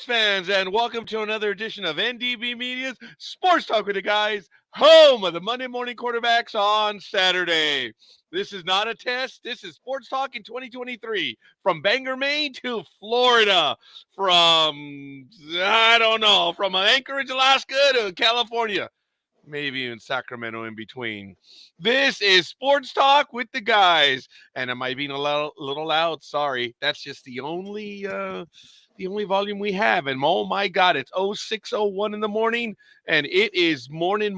sports fans, and welcome to another edition of NDB Media's Sports Talk with the Guys, home of the Monday morning quarterbacks on Saturday. This is not a test. This is Sports Talk in 2023 from Bangor, Maine to Florida, from Anchorage, Alaska to California, maybe even Sacramento in between. This is Sports Talk with the Guys. And am I being a little loud? Sorry. That's just the only volume we have. And oh my God, it's 06:01 in the morning, and it is morning,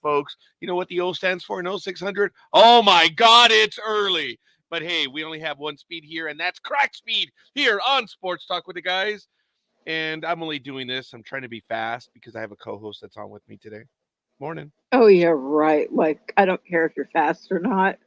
folks. You know what the O stands for in 0600? Oh my God, it's early. But hey, we only have one speed here, and that's crack speed here on Sports Talk with the Guys. And I'm only doing this. I'm trying to be fast because I have a co-host that's on with me today. Morning. Oh, yeah, right. Like, I don't care if you're fast or not.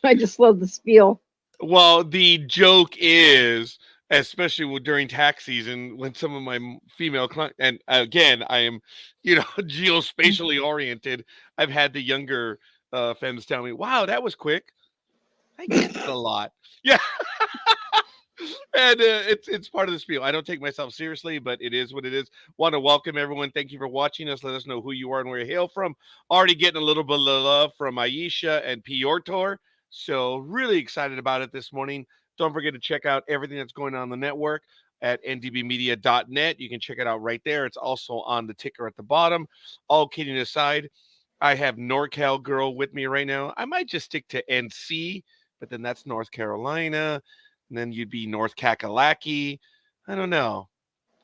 I just love the spiel. Well, the joke is, especially during tax season, when some of my female clients, and again, I am, geospatially oriented. I've had the younger femmes tell me, "Wow, that was quick." I get it a lot. Yeah. And it's part of the spiel. I don't take myself seriously, but it is what it is. Want to welcome everyone. Thank you for watching us. Let us know who you are and where you hail from. Already getting a little bit of love from Aisha and Piotr. So really excited about it this morning. Don't forget to check out everything that's going on the network at ndbmedia.net. You can check it out right there. It's also on the ticker at the bottom. All kidding aside, I have NorCal girl with me right now. I might just stick to NC, but then that's North Carolina. And then you'd be North Kakalaki. I don't know.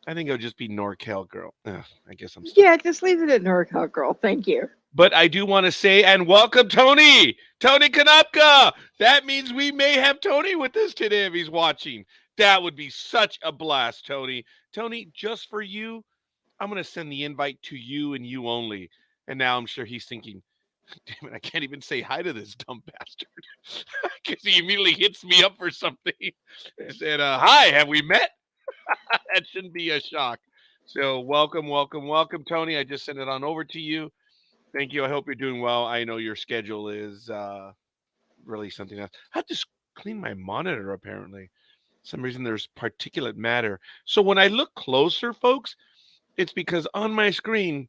I think it would just be NorCal girl. Ugh, I guess I'm stuck. Yeah, just leave it at NorCal girl. Thank you. But I do want to say, and welcome Tony Kanapka. That means we may have Tony with us today if he's watching. That would be such a blast, Tony. Tony, just for you, I'm going to send the invite to you and you only. And now I'm sure he's thinking, damn it, I can't even say hi to this dumb bastard. Because he immediately hits me up for something. He said, hi, have we met? That shouldn't be a shock. So welcome, Tony. I just sent it on over to you. Thank you. I hope you're doing well. I know your schedule is really something else. I have to clean my monitor, apparently. For some reason, there's particulate matter. So when I look closer, folks, it's because on my screen,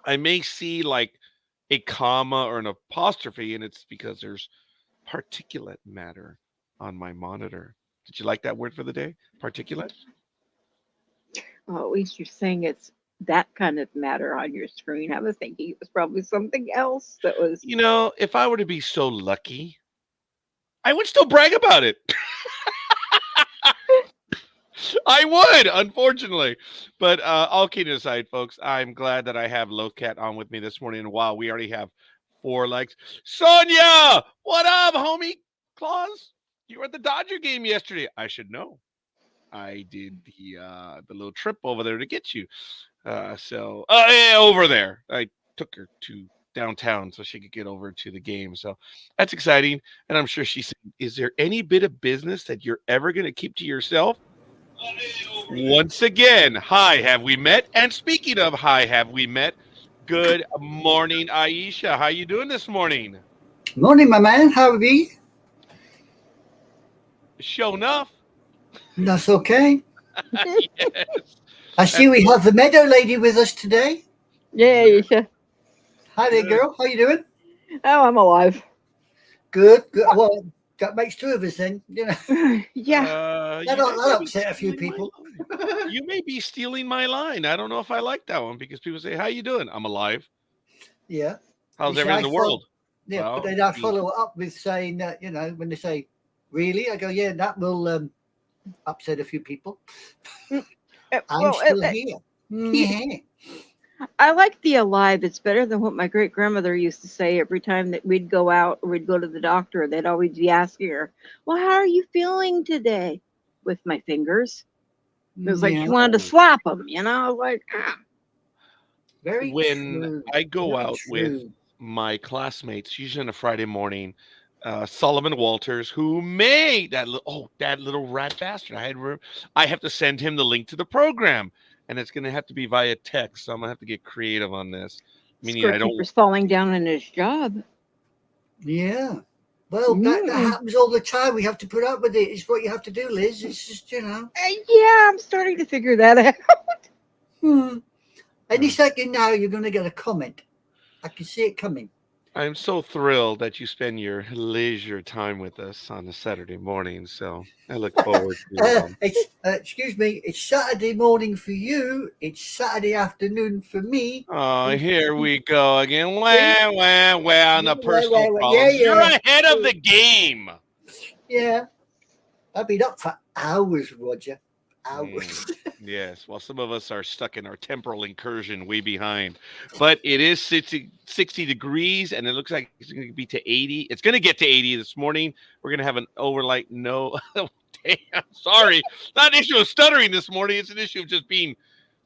I may see like a comma or an apostrophe, and it's because there's particulate matter on my monitor. Did you like that word for the day? Particulate? Well, at least you're saying it's that kind of matter on your screen. I was thinking it was probably something else that was. If I were to be so lucky, I would still brag about it. I would, unfortunately. But all kidding aside, folks, I'm glad that I have Locat on with me this morning. And wow, we already have 4 likes. Sonia, what up, homie? Claus, you were at the Dodger game yesterday. I should know. I did the little trip over there to get you. Over there. I took her to downtown so she could get over to the game. So that's exciting. And I'm sure she said, is there any bit of business that you're ever going to keep to yourself? Once again, hi, have we met? And speaking of hi, have we met? Good morning, Aisha. How you doing this morning? Morning, my man. How are we? Show enough. That's okay. Yes. I see we have the Meadow Lady with us today. Yeah. Hi there, girl. How you doing? Oh, I'm alive. Good. Well, that makes 2 of us then. Yeah. That'll upset a few people. You may be stealing my line. I don't know if I like that one because people say, how you doing? I'm alive. Yeah. How's everything in the world? Yeah, well, but then I follow it up with saying that, when they say, really? I go, yeah, that will upset a few people. I'm still here. Yeah. I like the alive. It's better than what my great grandmother used to say every time that we'd go out or we'd go to the doctor. They'd always be asking her, well, how are you feeling today? With my fingers. It was like she wanted to slap them, like. Very when true. I go Very out true. with my classmates, usually on a Friday morning, Sullivan Walters, who made that little rat bastard. I have to send him the link to the program, and it's going to have to be via text. So I'm going to have to get creative on this. Meaning Scorekeeper's falling down in his job. Yeah. Well, that happens all the time. We have to put up with it. It's what you have to do, Liz. It's just, Yeah, I'm starting to figure that out. Any second now, you're going to get a comment. I can see it coming. I'm so thrilled that you spend your leisure time with us on a Saturday morning. So I look forward to excuse me, it's Saturday morning for you. It's Saturday afternoon for me. Oh, here we go again. Wah, on the personal problems. Yeah. You're ahead of the game. Yeah. I've been up for hours, Roger. Hours. Yes. Well, some of us are stuck in our temporal incursion way behind. But it is 60 degrees, and it looks like it's going to be to 80. It's going to get to 80 this morning. We're going to have an overlight. No. Damn. Sorry. Not an issue of stuttering this morning. It's an issue of just being...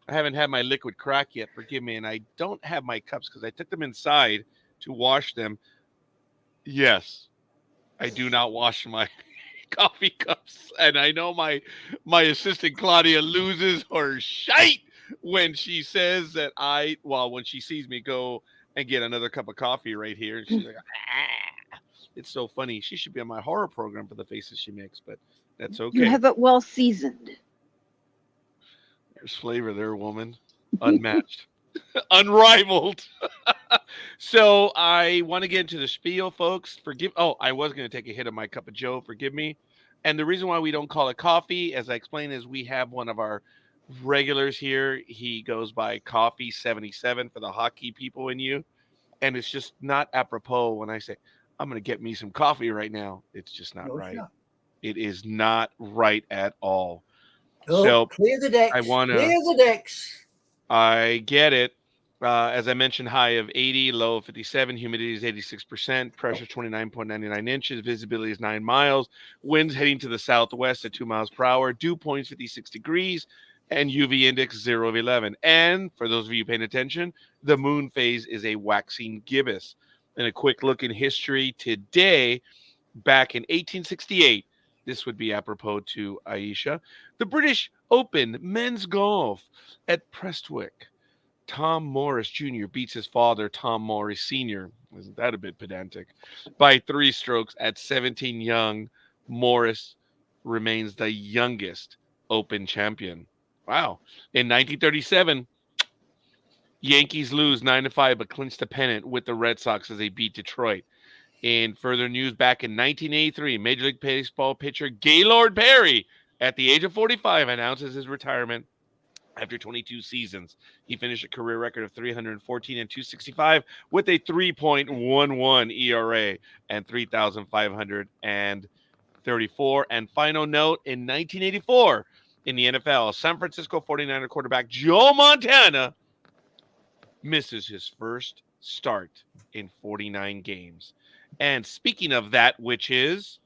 I haven't had my liquid crack yet. Forgive me. And I don't have my cups because I took them inside to wash them. Yes. I do not wash my coffee cups, and I know my assistant Claudia loses her shite when she says that when she sees me go and get another cup of coffee right here, and she's like, it's so funny. She should be on my horror program for the faces she makes, but that's okay. You have it well seasoned. There's flavor there, woman. Unmatched. Unrivaled. So I want to get into the spiel, folks. I was going to take a hit of my cup of Joe. Forgive me. And the reason why we don't call it coffee, as I explained, is we have one of our regulars here. He goes by Coffee 77 for the hockey people in you. And it's just not apropos when I say, I'm going to get me some coffee right now. It's just not right. It is not right at all. So clear the decks. Clear the decks. I get it. As I mentioned, high of 80, low of 57, humidity is 86%, pressure 29.99 inches, visibility is 9 miles, winds heading to the southwest at 2 miles per hour, dew points 56 degrees, and UV index 0 of 11. And for those of you paying attention, the moon phase is a waxing gibbous. And a quick look in history today, back in 1868, this would be apropos to Aisha, the British Open men's golf at Prestwick. Tom Morris Jr. beats his father, Tom Morris Sr. Isn't that a bit pedantic? By 3 strokes at 17 young. Morris remains the youngest Open champion. Wow. In 1937, Yankees lose 9-5, but clinch the pennant with the Red Sox as they beat Detroit. In further news, back in 1983, Major League Baseball pitcher Gaylord Perry, at the age of 45, announces his retirement. After 22 seasons, he finished a career record of 314 and 265 with a 3.11 ERA and 3,534. And final note, in 1984, in the NFL, San Francisco 49er quarterback Joe Montana misses his first start in 49 games. And speaking of that, which is...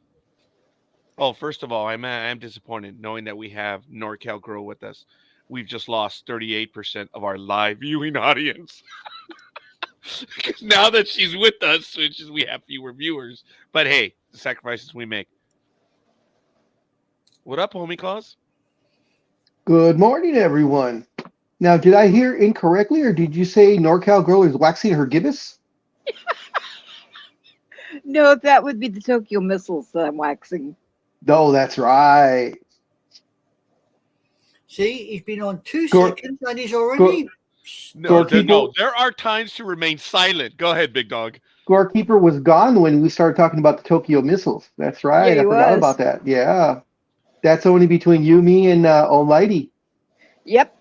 first of all, I'm disappointed knowing that we have NorCal Grow with us. We've just lost 38% of our live viewing audience. Because now that she's with us, we have fewer viewers. But hey, the sacrifices we make. What up, homie Claus? Good morning, everyone. Now, did I hear incorrectly, or did you say NorCal Girl is waxing her gibbous? No, that would be the Tokyo missiles that I'm waxing. No, that's right. See, he's been on 2 seconds and he's already... No, there are times to remain silent. Go ahead, Big Dog. Scorekeeper was gone when we started talking about the Tokyo missiles. That's right. Yeah, I forgot about that. Yeah. That's only between you, me, and Almighty. Yep.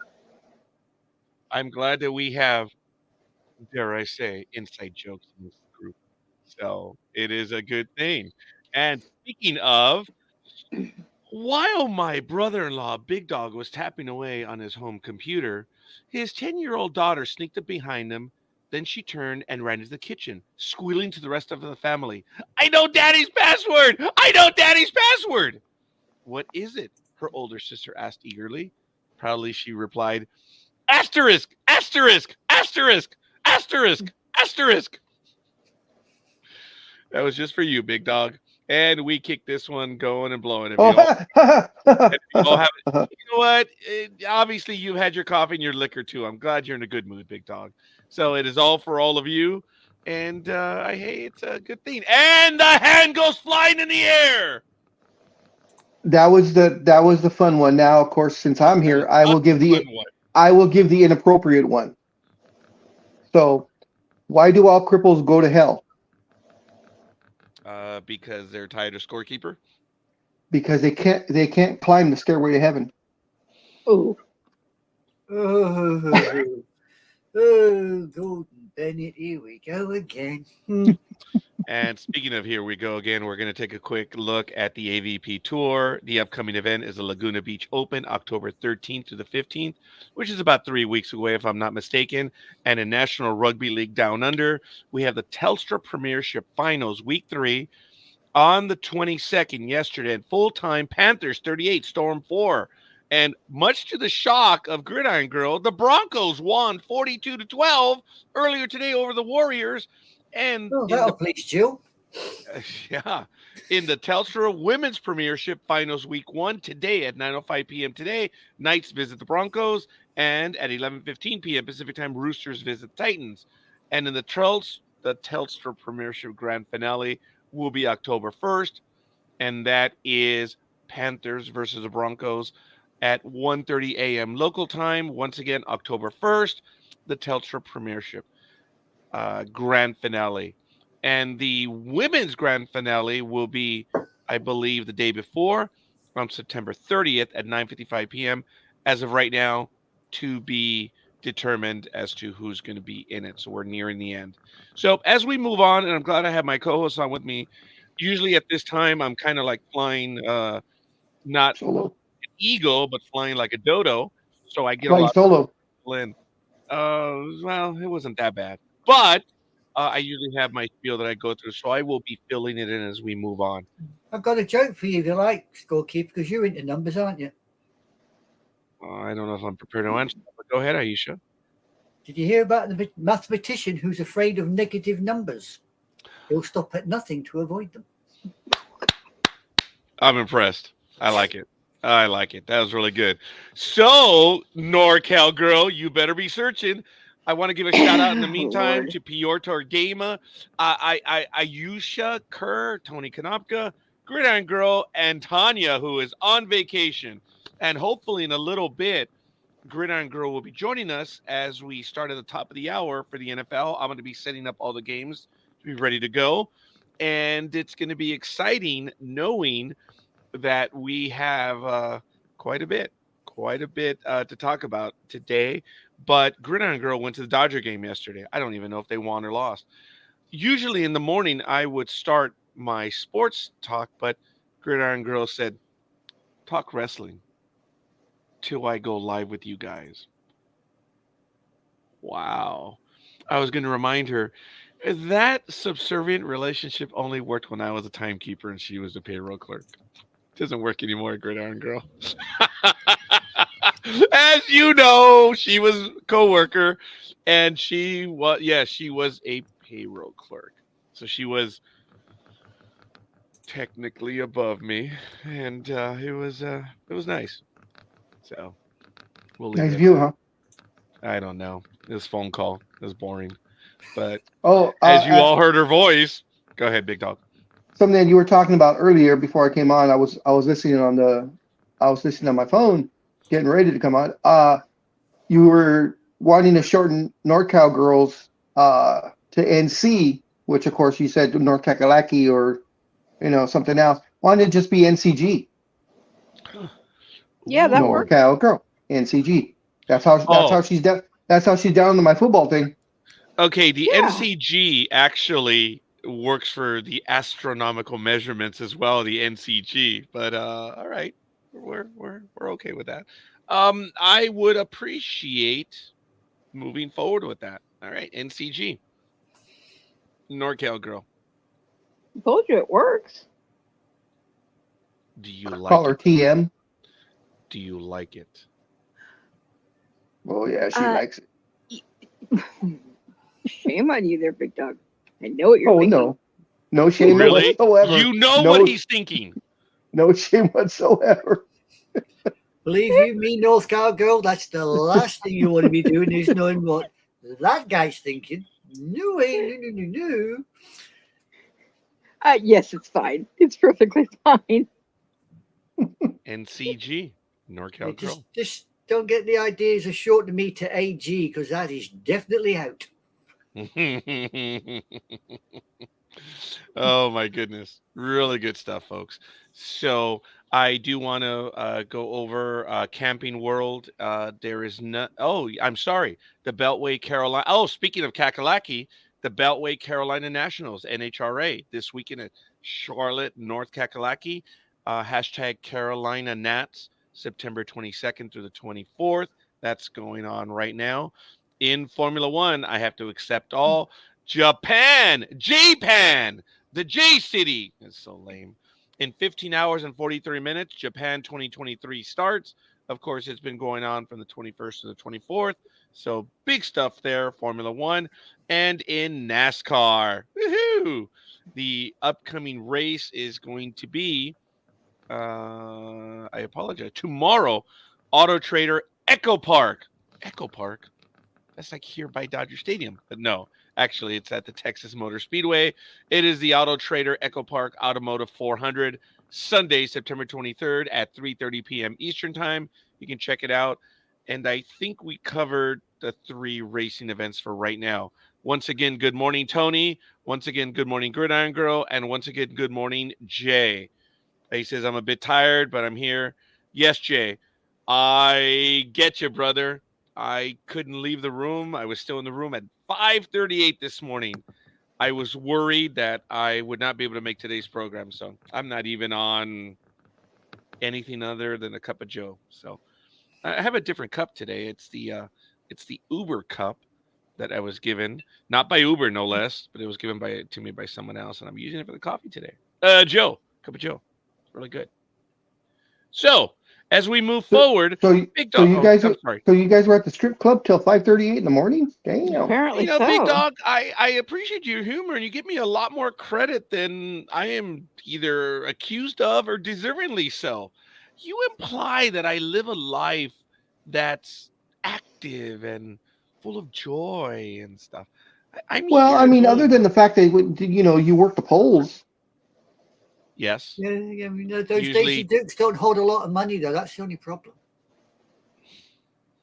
I'm glad that we have, dare I say, inside jokes in this group. So it is a good thing. And speaking of... While my brother-in-law, Big Dog, was tapping away on his home computer, his 10-year-old daughter sneaked up behind him. Then she turned and ran into the kitchen, squealing to the rest of the family, "I know Daddy's password! I know Daddy's password!" "What is it?" her older sister asked eagerly. Proudly she replied, "Asterisk! Asterisk! Asterisk! Asterisk! Asterisk!" That was just for you, Big Dog. And we kick this one going and blowing. You know what? Obviously, you've had your coffee and your liquor, too. I'm glad you're in a good mood, Big Dog. So it is all for all of you. And hey, it's a good thing. And the hand goes flying in the air. That was the fun one. Now, of course, since I'm here, I will give the inappropriate one. So, why do all cripples go to hell? Because they're tied to Scorekeeper. Because they can't climb the stairway to heaven. Oh. Oh, Golden Bennett, here we go again. And speaking of here we go again, we're going to take a quick look at the AVP Tour. The upcoming event is the Laguna Beach Open, October 13th to the 15th, which is about 3 weeks away, if I'm not mistaken. And in National Rugby League Down Under, we have the Telstra Premiership Finals, Week 3, on the 22nd, yesterday, at full-time Panthers 38, Storm 4. And much to the shock of Gridiron Girl, the Broncos won 42-12 earlier today over the Warriors. And that'll please Jill. Yeah, in the Telstra Women's Premiership Finals Week 1 today at 9:05 p.m. today, Knights visit the Broncos, and at 11:15 p.m. Pacific Time, Roosters visit the Titans. And in the Telstra Premiership Grand Finale will be October 1st, and that is Panthers versus the Broncos at 1:30 a.m. local time. Once again, October 1st, the Telstra Premiership Grand Finale. And the women's grand finale will be, I believe, the day before, on September 30th at 9:55 p.m. As of right now, to be determined as to who's going to be in it. So we're nearing the end. So as we move on, and I'm glad I have my co-host on with me. Usually at this time, I'm kind of like flying, not Solo. an eagle, but flying like a dodo. So I get Flying a lot solo. of people in. Well, it wasn't that bad. But I usually have my spiel that I go through, so I will be filling it in as we move on. I've got a joke for you if you like, Scorekeeper, because you're into numbers, aren't you? I don't know if I'm prepared to answer, but go ahead, Aisha. Did you hear about the mathematician who's afraid of negative numbers? He'll stop at nothing to avoid them. I'm impressed. I like it. That was really good. So, NorCal girl, you better be searching. I want to give a shout out in the meantime Lord. to Piotr Gama, Ayusha Kerr, Tony Konopka, Gridiron Girl, and Tanya, who is on vacation. And hopefully in a little bit, Gridiron Girl will be joining us as we start at the top of the hour for the NFL. I'm going to be setting up all the games to be ready to go. And it's going to be exciting knowing that we have quite a bit to talk about today. But Gridiron Girl went to the Dodger game yesterday. I don't even know if they won or lost. Usually in the morning, I would start my sports talk, but Gridiron Girl said, talk wrestling till I go live with you guys. Wow. I was going to remind her that subservient relationship only worked when I was a timekeeper and she was the payroll clerk. It doesn't work anymore, Gridiron Girl. As you know, she was a coworker, and she was a payroll clerk. So she was technically above me, and it was nice. So we'll leave Nice it. view, huh? I don't know. This phone call is boring, but Oh, as you all heard her voice, go ahead, Big Dog. Something that you were talking about earlier before I came on. I was listening on my phone, getting ready to come on. You were wanting to shorten NorCal girls to NC, which of course you said North Kakalaki or something else. Why didn't it just be NCG? Yeah, that worked. NorCal girl, NCG. That's how she's down. That's how she's down to my football thing. Okay, the Yeah. NCG actually works for the astronomical measurements as well, the NCG. But all right, we're okay with that. I would appreciate moving forward with that. All right, NCG, NorCal girl. I told you it works. Do you like Call her it? TM. Do you like it? Oh yeah, she likes it. Shame on you there, Big Dog. I know what you're thinking. No shame Really? whatsoever. You know what he's thinking. No shame whatsoever. Believe you me, North Cal girl, that's the last thing you want to be doing is knowing what that guy's thinking. No, no. Yes, it's fine. It's perfectly fine. NCG, NorCal Girl. Just don't get the ideas of shortening me to AG, because that is definitely out. Oh my goodness, really good stuff, folks. So I do want to go over Camping World. There is no. Oh, I'm sorry. The Beltway Carolina. Oh, speaking of Kakalaki, the Beltway Carolina Nationals (NHRA) this weekend at Charlotte, North Kakalaki. Hashtag Carolina Nats, September 22nd through the 24th. That's going on right now. In Formula One, I have to accept all. Japan, the J City. It's so lame. In 15 hours and 43 minutes, Japan 2023 starts. Of course, it's been going on from the 21st to the 24th. So big stuff there, Formula One. And in NASCAR, woohoo! The upcoming race is going to be, I apologize, tomorrow, Auto Trader Echo Park. Echo Park? That's like here by Dodger Stadium. But no, actually, it's at the Texas Motor Speedway. It is the Auto Trader Echo Park Automotive 400, Sunday, September 23rd at 3:30 p.m. Eastern Time. You can check it out. And I think we covered the 3 racing events for right now. Once again, good morning, Tony. Once again, good morning, Gridiron Girl. And once again, good morning, Jay. He says, I'm a bit tired, but I'm here. Yes, Jay, I get you, brother. I couldn't leave the room. I was still in the room at 5:38 this morning. I was worried that I would not be able to make today's program, so I'm not even on anything other than a cup of Joe. So I have a different cup today. It's the Uber cup that I was given, not by Uber, no less, but it was given to me by someone else, and I'm using it for the coffee today. Joe, cup of Joe, it's really good. So as we move forward, Big Dog. So you guys were at the strip club till 5:38 in the morning? Damn. Apparently so. Big Dog, I appreciate your humor, and you give me a lot more credit than I am either accused of or deservingly so. You imply that I live a life that's active and full of joy and stuff. Other than the fact that you work the polls. Yes. Yeah, those Daisy Dukes don't hold a lot of money, though. That's the only problem.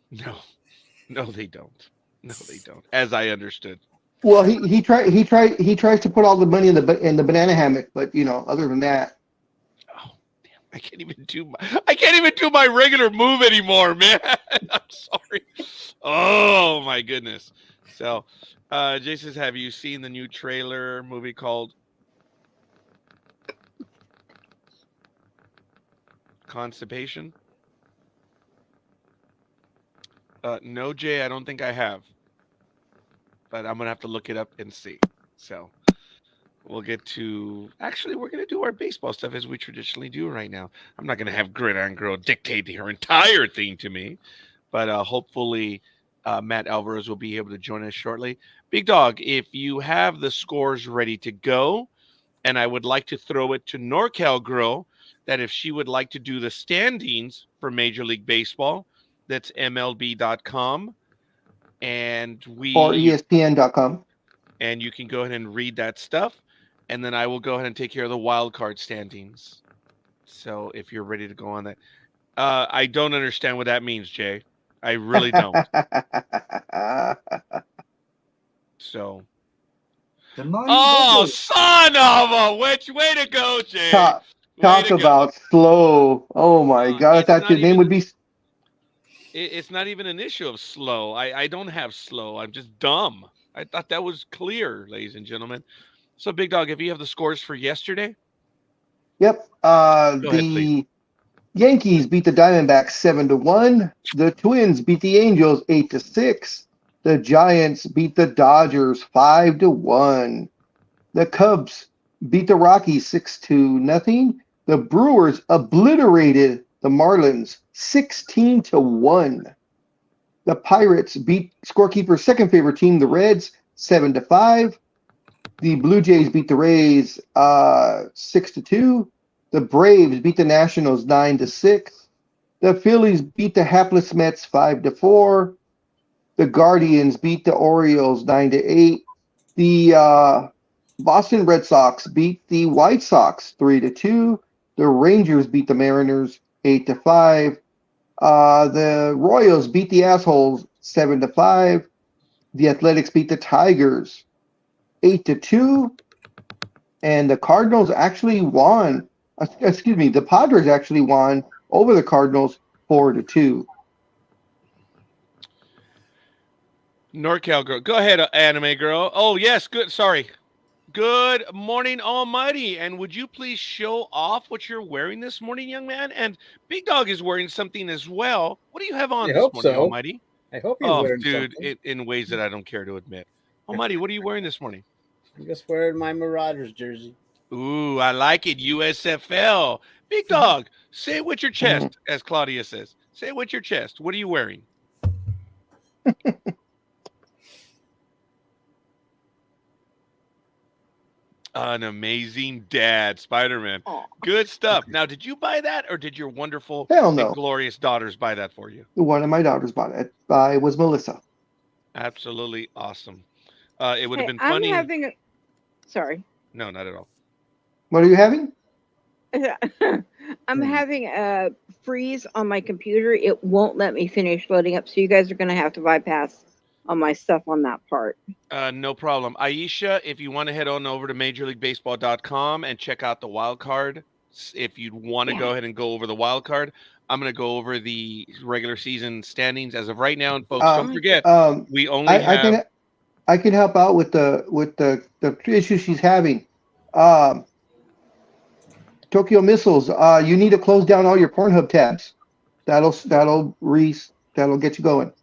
No, they don't. No, they don't. As I understood. Well, he tries to put all the money in the banana hammock, but other than that. Oh damn! I can't even do my regular move anymore, man. I'm sorry. Oh my goodness. So, Jay says, have you seen the new trailer movie called Constipation? No, Jay, I don't think I have. But I'm going to have to look it up and see. So we'll get to... Actually, we're going to do our baseball stuff as we traditionally do right now. I'm not going to have Gridiron Girl dictate her entire thing to me. But hopefully Matt Alvarez will be able to join us shortly. Big Dog, if you have the scores ready to go, and I would like to throw it to NorCal Girl, that if she would like to do the standings for Major League Baseball, that's MLB.com. And or ESPN.com. And you can go ahead and read that stuff. And then I will go ahead and take care of the wild card standings. So if you're ready to go on that. I don't understand what that means, Jay. I really don't. So. Oh, son of a witch. Way to go, Jay. Talk about slow. Oh, my God. I thought your name would be... It's not even an issue of slow. I don't have slow. I'm just dumb. I thought that was clear, ladies and gentlemen. So, Big Dog, if you have the scores for yesterday? Yep. The Yankees beat the Diamondbacks 7-1. The Twins beat the Angels 8-6. The Giants beat the Dodgers 5-1. The Cubs beat the Rockies 6-0. The Brewers obliterated the Marlins 16-1. The Pirates beat Scorekeeper's second favorite team, the Reds, 7-5. The Blue Jays beat the Rays 6-2. The Braves beat the Nationals 9-6. The Phillies beat the hapless Mets 5-4. The Guardians beat the Orioles 9-8. The Boston Red Sox beat the White Sox 3-2. The Rangers beat the Mariners 8-5. The Royals beat the Assholes 7-5. The Athletics beat the Tigers 8-2. And the Cardinals actually won. Excuse me, the Padres actually won over the Cardinals 4-2. NorCal girl. Go ahead, anime girl. Oh, yes. Good. Sorry. Good morning, Almighty. And would you please show off what you're wearing this morning, young man? And Big Dog is wearing something as well. What do you have on I this hope morning, so. Almighty? I hope he's Oh, wearing dude, something. in ways that I don't care to admit. Almighty, what are you wearing this morning? I'm just wearing my Marauders jersey. Ooh, I like it. USFL. Big Dog, say it with your chest, as Claudia says. Say it with your chest. What are you wearing? An amazing dad, Spider-Man. Aw. Good stuff. Now, did you buy that, or did your wonderful Hell and no. glorious daughters buy that for you? One of my daughters bought it. It was Melissa. Absolutely awesome. It would have Hey, been funny. I'm having a. Sorry. No, not at all. What are you having? I'm having a freeze on my computer. It won't let me finish loading up, so you guys are going to have to bypass on my stuff on that part. No problem. Aisha, if you want to head on over to MajorLeagueBaseball.com and check out the wild card, if you want to go ahead and go over the wild card, I'm going to go over the regular season standings as of right now. And folks, don't forget, we only have. I can help out with the issue she's having. Tokyo Missiles. You need to close down all your Pornhub tabs. That'll get you going.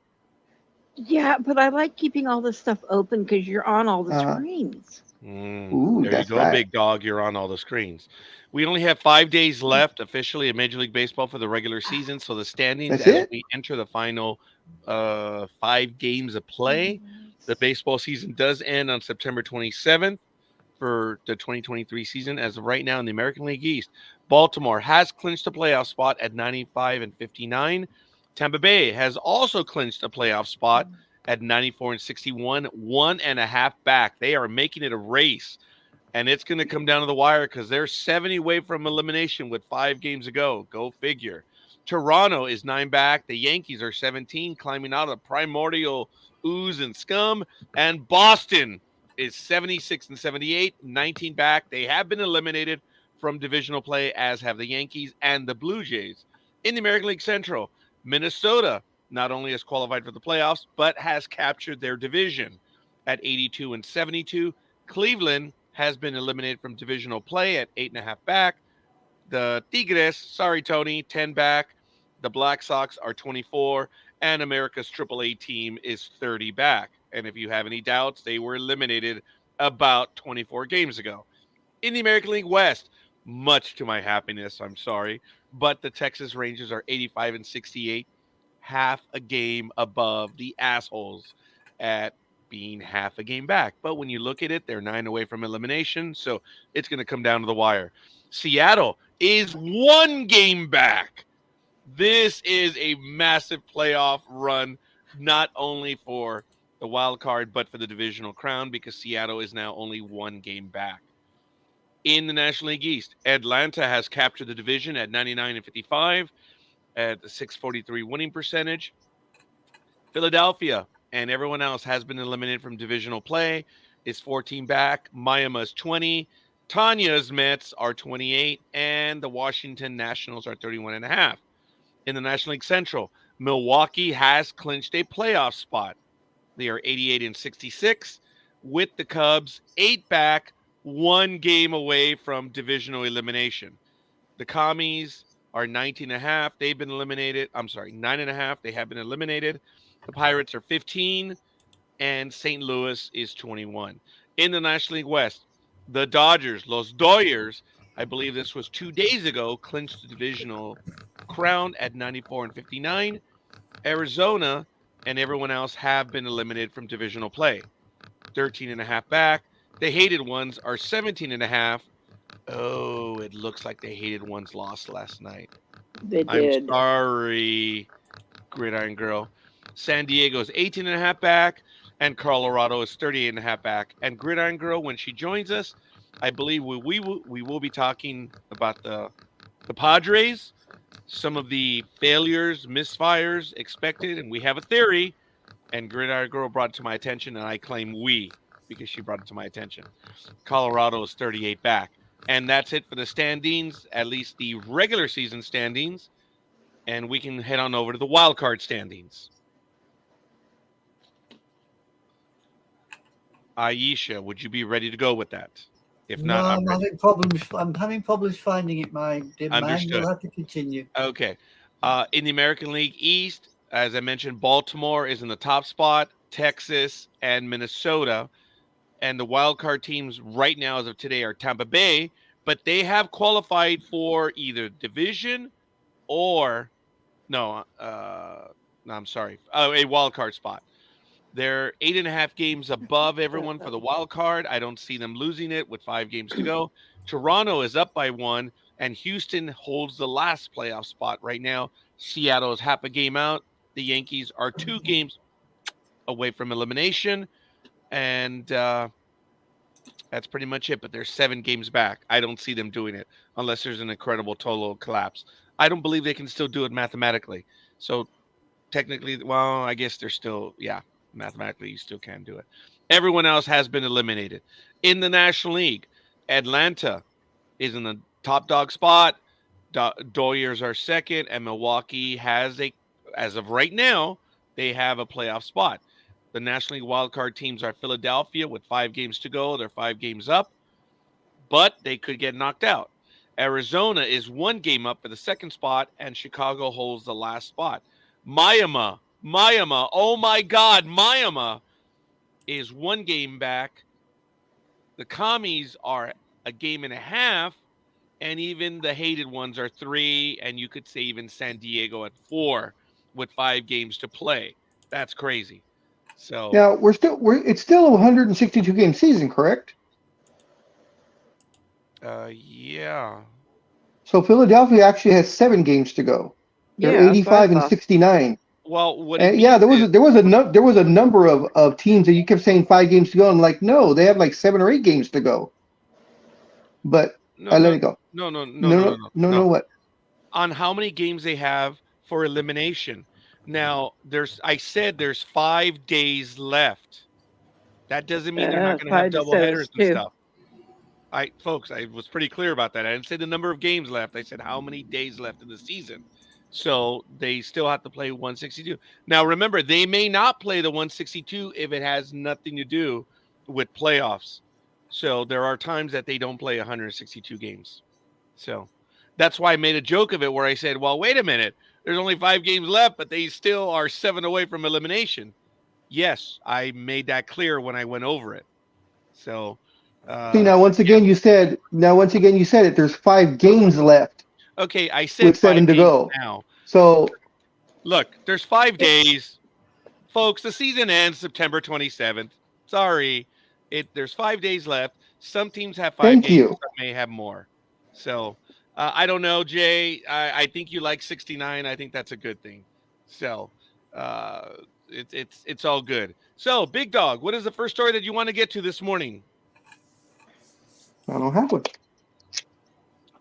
Yeah, but I like keeping all this stuff open because you're on all the screens. Ooh, There you that's go, right. Big Dog. You're on all the screens. We only have 5 days left officially in Major League Baseball for the regular season. So the standings That's as it? we enter the final 5 games of play. The baseball season does end on September 27th for the 2023 season. As of right now in the American League East, Baltimore has clinched a playoff spot at 95-59. Tampa Bay has also clinched a playoff spot at 94-61, 1.5 back. They are making it a race, and it's going to come down to the wire because they're 70 away from elimination with 5 games to go. Go figure. Toronto is 9 back. The Yankees are 17, climbing out of the primordial ooze and scum. And Boston is 76-78, 19 back. They have been eliminated from divisional play, as have the Yankees and the Blue Jays. In the American League Central, Minnesota not only has qualified for the playoffs, but has captured their division at 82-72. Cleveland has been eliminated from divisional play at 8.5 back. The Tigres, sorry, Tony, 10 back. The Black Sox are 24, and America's AAA team is 30 back. And if you have any doubts, they were eliminated about 24 games ago. In the American League West, much to my happiness, I'm sorry, but the Texas Rangers are 85-68, half a game above the assholes at being half a game back. But when you look at it, they're 9 away from elimination, so it's going to come down to the wire. Seattle is 1 game back. This is a massive playoff run, not only for the wild card, but for the divisional crown, because Seattle is now only 1 game back. In the National League East, Atlanta has captured the division at 99-55 at the 643 winning percentage. Philadelphia and everyone else has been eliminated from divisional play. Is 14 back. Miami's 20. Tanya's Mets are 28, and the Washington Nationals are 31.5. In the National League Central, Milwaukee has clinched a playoff spot. They are 88-66, with the Cubs 8 back, 1 game away from divisional elimination. The Commies are 19.5. They've been eliminated. 9.5. They have been eliminated. The Pirates are 15, and St. Louis is 21. In the National League West, the Dodgers, Los Doyers, I believe this was 2 days ago, clinched the divisional crown at 94-59. Arizona and everyone else have been eliminated from divisional play. 13.5 back. The hated ones are 17.5. Oh, it looks like the hated ones lost last night. They did. I'm sorry, Gridiron Girl. San Diego's 18.5 back. and Colorado is 38.5 back. And Gridiron Girl, when she joins us, I believe we will be talking about the Padres, some of the failures, misfires expected, and we have a theory. And Gridiron Girl brought it to my attention, and I claim we because she brought it to my attention. Colorado is 38 back. And that's it for the standings, at least the regular season standings. And we can head on over to the wild card standings. Aisha, would you be ready to go with that? If not, I'm having problems. I'm having problems finding it, my dear man. Understood. You'll have to continue. Okay. In the American League East, as I mentioned, Baltimore is in the top spot, Texas and Minnesota. And the wild card teams right now, as of today, are Tampa Bay, but they have qualified for either division or I'm sorry, a wild card spot. They're 8.5 games above everyone for the wild card. I don't see them losing it with 5 games to go. Toronto is up by 1, and Houston holds the last playoff spot right now. Seattle is half a game out. The Yankees are 2 games away from elimination, and that's pretty much it. But they're 7 games back. I don't see them doing it unless there's an incredible total collapse. I don't believe they can still do it mathematically. So technically, well, I guess they're still, mathematically you still can do it. Everyone else has been eliminated. In the National League, Atlanta is in the top dog spot. Doyers are second, and Milwaukee has as of right now, they have a playoff spot. The National League wildcard teams are Philadelphia with 5 games to go. They're 5 games up, but they could get knocked out. Arizona is 1 game up for the second spot, and Chicago holds the last spot. Miami, oh my God, Miami is 1 game back. The Commies are a game and a half, and even the hated ones are 3, and you could say even San Diego at 4 with 5 games to play. That's crazy. So now it's still a 162 game season, correct? Yeah. So Philadelphia actually has 7 games to go. They're 85 and 69. Well, there was a number of teams that you kept saying 5 games to go. I'm like, no, they have like 7 or 8 games to go. But I let it go. No. What? On how many games they have for elimination? Now, I said there's 5 days left. That doesn't mean they're not going to have double headers and stuff. Folks, I was pretty clear about that. I didn't say the number of games left. I said how many days left in the season. So they still have to play 162. Now, remember, they may not play the 162 if it has nothing to do with playoffs. So there are times that they don't play 162 games. So that's why I made a joke of it where I said, well, wait a minute. There's only 5 games left, but they still are 7 away from elimination. Yes, I made that clear when I went over it. So see, now once again you said it. There's 5 games left. Okay, I said with 7 to go now. So look, there's 5 days, folks. The season ends September 27th. Sorry, there's 5 days left. Some teams have 5 games. Some may have more. So I don't know, Jay. I think you like 69. I think that's a good thing. So it's all good. So, Big Dog, what is the first story that you want to get to this morning? I don't have one.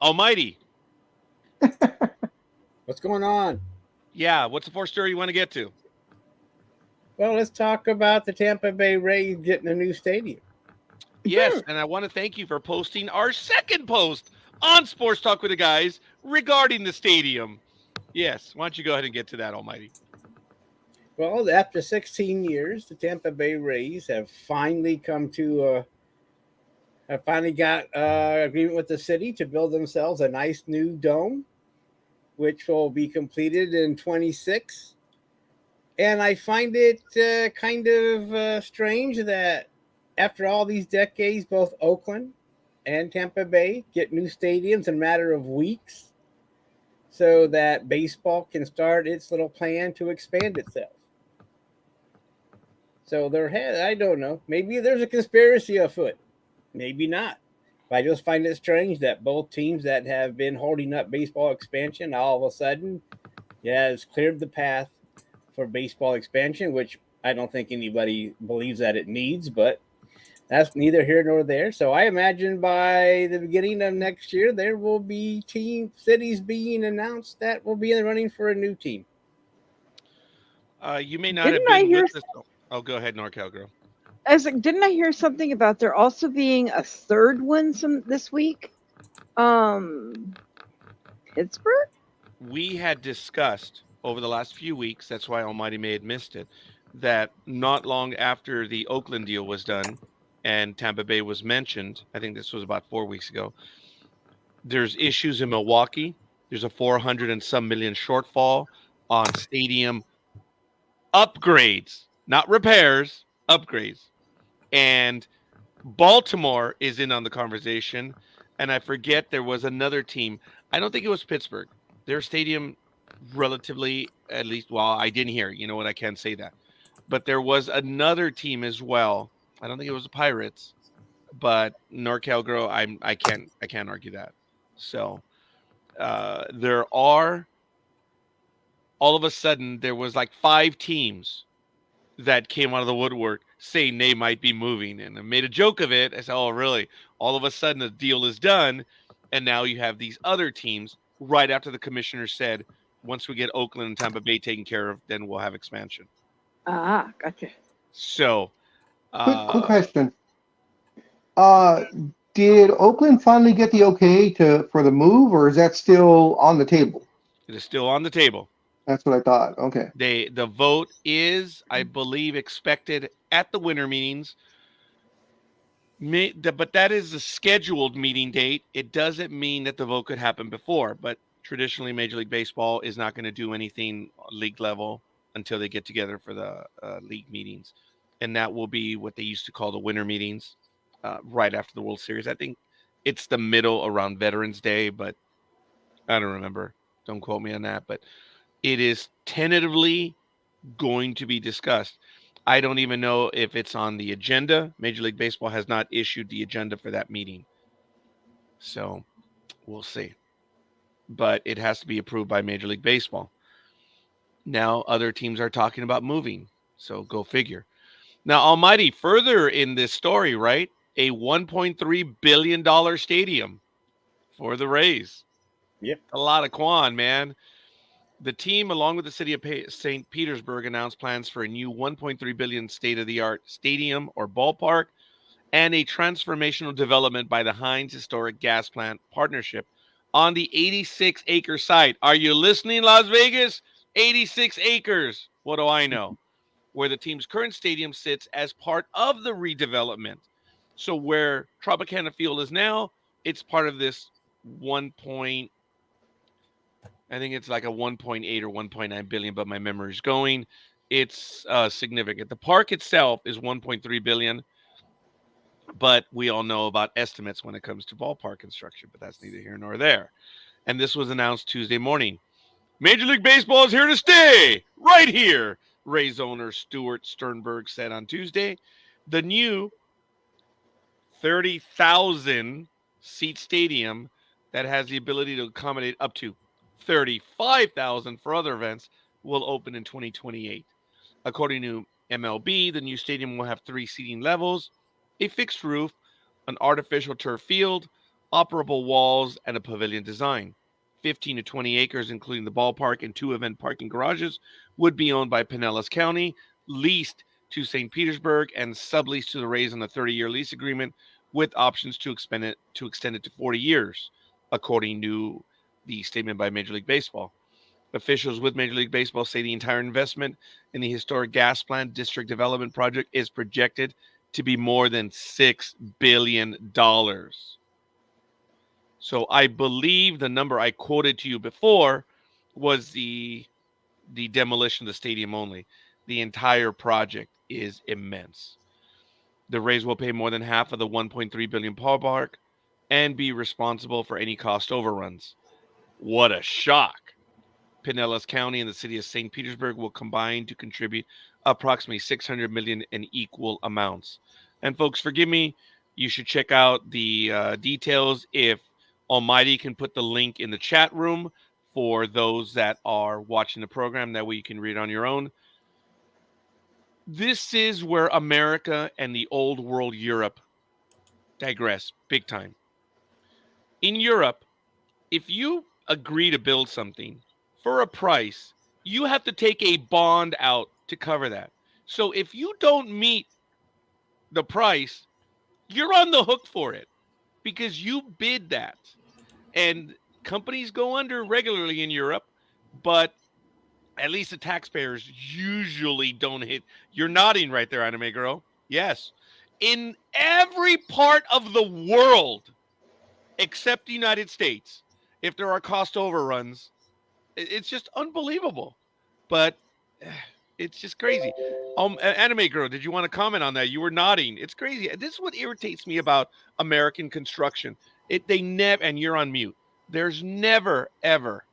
Almighty. What's going on? Yeah, what's the first story you want to get to? Well, let's talk about the Tampa Bay Rays getting a new stadium. Yes, and I want to thank you for posting our second post on Sports Talk with the Guys regarding the stadium. Yes, why don't you go ahead and get to that, Almighty? Well, after 16 years, the Tampa Bay Rays have finally got agreement with the city to build themselves a nice new dome, which will be completed in 26. And I find it kind of strange that after all these decades, both Oakland and Tampa Bay get new stadiums in a matter of weeks so that baseball can start its little plan to expand itself. So I don't know, maybe there's a conspiracy afoot. Maybe not. But I just find it strange that both teams that have been holding up baseball expansion all of a sudden has cleared the path for baseball expansion, which I don't think anybody believes that it needs, but that's neither here nor there. So I imagine by the beginning of next year, there will be cities being announced that will be in the running for a new team. You may not Didn't have I been hear? with us. Oh, go ahead, NorCal girl. I was like, didn't I hear something about there also being a third one this week? Pittsburgh? We had discussed over the last few weeks, that's why Almighty may have missed it, that not long after the Oakland deal was done and Tampa Bay was mentioned, I think this was about 4 weeks ago, there's issues in Milwaukee. There's a 400 and some million shortfall on stadium upgrades, not repairs, upgrades. And Baltimore is in on the conversation. And I forget there was another team. I don't think it was Pittsburgh. Their stadium, relatively, at least, well, I didn't hear. You know what? I can't say that. But there was another team as well. I don't think it was the Pirates, but NorCal girl, I can't argue that. So there are, all of a sudden there was like 5 teams that came out of the woodwork saying they might be moving, and I made a joke of it. I said, oh really? All of a sudden the deal is done, and now you have these other teams right after the commissioner said once we get Oakland and Tampa Bay taken care of, then we'll have expansion. Ah, gotcha. So quick question. Did Oakland finally get the okay for the move, or is that still on the table? it is still on the table. That's what I thought. Okay. The vote is, I believe, expected at the winter meetings. But that is the scheduled meeting date. It doesn't mean that the vote could happen before. But traditionally, Major League Baseball is not going to do anything league level until they get together for the league meetings, and that will be what they used to call the winter meetings, right after the World Series. I think it's the middle around Veterans Day, but I don't remember. Don't quote me on that. But it is tentatively going to be discussed. I don't even know if it's on the agenda. Major League Baseball has not issued the agenda for that meeting. So we'll see. But it has to be approved by Major League Baseball. Now other teams are talking about moving. So go figure. Now, Almighty, further in this story, right? A $1.3 billion stadium for the Rays. Yep. A lot of quan, man. The team, along with the city of St. Petersburg, announced plans for a new $1.3 billion state-of-the-art stadium or ballpark and a transformational development by the Heinz Historic Gas Plant Partnership on the 86-acre site. Are you listening, Las Vegas? 86 acres. What do I know? Where the team's current stadium sits as part of the redevelopment. So where Tropicana Field is now, it's part of this I think it's like a 1.8 or 1.9 billion, but my memory's going. It's significant. The park itself is 1.3 billion, but we all know about estimates when it comes to ballpark construction, but that's neither here nor there. And this was announced Tuesday morning. Major League Baseball is here to stay, right here, Rays owner Stuart Sternberg said on Tuesday. The new 30,000 seat stadium that has the ability to accommodate up to 35,000 for other events will open in 2028. According to MLB, the new stadium will have 3 seating levels, a fixed roof, an artificial turf field, operable walls, and a pavilion design. 15 to 20 acres, including the ballpark and 2 event parking garages, would be owned by Pinellas County, leased to St. Petersburg, and subleased to the Rays on a 30-year lease agreement with options to extend it to 40 years, according to the statement by Major League Baseball. Officials with Major League Baseball say the entire investment in the historic gas plant district development project is projected to be more than $6 billion. So I believe the number I quoted to you before was the demolition of the stadium only. The entire project is immense. The Rays will pay more than half of the $1.3 billion ballpark and be responsible for any cost overruns. What a shock. Pinellas County and the city of St. Petersburg will combine to contribute approximately $600 million in equal amounts. And folks, forgive me, you should check out the details. If Almighty can put the link in the chat room for those that are watching the program, that way you can read on your own. This is where America and the old world Europe digress big time. In Europe, if you agree to build something for a price, you have to take a bond out to cover that. So if you don't meet the price, you're on the hook for it because you bid that. And companies go under regularly in Europe, but at least the taxpayers usually don't hit. You're nodding right there, Anime Girl. Yes. In every part of the world, except the United States, if there are cost overruns, it's just unbelievable. But it's just crazy. Anime Girl, did you want to comment on that? You were nodding. It's crazy. This is what irritates me about American construction. They never, and you're on mute. There's never, ever,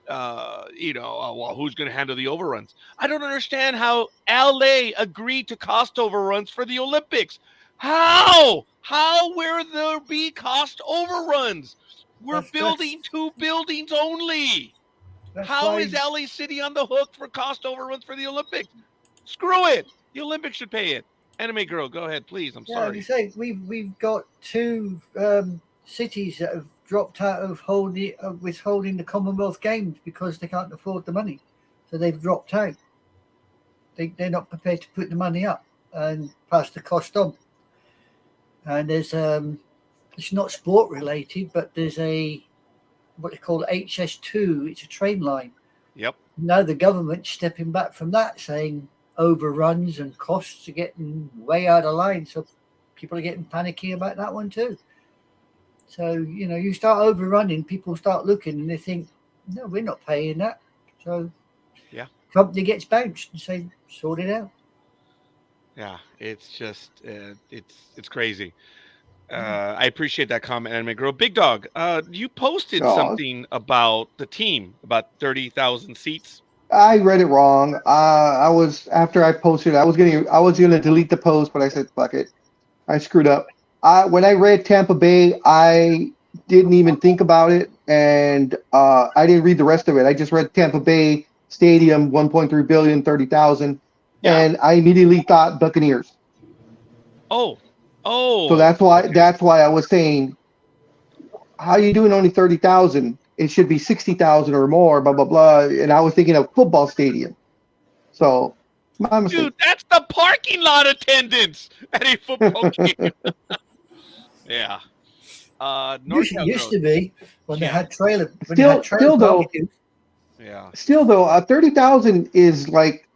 well, who's going to handle the overruns? I don't understand how LA agreed to cost overruns for the Olympics. How will there be cost overruns? We're building 2 buildings only. How is LA City on the hook for cost overruns for the Olympics? Screw it. The Olympics should pay it. Anime Girl, go ahead, please. I'm sorry. You say we've got 2 cities that have dropped out of withholding the Commonwealth Games because they can't afford the money, so they've dropped out. They're not prepared to put the money up and pass the cost on. And there's it's not sport related, but there's what they call HS2. It's a train line. Yep. Now the government's stepping back from that, saying overruns and costs are getting way out of line. So people are getting panicky about that one too. So, you start overrunning, people start looking and they think, no, we're not paying that. So yeah, company gets bounced and say, sort it out. Yeah, it's just, it's crazy. I appreciate that comment, Anime Girl. Big Dog, you posted something about the team, about 30,000 seats. I read it wrong. After I posted, I was gonna delete the post, but I said, fuck it. I screwed up. When I read Tampa Bay, I didn't even think about it, and I didn't read the rest of it. I just read Tampa Bay Stadium, 1.3 billion, 30,000, and I immediately thought Buccaneers. Oh. So that's why I was saying, how are you doing only 30,000? It should be 60,000 or more, blah blah blah. And I was thinking of football stadium. So my mistake. Dude, that's the parking lot attendance at a football game. Yeah. Used to be when they had trailer. Still though, 30,000 is like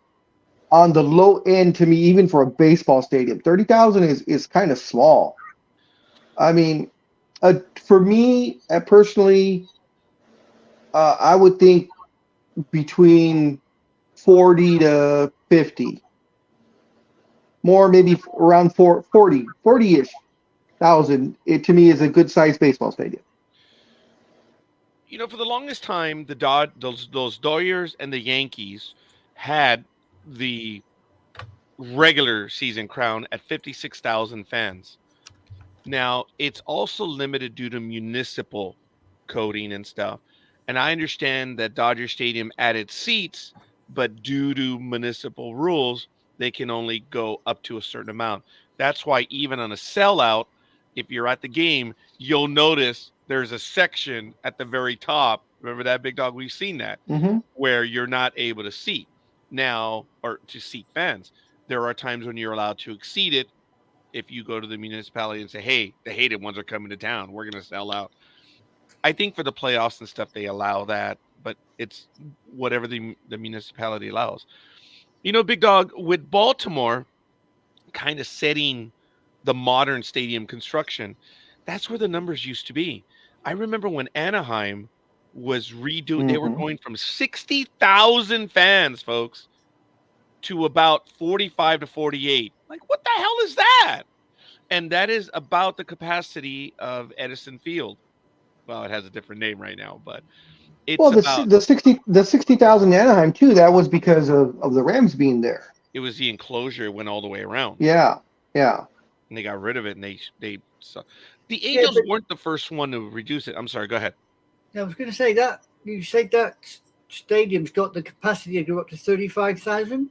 on the low end to me, even for a baseball stadium. 30,000 is kind of small. I mean, for me personally, I would think between 40 to 50. More, maybe around 40-ish thousand. It to me is a good sized baseball stadium. For the longest time, those Dodgers and the Yankees had the regular season crown at 56,000 fans. Now, it's also limited due to municipal coding and stuff. And I understand that Dodger Stadium added seats, but due to municipal rules, they can only go up to a certain amount. That's why even on a sellout, if you're at the game, you'll notice there's a section at the very top. Remember that, Big Dog? We've seen that, where you're not able to seat now, or to seat fans. There are times when you're allowed to exceed it if you go to the municipality and say, hey, the hated ones are coming to town. We're going to sell out. I think for the playoffs and stuff, they allow that, but it's whatever the municipality allows. Big Dog, with Baltimore kind of setting the modern stadium construction, that's where the numbers used to be. I remember when Anaheim was redoing, they were going from 60,000 fans, folks, to about 45 to 48. Like, what the hell is that? And that is about the capacity of Edison Field. Well, it has a different name right now, but it's the 60,000 Anaheim too. That was because of the Rams being there. It was the enclosure. It went all the way around. Yeah. And they got rid of it, and the Angels weren't the first one to reduce it. I'm sorry. Go ahead. I was going to say that you said that stadium's got the capacity to go up to 35,000.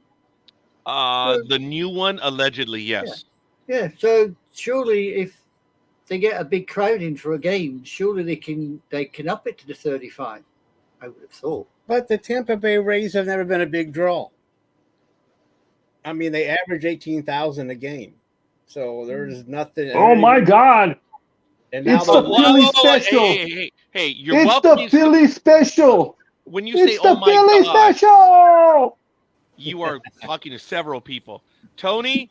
The new one, allegedly, yes. Yeah, so surely if they get a big crowd in for a game, surely they can up it to the 35. I would have thought. But the Tampa Bay Rays have never been a big draw. I mean, they average 18,000 a game, so there's nothing. Oh my God! And now It's the Philly special. Hey! You're It's welcome. the Philly special. When you say It's the "Oh my Philly God," special. you are talking to several people. Tony,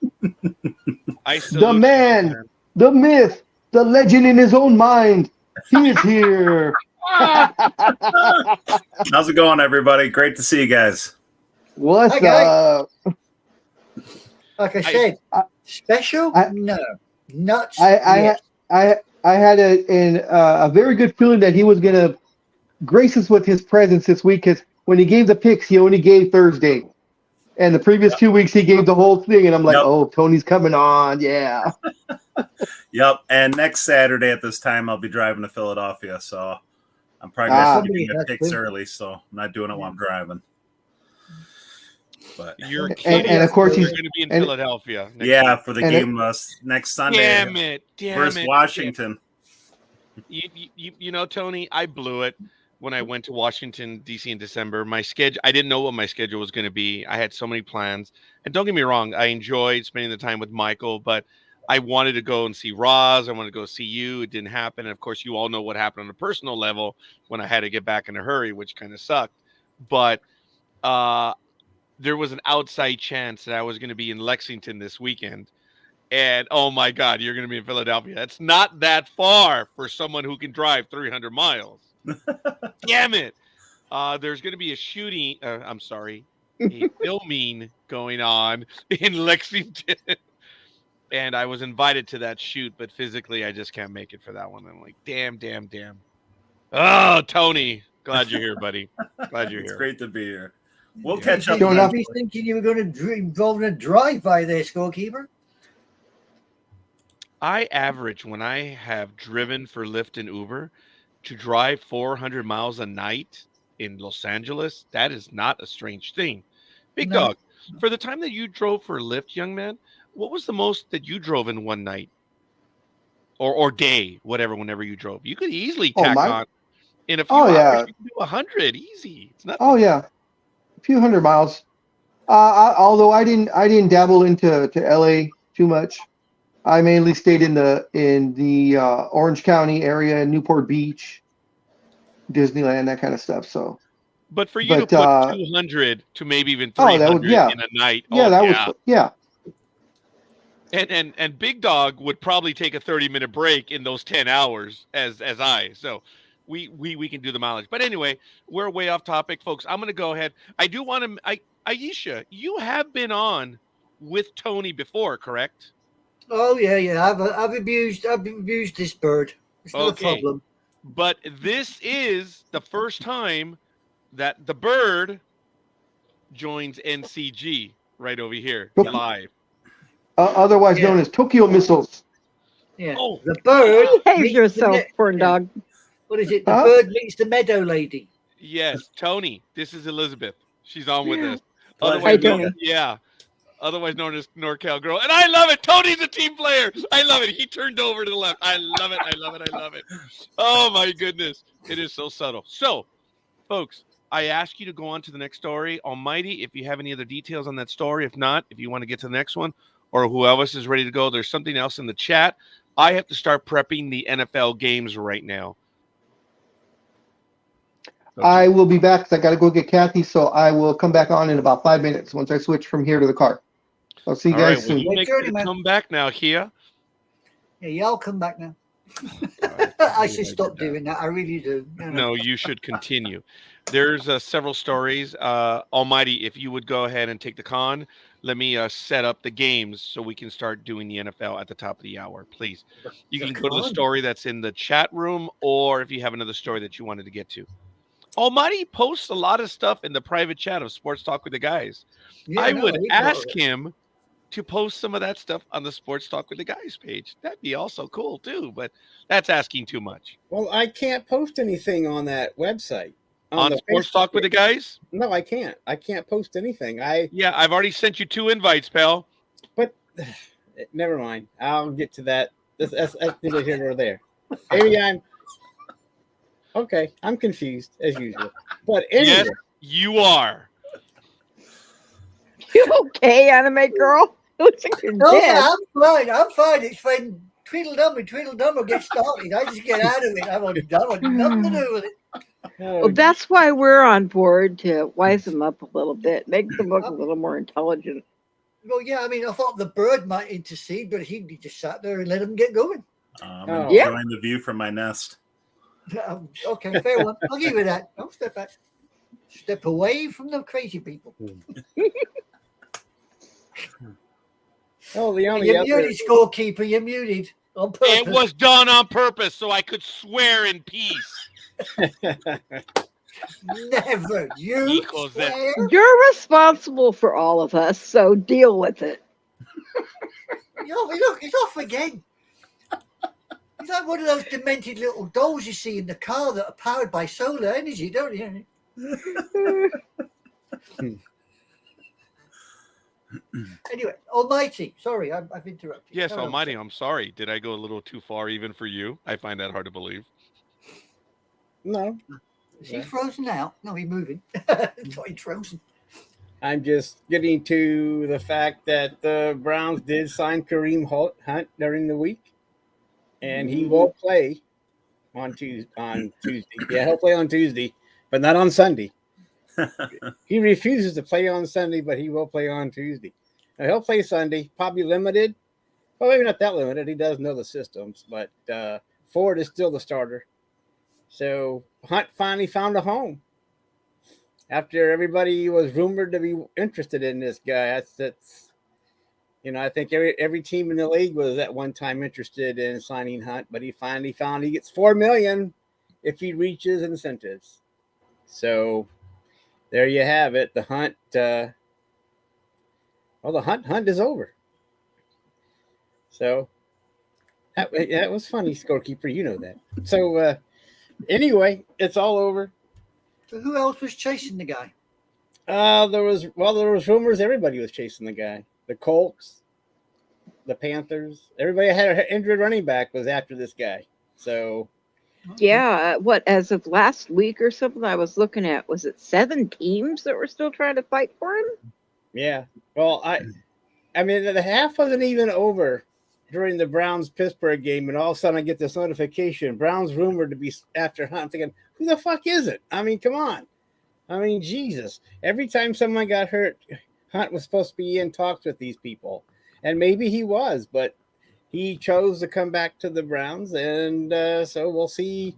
I salute The you, man, the myth, the legend in his own mind. He is here. How's it going, everybody? Great to see you guys. What's Okay. up? Like I said, special? No, nuts. I had a very good feeling that he was gonna grace us with his presence this week, because when he gave the picks, he only gave Thursday, and the previous 2 weeks he gave the whole thing, and I'm like, oh, Tony's coming on, yeah. Yep. And next Saturday at this time, I'll be driving to Philadelphia, so I'm probably going to give the picks early, so I'm not doing it while I'm driving. But You're and of course he's going to be in Philadelphia. Week. For the game next Sunday. Damn it! Versus Washington. You know, Tony, I blew it when I went to Washington D.C. in December. My schedule, I didn't know what my schedule was going to be. I had so many plans, and don't get me wrong, I enjoyed spending the time with Michael, but I wanted to go and see Roz. I wanted to go see you. It didn't happen. And of course, you all know what happened on a personal level when I had to get back in a hurry, which kind of sucked. But there was an outside chance that I was going to be in Lexington this weekend. And, oh, my God, you're going to be in Philadelphia. That's not that far for someone who can drive 300 miles. Damn it. There's going to be a filming going on in Lexington. And I was invited to that shoot, but physically I just can't make it for that one. I'm like, damn. Oh, Tony. Glad you're here, buddy. Glad you're here. It's great to be here. We'll catch up. I'd be thinking you were going to involve in a drive-by there, Scorekeeper. I average, when I have driven for Lyft and Uber, to drive 400 miles a night in Los Angeles. That is not a strange thing. Big Dog, for the time that you drove for Lyft, young man, what was the most that you drove in one night? Or day, whenever you drove? You could easily tack on in a few hours. You can do 100 easy. It's nothing. Oh yeah, a few hundred miles. Although I didn't dabble into LA too much. I mainly stayed in the Orange County area, Newport Beach, Disneyland, that kind of stuff. So, but for you to put 200 to maybe even 300 in a night, was. And Big Dog would probably take a 30-minute break in those 10 hours as I. So we can do the mileage. But anyway, we're way off topic, folks. I'm going to go ahead. I do want to Aisha, you have been on with Tony before, correct? Oh yeah. I've abused this bird. It's not a problem. But this is the first time that the bird joins NCG right over here live. Otherwise known as Tokyo Missiles. Yeah. Oh, the bird. Behave yourself, Corn Dog. What is it? The bird meets the meadow lady. Yes, Tony. This is Elizabeth. She's on with us. Otherwise known as NorCal Girl. And I love it. Tony's a team player. I love it. He turned over to the left. I love it. Oh, my goodness. It is so subtle. So, folks, I ask you to go on to the next story. Almighty, if you have any other details on that story. If not, if you want to get to the next one, or whoever else is ready to go, there's something else in the chat. I have to start prepping the NFL games right now. I will be back because I got to go get Kathy, so I will come back on in about 5 minutes once I switch from here to the car. I'll see you guys soon. You come back now, Kia. Yeah, y'all come back now. I should stop doing that. I really do. No, you should continue. There's several stories. Almighty, if you would go ahead and take the con, let me set up the games so we can start doing the NFL at the top of the hour, please. You can go to the story that's in the chat room, or if you have another story that you wanted to get to. Almighty posts a lot of stuff in the private chat of Sports Talk with the Guys. Yeah, I would ask him to post some of that stuff on the Sports Talk with the Guys page. That'd be also cool too, but that's asking too much. Well, I can't post anything on that website. on the Sports Facebook Talk with the page. guys? No, I can't. I can't post anything. Yeah, I've already sent you 2 invites, pal. But never mind. I'll get to that. That's neither here nor there. Maybe I'm okay. I'm confused as usual. But anyway, Yes, you are. You okay, anime girl? Looks like you're No, dead. I'm fine. I'm fine. It's when Tweedledum gets started. I just get out of it. I want nothing to do with it. Well, that's why we're on board to wise them up a little bit, make them look a little more intelligent. Well, yeah, I mean, I thought the bird might intercede, but he just sat there and let him get going. I'm Oh. enjoying the view from my nest. Okay, fair one. I'll give you that. I'll step back. Step away from the crazy people. Oh, the only You're other muted, scorekeeper. You're muted on purpose. It was done on purpose so I could swear in peace. Never. You Equals that. swear? You're responsible for all of us, so deal with it. Look, it's off again. It's like one of those demented little dolls you see in the car that are powered by solar energy, don't you? Anyway, Almighty. Sorry, I've interrupted. Yes, Carry on. Almighty, I'm sorry. Did I go a little too far even for you? I find that hard to believe. no. Is he frozen out? No, he's moving. Thought he's frozen. I'm just getting to the fact that the Browns did sign Kareem Hunt during the week, and he will play on Tuesday. Yeah, he'll play on Tuesday, but not on Sunday. He refuses to play on Sunday, but he will play on Tuesday. Now, he'll play Sunday, probably limited. Well, maybe not that limited. He does know the systems, but Ford is still the starter. So Hunt finally found a home after everybody was rumored to be interested in this guy. That's I think every team in the league was at one time interested in signing Hunt, but he finally found he gets $4 million if he reaches incentives. So there you have it. The Hunt. The hunt is over. So that was funny, Scorekeeper. You know that. So anyway, it's all over. So who else was chasing the guy? There was rumors everybody was chasing the guy. The Colts, the Panthers, everybody had an injured running back was after this guy. So Yeah, as of last week or something I was looking at, was it 7 teams that were still trying to fight for him? yeah. Well, I mean the half wasn't even over during the Browns-Pittsburgh game, and all of a sudden I get this notification. Browns rumored to be after Hunt. I'm thinking, who the fuck is it? I mean, come on. I mean, Jesus. Every time someone got hurt, Hunt was supposed to be in talks with these people. And maybe he was, but he chose to come back to the Browns, and so we'll see.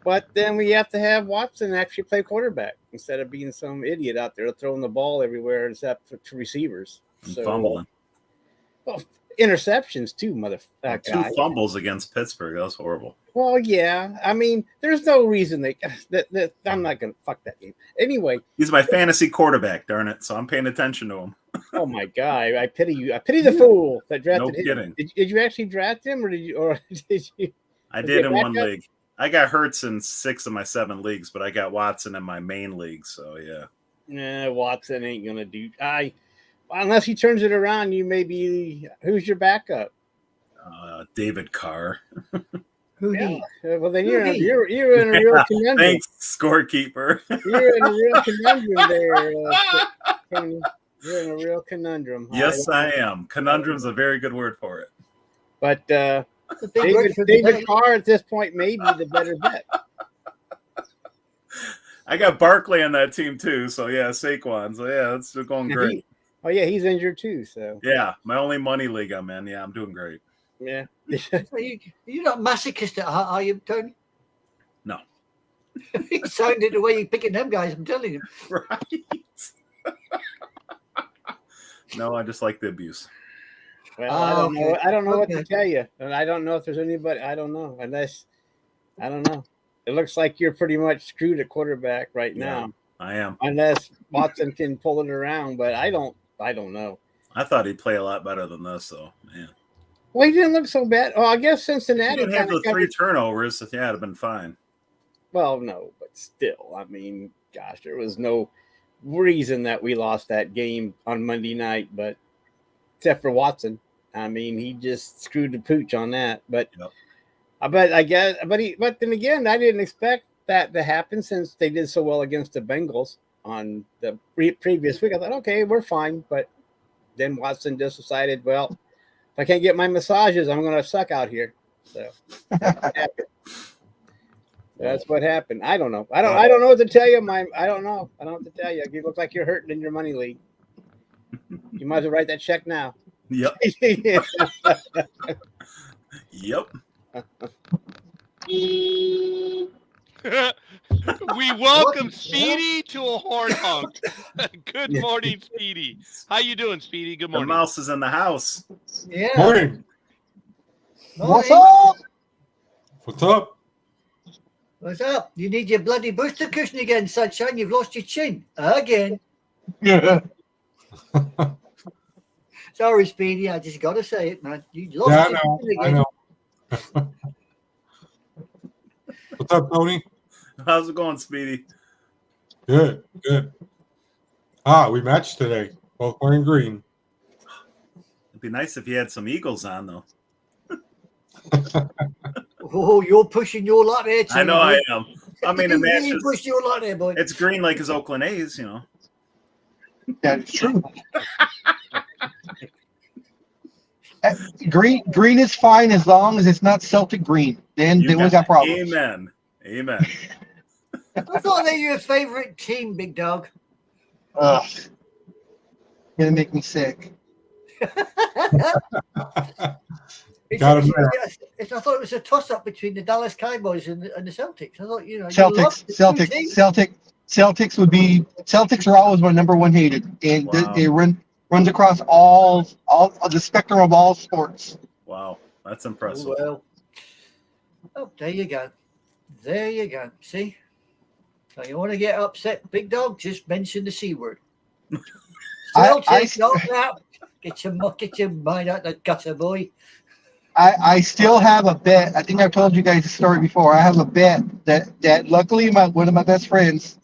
But then we have to have Watson actually play quarterback instead of being some idiot out there throwing the ball everywhere except to receivers. And fumbling. Well, interceptions too, motherfucker. 2 fumbles against Pittsburgh. That was horrible. Well, yeah. I mean, there's no reason that I'm not going to fuck that game. Anyway. He's my fantasy quarterback, darn it. So I'm paying attention to him. Oh, my God. I pity you. I pity the fool that drafted him. No kidding. Did you actually draft him or did you? I did in one league. I got Hurts in 6 of my 7 leagues, but I got Watson in my main league. So, yeah. Nah, Watson ain't going to do. Unless he turns it around, you may be. Who's your backup? David Carr. Who Well, then you're in a real conundrum. Thanks, Scorekeeper. You're in a real conundrum there, Tony. You're in a real conundrum. Yes, I am. Conundrum's a very good word for it. But David Carr at this point may be the better bet. I got Barkley on that team too, so yeah, Saquon. So yeah, it's going great. He's injured too. So yeah, my only money league I'm in. Yeah, I'm doing great. Yeah. You're not masochist at heart, are you, Tony? No. You sounded the way you're picking them guys, I'm telling you. Right. No, I just like the abuse. Well, I don't know what to tell you, and I don't know if there's anybody. I don't know unless I don't know. It looks like you're pretty much screwed at quarterback right now. I am. Unless Watson can pull it around, but I don't know. I thought he'd play a lot better than this, though. Yeah. Well, he didn't look so bad. Oh, I guess He Cincinnati didn't have the 3 turnovers. So yeah, it'd have been fine. Well, no, but still, I mean, gosh, there was no reason that we lost that game on Monday night, but except for Watson. I mean, he just screwed the pooch on that. But Yep. but then again, I didn't expect that to happen since they did so well against the Bengals on the previous week. I thought, okay, we're fine. But then Watson just decided, well, if I can't get my massages, I'm going to suck out here. So that's what happened. I don't know. I don't know what to tell you. I don't know. I don't know what to tell you. You look like you're hurting in your money league. You might as well write that check now. Yep. Yep. We welcome Speedy to a horn honk. Good morning, Speedy. How you doing, Speedy? Good The morning. mouse is in the house. Yeah. Morning. What's up? What's up? What's up? You need your bloody booster cushion again, sunshine. You've lost your chin again. Yeah. Sorry, Speedy. I just got to say it, man. You lost Yeah, your chin I again. know. What's up, Tony? How's it going, Speedy? Good, good. Ah, we matched today. Both wearing green. It'd be nice if you had some Eagles on, though. Oh, you're pushing your lot there, too. I know I am. I mean, and that's you just, push your lot there, boy. it's green like his Oakland A's, you know. That's true. Green is fine as long as it's not Celtic green. Then we got problems. Amen. Amen. I thought they were your favorite team, Big Dog. Ugh. Gonna make me sick. I Got him thought it was a toss-up between the Dallas Cowboys and the Celtics. I thought, you know, Celtics are always my number one hated, and Wow. they runs across all of the spectrum of all sports. Wow. That's impressive. Well, oh, there you go. There you go. See? So you want to get upset, Big Dog? Just mention the C word. Celtics, don't out. Get your mind out the gutter, boy. I still have a bet. I think I've told you guys the story before. I have a bet that luckily one of my best friends,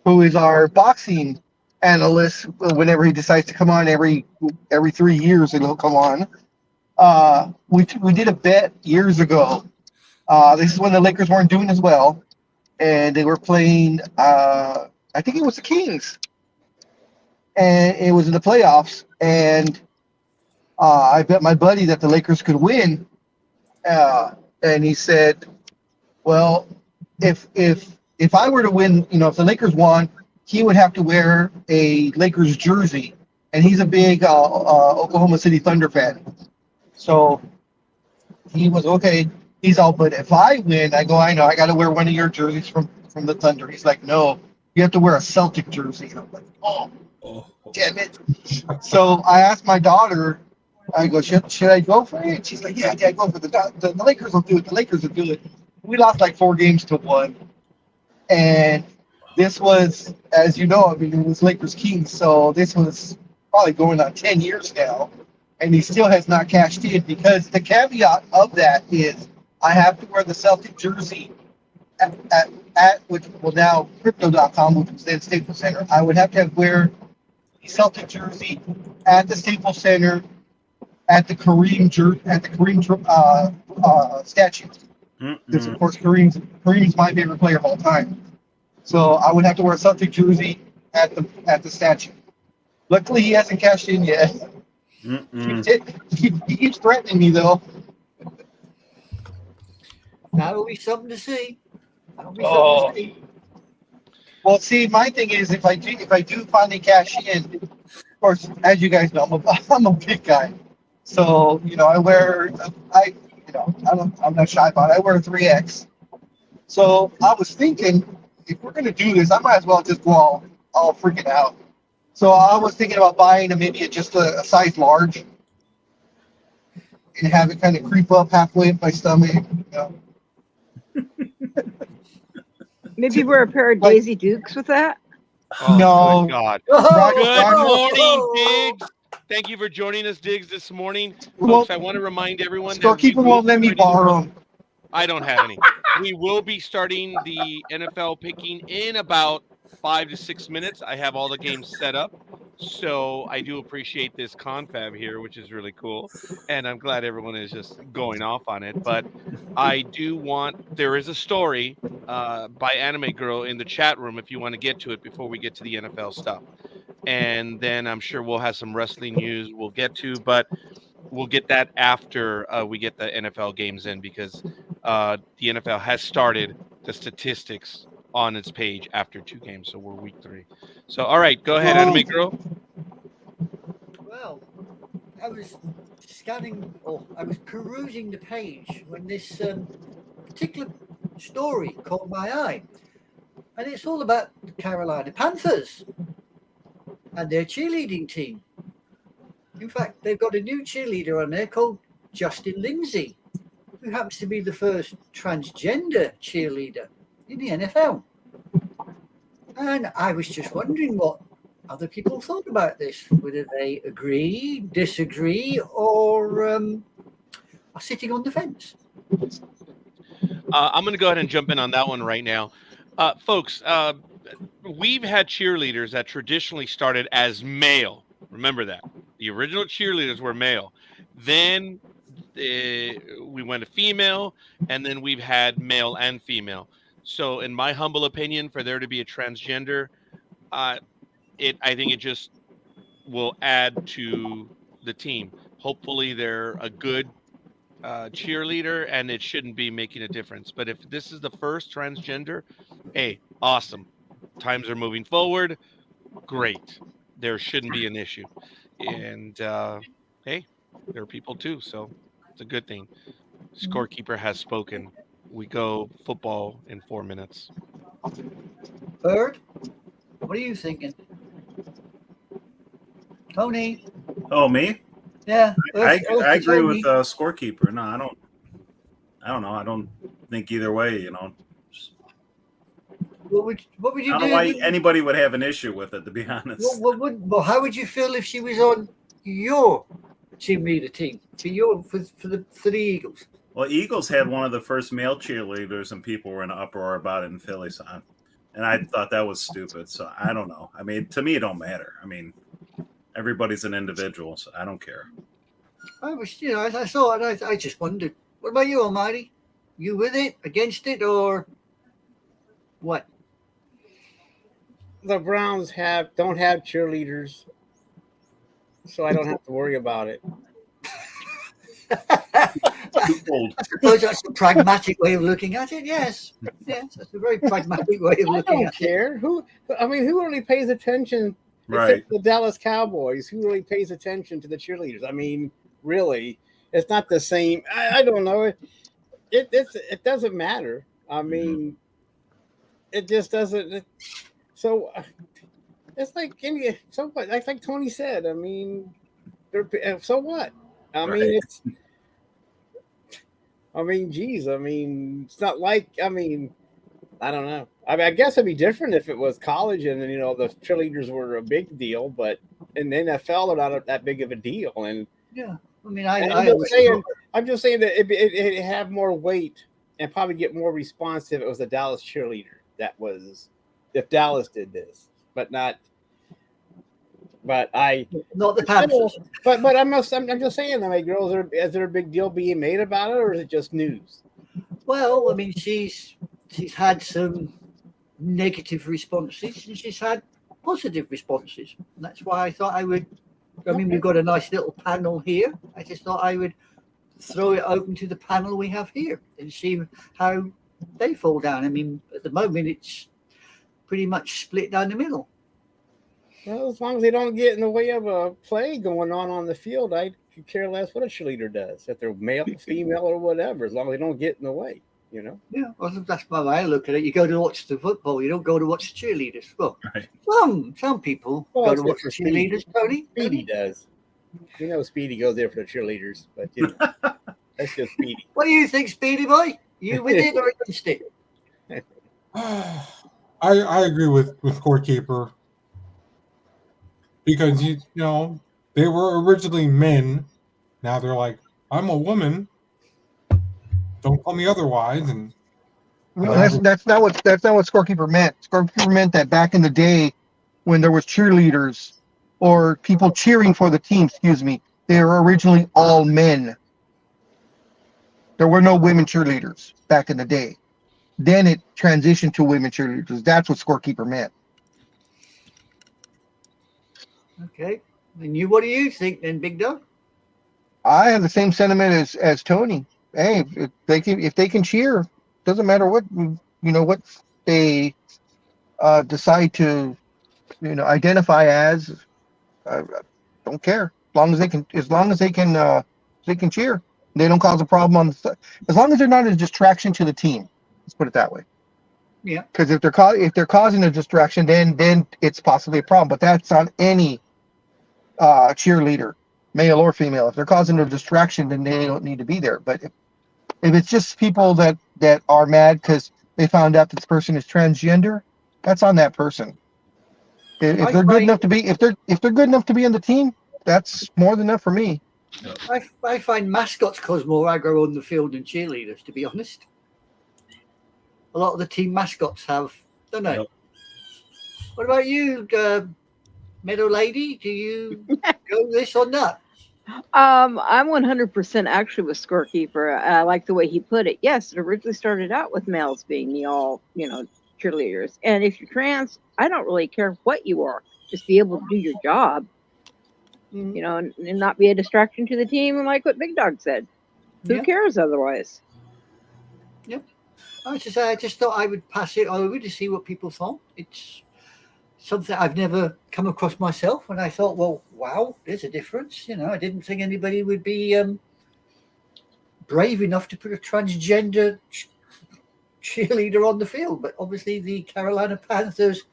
who is our boxing analyst, whenever he decides to come on every 3 years, he'll come on. We did a bet years ago. This is when the Lakers weren't doing as well, and they were playing. I think it was the Kings, and it was in the playoffs. And I bet my buddy that the Lakers could win, and he said, "Well, if I were to win, if the Lakers won, he would have to wear a Lakers jersey, and he's a big Oklahoma City Thunder fan. So he was okay. He's all, but if I win, I know I got to wear one of your jerseys from the Thunder. He's like, no, you have to wear a Celtic jersey. And I'm like, oh, damn it. So I asked my daughter, I go, should I go for it? She's like, yeah, go for the Lakers will do it. The Lakers will do it. We lost like 4-1. And this was, as you know, it was Lakers Kings. So this was probably going on 10 years now. And he still has not cashed in, because the caveat of that is I have to wear the Celtic jersey at which, well, now Crypto.com, which was then Staples Center. I would have to wear the Celtic jersey at the Staples Center at the Kareem statue. Because of course Kareem's my favorite player of all time. So I would have to wear a Celtic jersey at the statue. Luckily, he hasn't cashed in yet. He keeps threatening me though. That'll be something to see. Well, see, my thing is, if I do finally cash in, of course, as you guys know, I'm a big guy. So I'm not shy about it. I wear a 3X. So I was thinking, if we're gonna do this, I might as well just go all freaking out. So I was thinking about buying just a size large and have it kind of creep up halfway up my stomach. Maybe wear a pair of Daisy Dukes with that. Oh, No. good God. Oh, Good morning, Diggs. Thank you for joining us, Diggs, this morning. Well, Folks, I want to remind everyone. Scorekeeper won't let me borrow them. I don't have any. We will be starting the NFL picking in about 5 to 6 minutes. I have all the games set up. So I do appreciate this confab here, which is really cool. And I'm glad everyone is just going off on it. But I do there is a story by Anime Girl in the chat room if you want to get to it before we get to the NFL stuff. And then I'm sure we'll have some wrestling news we'll get to, but we'll get that after we get the NFL games in, because the NFL has started the statistics on its page after 2 games. So we're week 3. So, all right, go ahead, Anime Girl. Well, I was I was perusing the page when this particular story caught my eye. And it's all about the Carolina Panthers and their cheerleading team. In fact, they've got a new cheerleader on there called Justin Lindsay, who happens to be the first transgender cheerleader in the NFL. And I was just wondering what other people thought about this, whether they agree, disagree, or are sitting on the fence. I'm going to go ahead and jump in on that one right now. Folks, we've had cheerleaders that traditionally started as male. Remember that. The original cheerleaders were male. Then we went to female, and then we've had male and female. So in my humble opinion, for there to be a transgender, I think it just will add to the team. Hopefully they're a good cheerleader, and it shouldn't be making a difference. But if this is the first transgender, hey, awesome. Times are moving forward. Great. There shouldn't be an issue. And hey, there are people too, so it's a good thing. Scorekeeper has spoken. We go football in 4 minutes. Bird, what are you thinking? Tony? Oh, me? Yeah. I agree with Scorekeeper. No, I don't know. I don't think either way, you know. What would you do? I don't know why anybody would have an issue with it, to be honest. Well, how would you feel if she was on your team leader team for the Eagles? Well, Eagles had one of the first male cheerleaders, and people were in an uproar about it in Philly, and I thought that was stupid. So I don't know. I mean, to me, it don't matter. I mean, everybody's an individual, so I don't care. I was, I saw it. I just wondered. What about you, Almighty? You with it, against it, or what? The Browns don't have cheerleaders, so I don't have to worry about it. I suppose that's a pragmatic way of looking at it. Yes, that's a very pragmatic way of looking at it. I don't care. Who really pays attention? Right. The Dallas Cowboys. Who really pays attention to the cheerleaders? I mean, really, it's not the same. I don't know. It doesn't matter. I mean, it just doesn't. So it's like so what? Like Tony said. I mean, so what? I mean, geez. I mean, it's not like. I mean, I don't know. I mean, I guess it'd be different if it was college and the cheerleaders were a big deal, but in the NFL, they're not that big of a deal. And yeah, I mean, I'm just saying that it have more weight and probably get more response if it was a Dallas cheerleader. If Dallas did this, but not the Panthers. But I'm just saying that, girls, is there a big deal being made about it, or is it just news? Well, I mean, she's had some negative responses and she's had positive responses. And that's why I thought I would. I mean, we've got a nice little panel here. I just thought I would throw it open to the panel we have here and see how they fall down. I mean, at the moment, it's pretty much split down the middle. Well, as long as they don't get in the way of a play going on the field, I could care less what a cheerleader does, if they're male, female, or whatever, as long as they don't get in the way, Yeah, well, that's my way I look at it. You go to watch the football, you don't go to watch the cheerleaders. Well, some people go to watch the cheerleaders, Tony. Speedy does. Speedy goes there for the cheerleaders, but that's just Speedy. What do you think, Speedy boy? You with it or against it? I agree with Scorekeeper, because they were originally men. Now they're like, I'm a woman. Don't call me otherwise. And No, that's not what Scorekeeper meant. Scorekeeper meant that back in the day, when there was cheerleaders or people cheering for the team, they were originally all men. There were no women cheerleaders back in the day. Then it transitioned to women cheerleaders. That's what Scorekeeper meant. Okay. And what do you think then, Big Dog? I have the same sentiment as Tony. Hey, if they can cheer, doesn't matter what what they decide to identify as. Don't care as long as they can cheer. They don't cause a problem as long as they're not a distraction to the team. Let's put it that way. Yeah. Because if they're causing a distraction, then it's possibly a problem. But that's on any cheerleader, male or female. If they're causing a distraction, then they don't need to be there. But if it's just people that are mad because they found out that this person is transgender, that's on that person. If they're good enough to be if they're good enough to be on the team, that's more than enough for me. I find mascots cause more aggro on the field than cheerleaders, to be honest. A lot of the team mascots have, don't they? Yep. What about you, Meadow Lady? Do you go this or that? I'm 100% actually with Scorekeeper. I like the way he put it. Yes, it originally started out with males being the all, cheerleaders. And if you're trans, I don't really care what you are. Just be able to do your job, and not be a distraction to the team. And like what Big Dog said, who cares otherwise? Yep. I just thought I would pass it over to see what people thought. It's something I've never come across myself, and I thought, well, wow, there's a difference. I didn't think anybody would be brave enough to put a transgender cheerleader on the field, but obviously the Carolina Panthers.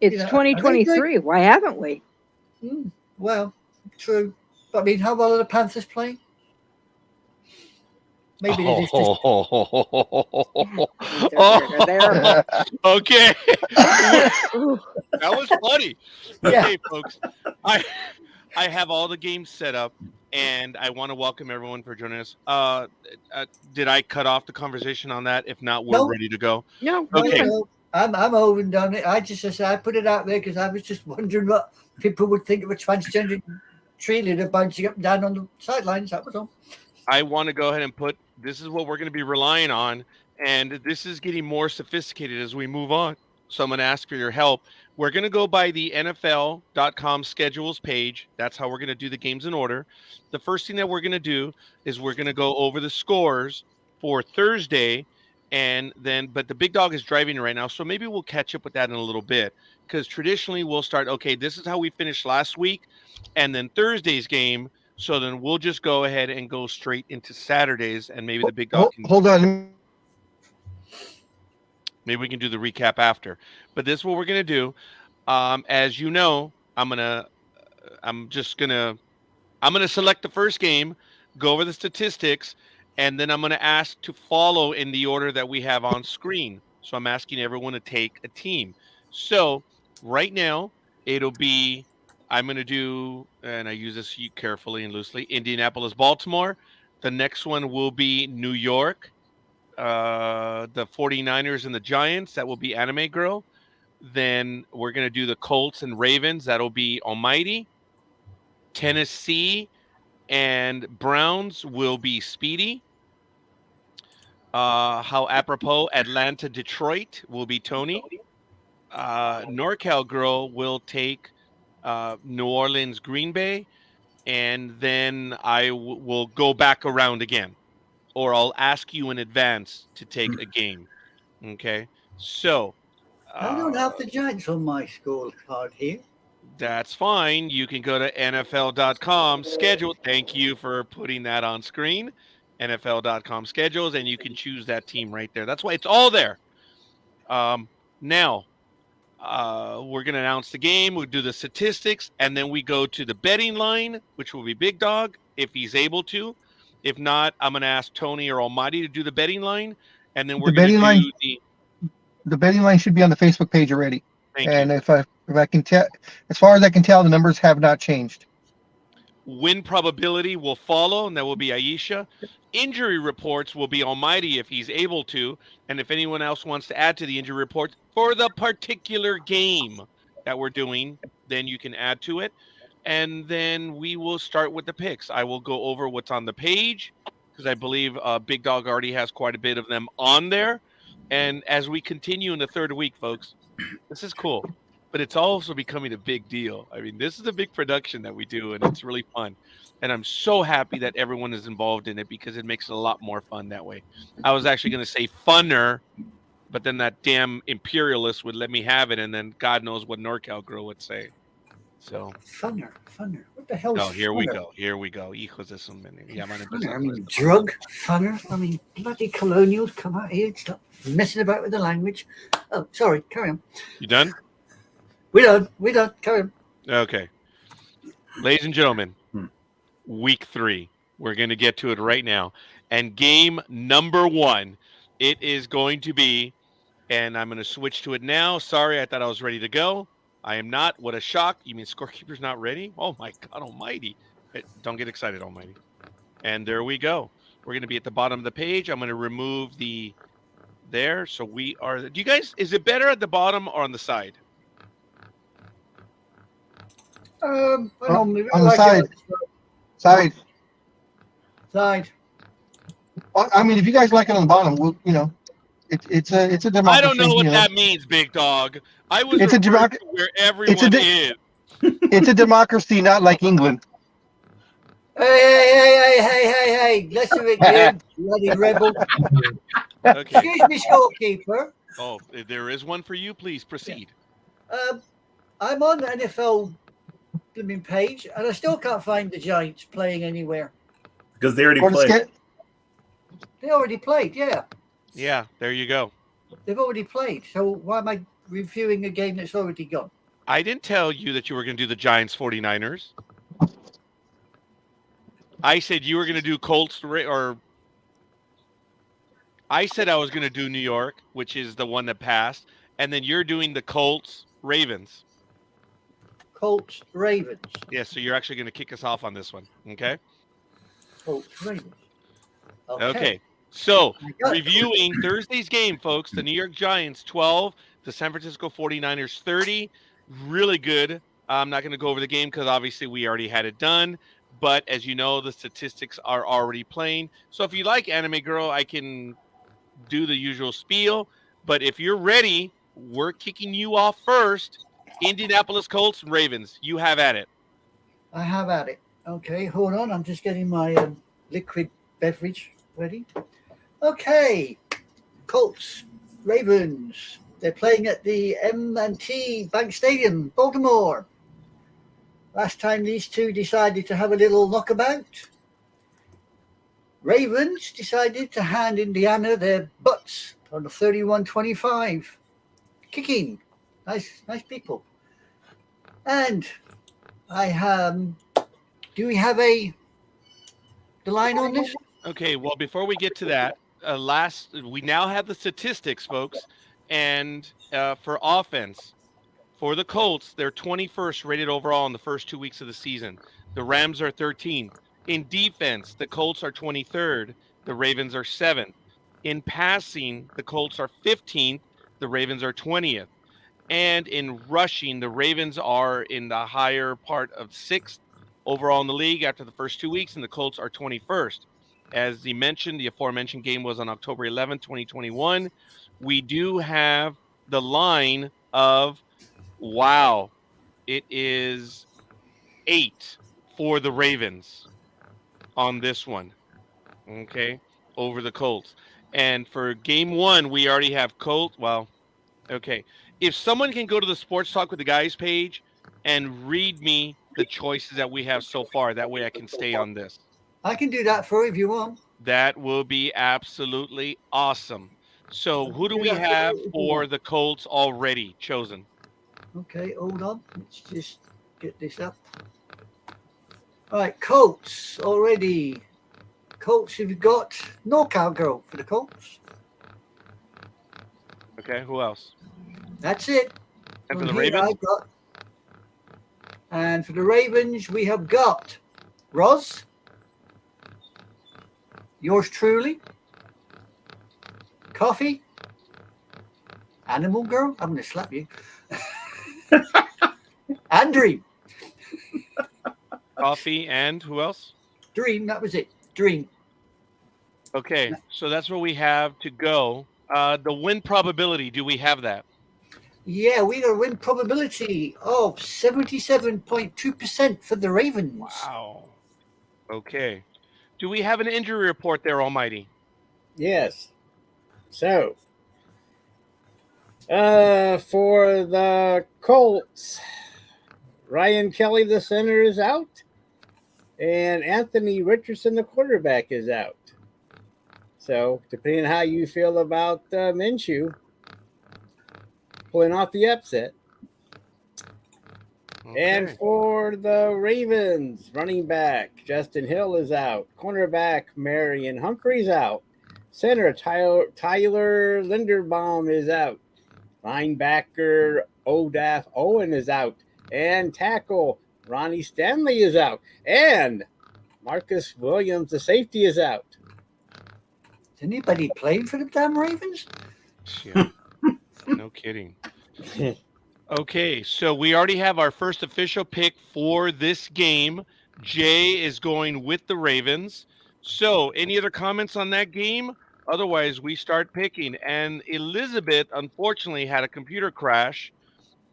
It's 2023. Why haven't we? Well, true. But I mean, how well are the Panthers playing? Maybe it is just. Okay. That was funny. Okay, folks. I have all the games set up, and I want to welcome everyone for joining us. Did I cut off the conversation on that? If not, we're ready to go. No. Okay. No, I'm over and done it. I put it out there because I was just wondering what people would think of a transgender cheerleader bouncing up and down on the sidelines. That was all. I want to go ahead and put this is what we're going to be relying on, and this is getting more sophisticated as we move on. So I'm going to ask for your help. We're going to go by the NFL.com schedules page. That's how we're going to do the games in order. The first thing that we're going to do is we're going to go over the scores for Thursday, but the Big Dog is driving right now, so maybe we'll catch up with that in a little bit, because traditionally we'll start, okay, this is how we finished last week, and then Thursday's game. So then we'll just go ahead and go straight into Saturdays, and maybe the Big Dog can... Hold on. Maybe we can do the recap after. But this is what we're going to do. As you know, I'm going to select the first game, go over the statistics, and then I'm going to ask to follow in the order that we have on screen. So I'm asking everyone to take a team. So right now, it'll be... I'm going to do, and I use this carefully and loosely, Indianapolis, Baltimore. The next one will be New York, the 49ers and the Giants. That will be Anime Girl. Then we're going to do the Colts and Ravens. That'll be Almighty. Tennessee and Browns will be Speedy. How apropos, Atlanta, Detroit will be Tony. NorCal Girl will take New Orleans, Green Bay, and then I will go back around again, or I'll ask you in advance to take a game. Okay, so I don't have the Giants on my scorecard here. That's fine. You can go to NFL.com schedule. Thank you for putting that on screen. NFL.com schedules, and you can choose that team right there. That's why it's all there. Now. We're going to announce the game. We'll do the statistics, and then we go to the betting line, which will be Big Dog, if he's able to. If not, I'm going to ask Tony or Almighty to do the betting line, and then we're going to do the betting line should be on the Facebook page already. Thank you. And if I can tell, as far as I can tell, the numbers have not changed. Win probability will follow, and that will be Aisha. Injury reports will be Almighty if he's able to, and if anyone else wants to add to the injury report for the particular game that we're doing, then you can add to it. And then we will start with the picks. I will go over what's on the page because I believe Big Dog already has quite a bit of them on there. And as we continue in the third week, folks, this is cool, but it's also becoming a big deal. I mean, this is a big production that we do, and it's really fun. And I'm so happy that everyone is involved in it because it makes it a lot more fun that way. I was actually going to say funner, but then that damn imperialist would let me have it, and then God knows what NorCal girl would say. So Funner. What the hell? oh, here we go. Hijos de su madre. Ya van a Funner. empezar I con mean, esto. drug funner. I mean, bloody colonials come out here. Stop messing about with the language. Oh, sorry. Carry on. You done? We're done. Carry on. Okay. Ladies and gentlemen, week 3. We're going to get to it right now. And game number 1, it is going to be, and I'm going to switch to it now. Sorry, I thought I was ready to go. I am not. What a shock. You mean Scorekeeper's not ready? Oh, my God almighty. Don't get excited, almighty. And there we go. We're going to be at the bottom of the page. I'm going to remove the there. So we are. Do you guys, is it better at the bottom or on the side? I don't know, On the side. Side. Side. Well, I mean, if you guys like it on the bottom, we'll, it's a democracy. I don't know what that means, Big Dog. I was It's a referring to where everyone is. It's a democracy, not like England. Hey! Less of it, you bloody rebel. Okay. Excuse me, Scorekeeper. Oh, there is one for you. Please proceed. I'm on the NFL blooming page, and I still can't find the Giants playing anywhere. Because they already played. They already played, yeah. Yeah, there you go. They've already played. So why am I reviewing a game that's already gone? I didn't tell you that you were going to do the Giants 49ers. I said you were going to do Colts or I said I was going to do New York, which is the one that passed, and then you're doing the Colts Ravens. Colts Ravens. Yeah, so you're actually going to kick us off on this one, okay? Colts Ravens. Okay. So, reviewing Thursday's game, folks, the New York Giants 12, the San Francisco 49ers 30. Really good. I'm not going to go over the game because obviously we already had it done. But as you know, the statistics are already playing. So if you like Anime Girl, I can do the usual spiel. But if you're ready, we're kicking you off first. Indianapolis Colts and Ravens. You have at it. I have at it. Okay, hold on. I'm just getting my liquid beverage ready. Okay, Colts, Ravens. They're playing at the M&T Bank Stadium, Baltimore. Last time these two decided to have a little knockabout, Ravens decided to hand Indiana their butts on the 31-25. Kicking. Nice people. And I have, do we have the line on this? Okay, well, before we get to that, we now have the statistics, folks. And for offense, for the Colts, they're 21st rated overall in the first 2 weeks of the season. The Rams are 13th. In defense, the Colts are 23rd. The Ravens are 7th. In passing, the Colts are 15th. The Ravens are 20th. And in rushing, the Ravens are in the higher part of 6th overall in the league after the first 2 weeks, and the Colts are 21st. As he mentioned, the aforementioned game was on October 11th, 2021. We do have the line of, wow, it is 8 for the Ravens on this one, okay, over the Colts. And for game 1, we already have Colts. Well, okay. If someone can go to the Sports Talk with the Guys page and read me the choices that we have so far, that way I can stay on this. I can do that for you if you want. That will be absolutely awesome. So who do we have for the Colts already chosen? Okay, hold on. Let's just get this up. All right, Colts already. Colts, you've got NorCal Girl for the Colts. Okay, who else? That's it. And for the Ravens? And for the Ravens, we have got Roz, yours truly, Coffee, Animal Girl, I'm going to slap you, and Dreem. Coffee and who else? Dreem, that was it. Dreem. Okay, so that's what we have to go. The win probability, do we have that? Yeah, we got a win probability of 77.2% for the Ravens. Wow. Okay. Do we have an injury report there, Almighty? Yes. So, for the Colts, Ryan Kelly, the center, is out, and Anthony Richardson, the quarterback, is out. So, depending on how you feel about Minshew pulling off the upset. And Okay. for the Ravens, running back Justin Hill is out. Cornerback Marion Humphrey's out. Center Tyler Linderbaum is out. Linebacker Odaf Owen is out. And tackle Ronnie Stanley is out. And Marcus Williams, the safety, is out. Is anybody playing for the damn Ravens? Yeah. No kidding. Okay, so we already have our first official pick for this game. Jay is going with the Ravens. So, any other comments on that game? Otherwise, we start picking. And Elizabeth, unfortunately, had a computer crash.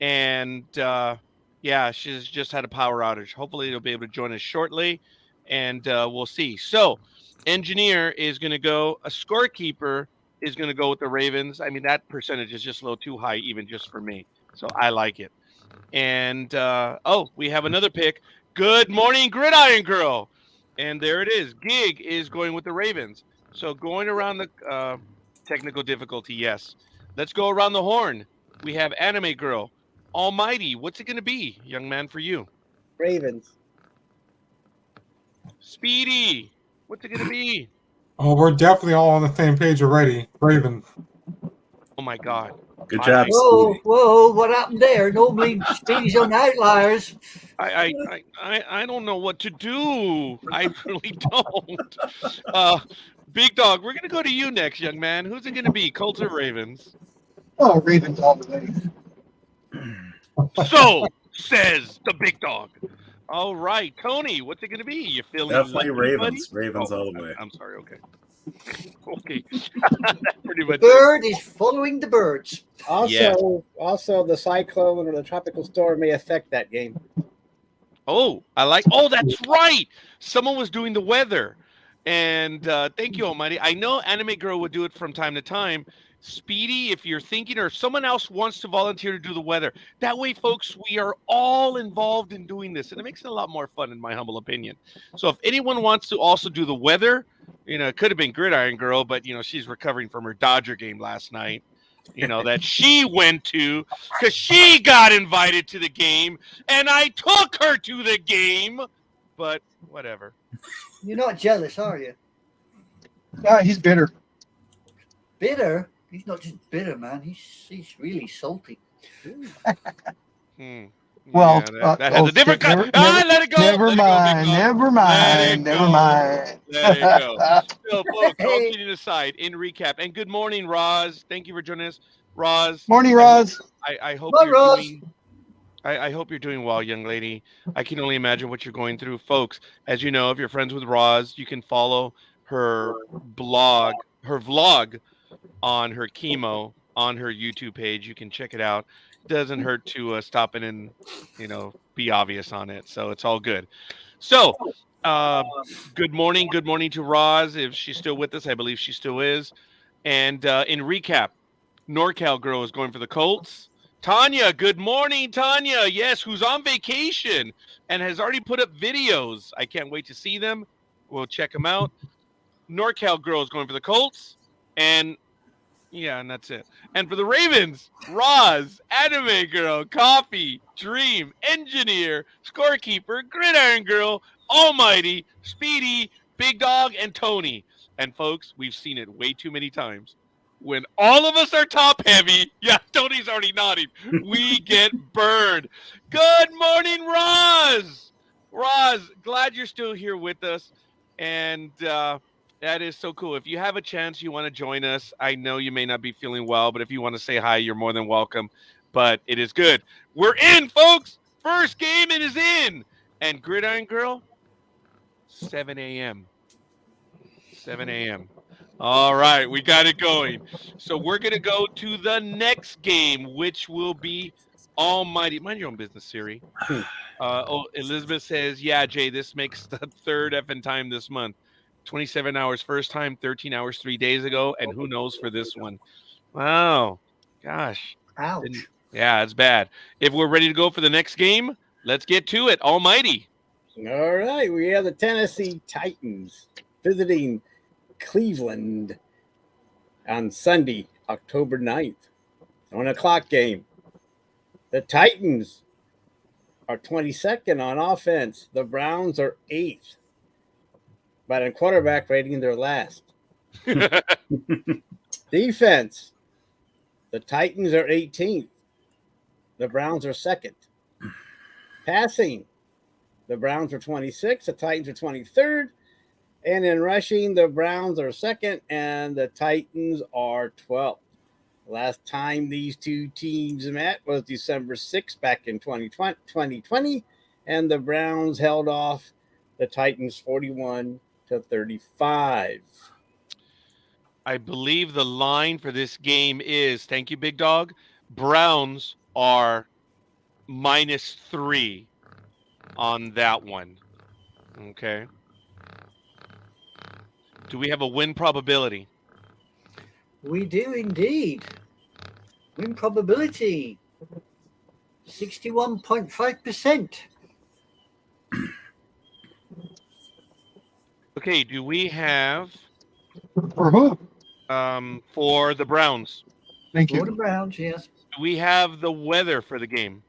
And, yeah, she's just had a power outage. Hopefully, they'll be able to join us shortly. And we'll see. So, Engineer is going to go. A Scorekeeper is going to go with the Ravens. I mean, that percentage is just a little too high, even just for me. So I like it. And, we have another pick. Good morning, Gridiron Girl. And there it is. Gig is going with the Ravens. So going around the technical difficulty, yes. Let's go around the horn. We have Anime Girl. Almighty, what's it going to be, young man, for you? Ravens. Speedy, what's it going to be? Oh, we're definitely all on the same page already. Raven. Oh, my God. Good job, Whoa, Speedy. whoa, what happened there? Normally, Speedy's on Outliers. I don't know what to do. I really don't. Big Dog, we're going to go to you next, young man. Who's it going to be, Colts or Ravens? Oh, Ravens all the way. So says the Big Dog. All right, Tony, what's it going to be? You feeling Definitely lucky, Ravens. buddy? Ravens all the way. I'm sorry. Okay. Okay. That's pretty much it. Bird is following the birds. Also, the cyclone or the tropical storm may affect that game. Oh, that's right. Someone was doing the weather. And thank you, Almighty. I know Anime Girl would do it from time to time. Speedy, if you're thinking, or if someone else wants to volunteer to do the weather, that way, folks, we are all involved in doing this, and it makes it a lot more fun, in my humble opinion. So if anyone wants to also do the weather, it could have been Gridiron Girl, but, she's recovering from her Dodger game last night, that she went to because she got invited to the game, and I took her to the game, but whatever. You're not jealous, are you? Yeah, he's bitter. Bitter? He's not just bitter, man. He's really salty. Well, yeah, that has a different kind. Let it go. Never mind. Never mind. Let it go. So, folks, all kidding aside, in recap, and good morning, Roz. Thank you for joining us, Roz. Morning, Roz. I hope Bye, you're Roz. doing. I hope you're doing well, young lady. I can only imagine what you're going through, folks. As you know, if you're friends with Roz, you can follow her vlog on her chemo on her YouTube page. You can check it out. Doesn't hurt to stop in and be obvious on it, so it's all good. So good morning to Roz, if she's still with us. I believe she still is. And in recap, NorCal Girl is going for the Colts. Tanya, good morning, Tanya. Yes, who's on vacation and has already put up videos. I can't wait to see them. We'll check them out. NorCal Girl is going for the Colts. And that's it. And for the Ravens, Roz, Anime Girl, Coffee, Dreem, Engineer, Scorekeeper, Gridiron Girl, Almighty, Speedy, Big Dog, and Tony. And folks, we've seen it way too many times. When all of us are top heavy, Tony's already nodding, we get burned. Good morning, Roz. Roz, glad you're still here with us. And that is so cool. If you have a chance, you want to join us. I know you may not be feeling well, but if you want to say hi, you're more than welcome. But it is good. We're in, folks. First game it is in. And Gridiron Girl, 7 a.m. 7 a.m. All right, we got it going. So we're going to go to the next game, which will be Almighty. Mind your own business, Siri. Elizabeth says, yeah, Jay, this makes the third effing time this month. 27 hours first time, 13 hours 3 days ago, and who knows for this one. Wow. Gosh. Ouch. Yeah, it's bad. If we're ready to go for the next game, let's get to it. Almighty. All right, we have the Tennessee Titans visiting Cleveland on Sunday, October 9th. 1 o'clock game. The Titans are 22nd on offense. The Browns are 8th. But in quarterback rating, they're last. Defense. The Titans are 18th. The Browns are 2nd. Passing. The Browns are 26th. The Titans are 23rd. And in rushing, the Browns are 2nd and the Titans are 12th. Last time these two teams met was December 6th back in 2020, and the Browns held off the Titans 41-35. I believe the line for this game is, thank you, Big Dog, Browns are -3 on that one. Okay. Do we have a win probability? We do indeed. Win probability 61.5%. Okay, do we have For who? for the Browns? Thank For the you. Browns, yes. Do we have the weather for the game?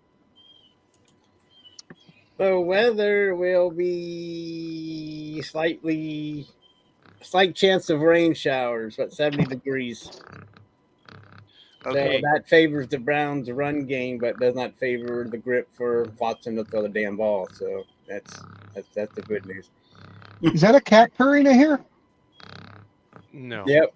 The weather will be slight chance of rain showers, but 70 degrees. Okay. So that favors the Browns' run game, but does not favor the grip for Watson to throw the damn ball. So that's the good news. Is that a cat purring I hear? No. Yep.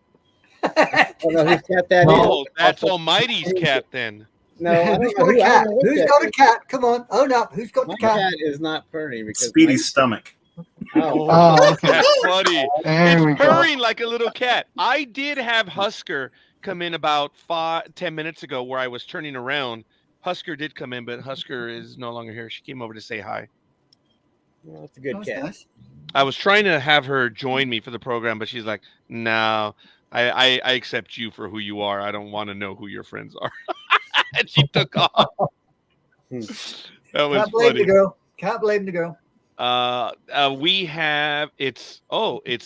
I don't know whose cat that is. Oh, that's Almighty's cat then. No, I don't Who's know got a I cat? don't know what Who's cat got a is. cat? Come on, own up. Who's got My the cat? cat is not purring because Speedy's stomach. Oh, Oh, okay. That's funny. There we It's go. purring like a little cat. I did have Husker come in about 10 minutes ago where I was turning around. Husker did come in, but Husker is no longer here. She came over to say hi. well, that's a good That's cat. nice. I was trying to have her join me for the program, but she's like, no, I accept you for who you are. I don't want to know who your friends are. And she took off. That was Can't blame funny. the girl. Can't blame the girl. We have it's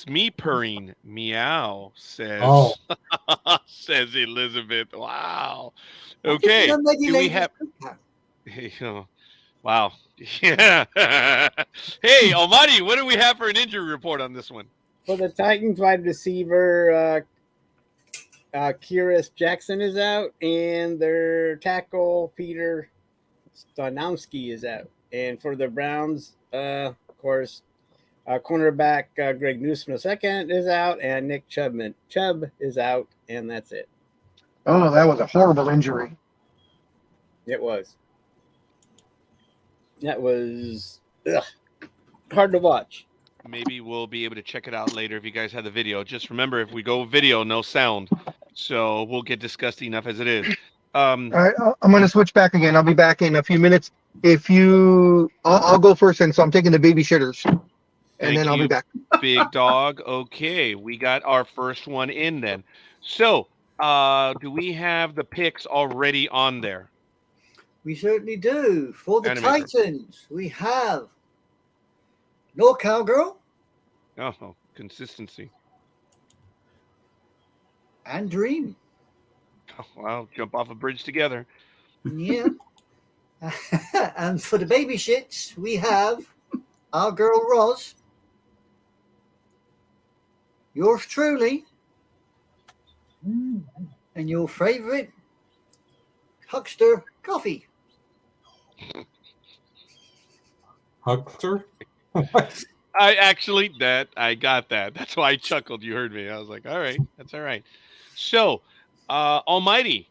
me purring. Meow, says Oh. says Elizabeth. Wow. I think Okay. the lady Do we lady's have good cat. wow. Yeah. Hey, Almighty, what do we have for an injury report on this one? For the Titans wide receiver, Kyrus Jackson is out, and their tackle, Peter Stanowski, is out. And for the Browns, of course, cornerback Greg Newsom II is out, and Nick Chubb is out, and that's it. Oh, that was a horrible injury. It was. That was hard to watch. Maybe we'll be able to check it out later if you guys have the video. Just remember, if we go video, no sound. So we'll get disgusting enough as it is. All right, I'm going to switch back again. I'll be back in a few minutes. I'll go first, and so I'm taking the baby shitters, and Thank then I'll you, be back. Big Dog. Okay, we got our first one in then. So, do we have the picks already on there? We certainly do. For the Animator. Titans, we have No Cowgirl Oh, consistency. and Dreem. Oh, wow, jump off a bridge together. Yeah. And for the baby shits, we have our girl Roz, yours truly, and your favorite Huckster Coffee. Huckster? I got that. That's why I chuckled. You heard me. I was like, all right, that's all right. So, Almighty,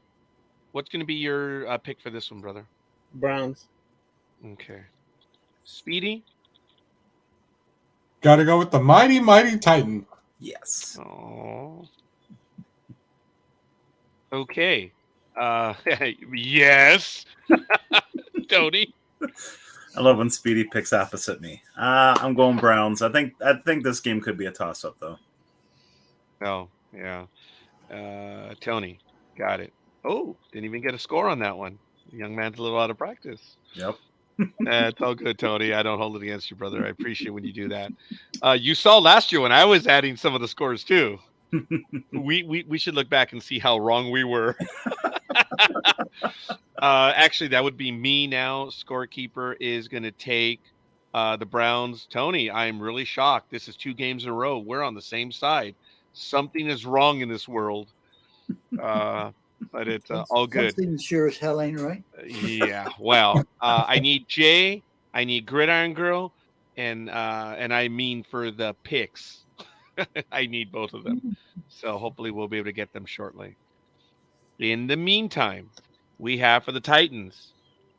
what's going to be your pick for this one, brother? Browns. Okay. Speedy? Got to go with the mighty, mighty Titan. Yes. Oh. Okay. Yes. Tony? I love when Speedy picks opposite me. I'm going Browns. I think this game could be a toss-up, though. Oh, yeah. Tony, got it. Oh, didn't even get a score on that one. The young man's a little out of practice. Yep. It's all good, Tony. I don't hold it against you, brother. I appreciate when you do that. You saw last year when I was adding some of the scores too. We should look back and see how wrong we were. Actually, that would be me now. Scorekeeper is going to take the Browns. Tony, I'm really shocked. This is 2 games in a row. We're on the same side. Something is wrong in this world. But it's all good. Something sure as hell ain't right. Yeah. Well, I need Jay. I need Gridiron Girl, and I mean for the picks, I need both of them. So hopefully we'll be able to get them shortly. In the meantime, we have for the Titans,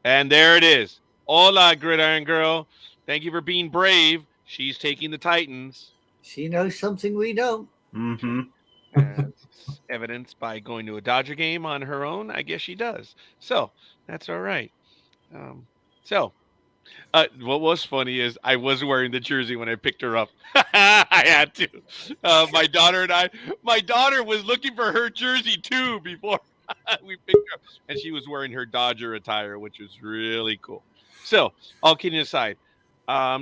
and there it is. Hola, Gridiron Girl. Thank you for being brave. She's taking the Titans. She knows something we don't. Mm-hmm. As evidenced by going to a Dodger game on her own, I guess she does. So that's all right. What was funny is I was wearing the jersey when I picked her up. I had to. My daughter was looking for her jersey too before we picked her up, and she was wearing her Dodger attire, which was really cool. So, all kidding aside,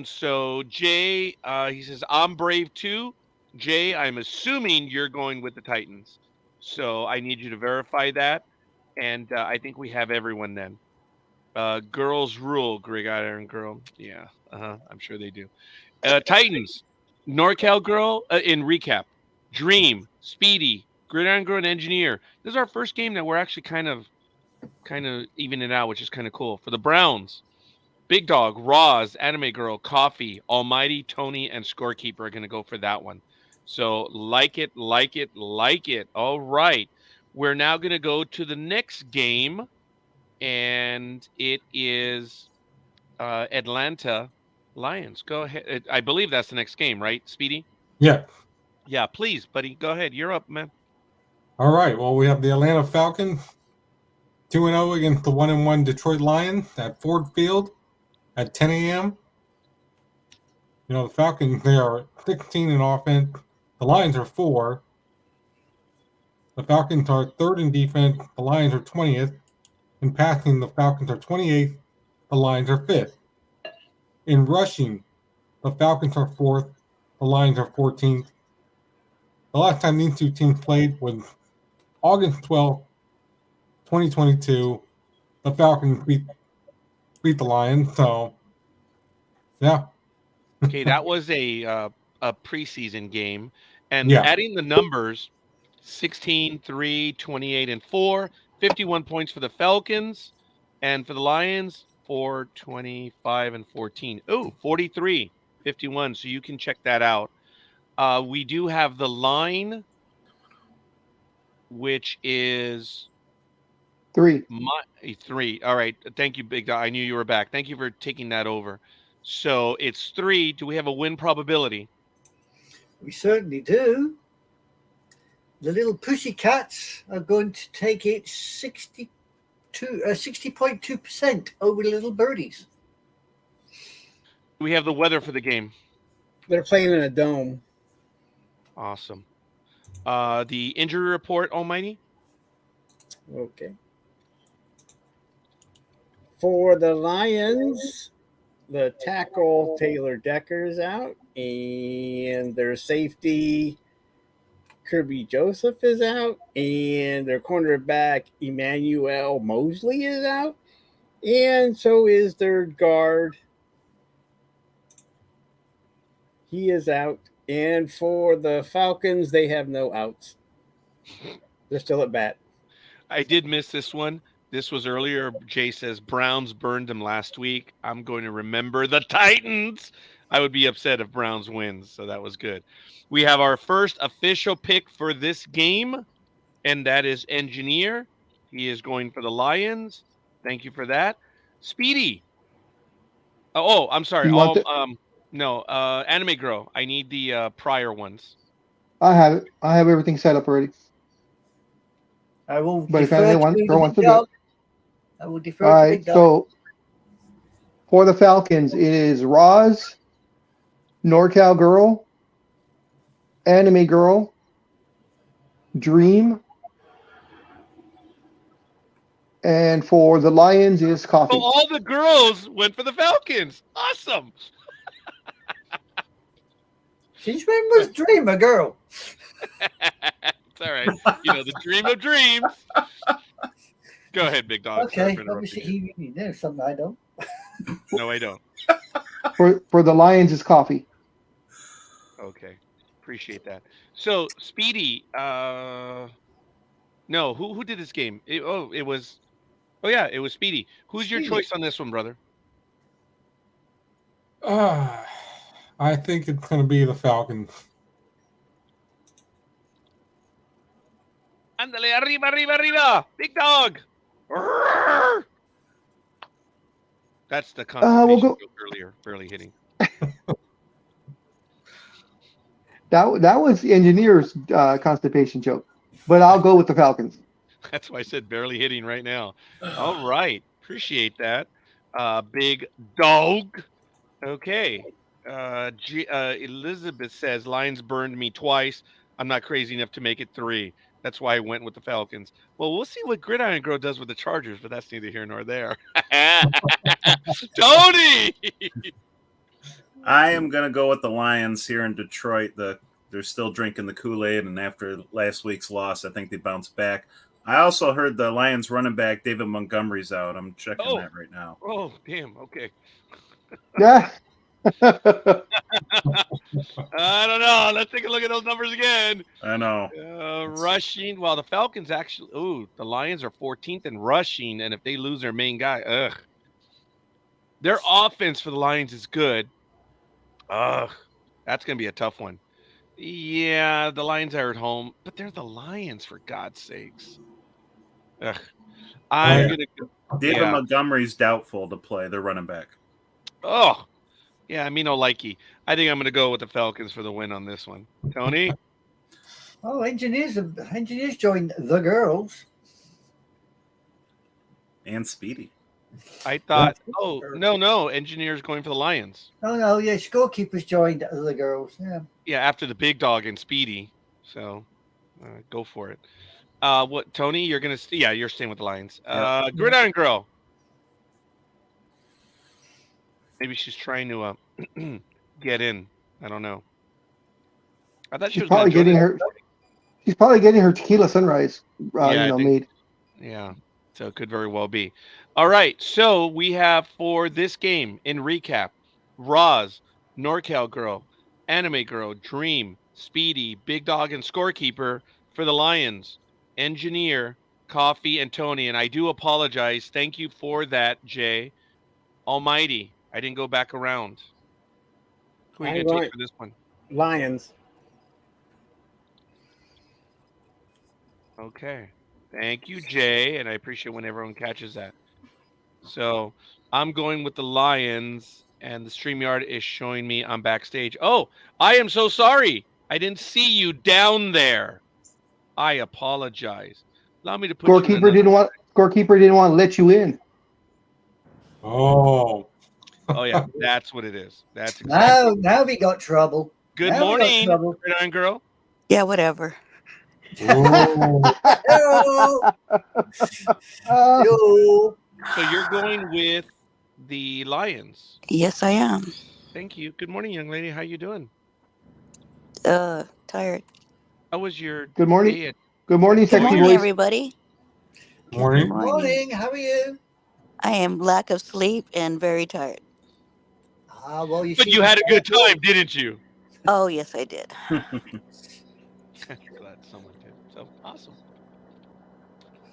so Jay, he says, I'm brave too. Jay, I'm assuming you're going with the Titans. So I need you to verify that. And I think we have everyone then. Girls rule, Gridiron Girl. Yeah, I'm sure they do. Titans, NorCal Girl, in recap, Dreem, Speedy, Gridiron Girl, and Engineer. This is our first game that we're actually kind of evening it out, which is kind of cool. For the Browns, Big Dog, Roz, Anime Girl, Coffee, Almighty, Tony, and Scorekeeper are going to go for that one. So like it. All right. We're now going to go to the next game, and it is Atlanta Lions. Go ahead. I believe that's the next game, right, Speedy? Yeah. Yeah, please, buddy. Go ahead. You're up, man. All right. Well, we have the Atlanta Falcons 2-0 against the 1-1 Detroit Lions at Ford Field at 10 a.m. You know, the Falcons, they are 16 in offense. The Lions are 4. The Falcons are 3rd in defense. The Lions are 20th. In passing, the Falcons are 28th. The Lions are 5th. In rushing, the Falcons are 4th. The Lions are 14th. The last time these two teams played was August 12th, 2022. The Falcons beat the Lions. So, yeah. Okay, that was a preseason game. And Yeah. adding the numbers, 16, 3, 28, and 4, 51 points for the Falcons. And for the Lions, 4, 25, and 14. Oh, 43, 51. So you can check that out. We do have the line, which is 3. 3. All right. Thank you, Big Dog. I knew you were back. Thank you for taking that over. So it's 3. Do we have a win probability? We certainly do. The little pussycats are going to take it 60.2% over the little birdies. We have the weather for the game. They're playing in a dome. Awesome. The injury report, Almighty? Okay. For the Lions, the tackle Taylor Decker's out, and their safety Kirby Joseph is out, and their cornerback Emmanuel Mosley is out, and so is their guard. He is out. And for the Falcons, they have no outs. They're still at bat. I did miss this one. This was earlier. Jay says Browns burned them last week. I'm going to remember the Titans. I would be upset if Browns wins, so that was good. We have our first official pick for this game, and that is Engineer. He is going for the Lions. Thank you for that. Speedy. Oh, I'm sorry. You want the? No, Anime Girl. I need the prior ones. I have it. I have everything set up already. I will But if defer anyone to wants, the girl wants to big do it. dog. I will defer All to right. big dog. So for the Falcons, it is Roz, NorCal Girl, Anime Girl, Dreem, and for the Lions is Oh, Coffee. all the girls went for the Falcons. Awesome. Since when was Dream a girl? It's all right. You know, the dream of dreams. Go ahead, Big Dog. Sorry Okay, for interrupting obviously you. he knows something I don't. No, I don't. For the Lions is Coffee. Okay. Appreciate that. So, Speedy, no, who did this game? It was Speedy. Who's your Speedy. choice on this one, brother? I think it's going to be the Falcons. Andale, arriba, arriba, arriba. Big Dog. Roar! That's the constipation we'll go- joke earlier, barely hitting. That was the Engineer's constipation joke, but I'll go with the Falcons. That's why I said barely hitting right now. All right. Appreciate that. Big Dog. Okay. Elizabeth says Lions burned me twice. I'm not crazy enough to make it 3. That's why I went with the Falcons. Well, we'll see what Gridiron Girl does with the Chargers, but that's neither here nor there. Tony! I am going to go with the Lions here in Detroit. They're still drinking the Kool-Aid, and after last week's loss, I think they bounced back. I also heard the Lions running back David Montgomery's out. I'm checking that right now. Oh, damn. Okay. Yeah. I don't know. Let's take a look at those numbers again. I know. Rushing. Well, the Falcons actually. The Lions are 14th in rushing, and if they lose their main guy, their offense for the Lions is good. That's gonna be a tough one. Yeah, the Lions are at home, but they're the Lions, for God's sakes. I'm gonna go. David Montgomery's doubtful to play. They're running back. Oh, yeah, me no likey. I think I'm gonna go with the Falcons for the win on this one. Tony? Oh, engineers joined the girls. And Speedy. I thought, no, Engineers going for the Lions. Oh no, yeah, Scorekeeper's joined the girls. Yeah. Yeah, after the Big Dog and Speedy. So, go for it. What, Tony? You're gonna? Yeah, you're staying with the Lions. Gridiron Girl. Maybe she's trying to get in. I don't know. I thought she was probably getting her. She's probably getting her tequila sunrise. Made. Yeah, so it could very well be. All right, so we have for this game in recap: Roz, NorCal Girl, Anime Girl, Dreem, Speedy, Big Dog, and Scorekeeper for the Lions. Engineer, Coffee, and Tony. And I do apologize. Thank you for that, Jay. Almighty, I didn't go back around. Who are you going to take for this one? Lions. Okay. Thank you, Jay. And I appreciate when everyone catches that. So I'm going with the Lions, and the StreamYard is showing me I'm backstage. Oh, I am so sorry. I didn't see you down there. I apologize. Allow me to put Scorekeeper didn't want to let you in. Oh. Oh yeah, that's what it is. That's exactly. Now we got trouble. Good morning, Gridiron Girl. Yeah, whatever. Hello. Yo. So you're going with the Lions. Yes, I am. Thank you. Good morning, young lady. How you doing? Tired. How was your Good morning? day Good morning, Good sexy morning, voice. everybody. Morning. Morning. How are you? I am lack of sleep and very tired. Well, But you had a good time, didn't you? Oh, yes, I did. Glad someone did. So awesome.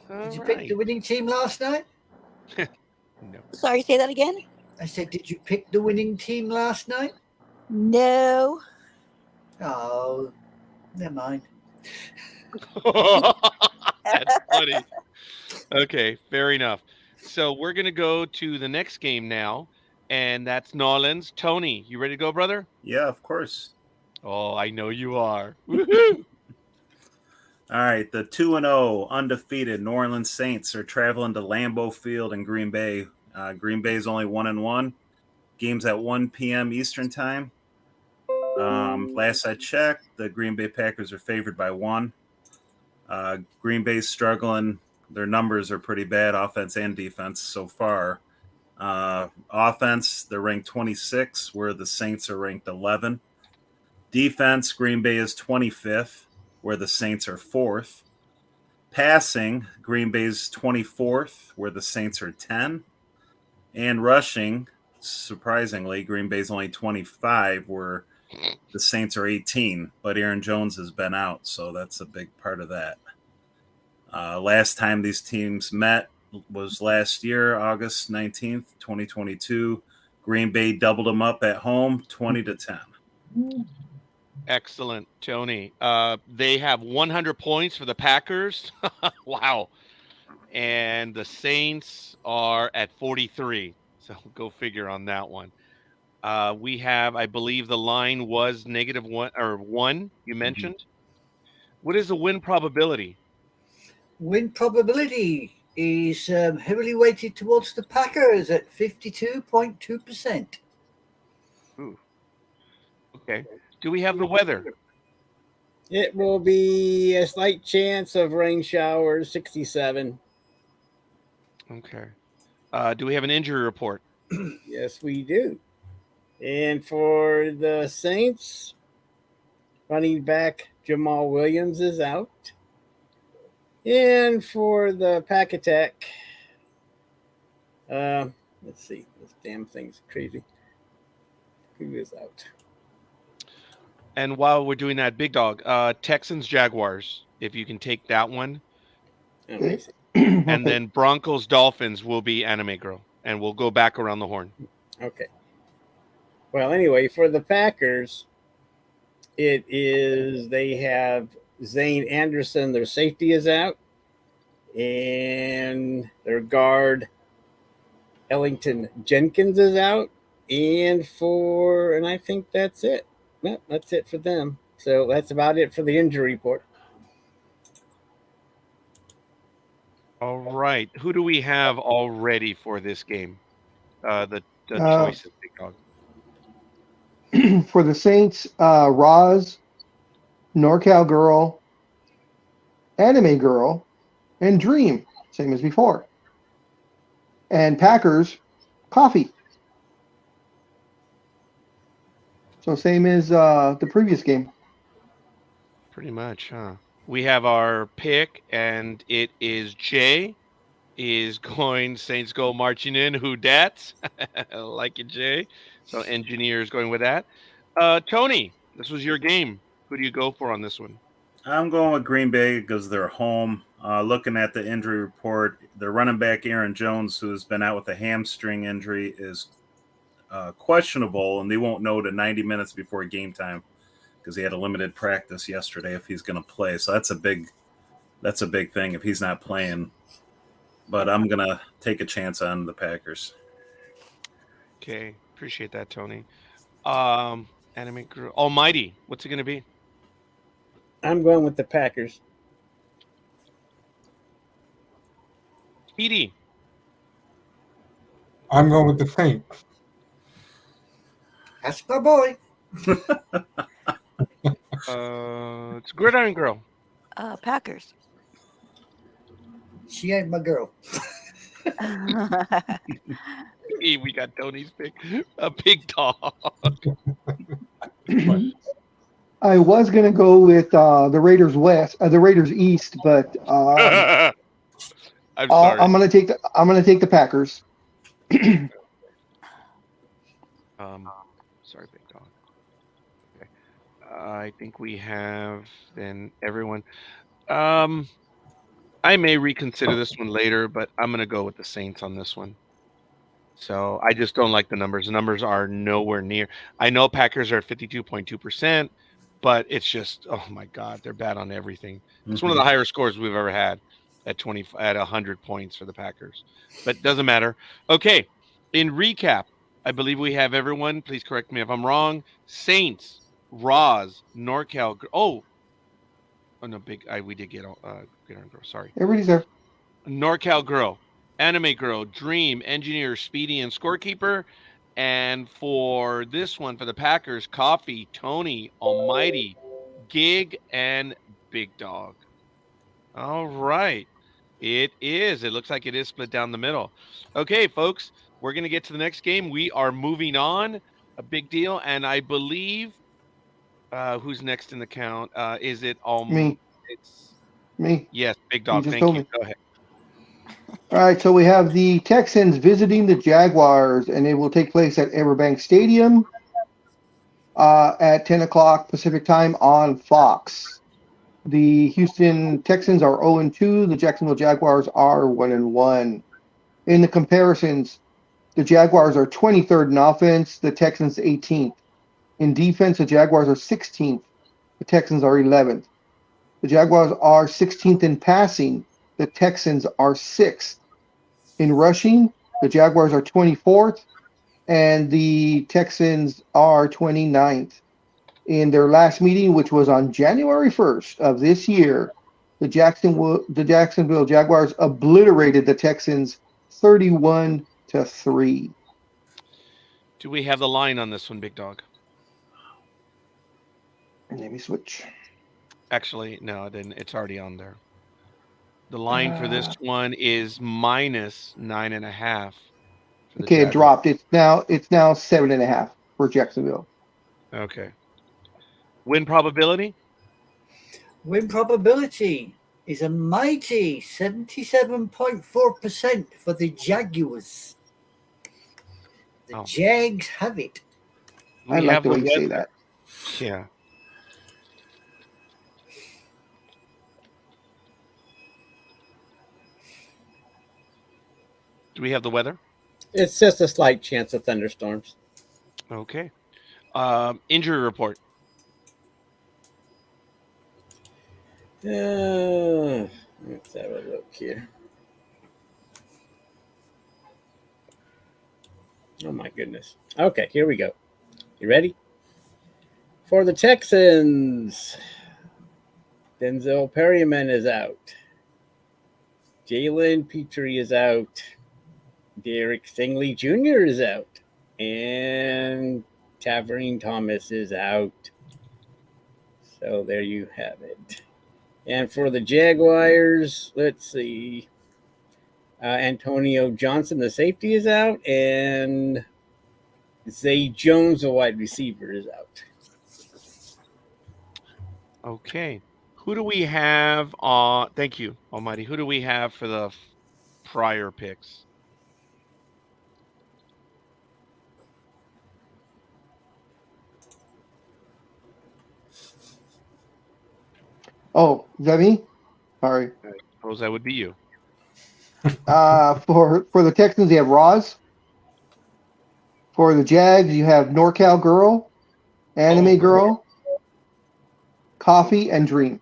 Did you All pick right. the winning team last night? No. Sorry, say that again? I said, did you pick the winning team last night? No. Oh, never mind. That's funny. Okay, fair enough. So we're gonna go to the next game now, and that's Nolan's. Tony, you ready to go, brother? Yeah, of course. Oh, I know you are. Woohoo! All right, the 2-0 undefeated New Orleans Saints are traveling to Lambeau Field in Green Bay. Green Bay is only 1-1. Games at 1 p.m. Eastern time. Last I checked, the Green Bay Packers are favored by 1. Green Bay's struggling. Their numbers are pretty bad, offense and defense so far. Offense, they're ranked 26, where the Saints are ranked 11. Defense, Green Bay is 25th, where the Saints are 4th. Passing, Green Bay's 24th, where the Saints are 10. And rushing, surprisingly, Green Bay's only 25, where the Saints are 18. But Aaron Jones has been out, so that's a big part of that. Last time these teams met was last year, August 19th, 2022. Green Bay doubled them up at home, 20-10. Excellent, Tony. They have 100 points for the Packers. Wow. And the Saints are at 43. So go figure on that one. We have, I believe the line was -1 or 1, you mentioned. What is the win probability? Win probability is heavily weighted towards the Packers at 52.2%. Ooh. Okay. Do we have the weather? It will be a slight chance of rain showers, 67. Okay. Do we have an injury report? Yes, we do. And for the Saints, running back Jamal Williams is out. And for the Pack Attack, let's see, this damn thing's crazy. Who is out? And while we're doing that, Big Dog, Texans Jaguars, if you can take that one. Oh, I see. And then Broncos Dolphins will be Anime Girl. And we'll go back around the horn. Okay. Well, anyway, for the Packers, they have Zane Anderson, their safety is out, and their guard Ellington Jenkins is out, and I think that's it. Yep, that's it for them. So that's about it for the injury report. All right. Who do we have already for this game? The choices, Big Dog. For the Saints, Roz, NorCal Girl, Anime Girl, and Dreem, same as before. And Packers, Coffee. So same as the previous game. Pretty much, huh? We have our pick, and it is Jay is going Saints go marching in. Who dat? Like it, Jay. So engineers going with that. Tony, this was your game. Who do you go for on this one? I'm going with Green Bay because they're home. Looking at the injury report, their running back Aaron Jones, who has been out with a hamstring injury, is questionable, and they won't know to 90 minutes before game time because he had a limited practice yesterday if he's going to play. So that's a big thing if he's not playing. But I'm going to take a chance on the Packers. Okay, appreciate that, Tony. Anime Girl, Almighty, what's it going to be? I'm going with the Packers. Speedy. I'm going with the Saints. That's my boy. It's Gridiron Girl. Packers. She ain't my girl. Hey, we got Tony's pick. A Big Dog. I was gonna go with the Raiders the Raiders East, but I'm sorry. I'm gonna take the Packers. Sorry, Big Dog. Okay. I think we have then everyone. I may reconsider this one later, but I'm going to go with the Saints on this one. So I just don't like the numbers. The numbers are nowhere near. I know Packers are 52.2%, but it's just, oh my God, they're bad on everything. It's one of the higher scores we've ever had at 100 points for the Packers. But doesn't matter. Okay. In recap, I believe we have everyone. Please correct me if I'm wrong. Saints, Roz, NorCal. Oh no, we did get on Girl. Sorry. Everybody's there. NorCal Girl, Anime Girl, Dreem, Engineer, Speedy, and Scorekeeper. And for this one, for the Packers, Coffee, Tony, Almighty, Gig, and Big Dog. All right. It is. It looks like it is split down the middle. Okay, folks, we're going to get to the next game. We are moving on. A big deal. And I believe who's next in the count? Is it Me. It's Me. Yes, Big Dog. just Thank told you. me. Go ahead. All right, so we have the Texans visiting the Jaguars, and it will take place at Everbank Stadium at 10 o'clock Pacific time on Fox. The Houston Texans are 0-2. The Jacksonville Jaguars are 1-1. In the comparisons, the Jaguars are 23rd in offense, the Texans 18th. In defense, the Jaguars are 16th. The Texans are 11th. The Jaguars are 16th in passing. The Texans are 6th. In rushing, the Jaguars are 24th, and the Texans are 29th. In their last meeting, which was on January 1st of this year, the Jacksonville Jaguars obliterated the Texans 31-3. Do we have the line on this one, Big Dog? Let me switch. Actually, no, then it's already on there. The line for this one is -9.5. Okay, it dropped. It's now 7.5 for Jacksonville. Okay. Win probability? Win probability is a mighty 77.4% for the Jaguars. The Jags have it. I like the way you say that. Yeah. Do we have the weather? It's just a slight chance of thunderstorms. Okay. Injury report. Let's have a look here. Oh my goodness. Okay, here we go. You ready? For the Texans, Denzel Perryman is out. Jalen Petrie is out. Derek Stingley Jr. is out. And Taverine Thomas is out. So there you have it. And for the Jaguars, let's see. Antonio Johnson, the safety, is out. And Zay Jones, the wide receiver, is out. Okay. Who do we have? Thank you, Almighty. Who do we have for the prior picks? Oh, is that me? Sorry. I suppose that would be you. For the Texans, you have Roz. For the Jags, you have NorCal Girl, Anime Girl, Coffee, and Dreem.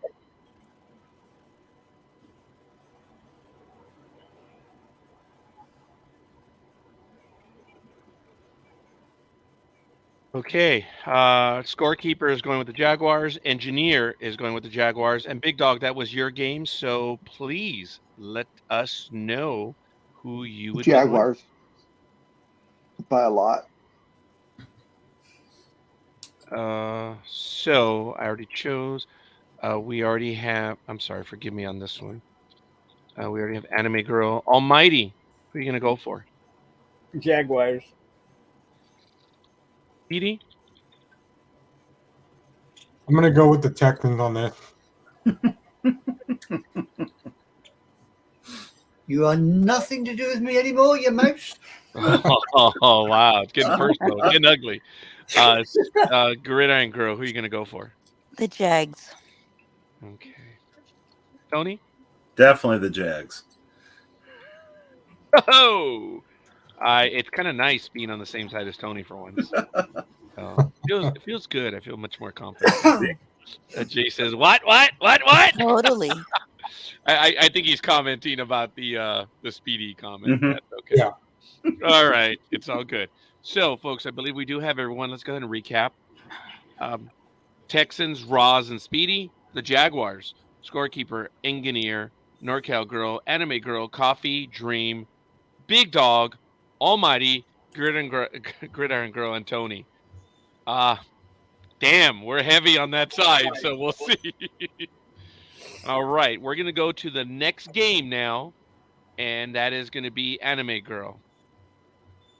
Okay. Scorekeeper is going with the Jaguars. Engineer is going with the Jaguars. And Big Dog, that was your game. So please let us know who you would Jaguars. By a lot. So I already chose. We already have. I'm sorry, forgive me on this one. We already have Anime Girl. Almighty. Who are you going to go for? Jaguars. Speedy? I'm going to go with the Texans on this. You are nothing to do with me anymore, you mouse. Oh, wow. It's getting personal. It's getting ugly. Gridiron Girl, who are you going to go for? The Jags. Okay. Tony? Definitely the Jags. Oh, it's kind of nice being on the same side as Tony for once. It feels good. I feel much more confident. Jay says, "What? Totally. I think he's commenting about the Speedy comment. Mhm. That's okay. Yeah. All right, it's all good. So, folks, I believe we do have everyone. Let's go ahead and recap. Texans, Roz, and Speedy. The Jaguars, Scorekeeper, Engineer, NorCal Girl, Anime Girl, Coffee, Dream, Big Dog, Almighty, Gridiron Girl, and Tony. Damn, we're heavy on that side, so we'll see. All right, we're going to go to the next game now, and that is going to be Anime Girl.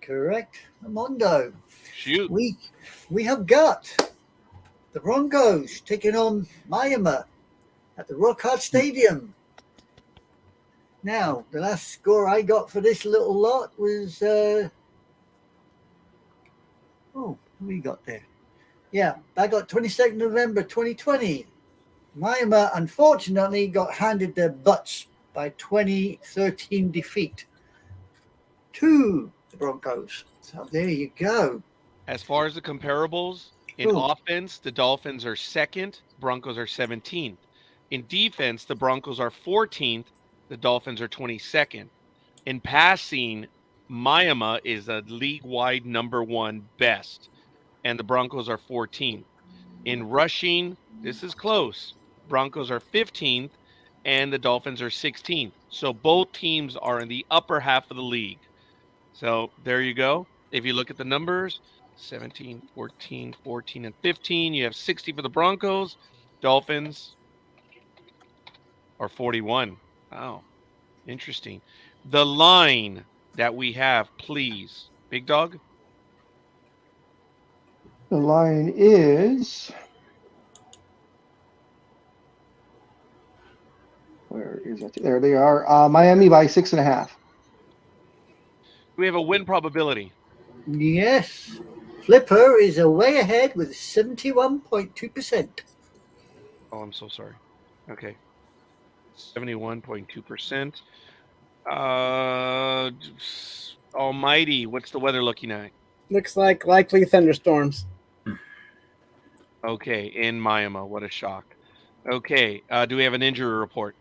Correct. Mondo. Shoot. We have got the Broncos taking on Miami at the Rock Hard Stadium. Now, the last score I got for this little lot was what we got there? Yeah, I got 22nd November 2020. Miami unfortunately got handed their butts by 2013 defeat to the Broncos. So there you go. As far as the comparables, in offense, the Dolphins are second, Broncos are 17th. In defense, the Broncos are 14th, the Dolphins are 22nd. In passing, Miami is a league-wide number one best, and the Broncos are 14th. In rushing, this is close. Broncos are 15th, and the Dolphins are 16th. So both teams are in the upper half of the league. So there you go. If you look at the numbers, 17, 14, 14, and 15, you have 60 for the Broncos. Dolphins are 41. Wow. Interesting. The line that we have, please. Big Dog? The line is. Where is it? There they are. Miami by 6.5. We have a win probability. Yes. Flipper is way ahead with 71.2%. Oh, I'm so sorry. Okay. 71.2%. Almighty, what's the weather looking at? Looks like likely thunderstorms. Okay, in Miami. What a shock. Okay, do we have an injury report?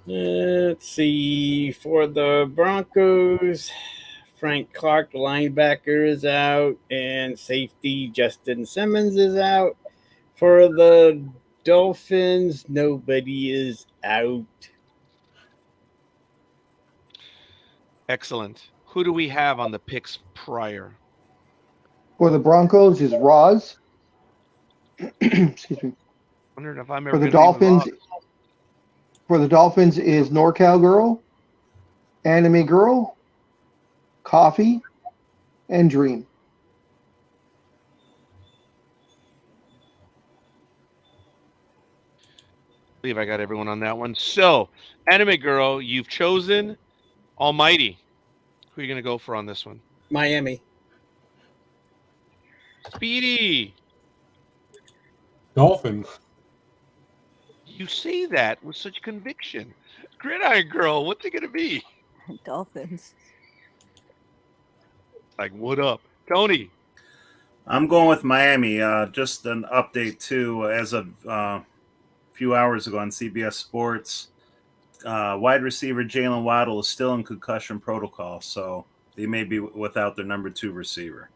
Let's see. For the Broncos, Frank Clark, the linebacker, is out, and safety Justin Simmons is out. For the Dolphins, nobody is out. Excellent. Who do we have on the picks prior? For the Broncos is Roz. Excuse me. Wondered if I'm ever For the gonna be Dolphins. Roz. For the Dolphins is NorCal Girl, Anime Girl, Coffee, and Dream. I believe I got everyone on that one. So, Anime Girl, you've chosen Almighty. Who are you going to go for on this one? Miami. Speedy. Dolphins. You say that with such conviction. Gridiron Girl, what's it going to be? Dolphins. Like, what up? Tony. I'm going with Miami. Just an update, too, as of a few hours ago on CBS Sports. Wide receiver Jalen Waddle is still in concussion protocol, so they may be without their number 2 receiver.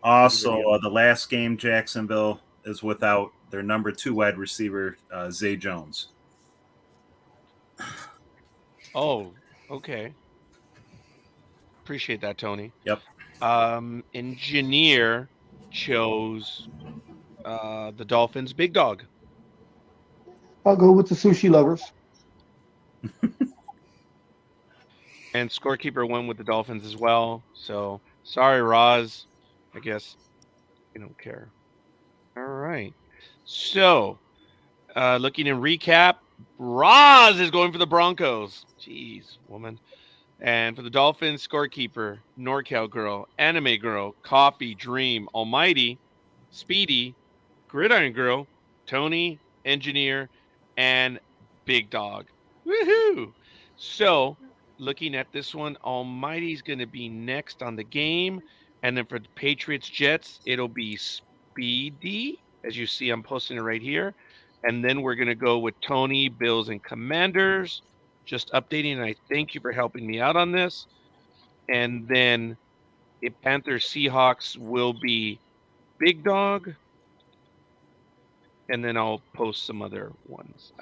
Also, the last game, Jacksonville is without their number 2 wide receiver, Zay Jones. Oh, okay. Appreciate that, Tony. Yep. Engineer chose the Dolphins' Big Dog. I'll go with the Sushi Lovers. And Scorekeeper went with the Dolphins as well. So, sorry, Roz. I guess you don't care. All right. So, looking in recap, Roz is going for the Broncos. Jeez, woman. And for the Dolphins, Scorekeeper, NorCal Girl, Anime Girl, Coffee, Dream, Almighty, Speedy, Gridiron Girl, Tony, Engineer, and Big Dog. Woohoo! So, looking at this one, Almighty's going to be next on the game. And then for the Patriots Jets, it'll be Speedy, as you see, I'm posting it right here. And then we're going to go with Tony, Bills, and Commanders. Just updating, and I thank you for helping me out on this. And then if Panthers Seahawks will be Big Dog. And then I'll post some other ones.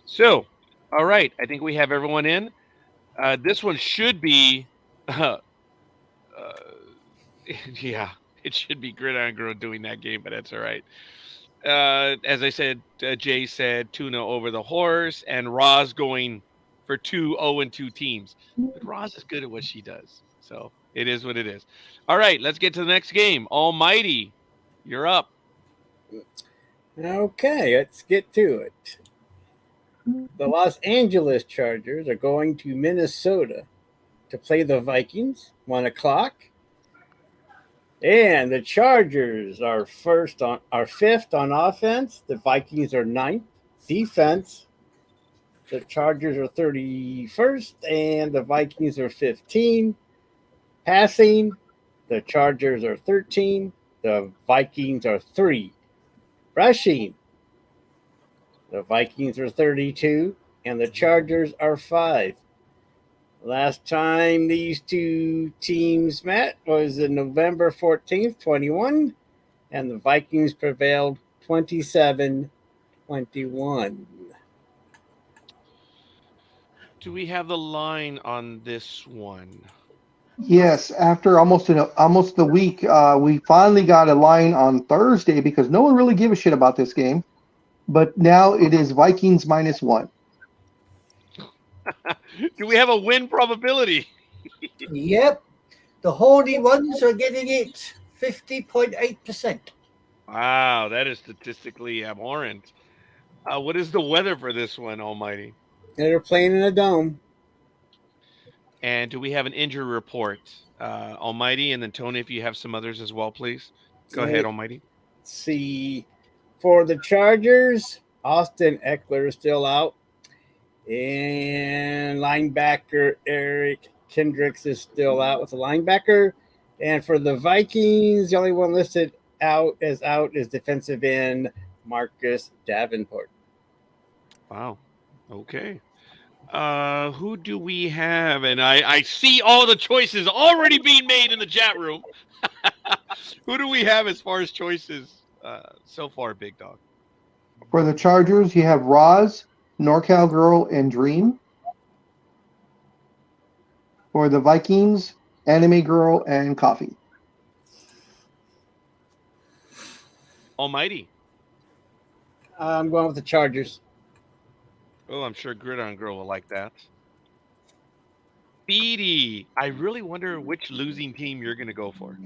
So, all right. I think we have everyone in. This one should be, yeah, it should be Gridiron Girl doing that game, but that's all right. As I said, Jay said Tuna over the horse, and Roz going for 2-0-2 teams. But Roz is good at what she does, so it is what it is. All right, let's get to the next game. Almighty, you're up. Okay, let's get to it. The Los Angeles Chargers are going to Minnesota to play the Vikings, 1 o'clock. And the Chargers are fifth on offense. The Vikings are 9th. Defense, the Chargers are 31st, and the Vikings are 15. Passing, the Chargers are 13. The Vikings are 3. Rushing, the Vikings are 32, and the Chargers are 5. Last time these two teams met was on November 14th, 21, and the Vikings prevailed 27-21. Do we have the line on this one? Yes, after almost a week, we finally got a line on Thursday because no one really gave a shit about this game. But now it is Vikings -1. Do we have a win probability? Yep. The horny ones are getting it 50.8%. Wow, that is statistically abhorrent. What is the weather for this one, Almighty? They're playing in a dome. And do we have an injury report? Almighty, and then Tony, if you have some others as well, please. Go ahead, Almighty. Let's see. For the Chargers, Austin Eckler is still out. And linebacker Eric Kendricks is still out with the linebacker. And for the Vikings, the only one listed out is defensive end Marcus Davenport. Wow. Okay. Who do we have? And I see all the choices already being made in the chat room. Who do we have as far as choices so far, Big Dog? For the Chargers, you have Roz, NorCal Girl, and Dreem. For the Vikings, Anime Girl and Coffee. Almighty. I'm going with the Chargers. Oh, I'm sure Gridiron Girl will like that. Speedy. I really wonder which losing team you're going to go for.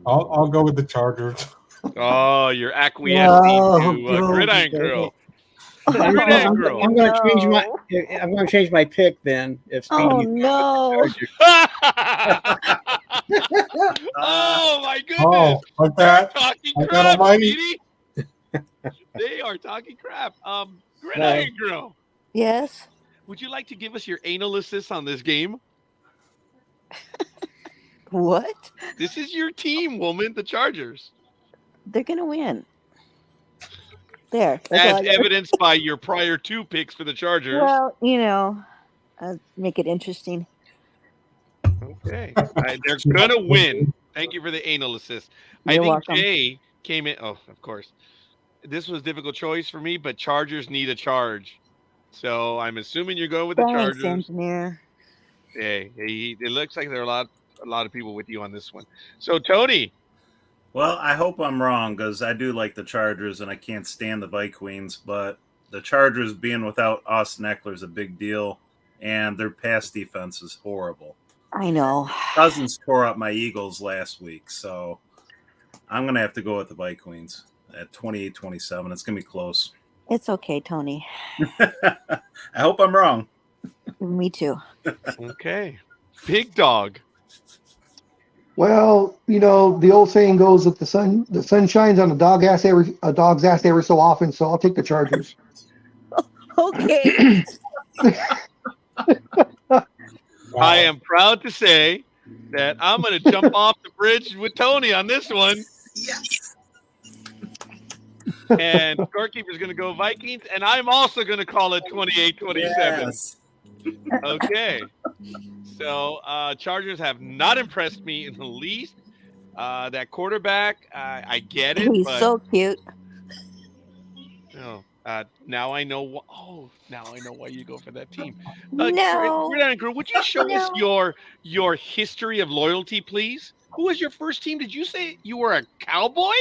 I'll go with the Chargers. Oh, you're acquiescing to No, Gridiron no. Girl. I'm Gridiron Girl. going to change my pick then. If Oh Speedy no! Oh my goodness! Oh, like They're that? talking Like that, crap, Almighty? Speedy. They are talking crap. Gridiron Girl, Yes. would you like to give us your analysis on this game? What? This is your team, woman, the Chargers. They're gonna win. There. That's all As I got. evidenced by your prior 2 picks for the Chargers. Well, you know, make it interesting. Okay. They're going to win. Thank you for the analysis. I You're think welcome. Jay came in. Oh, of course. This was a difficult choice for me, but Chargers need a charge. So I'm assuming you're going with the Thanks, Chargers. engineer. Hey, it looks like there are a lot of people with you on this one. So, Tony. Well, I hope I'm wrong because I do like the Chargers and I can't stand the Vikings, but the Chargers being without Austin Eckler is a big deal, and their pass defense is horrible. I know. Cousins tore up my Eagles last week, so I'm going to have to go with the Vikings at 28-27. It's going to be close. It's okay, Tony. I hope I'm wrong. Me too. Okay. Big Dog. Well, the old saying goes that the sun shines on a dog's ass every so often. So I'll take the Chargers. Okay. I am proud to say that I'm going to jump off the bridge with Tony on this one. Yes. And Scorekeeper's going to go Vikings, and I'm also going to call it 28-27. Yes. Okay. So Chargers have not impressed me in the least. That quarterback, I get it, He's but so cute. now I know. Now I know why you go for that team. No. Girl, would you show us No. your history of loyalty, please? Who was your first team? Did you say you were a Cowboy?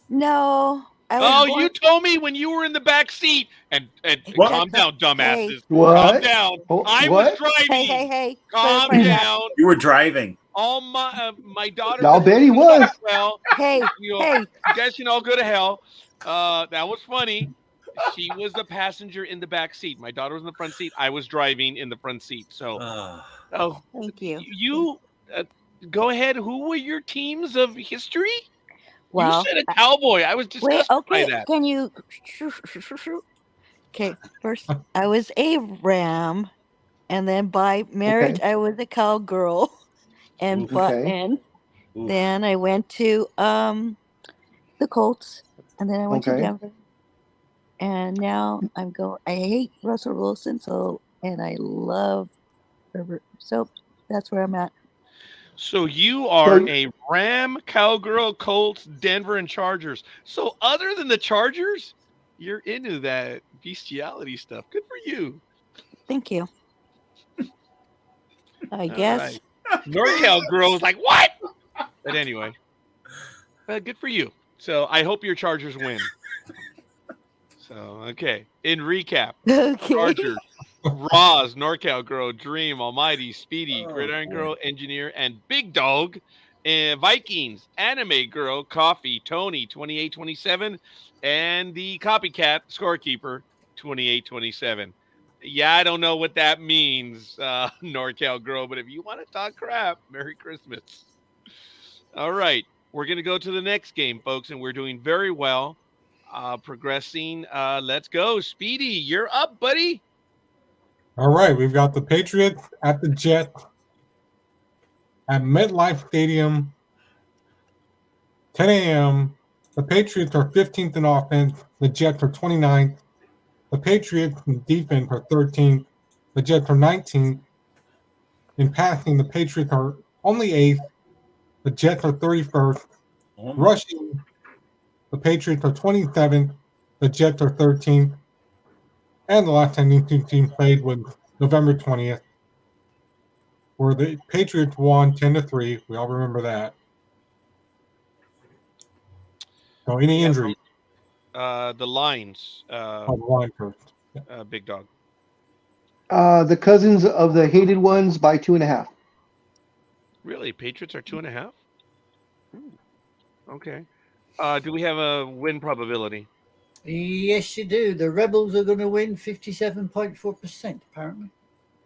No. You told me when you were in the back seat. And What? calm down, dumbasses. What? Calm down. Oh, I what? was driving. Hey. Calm Clarify that. down. You were driving. All my daughter. I'll bet he was. Well, Hey. you guys can all go to hell. That was funny. She was the passenger in the back seat. My daughter was in the front seat. I was driving in the front seat. So, Thank you. You go ahead. Who were your teams of history? Well, you said a Cowboy. I was disgusted by that. Can you? Okay. First, I was a Ram, and then by marriage, Okay. I was a cowgirl, and Okay. then I went to the Colts, and then I went to Okay. Denver, and now I'm going. I hate Russell Wilson, and I love Herbert. So that's where I'm at. So you are a Ram, Cowgirl, Colts, Denver, and Chargers. So other than the Chargers, you're into that bestiality stuff. Good for you. Thank you. I guess. Right. NorCal girl was like, what? But anyway, good for you. So I hope your Chargers win. So, okay. In recap, Okay. Chargers, Roz, NorCal Girl, Dreem, Almighty, Speedy, Gridiron Girl, Engineer, and Big Dog. And Vikings, Anime Girl, Coffee, Tony, 28-27. And the Copycat, Scorekeeper, 28-27. Yeah, I don't know what that means, NorCal Girl, but if you want to talk crap, Merry Christmas. All right. We're going to go to the next game, folks, and we're doing very well. Progressing. Let's go. Speedy, you're up, buddy. All right, we've got the Patriots at the Jets at MetLife Stadium, 10 a.m. The Patriots are 15th in offense. The Jets are 29th. The Patriots in defense are 13th. The Jets are 19th. In passing, the Patriots are only 8th. The Jets are 31st. Rushing, the Patriots are 27th. The Jets are 13th. And the last time these two teams played was November 20th, where the Patriots won 10-3. We all remember that. So any injuries? The lines. The line first. Big Dog. The cousins of the hated ones by 2.5. Really? Patriots are 2.5? Okay. Do we have a win probability? Yes, you do. The Rebels are going to win 57.4%, apparently.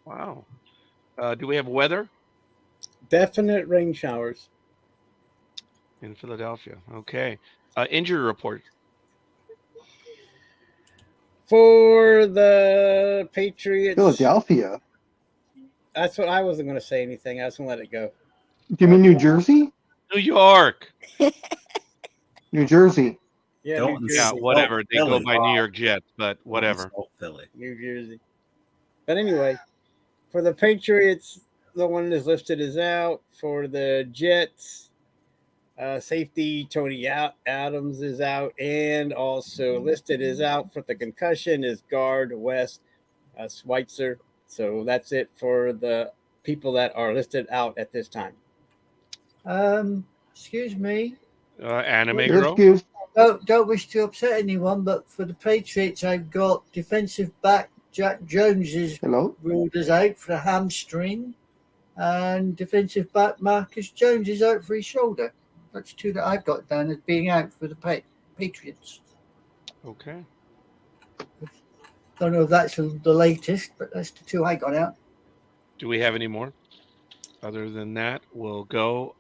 Wow. Do we have weather? Definite rain showers. In Philadelphia. Okay. Injury report. For the Patriots. Philadelphia? That's what I wasn't going to say anything. I was going to let it go. Do you mean New Jersey? New York. New Jersey. Yeah, whatever. They go by New York Jets, but whatever. Philly. New Jersey. But anyway, for the Patriots, the one that's listed is out. For the Jets, safety Tony Adams is out, and also listed is out for the concussion is guard Wes Schweitzer. So that's it for the people that are listed out at this time. Excuse me. Anime You're Girl. excused. Don't wish to upset anyone, but for the Patriots, I've got defensive back Jack Jones is ruled as out for a hamstring, and defensive back Marcus Jones is out for his shoulder. That's two that I've got down as being out for the Patriots. Okay. Don't know if that's the latest, but that's the two I got out. Do we have any more? Other than that, we'll go.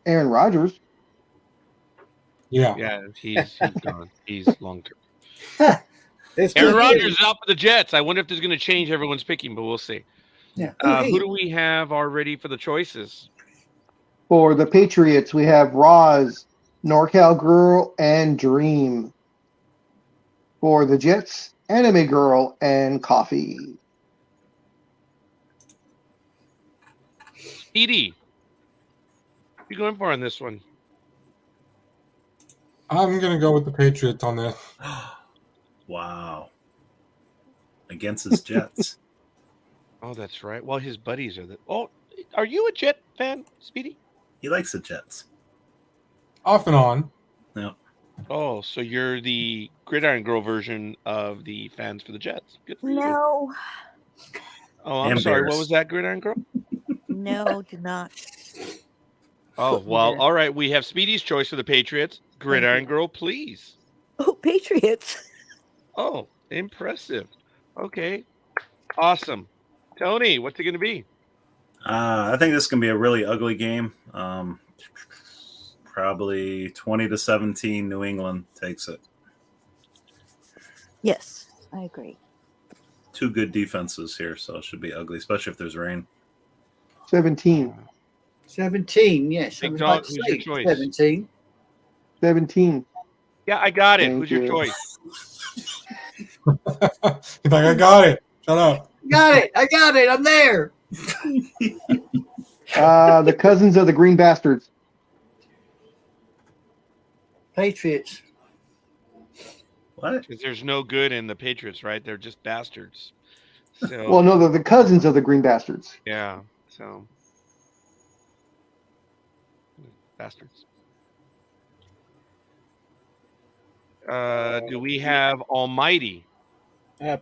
Aaron Rodgers. Yeah. Yeah, he's gone. He's long term. This Aaron could be- Rodgers is out for the Jets. I wonder if there's going to change everyone's picking, but we'll see. Yeah. Who do we have already for the choices? For the Patriots, we have Roz, NorCal Girl, and Dreem. For the Jets, Anime Girl and Coffee. Speedy. What are you going for on this one? I'm going to go with the Patriots on this. Wow. Against his Jets. Oh, that's right. Well, his buddies are the. Oh, are you a Jet fan, Speedy? He likes the Jets. Off and on. Oh, so you're the Gridiron Girl version of the fans for the Jets. Good for you. No, Oh, I'm And sorry. Bears. What was that, Gridiron Girl? no, do not. Oh, Put me well, there. all right. We have Speedy's choice for the Patriots. Gridiron Girl, please. Oh, Patriots. Oh, impressive. Okay. Awesome. Tony, what's it going to be? I think this is going to be a really ugly game. Probably 20-17. New England takes it. Yes, I agree. Two good defenses here, so it should be ugly, especially if there's rain. 17. 17, yes. Big I was Dog, about to who's say your choice? 17. 17. Yeah, I got it. Thank Who's your you. choice? He's like, I got it. Shut up. I got it. I'm there. The cousins of the Green Bastards. Patriots. What? Because there's no good in the Patriots, right? They're just bastards. So, Well, no, they're the cousins of the Green Bastards. yeah. So, bastards. Do we have Almighty?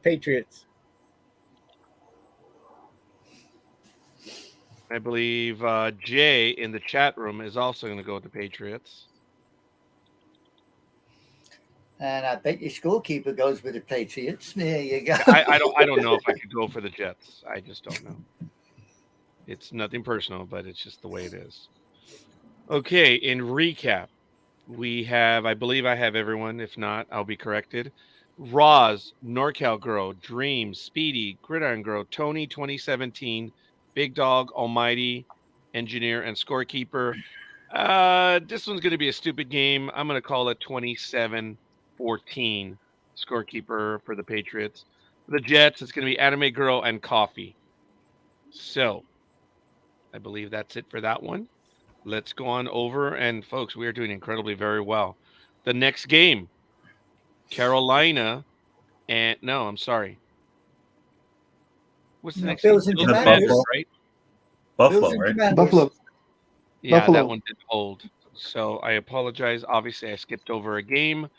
Patriots. I believe Jay in the chat room is also going to go with the Patriots. And I bet your scorekeeper goes with the Patriots. There you go. I don't know if I could go for the Jets. I just don't know. It's nothing personal, but it's just the way it is. Okay, in recap, we have, I believe I have everyone. If not, I'll be corrected. Roz, NorCal Girl, Dreem, Speedy, Gridiron Girl, Tony 2017, Big Dog, Almighty, Engineer, and Scorekeeper. This one's going to be a stupid game. I'm going to call it 27-14. Scorekeeper for the Patriots. For the Jets, it's going to be Anime Girl and Coffee. So, I believe that's it for that one. Let's go on over. And, folks, we are doing incredibly very well. The next game, Carolina and... No, I'm sorry. What's the No, next Bills game? and Bills and Commanders. Bears, right? Buffalo, Bills and right? Commanders. Buffalo. Yeah, Buffalo. that one didn't hold. So I apologize. Obviously, I skipped over a game.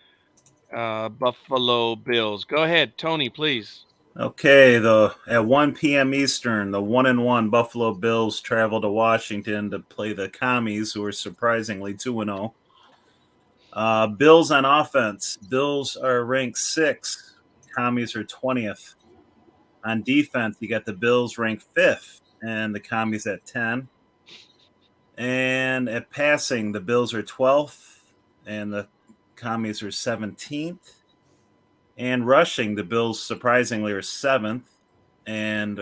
Buffalo Bills. Go ahead, Tony, please. Okay, at 1 p.m. Eastern, the 1-1 Buffalo Bills travel to Washington to play the Commies, who are surprisingly 2-0. Bills on offense. Bills are ranked 6th. Commies are 20th. On defense, you got the Bills ranked 5th, and the Commies at 10. And at passing, the Bills are 12th, and the Commies are 17th. And rushing, the Bills surprisingly are 7th, and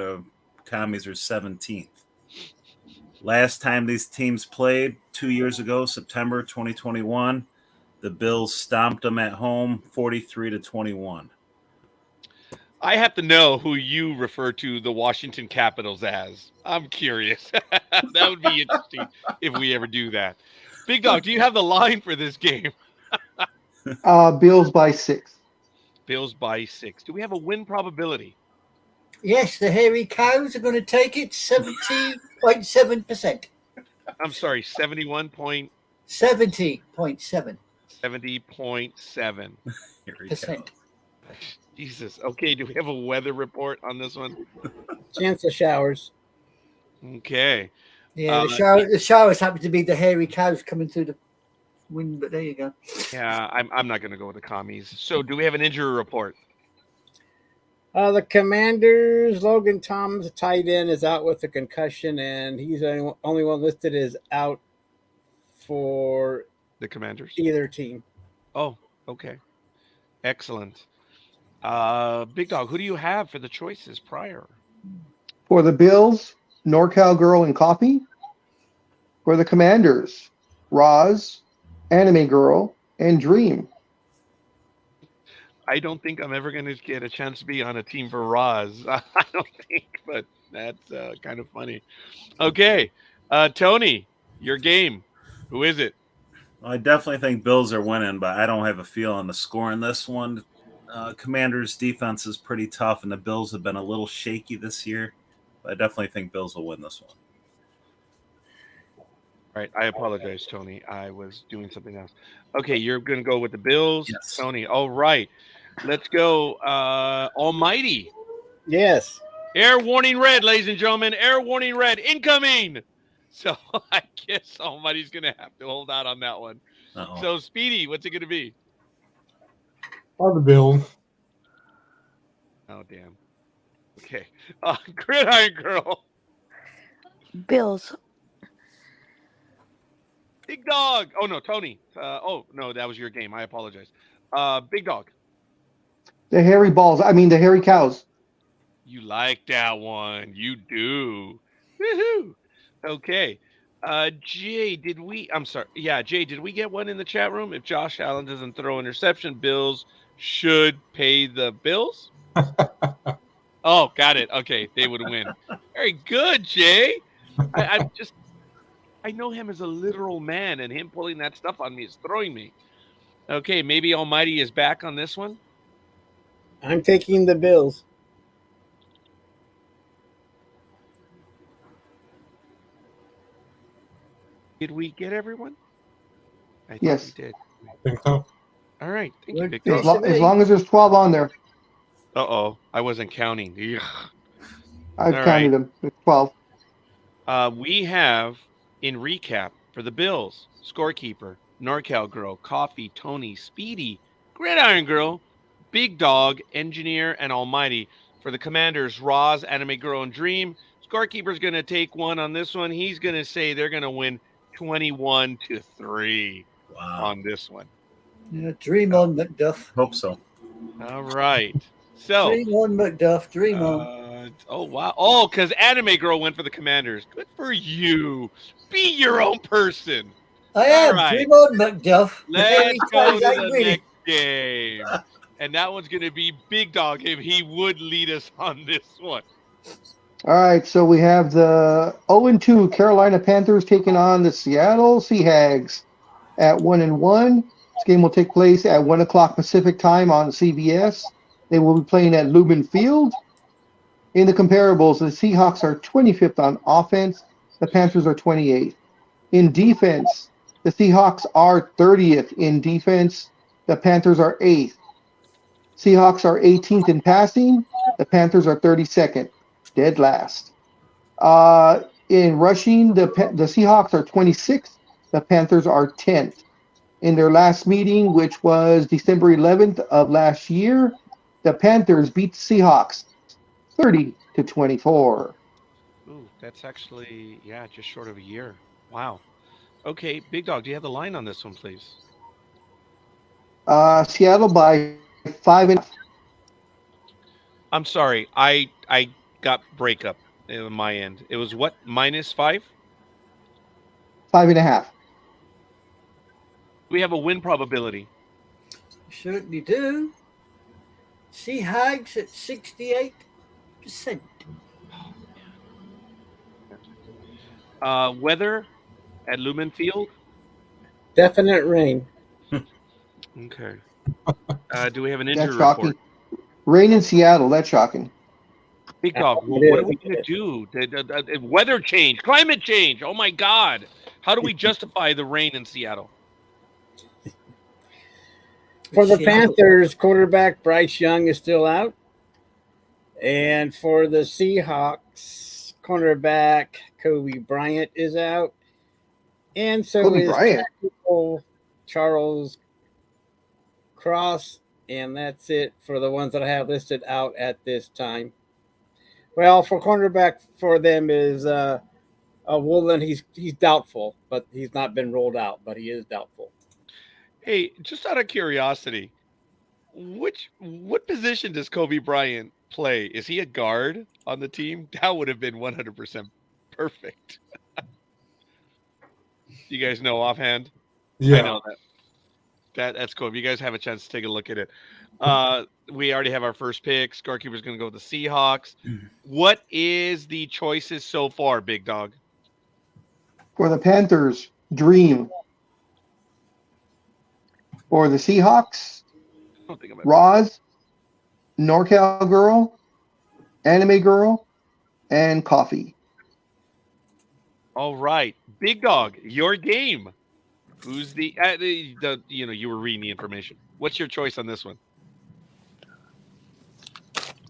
Commies are 17th. Last time these teams played 2 years ago, September 2021, the Bills stomped them at home 43-21. I have to know who you refer to the Washington Capitals as. I'm curious. That would be interesting if we ever do that. Big Dog, do you have the line for this game? Bills by 6. Bills by 6. Do we have a win probability? Yes, the hairy cows are going to take it 70.7%. I'm sorry, 70.7. 70.7%. 70.7. Here we go. Jesus. Okay, do we have a weather report on this one? Chance of showers. Okay. Yeah, the showers happen to be the hairy cows coming through the wind, but there you go. Yeah, I'm not going to go with the commies. So do we have an injury report? The Commanders, Logan Thomas, a tight end, is out with a concussion, and he's the only one listed as out for The Commanders. either team. Oh, okay. Excellent. Big Dog, who do you have for the choices prior? For the Bills, NorCal Girl and Coffee. For the Commanders, Roz, Anime Girl, and Dreem. I don't think I'm ever going to get a chance to be on a team for Roz. I don't think, but that's kind of funny. Okay. Tony, your game. Who is it? I definitely think Bills are winning, but I don't have a feel on the score in this one. Commanders' defense is pretty tough, and the Bills have been a little shaky this year. But I definitely think Bills will win this one. All right. I apologize, Tony. I was doing something else. Okay. You're going to go with the Bills, Yes. Tony. All right. Let's go. Almighty. Yes. Air warning red, ladies and gentlemen. Air warning red incoming. So I guess Almighty's going to have to hold out on that one. Uh-oh. So, Speedy, what's it going to be? Or the Bills. Oh, damn. Okay. Gridiron Girl. Bills. Big Dog. Oh, no, Tony. Oh, no, that was your game. I apologize. Big Dog. The hairy balls. I mean, the hairy cows. You like that one. You do. Woohoo. Okay. Jay, I'm sorry. Yeah, Jay, did we get one in the chat room? If Josh Allen doesn't throw interception, Bills should pay the Bills? Oh, got it. Okay, they would win. Very good, Jay. I know him as a literal man, and him pulling that stuff on me is throwing me. Okay, maybe Almighty is back on this one. I'm taking the Bills. Did we get everyone? I thought Yes. we did. I think so. All right. Thank you, Good Big pick. Dog. As long as there's 12 on there. Uh-oh. I wasn't counting. Ugh. I've All counted them. There's 12. We have, in recap, for the Bills, Scorekeeper, NorCal Girl, Coffee, Tony, Speedy, Gridiron Girl, Big Dog, Engineer, and Almighty. For the Commanders, Roz, Anime Girl, and Dreem. Scorekeeper's going to take one on this one. He's going to say they're going to win 21-3 Wow. on this one. Yeah, dream on, Macduff. Hope so. All right. So, Dream on, Macduff. Dream on. oh, wow. Oh, because Anime Girl went for the Commanders. Good for you. Be your own person. I am. right. Dream on, Macduff. Let's go to Like the Greedy. next game. And that one's going to be Big Dog if he would lead us on this one. All right, so we have the 0-2 Carolina Panthers taking on the Seattle Seahawks at 1-1. This game will take place at 1 o'clock Pacific time on CBS. They will be playing at Lumen Field. In the comparables, the Seahawks are 25th on offense. The Panthers are 28th. In defense, the Seahawks are 30th in defense. The Panthers are 8th. Seahawks are 18th in passing. The Panthers are 32nd, dead last. In rushing, the Seahawks are 26th. The Panthers are 10th. In their last meeting, which was December 11th of last year, the Panthers beat the Seahawks 30-24. Ooh, that's actually, just short of a year. Wow. Okay, Big Dog, do you have the line on this one, please? Seattle by 5.5. I'm sorry. I got breakup on my end. It was what? -5? 5.5. We have a win probability. Certainly do. Seahawks at 68%. Weather at Lumen Field? Definite rain. Okay. Do we have an injury That's shocking. report? Rain in Seattle. That's shocking. Big Dog, what are we going to do? The weather change, climate change. Oh, my God. How do we justify the rain in Seattle? For the Seattle. Panthers, quarterback Bryce Young is still out. And for the Seahawks, cornerback Kobe Bryant is out. And so Kobe is Bryant. tackle Charles Cross And that's it for the ones that I have listed out at this time. Well, for cornerback for them is Woolen. He's doubtful, but he's not been rolled out, but he is doubtful. Hey, just out of curiosity, what position does Kobe Bryant play? Is he a guard on the team? That would have been 100% perfect. You guys know offhand? Yeah. I know that's cool. If you guys have a chance to take a look at it. We already have our first pick. Scorekeeper's going to go with the Seahawks. What is the choices so far, Big Dog? For the Panthers, Dreem. For the Seahawks, I don't think I'm Roz, NorCal Girl, Anime Girl, and Coffee. All right, Big Dog, your game. Who's the you were reading the information. What's your choice on this one?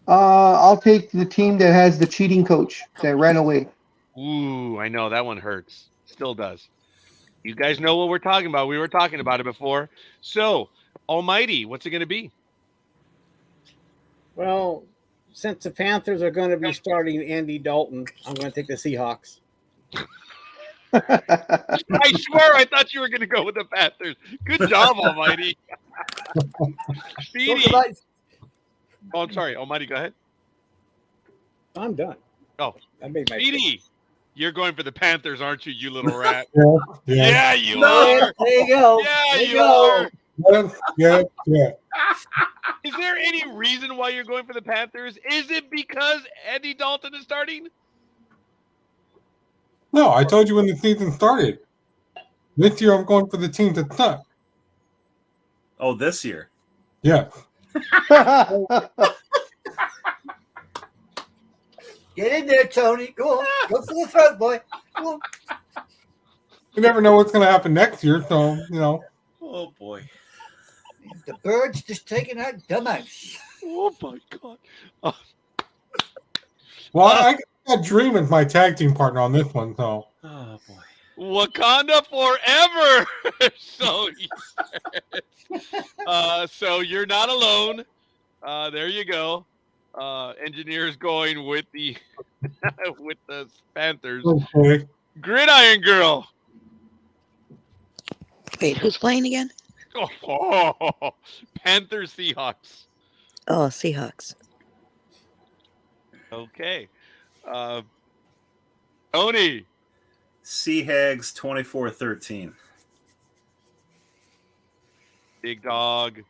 I'll take the team that has the cheating coach that ran away. Ooh, I know that one hurts. Still does. You guys know what we're talking about. We were talking about it before. So, Almighty, what's it going to be? Well, since the Panthers are going to be starting Andy Dalton, I'm going to take the Seahawks. I swear I thought you were going to go with the Panthers. Good job, Almighty. Speedy. Oh, I'm sorry. Almighty, go ahead. I'm done. Oh, I made my Speedy. You're going for the Panthers, aren't you, you little rat? Yeah. Yeah, you are. There you go. Yeah, There you are. Yeah. Is there any reason why you're going for the Panthers? Is it because Andy Dalton is starting? No, I told you when the season started. This year I'm going for the team that's not. Oh, this year. Yeah. Get in there, Tony. Go on. Go for the throat, boy. Go on. You never know what's going to happen next year, so, Oh boy. The bird's just taking out dumbass. Oh, my God. Well, I got Dream as my tag team partner on this one, so. Oh boy. Wakanda forever. So he says. So you're not alone. There you go. Engineers going with the with the Panthers. Okay. Gridiron Girl. Wait, who's playing again? Oh, Panthers Seahawks. Oh, Seahawks. Okay. Tony. Sea Hags 24-13. Big Dog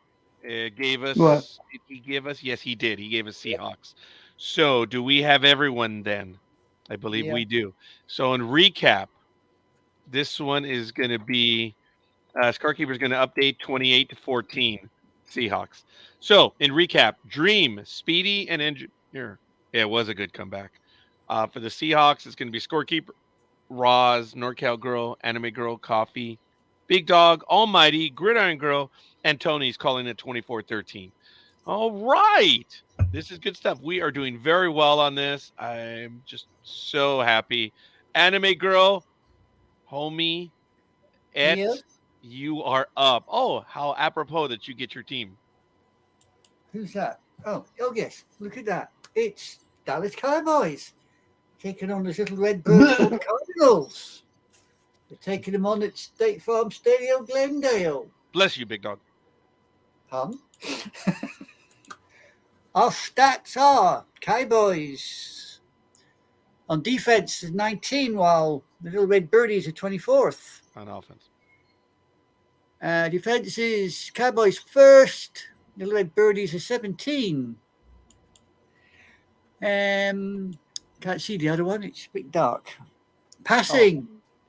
gave us. What? Did he give us? Yes, he did. He gave us Seahawks. So, do we have everyone then? I believe Yeah. we do. So, in recap, this one is going to be Scorekeeper is going to update 28-14 Seahawks. So, in recap, Dreem, Speedy, and Engineer. Yeah, it was a good comeback. For the Seahawks, it's going to be Scorekeeper, Roz, NorCal Girl, Anime Girl, Coffee, Big Dog, Almighty, Gridiron Girl, and Tony's calling it 24-13. All right. This is good stuff. We are doing very well on this. I'm just so happy. Anime Girl, homie, Yeah. you are up. Oh, how apropos that you get your team. Who's that? Oh, yes. Look at that. It's Dallas Cowboys taking on those little red birds called the Cardinals. They're taking them on at State Farm Stadium, Glendale. Bless you, Big Dog. Our stats are Cowboys on defense is 19, while the little red birdies are 24th. On offense. Defense is Cowboys first. Little red birdies are 17. Can't see the other one. It's a bit dark. Passing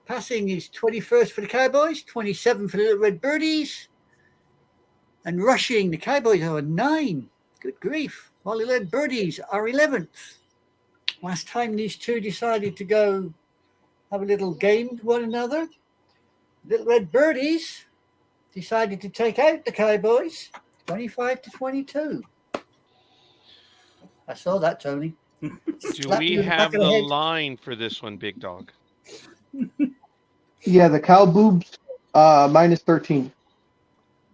is 21st for the Cowboys, 27 for the little red birdies. And rushing, the Cowboys are 9. Good grief. While the red birdies are 11th. Last time these two decided to go have a little game with one another, little red birdies decided to take out the Cowboys 25-22. I saw that, Tony. Do we have the line for this one, Big Dog? Yeah, the cow boobs minus 13.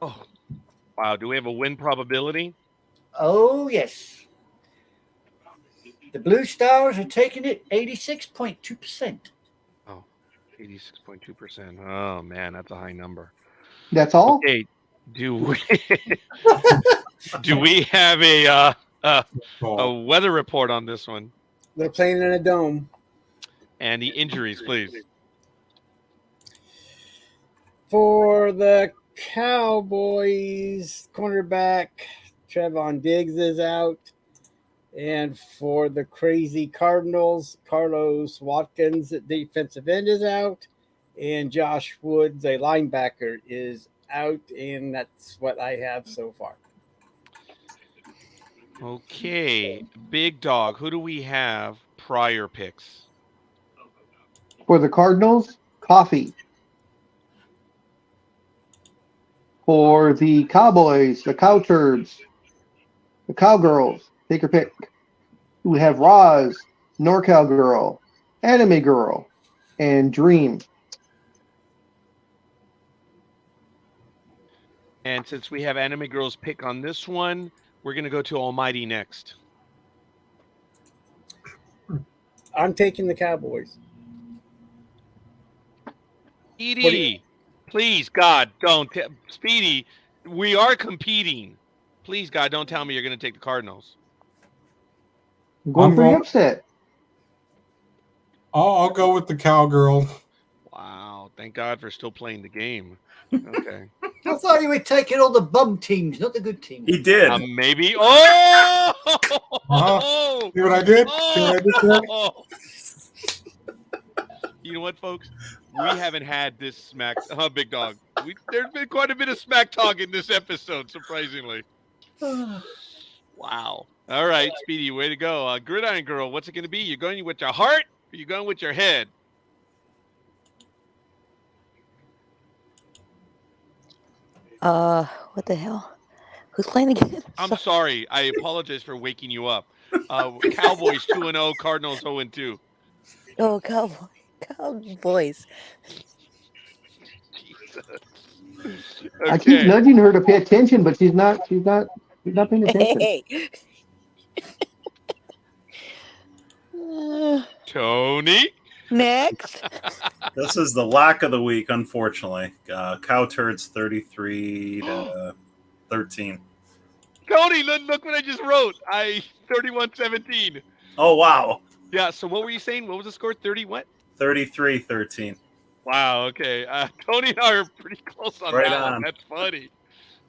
Oh, Wow. Do we have a win probability? Oh, yes. The Blue Stars are taking it 86.2%. Oh, 86.2%. Oh, man, that's a high number. That's all. Okay. Do we have a Oh, weather report on this one? They're playing in a dome. And the injuries, please. For the Cowboys, cornerback Trevon Diggs is out. And for the crazy Cardinals, Carlos Watkins, defensive end, is out. And Josh Woods, a linebacker, is out. And that's what I have so far. Okay. Big Dog. Who do we have prior picks? For the Cardinals, Coffee. For the Cowboys, the Cowturds, the Cowgirls, take your pick. We have Roz, NorCal Girl, Anime Girl, and Dreem. And since we have Anime Girl's pick on this one, we're going to go to Almighty next. I'm taking the Cowboys. Speedy, please, God, don't. Speedy, we are competing. Please, God, don't tell me you're going to take the Cardinals. I'm going I'm for the going- upset. I'll go with the Cowgirl. Wow. Thank God for still playing the game. Okay. I thought you were taking all the bum teams, not the good teams. He did. Maybe. Oh! See what I did? See what I did there? Oh! You know what, folks? We haven't had this smack. Big Dog. There's been quite a bit of smack talk in this episode, surprisingly. Wow. All right, Speedy, way to go. Gridiron Girl, what's it going to be? You going with your heart or you going with your head? What the hell? Who's playing again? I'm sorry. I apologize for waking you up. Cowboys 2-0, Cardinals 0-2. Oh, Cowboys. Jesus. I keep Okay. nudging her to pay attention, but she's not paying attention. Hey. Tony. Next. This is the lock of the week, unfortunately. Cowturds 33-13. Tony, look what I just wrote. 31-17. Oh, wow. Yeah, so what were you saying? What was the score? 30 what? 33-13. Wow, okay. Tony and I are pretty close on Right that one. on. That's funny.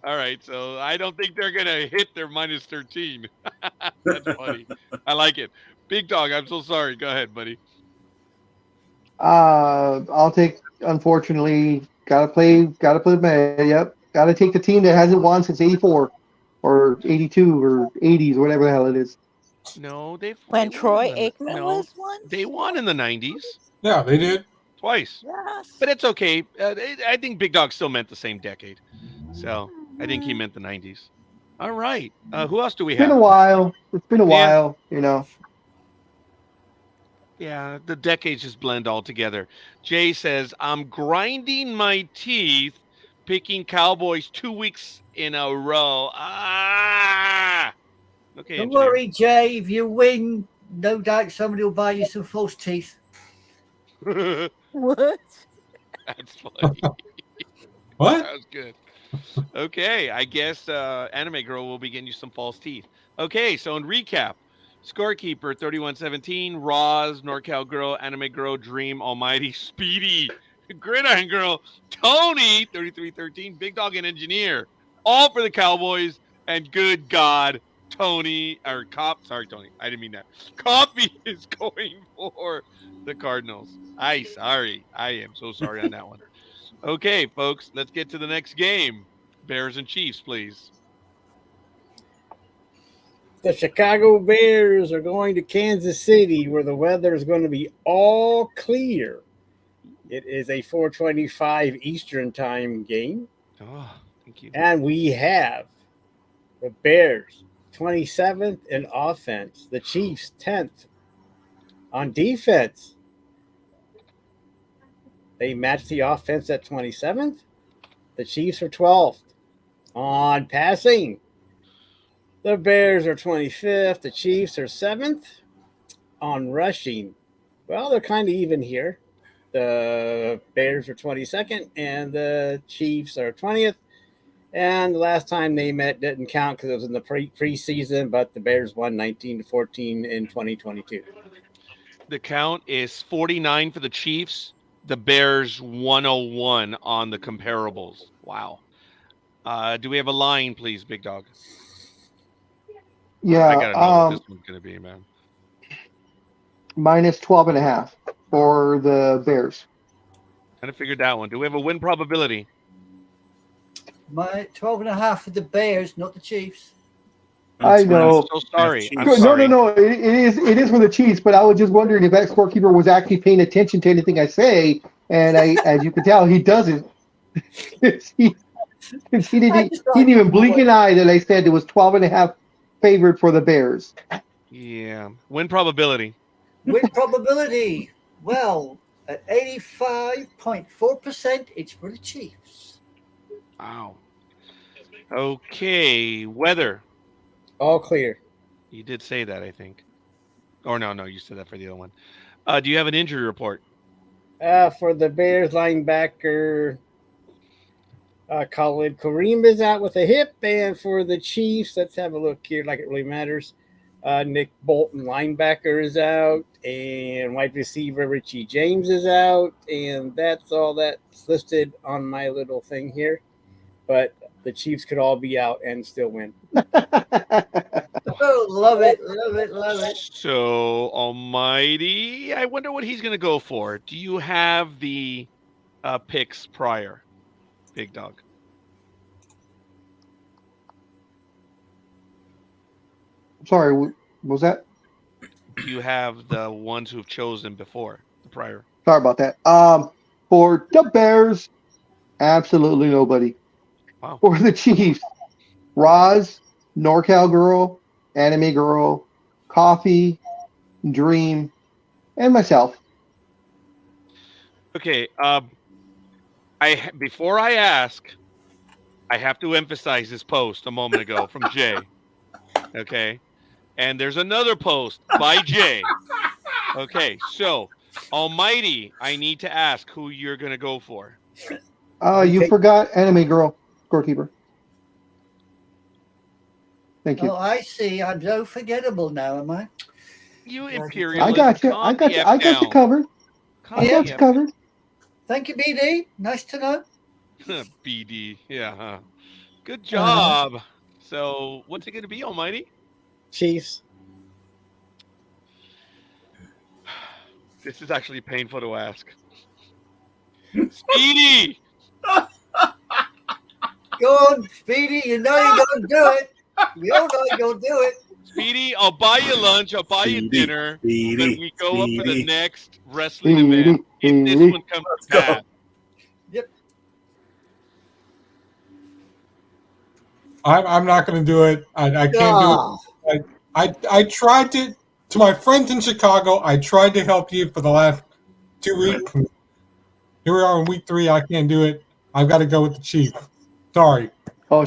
All right, so I don't think they're going to hit their minus 13. That's funny. I like it. Big Dog, I'm so sorry. Go ahead, buddy. I'll take. Unfortunately, gotta play with my head. Yep, gotta take the team that hasn't won since '84 or '82 or '80s, whatever the hell it is. No, they When they Troy won in the- Aikman no, was one? They won in the 90s Yeah, they did. twice. Yes. But it's okay. I think Big Dog still meant the same decade. So I think he meant the 90s. All right. Who else do we It's been a have? while. It's been a Yeah. while, you know. Yeah, the decades just blend all together. Jay says, I'm grinding my teeth picking Cowboys 2 weeks in a row. Ah! Okay, Don't engineer. worry, Jay. If you win, no doubt somebody will buy you some false teeth. That's What? funny. What? That was good. Okay, I guess Anime Girl will be getting you some false teeth. Okay, so in recap, Scorekeeper 31-17, Roz, NorCal Girl, Anime Girl, Dreem, Almighty, Speedy, Gridiron Girl, Tony 33-13, Big Dog and Engineer, all for the Cowboys, and good God, Tony Tony, I didn't mean that. Coffee is going for the Cardinals. I am so sorry on that one. Okay, folks, let's get to the next game. Bears and Chiefs, please. The Chicago Bears are going to Kansas City, where the weather is going to be all clear. It is a 4:25 Eastern time game. Oh, thank you. And we have the Bears 27th in offense, the Chiefs 10th. On defense, they match the offense at 27th. The Chiefs are 12th. On passing, the Bears are 25th. The Chiefs are 7th. On rushing, well, they're kind of even here. The Bears are 22nd, and the Chiefs are 20th. And the last time they met didn't count because it was in the preseason, but the Bears won 19-14 in 2022. The count is 49 for the Chiefs. The Bears 101 on the comparables. Wow. Do we have a line, please, Big Dog? Yeah. I gotta know what this one's gonna be, man. Minus 12.5 for the Bears. Kind of figured that one. Do we have a win probability? My 12.5 for the Bears, not the Chiefs. I know. I'm so sorry. I'm No, sorry. no. It is for the Chiefs, but I was just wondering if that scorekeeper was actually paying attention to anything I say, and as you can tell, he doesn't. he didn't even blink an eye that I said it was 12.5 favored for the Bears. Yeah. Win probability. Win probability. Well, at 85.4%, it's for the Chiefs. Wow. Okay. Weather. All clear. You did say that, I think. Or no, you said that for the other one. Do you have an injury report? For the Bears linebacker, Khalid Kareem is out with a hip. And for the Chiefs, let's have a look here like it really matters. Nick Bolton, linebacker, is out. And wide receiver Richie James is out. And that's all that's listed on my little thing here. But the Chiefs could all be out and still win. Oh, love it, love it, love it. So, Almighty, I wonder what he's going to go for. Do you have the picks prior, Big Dog? Sorry, what was that? Do you have the ones who've chosen before, the prior? Sorry about that. For the Bears, absolutely nobody. Wow. For the Chiefs, Roz, NorCal Girl, Anime Girl, Coffee, Dreem, and myself. Okay. Before I ask, I have to emphasize this post a moment ago from Jay. Okay. And there's another post by Jay. Okay. So, Almighty, I need to ask who you're going to go for. You forgot Anime Girl, Scorekeeper. Thank you. Oh, I see. I'm so forgettable now, am I? You Yeah, imperialist. I got you. I got you. I got you covered. I got you covered. Thank you, BD. Nice to know. BD. Yeah. Huh? Good job. So, what's it going to be, Almighty? Chiefs. This is actually painful to ask. Speedy! Go on, Speedy. You know you're going to do it. We all know you're going to do it. Speedy, I'll buy you lunch. I'll buy you dinner. When we go up for the next wrestling event, if this one comes to pass. Yep. I'm not going to do it. I can't do it. I tried to my friends in Chicago. I tried to help you for the last 2 weeks. Here we are in week 3. I can't do it. I've got to go with the Chiefs. Sorry. Oh,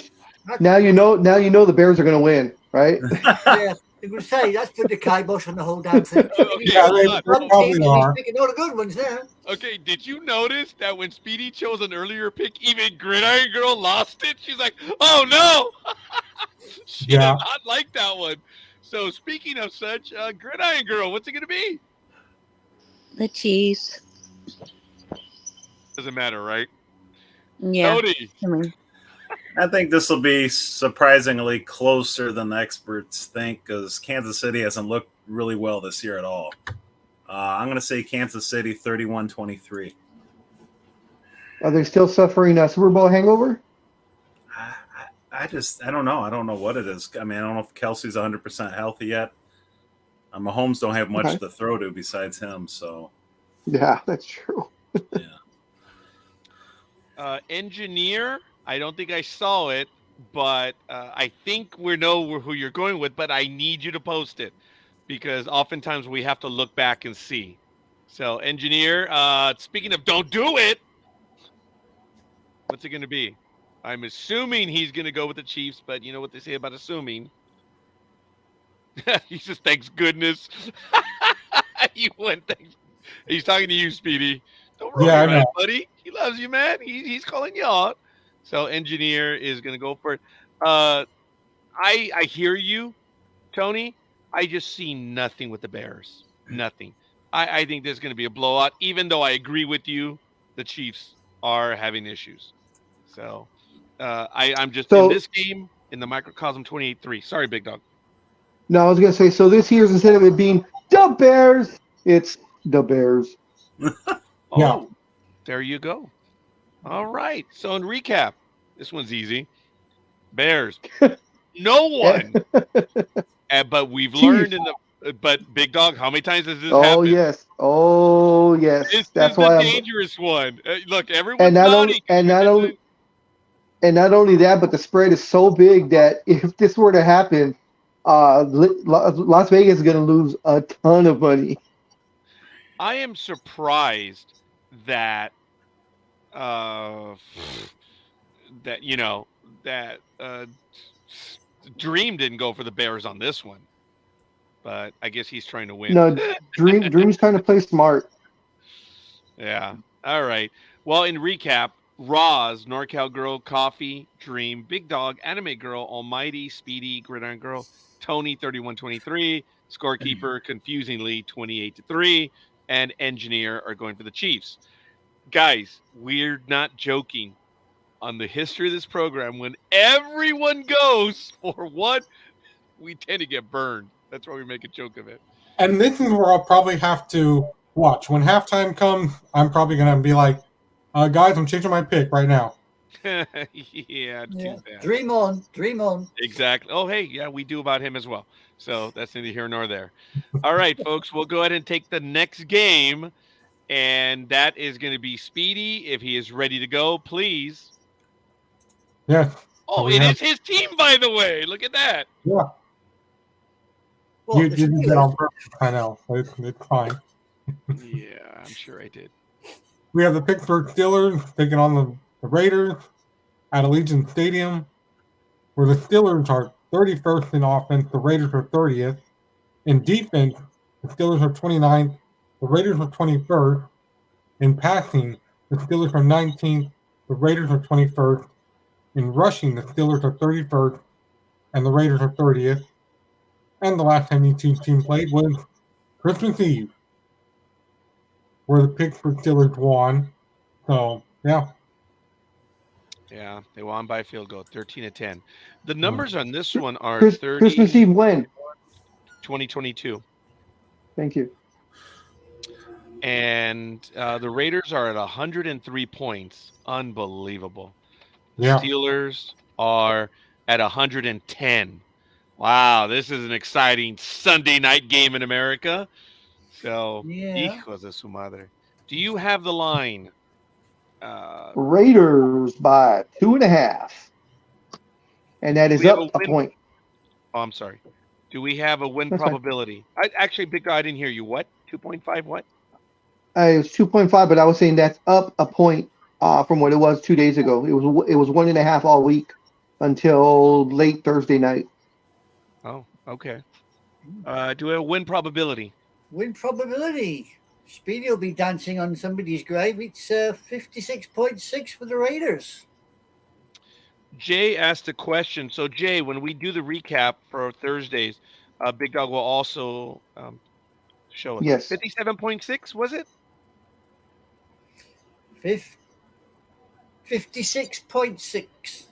now you know the Bears are going to win, right? Yeah. I'm going to say, that's put the kibosh on the whole damn thing. Yeah, they probably are. He's picking all the good ones now. Okay, did you notice that when Speedy chose an earlier pick, even Gridiron Girl lost it? She's like, oh no! She did not like that one. So speaking of such, Gridiron Girl, what's it going to be? The Chiefs. Doesn't matter, right? Yeah. Cody. I think this will be surprisingly closer than the experts think because Kansas City hasn't looked really well this year at all. I'm going to say Kansas City 31-23. Are they still suffering a Super Bowl hangover? I don't know. I don't know what it is. I mean, I don't know if Kelsey's 100% healthy yet. Mahomes don't have much to throw to besides him. So yeah, that's true. Yeah. Engineer, I don't think I saw it, but I think we know who you're going with, but I need you to post it because oftentimes we have to look back and see. So, Engineer, speaking of don't do it, what's it going to be? I'm assuming he's going to go with the Chiefs, but you know what they say about assuming. He says, thanks goodness. You went, thanks. He's talking to you, Speedy. Don't roll Yeah, I your eyes, know. buddy. He loves you, man. He's calling you out. So engineer is going to go for it. I hear you, Tony. I just see nothing with the Bears. Nothing. I think there's going to be a blowout, even though I agree with you. The Chiefs are having issues. So I'm just in So this game in the microcosm 28-3. Sorry, Big Dog. no, I was gonna say. So this year's, instead of it being the Bears, it's the Bears. Oh, Yeah. there you go. All right. So in recap, this one's easy. Bears. No one. But we've learned in the. But Big Dog, how many times has this Oh happened? yes, oh yes. This That's is the why I'm. dangerous one. Look, And everyone's not nodding. only and not only that, but the spread is so big that if this were to happen, Las Vegas is going to lose a ton of money. I am surprised that uh that Dreem didn't go for the Bears on this one. But I guess he's trying to win. No, Dream's trying to play smart. Yeah. All right. Well, in recap, Roz, NorCal Girl, Coffee, Dreem, Big Dog, Anime Girl, Almighty, Speedy, Gridiron Girl, Tony, 31-23, Scorekeeper, confusingly 28-3, and Engineer are going for the Chiefs. Guys, we're not joking. On the history of this program, when everyone goes for one, we tend to get burned. That's why we make a joke of it. And this is where I'll probably have to watch. When halftime comes, I'm probably going to be like, guys, I'm changing my pick right now. Yeah, Yeah. too bad. Dream on, dream on. Exactly. Oh, hey, yeah, we do about him as well. So that's neither here nor there. All right, folks, we'll go ahead and take the next game, and that is going to be Speedy. If he is ready to go, please. Yeah. Oh, we it have- is his team, by the way. Look at that. Yeah. What, You the did that Steelers? on purpose. I know. It's fine. Yeah, I'm sure I did. We have the Pittsburgh Steelers taking on the Raiders at Allegiant Stadium, where the Steelers are 31st in offense, the Raiders are 30th. In defense, the Steelers are 29th, the Raiders are 21st. In passing, the Steelers are 19th, the Raiders are 21st. In rushing, the Steelers are 31st, and the Raiders are 30th. And the last time these two teams played was Christmas Eve, where the Pittsburgh Steelers won. So, yeah. Yeah, they won by a field goal, 13-10. The numbers on this one are Christmas Eve when? 2022. Thank you. And the Raiders are at 103 points. Unbelievable. The Yeah. Steelers are at 110. Wow, this is an exciting Sunday night game in America. So, Yeah. hijos de su madre. Do you have the line? Raiders by 2.5, and that is We have up a a win. point. Oh, I'm sorry. Do we have a win That's fine. probability? Actually, Big Guy, I didn't hear you. What? 2.5 what? It was 2.5, but I was saying that's up a point from what it was 2 days ago. It was 1.5 all week until late Thursday night. Oh, okay. Do we have a win probability? Win probability. Speedy will be dancing on somebody's grave. It's 56.6 for the Raiders. Jay asked a question. So, Jay, when we do the recap for Thursdays, Big Dog will also show us. Yes. 57.6, was it? 56.6.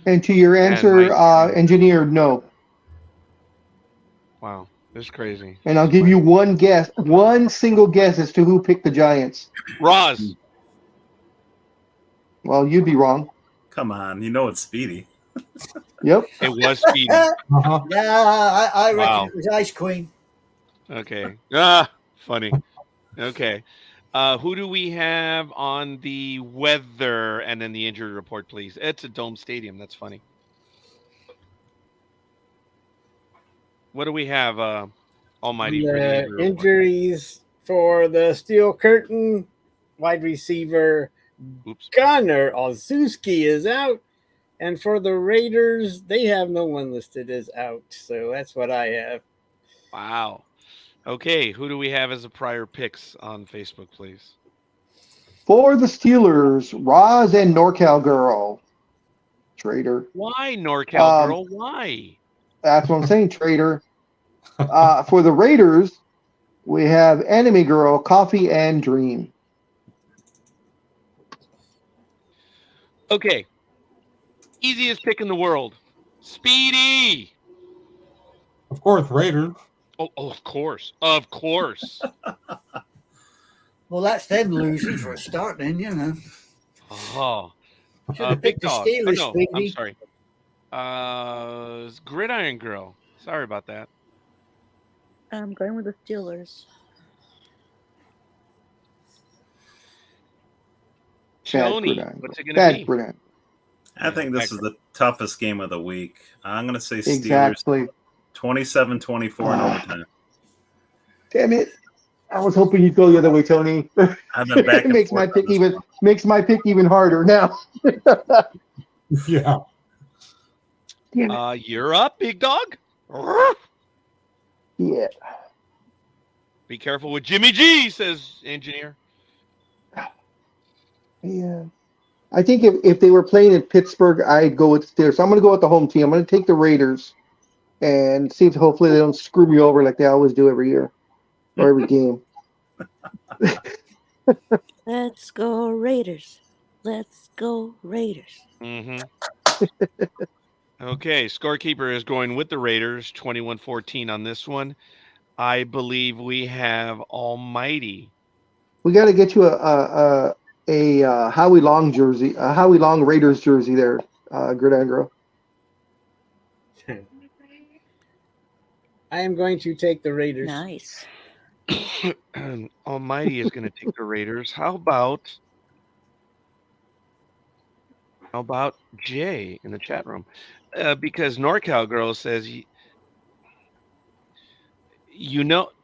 And to your answer, engineer, no. Wow, this is crazy. And I'll give you one guess, one single guess as to who picked the Giants. Roz. Well, you'd be wrong. Come on, you know it's Speedy. Yep. It was Speedy. Uh-huh. Yeah, I reckon Wow. it was Ice Queen. Okay. Funny. Okay. Who do we have on the weather and then the injury report, please? It's a dome stadium. That's funny. What do we have, Almighty? for the The injury report? injuries for the Steel Curtain, wide receiver Oops. Gunnar Olszewski is out. And for the Raiders, they have no one listed as out. So that's what I have. Wow. Okay, who do we have as a prior picks on Facebook, please? For the Steelers, Roz and NorCal Girl. Traitor. Why, NorCal Girl? Why? That's what I'm saying, traitor. For the Raiders, we have Anime Girl, Coffee, and Dream. Okay. Easiest pick in the world. Speedy. Of course, Raiders. Oh, of course. Of course. Well, that's them losing for a start, then, you know. Oh. Should have Big picked the Dog. Steelers, Oh, no, I'm Speedy. sorry. Gridiron Girl. Sorry about that. I'm going with the Steelers. Tony, Gridiron what's it Girl. going to be? Bad Gridiron. I think this is the toughest game of the week. I'm going to say Steelers Exactly. 27-24 in overtime. Damn it. I was hoping you'd go the other way, Tony. I've been back It and makes forth my pick on this even one. makes my pick even harder now. Yeah. Damn it. You're up, Big Dog. Yeah. Be careful with Jimmy G, says engineer. Yeah. I think if they were playing in Pittsburgh, I'd go with the Steelers. So I'm going to go with the home team. I'm going to take the Raiders and see if hopefully they don't screw me over like they always do every year or every game. Let's go Raiders. Let's go Raiders. Mm-hmm. Okay, Scorekeeper is going with the Raiders, 21-14 on this one. I believe we have Almighty. We got to get you a Howie Long jersey, a Howie Long Raiders jersey there, Gridiron Girl. I am going to take the Raiders. Nice. Almighty is going to take the Raiders. How about Jay in the chat room? Because NorCal Girl says,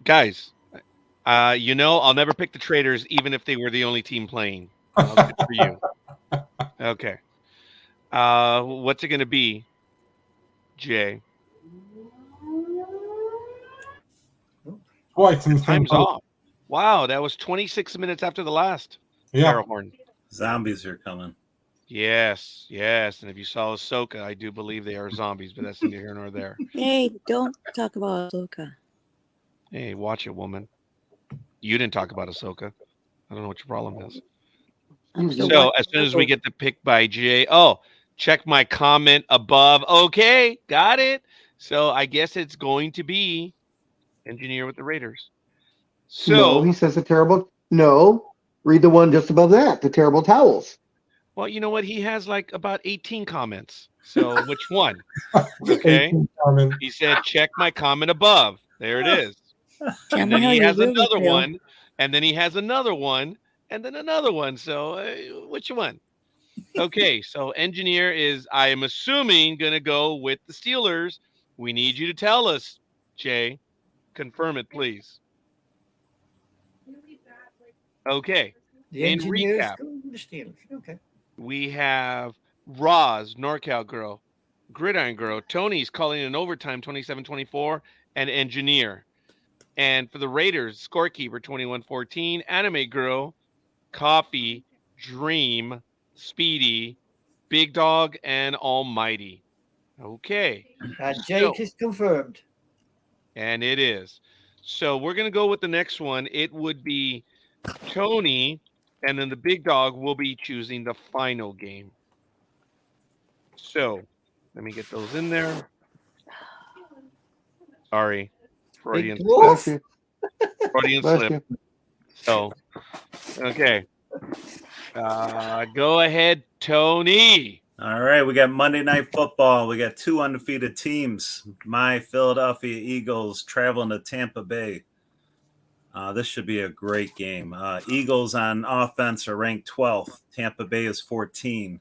guys, I'll never pick the Traders even if they were the only team playing. Good for you. Okay. What's it going to be, Jay? Boy, some Time's off. Wow, that was 26 minutes after the last Yeah. barrel horn. Zombies are coming. Yes. And if you saw Ahsoka, I do believe they are zombies, but that's neither here nor there. Hey, don't talk about Ahsoka. Hey, watch it, woman. You didn't talk about Ahsoka. I don't know what your problem is. I'm still So watching as soon as we Ahsoka. get the pick by Jay, check my comment above. Okay, got it. So I guess it's going to be engineer with the Raiders. So No, he says the terrible. No, read the one just above that, the terrible towels. well, you know what? He has like about 18 comments. So which one? Okay. He said, check my comment above. There it is. Tell And me then how he you has really another feel. one. And then he has another one. And then another one. So which one? Okay. So engineer is, I am assuming, going to go with the Steelers. We need you to tell us, Jay. Confirm it, please. Okay. The In engineers recap. go with the Steelers. Okay. We have Roz, NorCal Girl, Gridiron Girl, Tony's calling in overtime 27-24, and Engineer. And for the Raiders, Scorekeeper 21-14, Anime Girl, Coffee, Dreem, Speedy, Big Dog, and Almighty. Okay. And Jake is confirmed. And it is. So we're going to go with the next one. It would be Tony, and then the Big Dog will be choosing the final game. So let me get those in there. Sorry. Freudian, Big dwarf. Bless you. Freudian Bless slip. you. So, okay. Go ahead, Tony. All right, we got Monday Night Football. We got two undefeated teams. My Philadelphia Eagles traveling to Tampa Bay. This should be a great game. Eagles on offense are ranked 12th. Tampa Bay is 14.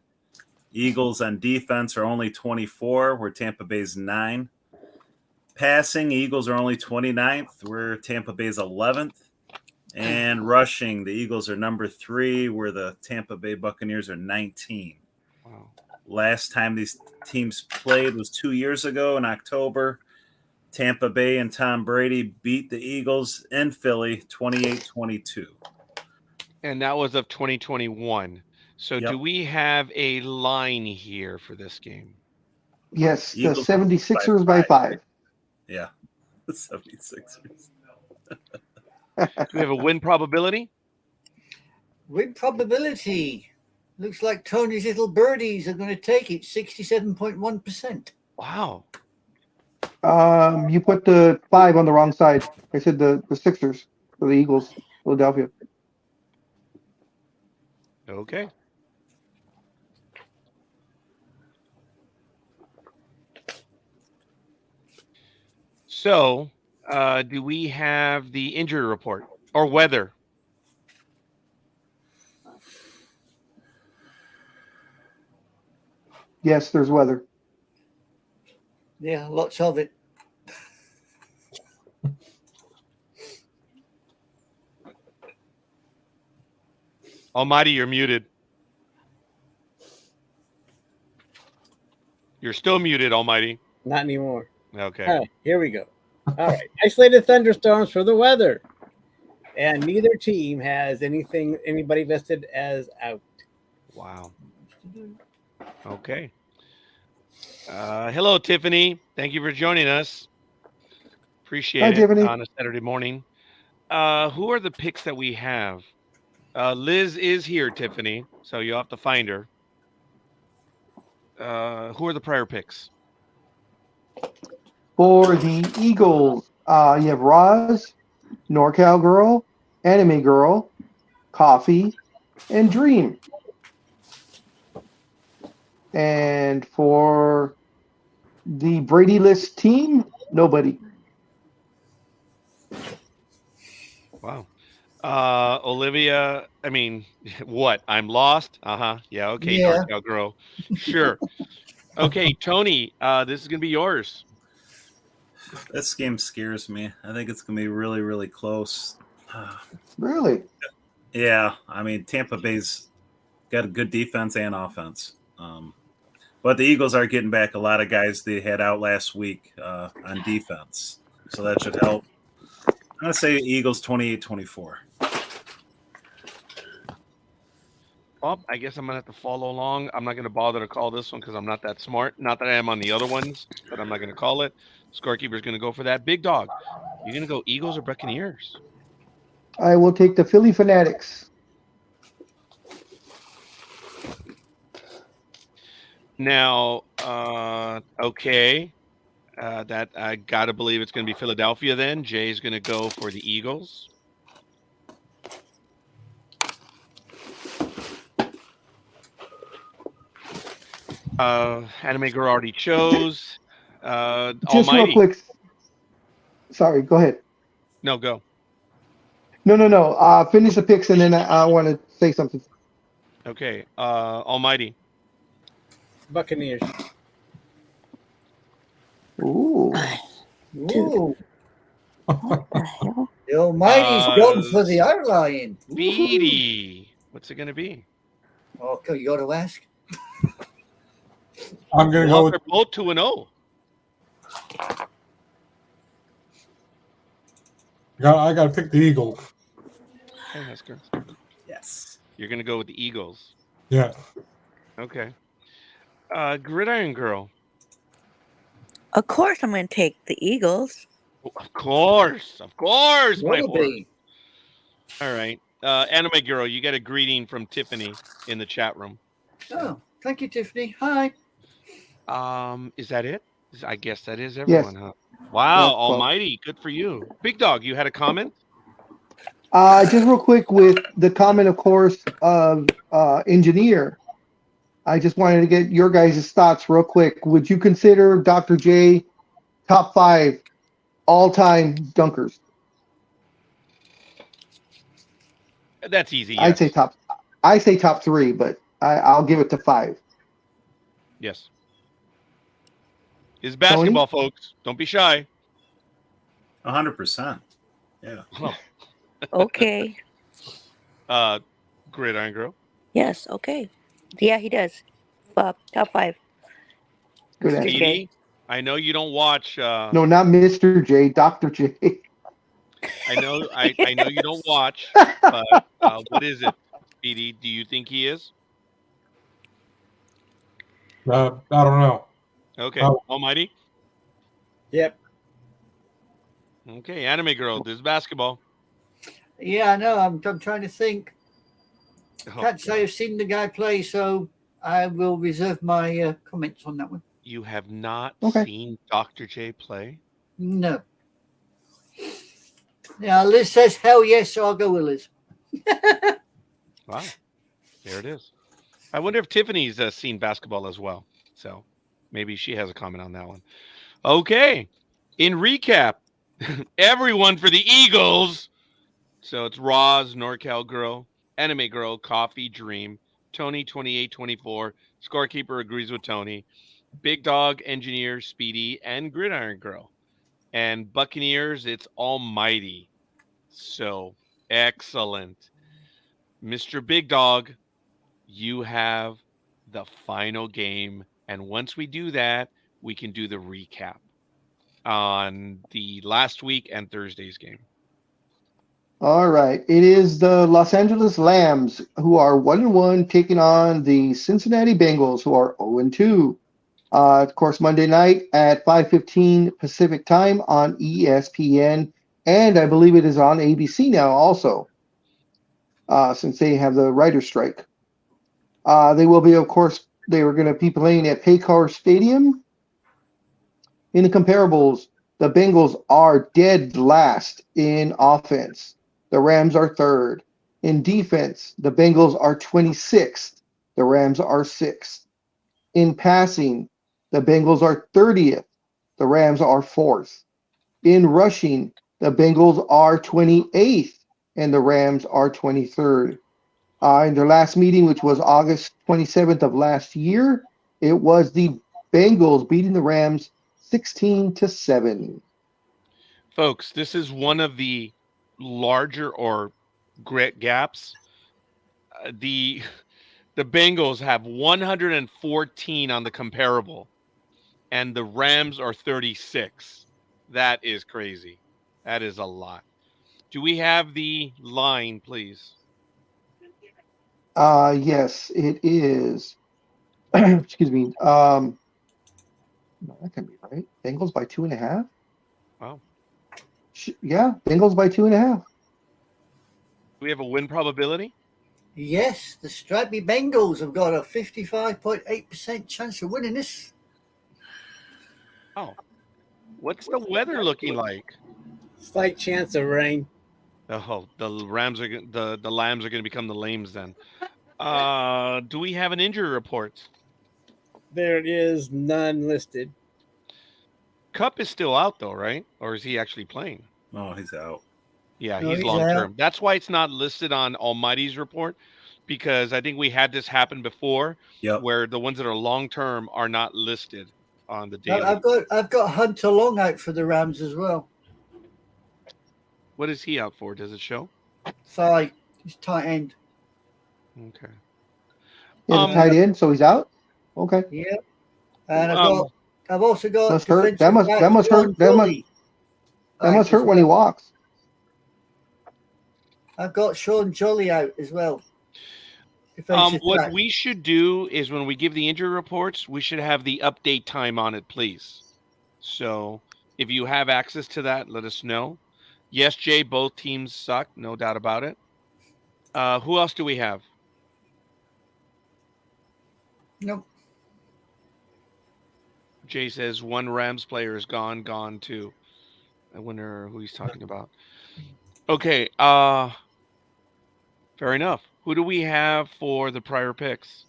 Eagles on defense are only 24, where Tampa Bay's 9. Passing, Eagles are only 29th, where Tampa Bay's 11th. And rushing, the Eagles are number 3, where the Tampa Bay Buccaneers are 19. Wow. Last time these teams played was 2 years ago in October. Tampa Bay and Tom Brady beat the Eagles in Philly 28-22. And that was of 2021. So Yep. do we have a line here for this game? Yes, the Eagles 76ers by 5. Yeah, the 76ers. Do we have a win probability? Win probability. Looks like Tony's little birdies are going to take it 67.1%. Wow. You put the 5 on the wrong side. I said the Sixers for the Eagles, Philadelphia. Okay. So, do we have the injury report or weather? Yes, there's weather. Yeah, lots of it. Almighty, you're muted. You're still muted, Almighty. Not anymore. Okay. All right, here we go. All right, isolated thunderstorms for the weather, and neither team has anybody listed as out. Wow. Okay. Hello, Tiffany. Thank you for joining us. Appreciate Hi, it Tiffany. on a Saturday morning. Who are the picks that we have? Liz is here, Tiffany, so you'll have to find her. Who are the prior picks? For the Eagles, you have Roz, NorCal Girl, Anime Girl, Coffee, and Dreem. And for the Brady List team, nobody. Wow. Olivia, I mean, what? I'm lost? Uh-huh. Yeah, okay, Yeah. NorCal Girl. Sure. Okay, Tony, this is going to be yours. This game scares me. I think it's going to be really, really close. Really? Yeah, I mean, Tampa Bay's got a good defense and offense. But the Eagles are getting back a lot of guys they had out last week on defense. So that should help. I'm going to say Eagles 28-24. Well, I guess I'm going to have to follow along. I'm not going to bother to call this one because I'm not that smart. Not that I am on the other ones, but I'm not going to call it. Scorekeeper's going to go for that. Big Dog, you're going to go Eagles or Buccaneers? I will take the Philly Fanatics. Now, okay. That I got to believe it's going to be Philadelphia then. Jay's going to go for the Eagles. Anime Girl already chose. Just Almighty. real quick. Sorry, go ahead. No, go. No. Finish the picks and then I want to say something. Okay. Almighty. Buccaneers. Ooh. Ooh, What the hell? the Almighty's gone for the outline. Speedy. What's it going to be? Okay, you got to ask. I'm going to Well, go with they're both 2-0. I got to pick the Eagles. Hey, Husker. Yes. You're going to go with the Eagles. Yeah. Okay. Gridiron Girl. Of course, I'm going to take the Eagles. Of course, my Will horse. be. All right. Anime Girl, you got a greeting from Tiffany in the chat room. Oh, thank you, Tiffany. Hi. Is that it? I guess that is everyone, huh? Wow, Yeah, Almighty, good for you. Big Dog, you had a comment? Just real quick with the comment, of course, of Engineer. I just wanted to get your guys' thoughts real quick. Would you consider Dr. J top 5 all-time dunkers? That's easy. Yes. I say top 3, but I'll give it to 5. Yes. It's basketball, folks. Don't be shy. 100%. Yeah. Oh, Okay. Gridiron Girl. Yes. Okay. Yeah, he does. Top 5. Good Mr. answer. J. Speedy, I know you don't watch. No, not Mr. J, Dr. J. I know you don't watch, but what is it, Speedy? Do you think he is? I don't know. Okay, Oh. Almighty. Yep. Okay, Anime Girl. This is basketball. Yeah, I know. I'm trying to think. Oh, Can't say I've seen the guy play, so I will reserve my comments on that one. you have not Okay. seen Dr. J play? No. Yeah, Liz says hell yes, so I'll go with Liz. Wow, there it is. I wonder if Tiffany's seen basketball as well. So maybe she has a comment on that one. Okay, in recap, everyone for the Eagles. So it's Roz, NorCal Girl, Anime Girl, Coffee, Dream, Tony 2824. Scorekeeper agrees with Tony. Big Dog, Engineer, Speedy, and Gridiron Girl. And Buccaneers, it's Almighty. So excellent. Mr. Big Dog, you have the final game. And once we do that, we can do the recap on the last week and Thursday's game. All right. It is the Los Angeles Lambs who are 1-1 taking on the Cincinnati Bengals who are 0-2. Of course, Monday night at 5:15 Pacific time on ESPN, and I believe it is on ABC now also, since they have the writer's strike. They will be, of course, they were going to be playing at Paycor Stadium. In the comparables, the Bengals are dead last in offense. The Rams are third. In defense, the Bengals are 26th. The Rams are 6th. In passing, the Bengals are 30th. The Rams are 4th. In rushing, the Bengals are 28th and the Rams are 23rd. In their last meeting, which was August 27th of last year, it was the Bengals beating the Rams 16-7. Folks, this is one of the larger or great gaps. The Bengals have 114 on the comparable, and the Rams are 36. That is crazy. That is a lot. Do we have the line, please? Yes, it is. Excuse me. No, that can be right. Bengals by 2.5. Wow. Yeah, Bengals by 2.5. Do we have a win probability? Yes, the Stripey Bengals have got a 55.8% chance of winning this. Oh. What's the weather looking like? Slight chance of rain. Oh, the Lambs are going to become the lames then. Do we have an injury report? There is none listed. Cup is still out though, right? Or is he actually playing? Oh, he's out. Yeah, No, he's he's long out. term. That's why it's not listed on Almighty's report, because I think we had this happen before, Yep. where the ones that are long term are not listed on the daily. I've got Hunter Long out for the Rams as well. What is he out for? Does it show? Thigh, he's tight end. Okay. Yeah, the tight end, so he's out. Okay. Yeah, and Um, I've also got Must hurt. defensive That back must Sean hurt. That must Jolly that out must as hurt when he well. walks. I've got Sean Jolly out as well. Defensive What back. we should do is when we give the injury reports, we should have the update time on it, please. So if you have access to that, let us know. Yes, Jay, both teams suck, no doubt about it. Who else do we have? Nope. Jay says one Rams player is gone too. I wonder who he's talking about. Okay, fair enough. Who do we have for the prior picks?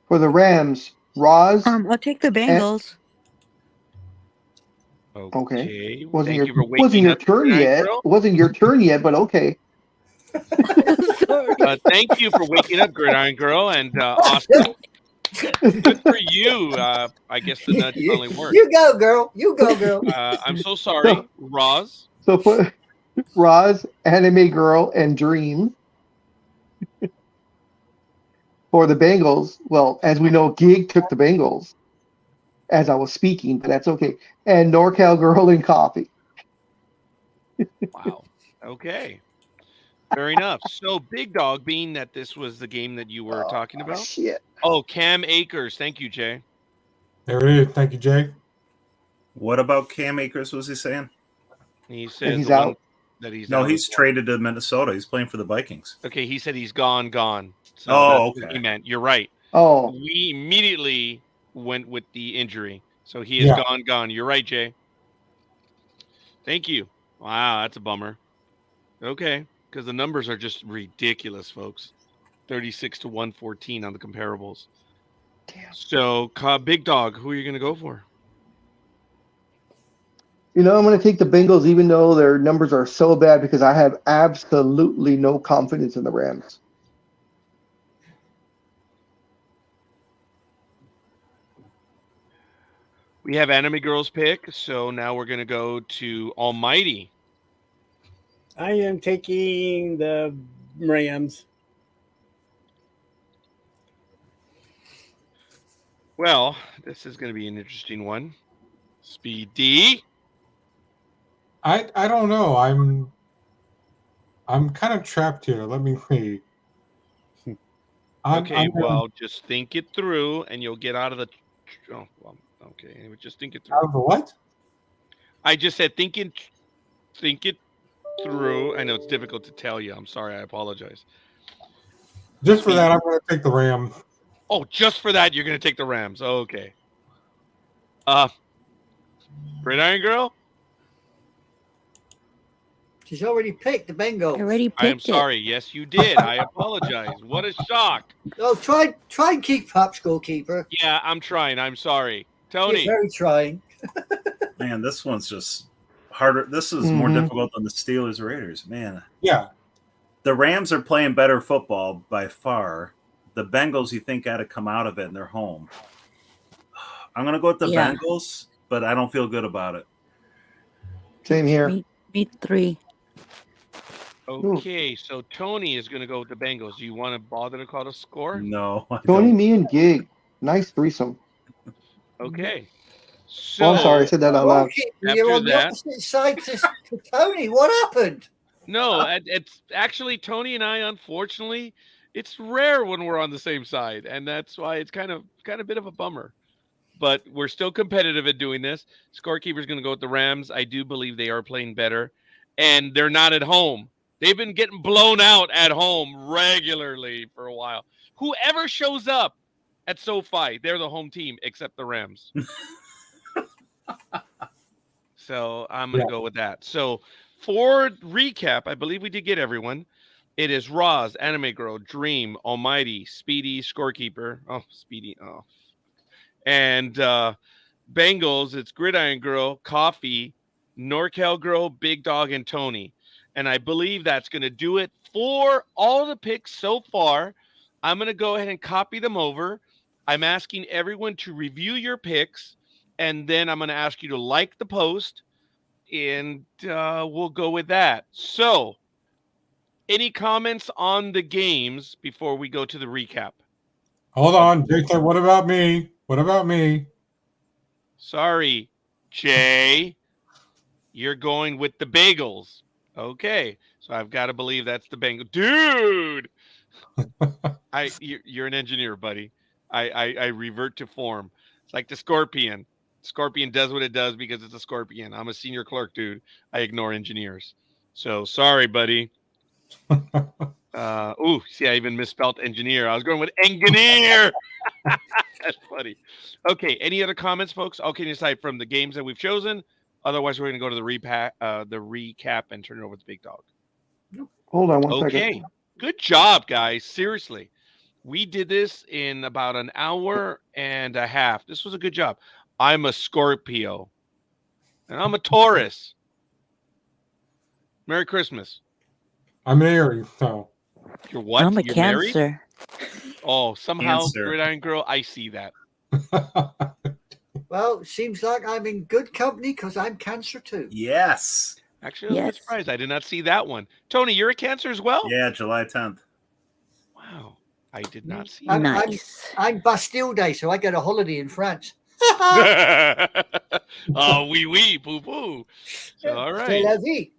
For the Rams, Roz. I'll take the Bengals. Okay. Thank Wasn't you for your waking up turn tonight, yet? girl. Wasn't your turn yet, but okay. Sorry. Thank you for waking up, Gridiron Girl, and Austin. Good for you. I guess the nudge finally worked. You go, girl. You go, girl. I'm so sorry, Roz. So Roz, Anime Girl, and Dream. For the Bengals, well, as we know, Gig took the Bengals as I was speaking, but that's okay. And NorCal Girl and Coffee. Wow. Okay. Fair enough. So, Big Dog, being that this was the game that you were talking about. Shit. Oh, Cam Akers. Thank you, Jay. There it is. Thank you, Jay. What about Cam Akers? Was he saying? He says he's the one out? that he's No, out he's as well. traded to Minnesota. He's playing for the Vikings. Okay, he said he's gone. So Oh, that's what okay. he meant. You're right. Oh, We immediately went with the injury. So he is gone. You're right, Jay. Thank you. Wow, that's a bummer. Okay, because the numbers are just ridiculous, folks. 36 to 114 on the comparables. damn. So, Big Dog, who are you going to go for? You know, I'm going to take the Bengals, even though their numbers are so bad, because I have absolutely no confidence in the Rams. We have Anime Girls pick, so now we're going to go to Almighty. I am taking the Rams. Well, this is going to be an interesting one. Speedy. I don't know. I'm kind of trapped here. Let me see. Okay, well, just think it through, and you'll get out of the. Oh, well, okay. Anyway, just think it through. Out of the what? I just said think it through. I know it's difficult to tell you. I'm sorry. I apologize. Just for that, I'm going to take the Rams. Oh, just for that, you're going to take the Rams. Okay. Gridiron Girl? She's already picked the I Bengals. already picked I am it. sorry. Yes, you did. I apologize. What a shock. Oh, try and keep up, Scorekeeper. Yeah, I'm trying. I'm sorry. You're Tony. very trying. Man, this one's just harder. This is more difficult than the Steelers Raiders. Man, Yeah. the Rams are playing better football by far. The Bengals, you think, got to come out of it, and they're home. I'm going to go with the Yeah. Bengals, but I don't feel good about it. Same here. Me three. Okay, so Tony is going to go with the Bengals. Do you want to bother to call the score? No, I Tony, don't. me, and Gig. Nice threesome. Okay. So, Oh, I'm sorry. I said that out loud. You're After on the that- opposite side to Tony. What happened? No, it's actually Tony and I, unfortunately, it's rare when we're on the same side, and that's why it's kind of a bit of a bummer. But we're still competitive at doing this. Scorekeeper's going to go with the Rams. I do believe they are playing better, and they're not at home. They've been getting blown out at home regularly for a while. Whoever shows up at SoFi, they're the home team, except the Rams. So I'm going to go with that. So for recap, I believe we did get everyone. It is Roz, Anime Girl, Dreem, Almighty, Speedy, Scorekeeper. Oh, Speedy. Oh. And Bengals, it's Gridiron Girl, Coffee, NorCal Girl, Big Dog, and Tony. And I believe that's going to do it for all the picks so far. I'm going to go ahead and copy them over. I'm asking everyone to review your picks, and then I'm going to ask you to like the post, and we'll go with that. So, any comments on the games before we go to the recap? Hold on, Jake said, what about me? What about me? Sorry, Jay. You're going with the Bagels. Okay, so I've got to believe that's the Bengal. Dude! You're an engineer, buddy. I revert to form. It's like the Scorpion. Scorpion does what it does because it's a Scorpion. I'm a senior clerk, dude. I ignore engineers. So sorry, buddy. See, I even misspelled engineer. I was going with engineer. That's funny. Okay, any other comments, folks? All kidding aside from the games that we've chosen. Otherwise, we're going to go to the recap and turn it over to Big Dog. Hold on one second. Okay, good job, guys. Seriously, we did this in about an hour and a half. This was a good job. I'm a Scorpio, and I'm a Taurus. Merry Christmas. I'm an Aries, so. You're what? I'm a You're married? Cancer. Oh, somehow, Cancer. Gridiron Girl, I see that. Well, seems like I'm in good company because I'm Cancer too. Yes. Actually, I was a bit Yes. surprised. I did not see that one. Tony, you're a Cancer as well? Yeah, July 10th. Wow. I did not see I'm- that. Nice. I'm Bastille Day, so I get a holiday in France. Oh, oui, poo poo. So, all C'est right. la vie.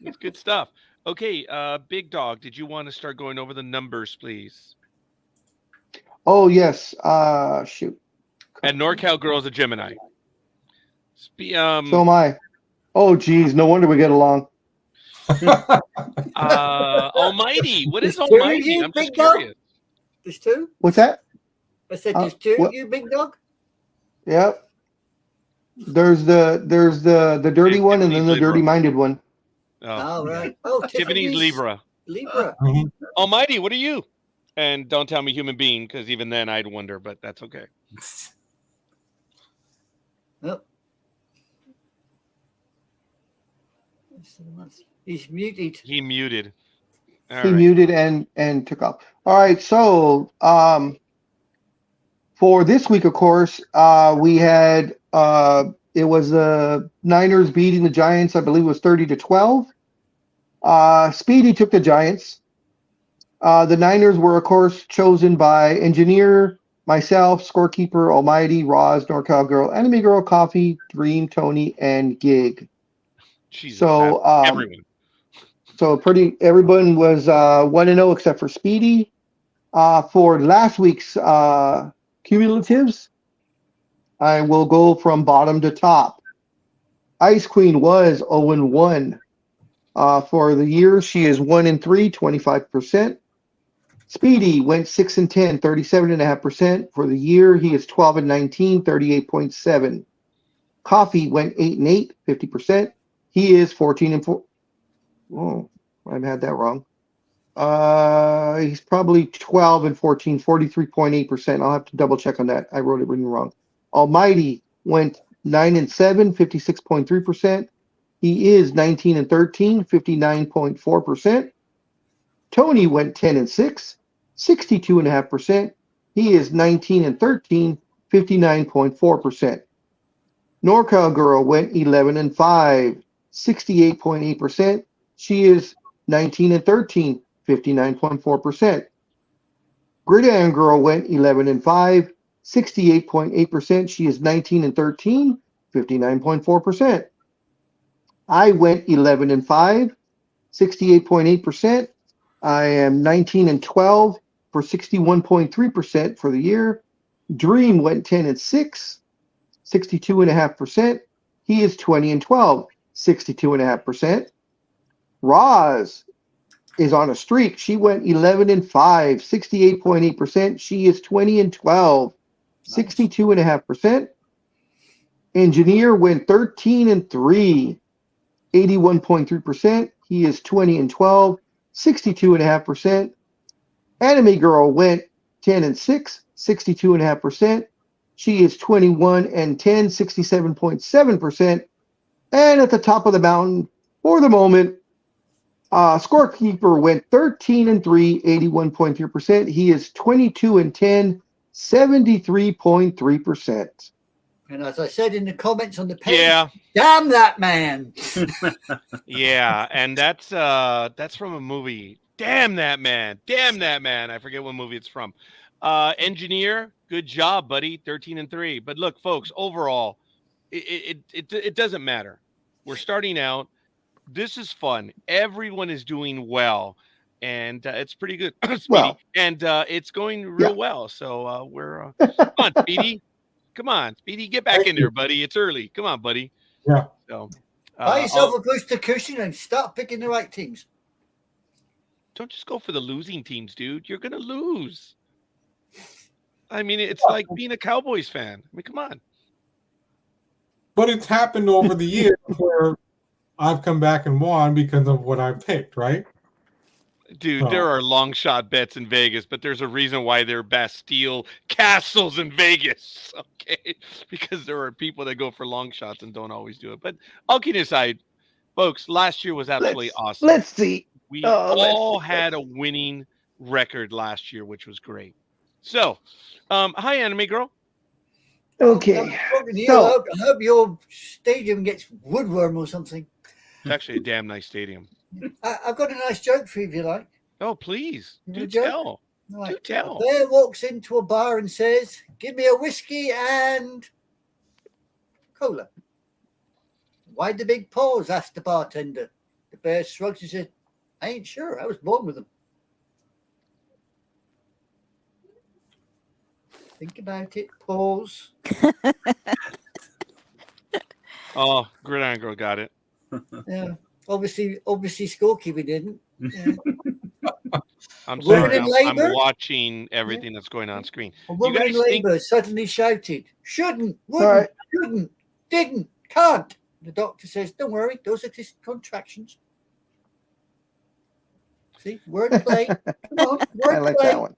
That's good stuff. Okay, Big Dog, did you want to start going over the numbers, please? Oh yes. Shoot. And NorCal Girl's a Gemini. So am I. Oh geez, no wonder we get along. Almighty. What is There's two of Almighty? you, I'm just Big Dog? curious. There's two? What's that? I said there's two what- of you, Big Dog? Yep. There's the dirty one and then the Tiffany's dirty Libra. minded one. Oh, Oh, right. Oh, Tiffany's Libra. Libra. Mhm. Almighty, what are you? And don't tell me human being, because even then I'd wonder, but that's okay. Yep. He's muted. He muted. All He right. muted and took off. All right, so for this week, of course, we had it was the Niners beating the Giants. I believe it was 30-12. Speedy took the Giants. The Niners were, of course, chosen by Engineer, myself, Scorekeeper, Almighty, Roz, NorCal Girl, Enemy Girl, Coffee, Dreem, Tony, and Gig. Jesus, So everyone. So everyone was 1-0 except for Speedy. For last week's cumulatives, I will go from bottom to top. Ice Queen was 0-1. For the year, she is 1-3, 25%. Speedy went 6-10, 37.5%. For the year, he is 12-19, 38.7. Coffee went 8-8, 50%. He is 14-4. Oh, I've had that wrong. He's probably 12-14, 43.8%. I'll have to double check on that. I wrote it wrong. Almighty went 9-7, 56.3%. He is 19-13, 59.4%. Tony went 10-6, 62.5%. He is 19-13, 59.4%. NorCal Girl went 11-5, 68.8%. She is 19-13, 59.4%. Gridiron Girl went 11-5, 68.8%. She is 19-13, 59.4%. I went 11-5, 68.8%. I am 19-12 for 61.3% for the year. Dreem went 10-6, 62.5%. He is 20-12, 62.5%. Roz is on a streak. She went 11-5, 68.8%. She is 20-12, 62.5%. Engineer went 13-3, 81.3%. He is 20-12, 62.5%. Anime Girl went 10-6, 62.5%. She is 21-10, 67.7%. And at the top of the mountain, for the moment, Scorekeeper went 13-3, 81.3%. He is 22-10, 73.3%. And as I said in the comments on the page, Yeah, damn that man. yeah, and that's from a movie. Damn that man! Damn that man! I forget what movie it's from. Engineer, good job, buddy. 13-3. But look, folks, overall, it doesn't matter. We're starting out. This is fun. Everyone is doing well, and it's pretty good. Speedy, Well, and it's going real well. So we're come on, Speedy. Come on, Speedy, get back in there, buddy. It's early. Come on, buddy. Yeah. So Buy yourself a booster cushion and start picking the right teams. don't just go for the losing teams, dude. You're gonna lose. I mean, it's like being a Cowboys fan. I mean, come on. But it's happened over the years where I've come back and won because of what I picked, right? Dude, there are long shot bets in Vegas, but there's a reason why they're Bastille castles in Vegas. Okay. Because there are people that go for long shots and don't always do it. But all kidding aside, folks, last year was absolutely awesome. Let's see. We let's all see. had a winning record last year, which was great. So, hi, Anime Girl. Okay. I So, hope your stadium gets woodworm or something. It's actually a damn nice stadium. I've got a nice joke for you if you like. Oh, please. You Do want a joke? tell. Right. Do tell. A bear walks into a bar and says, "Give me a whiskey and cola." "Why'd the big paws?" asked the bartender. The bear shrugs and said, "I ain't sure. I was born with them." Think about it. Pause. Oh, Gridiron Girl got it. Yeah. Obviously, Scorekeeper didn't. Yeah. I'm A woman sorry. in I'm labour? watching everything that's going on screen. A woman in guys think- labour suddenly shouted, "Shouldn't, All wouldn't, right. shouldn't, didn't, can't." The doctor says, "Don't worry, those are just contractions." See, wordplay. Come on, wordplay. I like that one.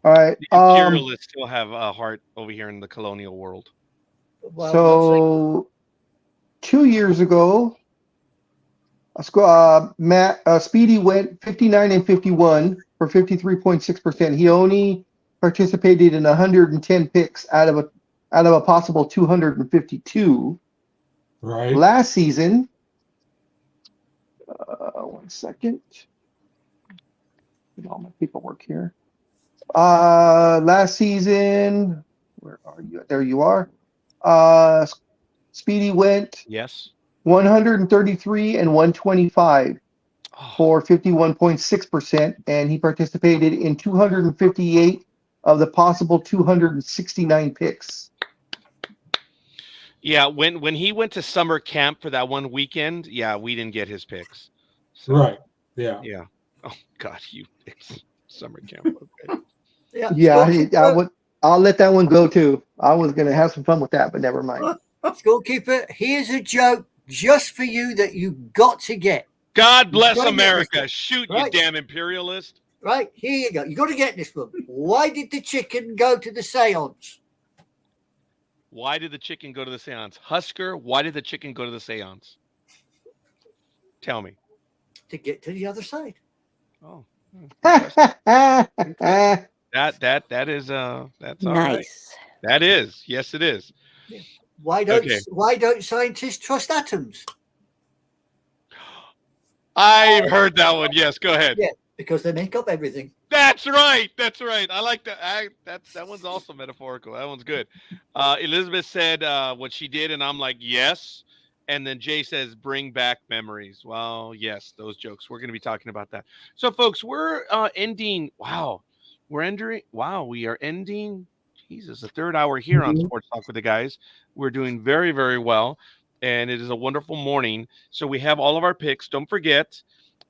All right. The imperialists still have a heart over here in the colonial world. Well, So 2 years ago, Speedy went 59 and 51 for 53.6%. He only participated in 110 picks out of a possible 252. Right. Last season, 1 second. Get all my paperwork here. Last season, where are you? There you are. Speedy went Yes. 133 and 125 Oh, for 51.6%, and he participated in 258 of the possible 269 picks. yeah. When he went to summer camp for that one weekend, yeah, we didn't get his picks. So, Right. Yeah. Yeah. Oh God, you summer camp. Okay. Yeah, Yeah, I'll let that one go too. I was gonna have some fun with that, but never mind. Scorekeeper, here's a joke just for you that you got to get. God bless gotta get this America. one. Shoot, Right. you damn imperialist. Right, here you go. You got to get this one. Why did the chicken go to the seance? Why did the chicken go to the seance? Husker, why did the chicken go to the seance? Tell me. To get to the other side. Oh. All That is that's all right. Nice. That is. Yes, it is. Why don't Okay. scientists trust atoms? I've heard that one. Yes, go ahead. Yeah, because they make up everything. That's right. That's right. I like that. That one's also metaphorical. That one's good. Elizabeth said what she did, and I'm like, yes. And then Jay says, bring back memories. Well, yes, those jokes. We're going to be talking about that. So, folks, we're ending. Wow. We are ending. Jesus, the third hour here on Sports Talk with the guys. We're doing very, very well. And it is a wonderful morning. So we have all of our picks. Don't forget.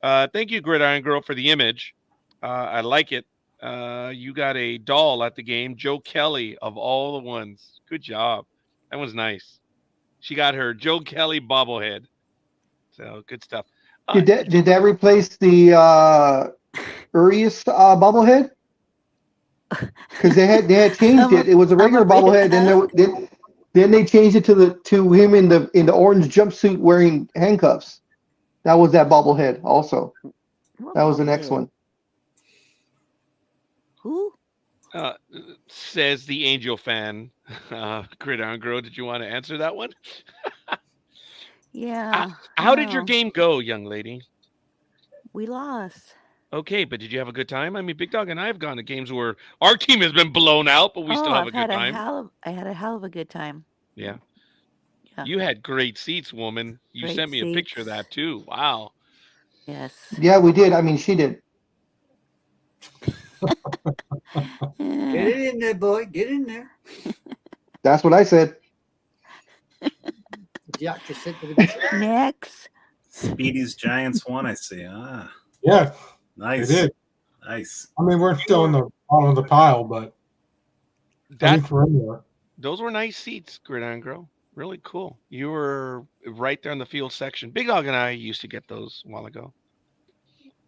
Thank you, Gridiron Girl, for the image. I like it. You got a doll at the game. Joe Kelly, of all the ones. Good job. That was nice. She got her Joe Kelly bobblehead. So good stuff. Did that replace the Urias bobblehead? Because they had changed it. It was a regular bobblehead, and then they changed it to him in the orange jumpsuit wearing handcuffs. That was that bobblehead also. That was the next one. Who? Says the Angel fan. Gridiron Girl, did you want to answer that one? Yeah. How did your no, game go, young lady? We lost. Okay, but did you have a good time? I mean, Big Dog and I have gone to games where our team has been blown out, but we still have a good time. I had a hell of a good time. Yeah. Yeah. You had great seats, woman. You Great sent me a picture of seats. that too. Wow. Yes. Yeah, we did. I mean, she did. Get it in there, boy. Get in there. That's what I said. Jack just said to the Next. Speedy's Giants won, I see. Yeah, Nice. they did. Nice. I mean, we're still in the bottom of the pile, but I think That we're in there. those were nice seats, Gridiron Girl. Really cool. You were right there in the field section. Big Dog and I used to get those a while ago.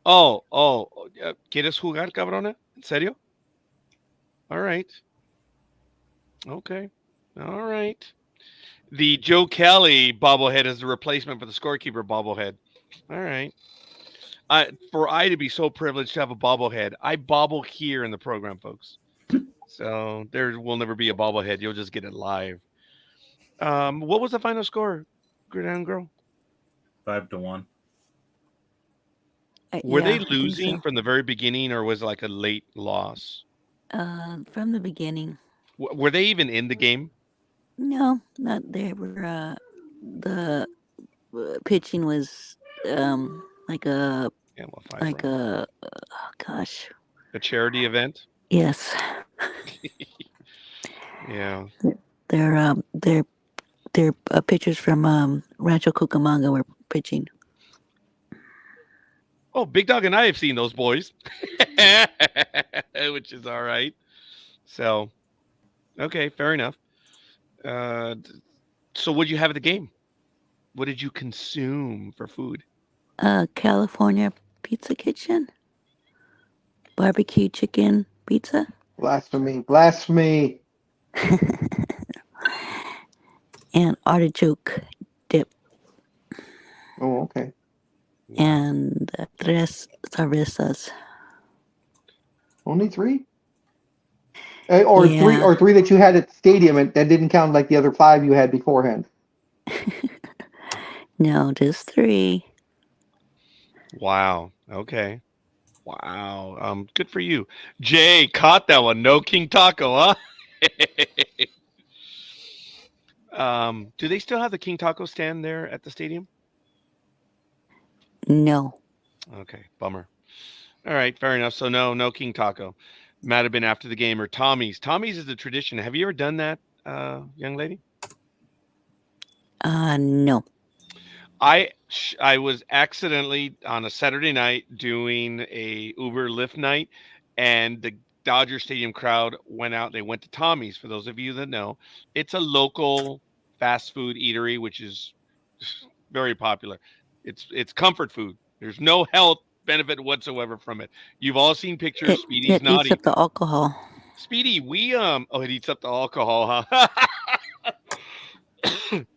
¿Quieres jugar, cabrona? ¿En serio? All right. Okay. All right. The Joe Kelly bobblehead is the replacement for the Scorekeeper bobblehead. All right. For I to be so privileged to have a bobblehead, I bobble here in the program, folks. So there will never be a bobblehead. You'll just get it live. What was the final score, Gridiron Girl? 5-1. Were Yeah, they I think losing so. from the very beginning, or was it like a late loss? From the beginning. Were they even in the game? No, not they were. The pitching was like a Yeah, well, 5 like rounds. a oh gosh, A charity event? yes. Yeah. They're pitchers from Rancho Cucamonga were pitching. Oh, Big Dog and I have seen those boys, which is all right. So, okay, fair enough. So what did you have at the game? What did you consume for food? California Pizza Kitchen, barbecue chicken pizza, Blasphemy! Blasphemy! and artichoke dip, Oh, okay. and tres cervezas. Only 3? Or three, Yeah. or 3 that you had at the stadium, and that didn't count like the other 5 you had beforehand. No, just 3. Wow. Okay. Wow. Good for you. Jay caught that one. No King Taco, huh? Do they still have the King Taco stand there at the stadium? No. Okay, bummer. All right, fair enough. So no King Taco. Might have been after the game or Tommy's. Tommy's is a tradition. Have you ever done that, young lady? No. I was accidentally on a Saturday night doing a Uber Lyft night, and the Dodger Stadium crowd went out. They went to Tommy's. For those of you that know, it's a local fast food eatery, which is very popular. It's comfort food. There's no health benefit whatsoever from it. You've all seen pictures. Speedy's It eats nodding. up the alcohol. Speedy, it eats up the alcohol, huh?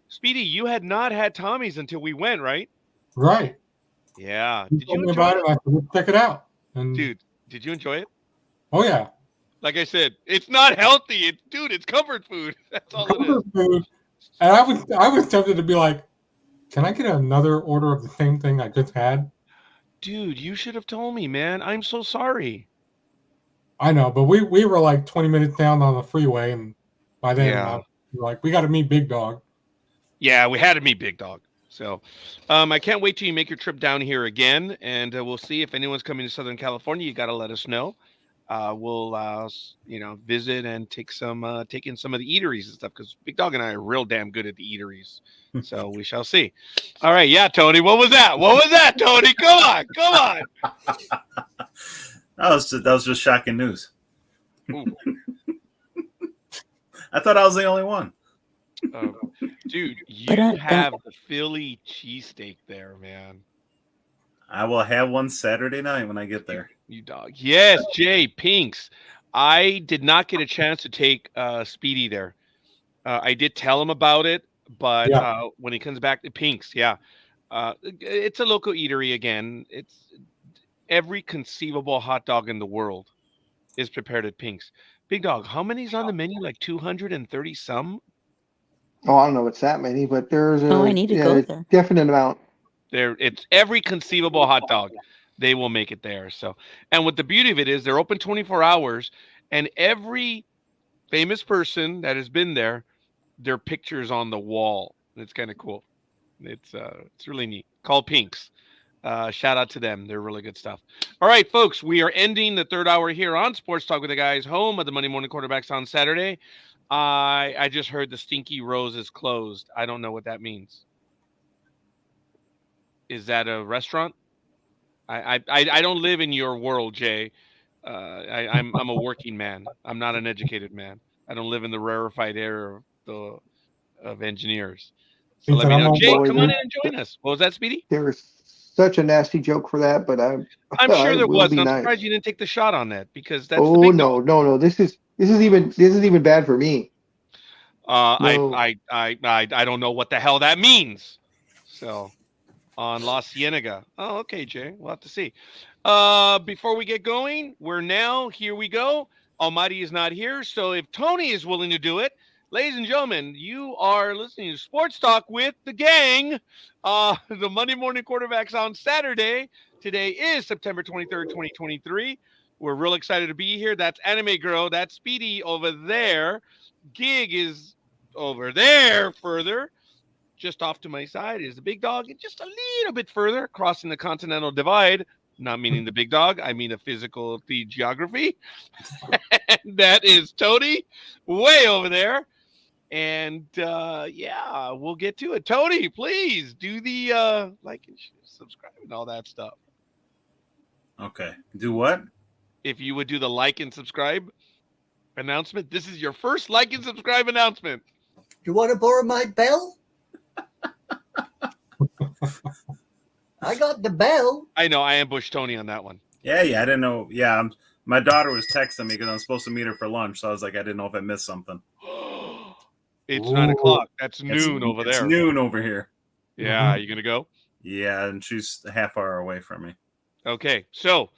Speedy, you had not had Tommy's until we went, right? Right. Yeah. You Did told you me enjoy about it? it. I said, let's check it out. And Dude, did you enjoy it? oh yeah, Like I said, it's not healthy. It's comfort food. That's all it is. comfort food. And I was tempted to be like, can I get another order of the same thing I just had? Dude, you should have told me, man. I'm so sorry. I know, but we were like 20 minutes down on the freeway, and by then Yeah. we were like, we got to meet Big Dog. Yeah, we had to meet Big Dog. So I can't wait till you make your trip down here again, and we'll see if anyone's coming to Southern California. You got to let us know. We'll visit and take in some of the eateries and stuff, because Big Dog and I are real damn good at the eateries. So we shall see. All right, yeah, Tony. What was that? What was that, Tony? Come on. That was just shocking news. Ooh. I thought I was the only one. Dude, you But have the Philly cheesesteak there, man. I will have one Saturday night when I get there. You dog. Yes, Jay Pinks. I did not get a chance to take Speedy there. I did tell him about it, but Yeah. when he comes back to Pinks, yeah. It's a local eatery again. It's every conceivable hot dog in the world is prepared at Pinks. Big Dog, how many's on the menu? Like 230 some? Oh, I don't know what's that many, but there's I need to go there. definite amount. It's every conceivable hot dog. They will make it there. So, and what the beauty of it is, they're open 24 hours, and every famous person that has been there, their pictures on the wall. It's kind of cool. It's really neat. Call Pinks. Shout out to them. They're really good stuff. All right, folks, we are ending the third hour here on Sports Talk with the Guys, home of the Monday Morning Quarterbacks on Saturday. I just heard the Stinky Rose is closed. I don't know what that means. Is that a restaurant? I don't live in your world, Jay. I'm a working man. I'm not an educated man. I don't live in the rarefied air of engineers. So He let said, me I'm know. on Jay, board. come on in and join us. What was that, Speedy? There was such a nasty joke for that, but I'm I sure there will was. be And I'm nice. surprised you didn't take the shot on that, because that's the Oh big no. This is even bad for me. dog. No. I don't know what the hell that means. So on La Cienega. Oh, okay, Jay. We'll have to see. Before we get going, here we go. Almighty is not here, so if Tony is willing to do it, Ladies and gentlemen, you are listening to Sports Talk with the gang. The Monday Morning Quarterbacks on Saturday. Today is September 23rd, 2023. We're real excited to be here. That's Anime Girl. That's Speedy over there. Gig is over there further. Just off to my side is the big dog, and just a little bit further, crossing the continental divide. Not meaning the big dog, I mean the geography. And that is Tony, way over there. And yeah, we'll get to it. Tony, please do the like and subscribe and all that stuff. Okay. Do what? If you would do the like and subscribe announcement, this is your first like and subscribe announcement. You want to borrow my bell? I got the bell. I know, I ambushed Tony on that one. Yeah, I didn't know. Yeah, my daughter was texting me because I'm supposed to meet her for lunch. So I was like, I didn't know if I missed something. It's Ooh. 9 o'clock. That's noon over there. It's noon over here. Yeah, you gonna go? Yeah, and she's a half hour away from me. Okay, so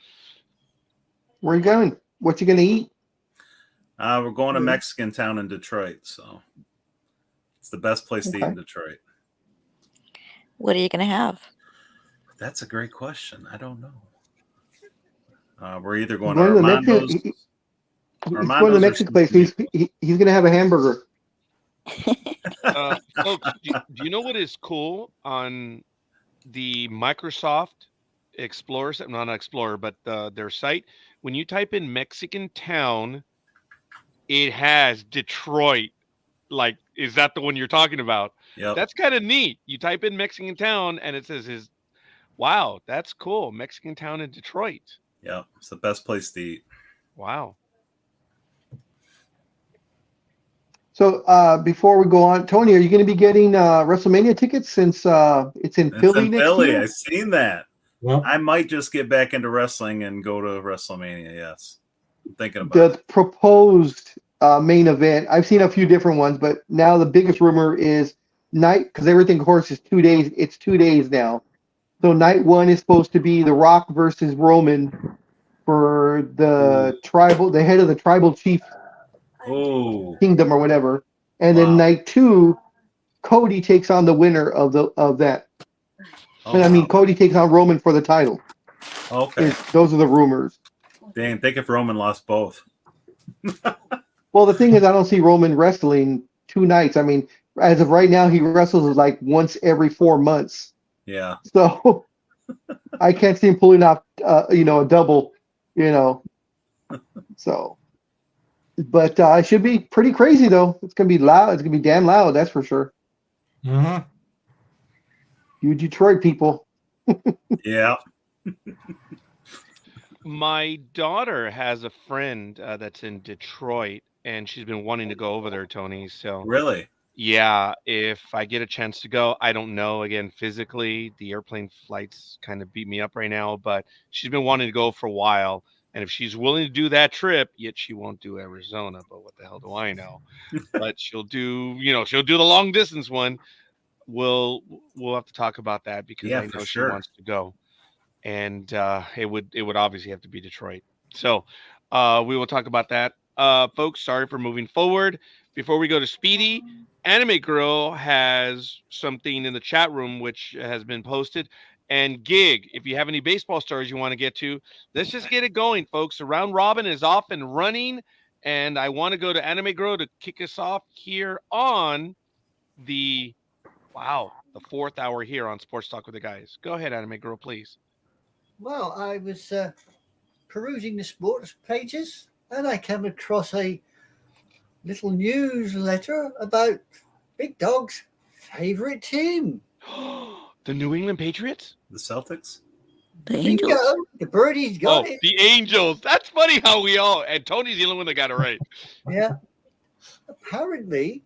Where you going? What you gonna eat? We're going to Mhm. Mexican town in Detroit, so it's the best place to eat in Detroit. What are you gonna have? That's a great question. I don't know. We're either going Going to to the Armando's. Mexican- He's going to Armando's the or Mexican place. Speedy. He's gonna have a hamburger. folks, do you know what is cool on the Microsoft Explorer? Not Explorer, but their site. When you type in Mexican town, it has Detroit. Like, is that the one you're talking about? Yep. That's kind of neat. You type in Mexican town, and it says wow, that's cool. Mexican town in Detroit. Yep. It's the best place to eat. Wow. So before we go on, Tony, are you going to be getting WrestleMania tickets since it's in It's Philly in next Philly. year? I've seen that. Well, I might just get back into wrestling and go to WrestleMania. Yes. I'm thinking about The it. proposed main event. I've seen a few different ones, but now the biggest rumor is night, because everything, of course, is 2 days. It's 2 days now. So night one is supposed to be The Rock versus Roman for the head of the tribal chief Oh, kingdom or whatever. And then Wow. night two, Cody takes on the winner of that. And I mean, Cody takes on Roman for the title. Okay. Those are the rumors. Dang, think if Roman lost both. Well, the thing is, I don't see Roman wrestling 2 nights. I mean, as of right now, he wrestles like once every 4 months. Yeah. So I can't see him pulling off, a double, So, but it should be pretty crazy, though. It's going to be loud. It's going to be damn loud, that's for sure. mhm. You Detroit people. Yeah. My daughter has a friend that's in Detroit, and she's been wanting to go over there, Tony. So Really? yeah, if I get a chance to go, I don't know. Again, physically, the airplane flights kind of beat me up right now, but she's been wanting to go for a while. And if she's willing to do that trip, yet she won't do Arizona, but what the hell do I know? But she'll do the long distance one. We'll have to talk about that because Yeah, I for know she sure. wants to go. And it would obviously have to be Detroit. So we will talk about that. Folks, sorry for moving forward. Before we go to Speedy, Anime Girl has something in the chat room which has been posted. And Gig, if you have any baseball stars you want to get to, let's just get it going, folks. The round robin is off and running. And I want to go to Anime Girl to kick us off here on the 4th hour here on Sports Talk with the Guys. Go ahead, Anime Girl, please. Well, I was perusing the sports pages and I came across a little newsletter about Big Dog's favorite team. The New England Patriots? The Celtics? The Angels. Bingo! The birdies got it. The Angels. That's funny how we all, and Tony's the only one that got it right. Yeah. Apparently,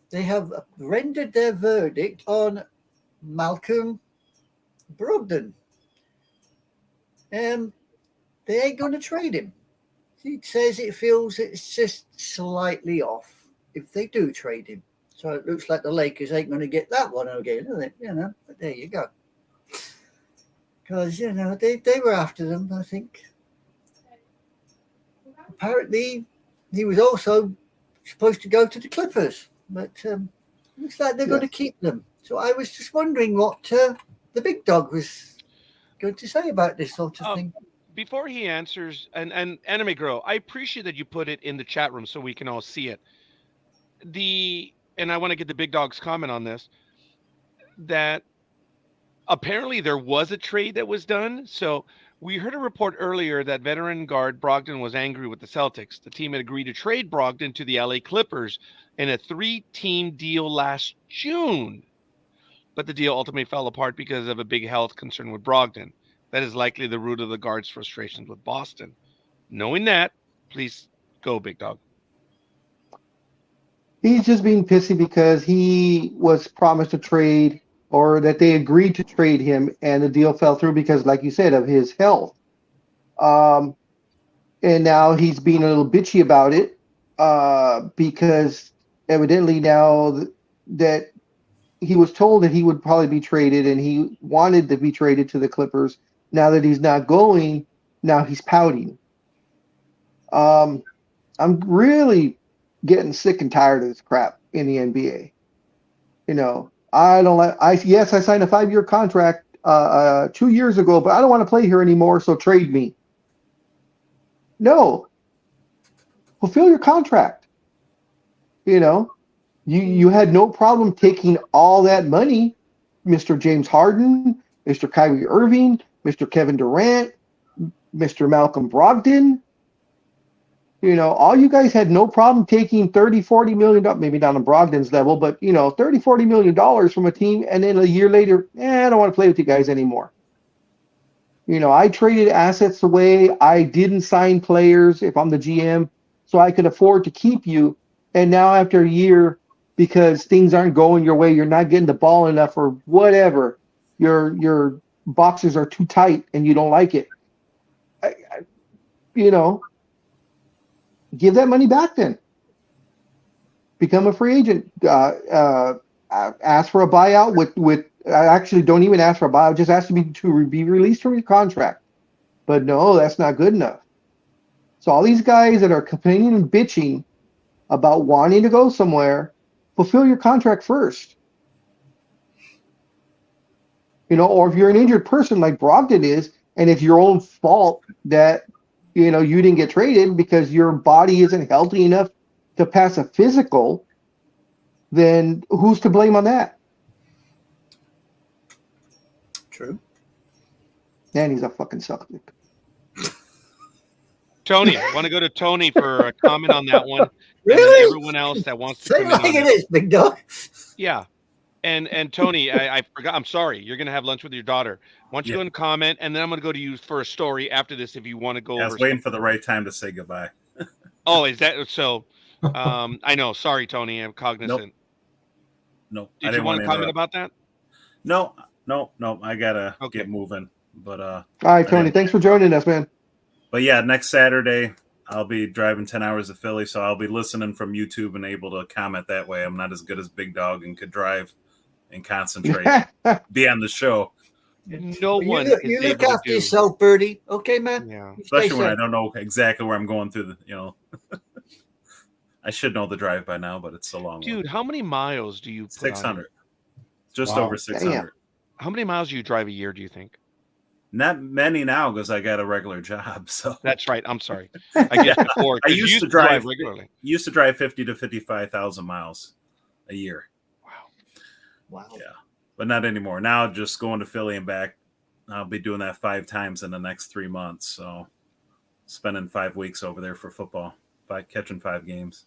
they have rendered their verdict on Malcolm Brogdon. They ain't going to trade him. He says it feels it's just slightly off if they do trade him. So it looks like the Lakers ain't going to get that one again, is it? But there you go. Because, they were after them, I think. Apparently, he was also supposed to go to the Clippers, but looks like they're going to keep them. So I was just wondering what the big dog was going to say about this sort of thing. Before he answers, and Anime Girl, I appreciate that you put it in the chat room so we can all see it. And I want to get the big dog's comment on this, that apparently there was a trade that was done. So we heard a report earlier that veteran guard Brogdon was angry with the Celtics. The team had agreed to trade Brogdon to the LA Clippers in a 3-team deal last June. But the deal ultimately fell apart because of a big health concern with Brogdon. That is likely the root of the guard's frustrations with Boston. Knowing that, please go, big dog. He's just being pissy because he was promised a trade, or that they agreed to trade him, and the deal fell through because, like you said, of his health. And now he's being a little bitchy about it because evidently now that he was told that he would probably be traded, and he wanted to be traded to the Clippers. Now that he's not going, now he's pouting. I'm really getting sick and tired of this crap in the NBA. You know, I don't like. I signed a 5-year contract 2 years ago, but I don't want to play here anymore. So trade me. No, fulfill your contract. You know, you had no problem taking all that money, Mr. James Harden, Mr. Kyrie Irving, Mr. Kevin Durant, Mr. Malcolm Brogdon. You know, all you guys had no problem taking $30-40 million, maybe not on Brogdon's level, but, you know, $30-40 million from a team, and then a year later, I don't want to play with you guys anymore. You know, I traded assets away. I didn't sign players if I'm the GM, so I could afford to keep you. And now after a year, because things aren't going your way, you're not getting the ball enough or whatever, your boxes are too tight and you don't like it. You know, give that money back then. Become a free agent. Ask for a buyout with actually don't even ask for a buyout. Just ask to be released from your contract. But no, that's not good enough. So all these guys that are complaining and bitching about wanting to go somewhere, fulfill your contract first. You know, or if you're an injured person like Brogdon is, and it's your own fault that, you know, you didn't get traded because your body isn't healthy enough to pass a physical, then who's to blame on that? True. Man, he's a fucking sucker. Tony, I want to go to Tony for a comment on that one. Really? And everyone else that wants to Say come in like on it that. is, big dog. Yeah. And Tony, I forgot. I'm sorry. You're going to have lunch with your daughter. Why don't you go and comment, and then I'm going to go to you for a story after this if you want to go over. I was waiting for the right time to say goodbye. Oh, is that so? I know. Sorry, Tony. I'm cognizant. Nope. Did you want to comment about that? No. I gotta get moving. But all right, Tony. Thanks for joining us, man. But yeah, next Saturday I'll be driving 10 hours to Philly, so I'll be listening from YouTube and able to comment that way. I'm not as good as Big Dog and could drive and concentrate, be on the show. No one. You look after yourself, Birdie. Okay, man. Yeah. Especially when I don't know exactly where I'm going through the. You know, I should know the drive by now, but it's a long. Dude, how many miles do you? 600. Just over 600. Damn. How many miles do you drive a year? Do you think? Not many now because I got a regular job. So that's right. I'm sorry. I get before. I used to drive regularly. Used to drive 50 to 55,000 miles a year. Wow. Yeah, but not anymore. Now just going to Philly and back. I'll be doing that 5 times in the next 3 months. So spending 5 weeks over there for football, catching 5 games.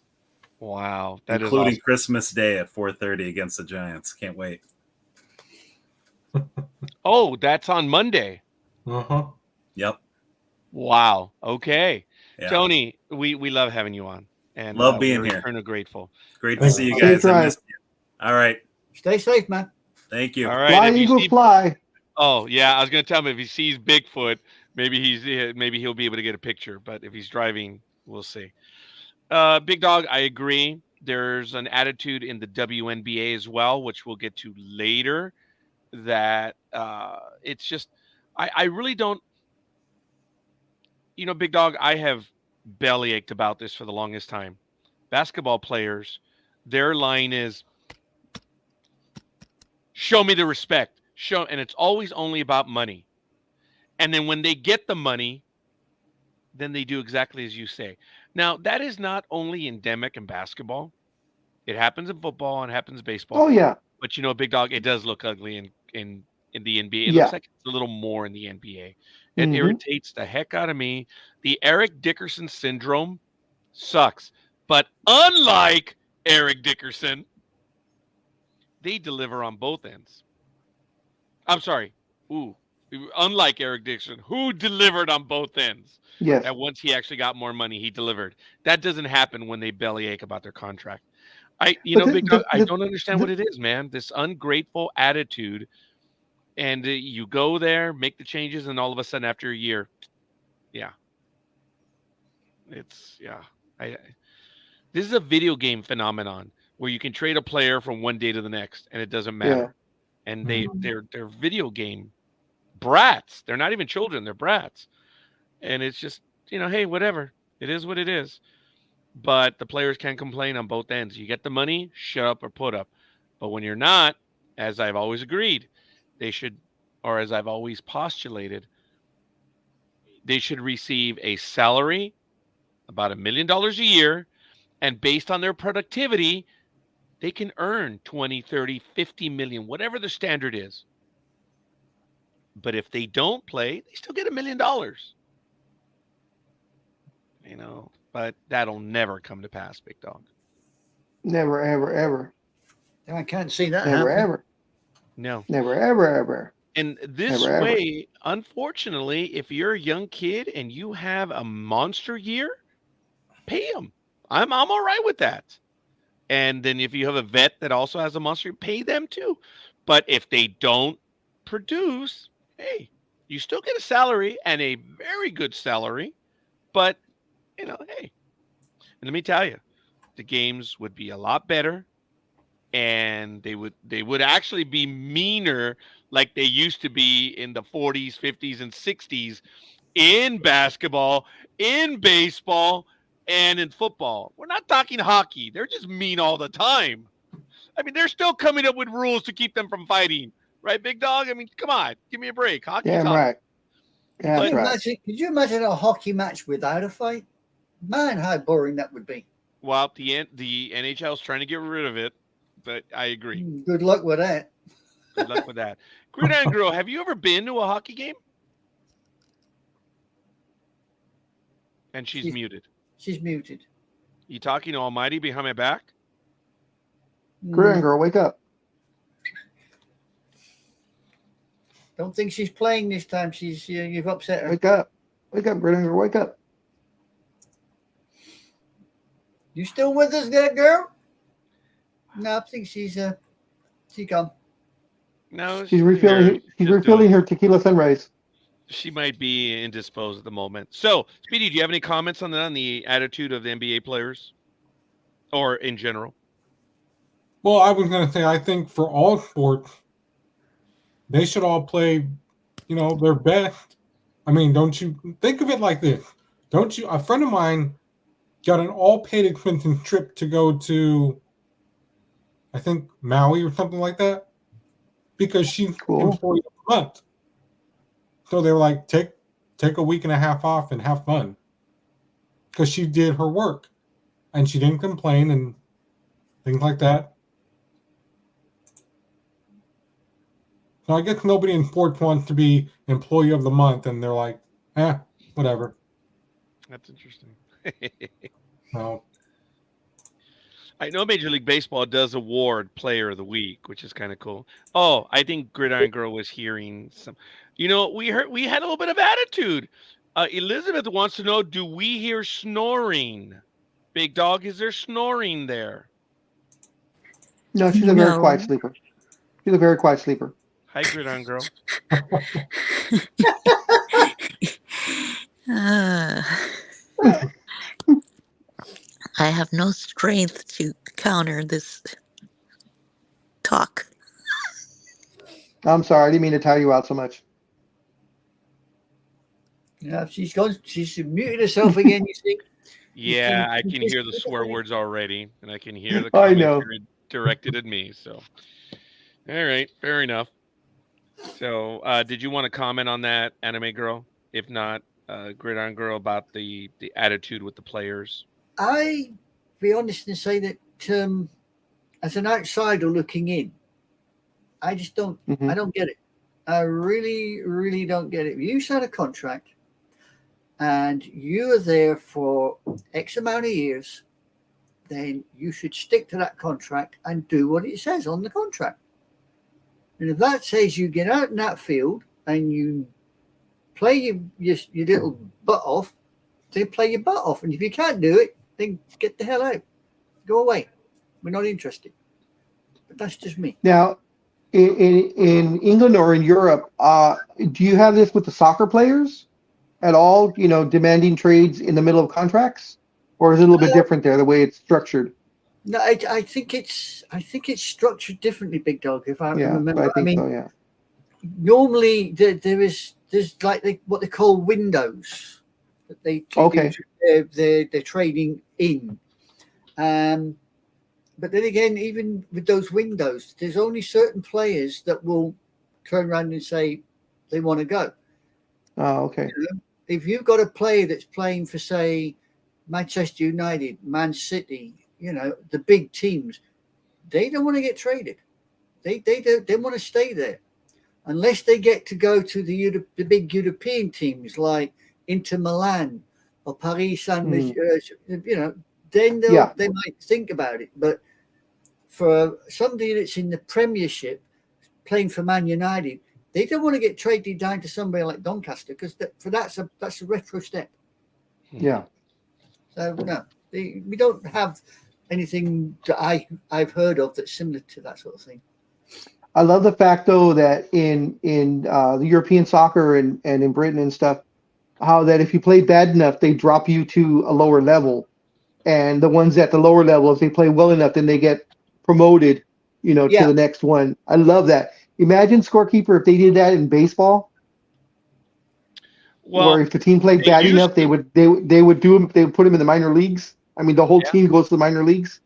Wow, that including is awesome. Christmas Day at 4:30 against the Giants. Can't wait. Oh, that's on Monday. Yep. Wow. Okay. Yeah. Tony, we love having you on. And love being we're here. Eternally grateful. Great to see you guys. I missed you. All right. Stay safe, man. Thank you. All right. Fly, Eagles, fly. Oh, yeah. I was going to tell him if he sees Bigfoot, maybe he'll be able to get a picture. But if he's driving, we'll see. Big Dog, I agree. There's an attitude in the WNBA as well, which we'll get to later, that it's just I really don't, Big Dog, I have belly ached about this for the longest time. basketball players, their line is, show me the respect. And it's always only about money. And then when they get the money, then they do exactly as you say. Now, that is not only endemic in basketball. It happens in football and happens in baseball. Oh yeah, But Big Dog, it does look ugly in the NBA. It Yeah. looks like it's a little more in the NBA. It Mhm. irritates the heck out of me. The Eric Dickerson syndrome sucks. But unlike Eric Dickerson, they deliver on both ends. I'm sorry. Unlike Eric Dickerson, who delivered on both ends. Yes. And once he actually got more money, he delivered. That doesn't happen when they bellyache about their contract. But Big Dog, I don't understand what it is, man. This ungrateful attitude. And you go there, make the changes, and all of a sudden, after a year, this is a video game phenomenon where you can trade a player from one day to the next, and it doesn't matter. Yeah. And they're video game brats. They're not even children; they're brats. And it's just hey, whatever. It is what it is. But the players can complain on both ends. You get the money, shut up or put up. But when you're not, as I've always agreed, they should, or as I've always postulated, they should receive a salary about $1 million a year, and based on their productivity, they can earn 20, 30, 50 million, whatever the standard is. But if they don't play, they still get $1 million. But that'll never come to pass, Big Dog. Never, ever, ever. I can't see that Never, happen. ever. No. Never, ever, ever. And this Never, ever. way, unfortunately, if you're a young kid and you have a monster year, pay them. I'm all right with that. And then if you have a vet that also has a monster, pay them too. But if they don't produce, hey, you still get a salary, and a very good salary. But hey, and let me tell you, the games would be a lot better, and they would actually be meaner like they used to be in the 40s, 50s, and 60s in basketball, in baseball, and in football. We're not talking hockey. They're just mean all the time. I mean, they're still coming up with rules to keep them from fighting. Right, Big Dog? I mean, come on. Give me a break. Hockey's Damn hockey. right. Damn Could you, right. could you imagine a hockey match without a fight? Man, how boring that would be. Well, the NHL's trying to get rid of it, but I agree. Good luck with that. Good luck with that. Gridiron Girl, have you ever been to a hockey game? And she's muted. She's muted. You talking to Almighty behind my back? Gridiron Girl, wake up. Don't think she's playing this time. You've upset her. Wake up. Wake up, Gridiron Girl, wake up. You still with us, that girl? No, I think she's gone. No, She's refilling her tequila sunrise. She might be indisposed at the moment. So, Speedy, do you have any comments on that, on the attitude of the NBA players, or in general? Well, I was going to say, I think for all sports, they should all play, their best. I mean, don't you think of it like this? Don't you? A friend of mine got an all-paid expenses trip to go to, I think, Maui or something like that, because she's employee of the month. So they were like, take a week and a half off and have fun, because she did her work, and she didn't complain and things like that. So I guess nobody in sports wants to be employee of the month, and they're like, whatever. That's interesting. No. I know Major League Baseball does award Player of the Week, which is kind of cool. Oh, I think Gridiron Girl was hearing some. We had a little bit of attitude. Elizabeth wants to know, do we hear snoring? Big Dog, is there snoring there? No, she's a very quiet sleeper. She's a very quiet sleeper. Hi, Gridiron Girl. I have no strength to counter this talk. I'm sorry, I didn't mean to tire you out so much. Yeah, she's muted herself again, you see. Yeah, I can hear the swear words already, and I can hear the I know. commentary directed at me. So, all right, fair enough. So, did you want to comment on that, Anime Girl? If not, Gridiron Girl, about the attitude with the players. I be honest and say that as an outsider looking in, I just don't. Mhm. I don't get it. I really, really don't get it. If you sign a contract and you are there for X amount of years, then you should stick to that contract and do what it says on the contract. And if that says you get out in that field and you play your little butt off, then play your butt off. And if you can't do it, then get the hell out. Go away. We're not interested. But that's just me. Now, in England or in Europe, do you have this with the soccer players at all? You know, demanding trades in the middle of contracts, or is it a little bit different there, the way it's structured? No, I think it's structured differently, Big Dog. If I remember, I think so. Yeah. Normally there's like what they call windows that they they're trading in. But then again, even with those windows, there's only certain players that will turn around and say they want to go. Oh, okay. You know, if you've got a player that's playing for, say, Manchester United, Man City, you know, the big teams, they don't want to get traded. They want to stay there unless they get to go to the big European teams like Inter Milan or Paris Saint-Germain. You know, then they might think about it. But for somebody that's in the Premiership playing for Man United, they don't want to get traded down to somebody like Doncaster because that's a retro step. Yeah. So no, we don't have anything that I've heard of that's similar to that sort of thing. I love the fact though that in the European soccer and in Britain and stuff, how that if you play bad enough, they drop you to a lower level, and the ones at the lower level, if they play well enough, then they get promoted, you know, to the next one. I love that. Imagine Scorekeeper if they did that in baseball. Well, or if the team played bad enough, they would put them in the minor leagues. I mean, the whole team goes to the minor leagues.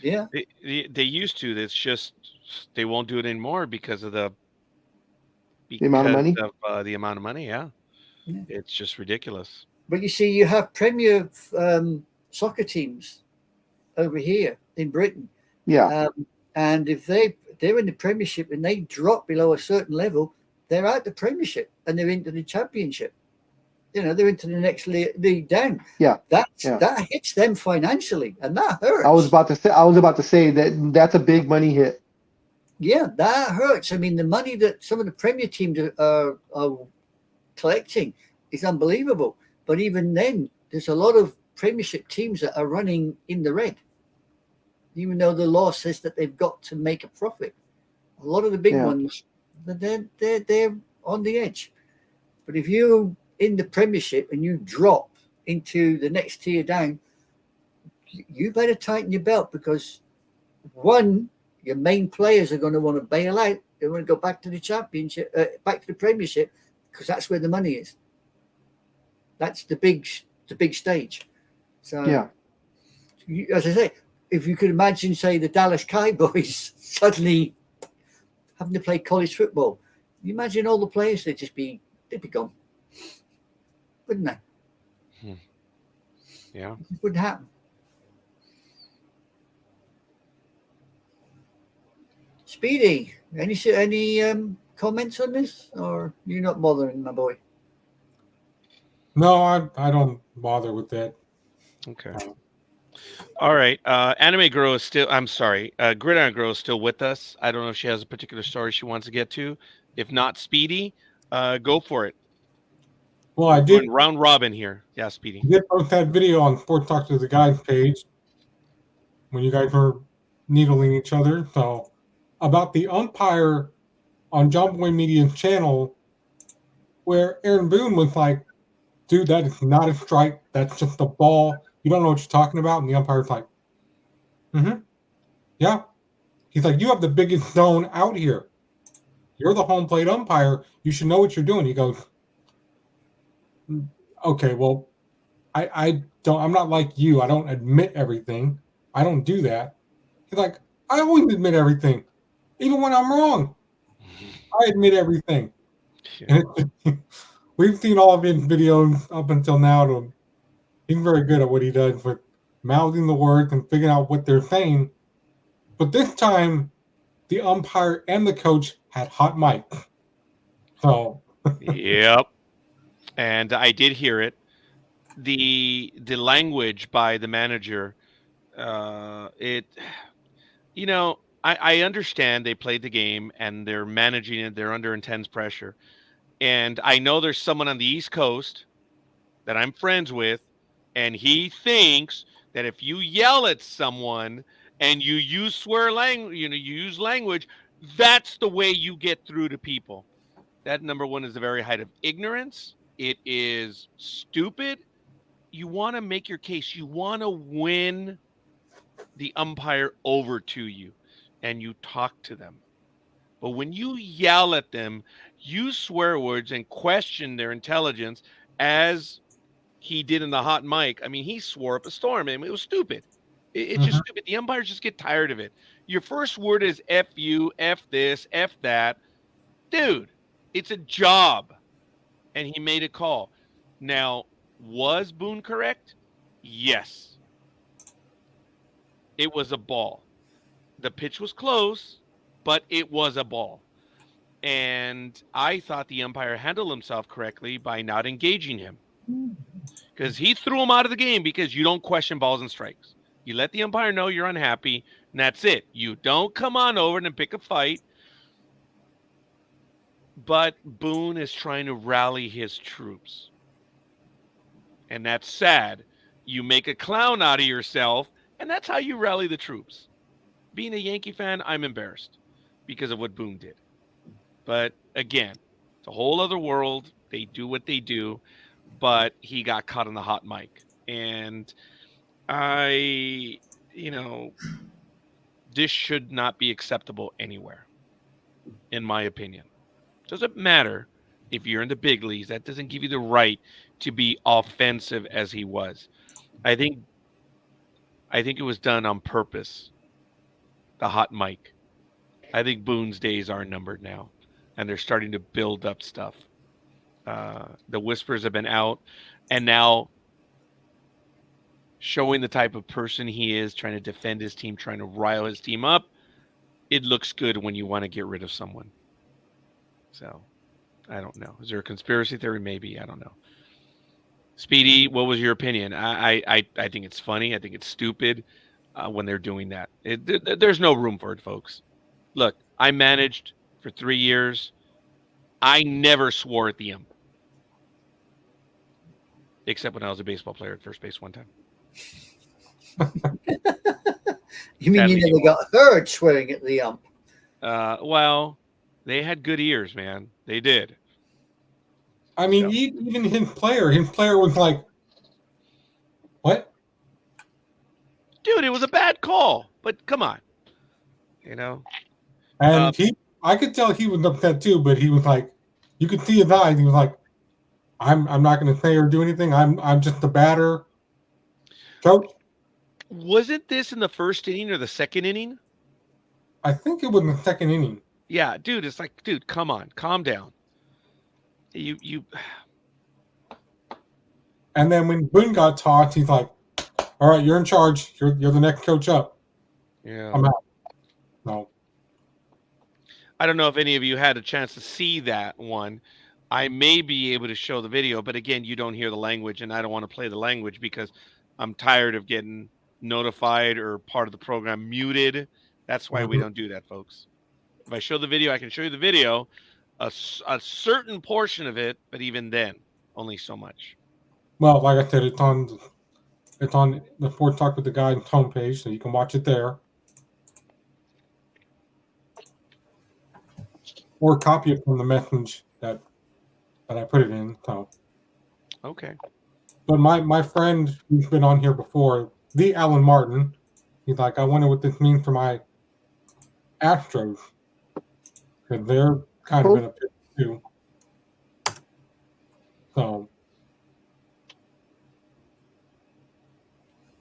Yeah, they used to. It's just they won't do it anymore because of the amount of money. The amount of money, yeah. It's just ridiculous. But you see, you have Premier soccer teams over here in Britain. Yeah. And if they're in the Premiership and they drop below a certain level, they're out the Premiership and they're into the Championship. You know, they're into the next league down. Yeah. That hits them financially, and that hurts. I was about to say that's a big money hit. Yeah, that hurts. I mean, the money that some of the Premier teams are collecting is unbelievable. But even then, there's a lot of Premiership teams that are running in the red, even though the law says that they've got to make a profit. A lot of the big ones, they're on the edge. But if you're in the Premiership and you drop into the next tier down, you better tighten your belt, because one, your main players are going to want to bail out. They want to go back to the Championship, back to the Premiership, because that's where the money is. That's the big stage. So, as I say, if you could imagine, say, the Dallas Cowboys suddenly having to play college football, you imagine all the players, they'd be gone, wouldn't they? Yeah, it wouldn't happen. Speedy, any comments on this, or you're not bothering, my boy? No, I don't bother with that. Okay. All right. Anime Girl is still. I'm sorry. Gridiron Girl is still with us. I don't know if she has a particular story she wants to get to. If not, Speedy, go for it. Well, I did round robin here. Yeah, Speedy. I did post that video on Sports Talk to the Guys page when you guys were needling each other. So about the umpire on John Boy Media's channel, where Aaron Boone was like, "Dude, that is not a strike. That's just a ball. You don't know what you're talking about." And the umpire's like, yeah. He's like, "You have the biggest zone out here. You're the home plate umpire. You should know what you're doing." He goes, "Okay, well, I don't. I'm not like you. I don't admit everything. I don't do that. He's like, I always admit everything, even when I'm wrong. I admit everything. And we've seen all of his videos up until now. He's very good at what he does with mouthing the words and figuring out what they're saying. But this time, the umpire and the coach had hot mic. So Yep. And I did hear it. The language by the manager, it, I understand they played the game and they're managing it. They're under intense pressure. And I know there's someone on the East Coast that I'm friends with, and he thinks that if you yell at someone and you use swear language, you use language, that's the way you get through to people. That, number one, is the very height of ignorance. It is stupid. You want to make your case. You want to win the umpire over to you, and you talk to them. But when you yell at them, use swear words and question their intelligence, as he did in the hot mic. I mean, he swore up a storm. I mean, it was stupid. It's just stupid. The umpires just get tired of it. Your first word is F you, F this, F that. Dude, it's a job. And he made a call. Now, was Boone correct? Yes. It was a ball. The pitch was close, but it was a ball. And I thought the umpire handled himself correctly by not engaging him. Because he threw him out of the game because you don't question balls and strikes. You let the umpire know you're unhappy, and that's it. You don't come on over and pick a fight. But Boone is trying to rally his troops. And that's sad. You make a clown out of yourself, and that's how you rally the troops. Being a Yankee fan, I'm embarrassed because of what Boone did. But again, it's a whole other world. They do what they do. But he got caught on the hot mic. And this should not be acceptable anywhere, in my opinion. Doesn't matter if you're in the big leagues. That doesn't give you the right to be offensive as he was. I think it was done on purpose, the hot mic. I think Boone's days are numbered now, and they're starting to build up stuff. The whispers have been out, and now showing the type of person he is, trying to defend his team, trying to rile his team up. It looks good when you want to get rid of someone. So, I don't know. Is there a conspiracy theory? Maybe. I don't know. Speedy, what was your opinion? I think it's funny. I think it's stupid when they're doing that. There's no room for it, folks. Look, I managed for 3 years. I never swore at the ump. Except when I was a baseball player at first base one time. You mean you never got heard swearing at the ump? Well, they had good ears, man. They did. I mean, even his player was like, what? Dude, it was a bad call. But come on. And I could tell he was upset too, but he was like, you could see his eyes. He was like, I'm not going to say or do anything. I'm just a batter. Coach? Wasn't this in the first inning or the second inning? I think it was in the second inning. Yeah, dude, it's like, dude, come on, calm down. You. And then when Boone got tossed, he's like, all right, you're in charge. You're the next coach up. Yeah. I'm out. No. I don't know if any of you had a chance to see that one. I may be able to show the video, but again, you don't hear the language, and I don't want to play the language because I'm tired of getting notified or part of the program muted. That's why we don't do that, folks. If I show the video, I can show you the video, a certain portion of it, but even then, only so much. Well, like I said, it's on the Sports Talk with the Guy homepage, so you can watch it there. Or copy it from the message that I put it in. So. Okay. But my friend who's been on here before, the Alan Martin, he's like, I wonder what this means for my Astros. Because they're kind of in a pit too. So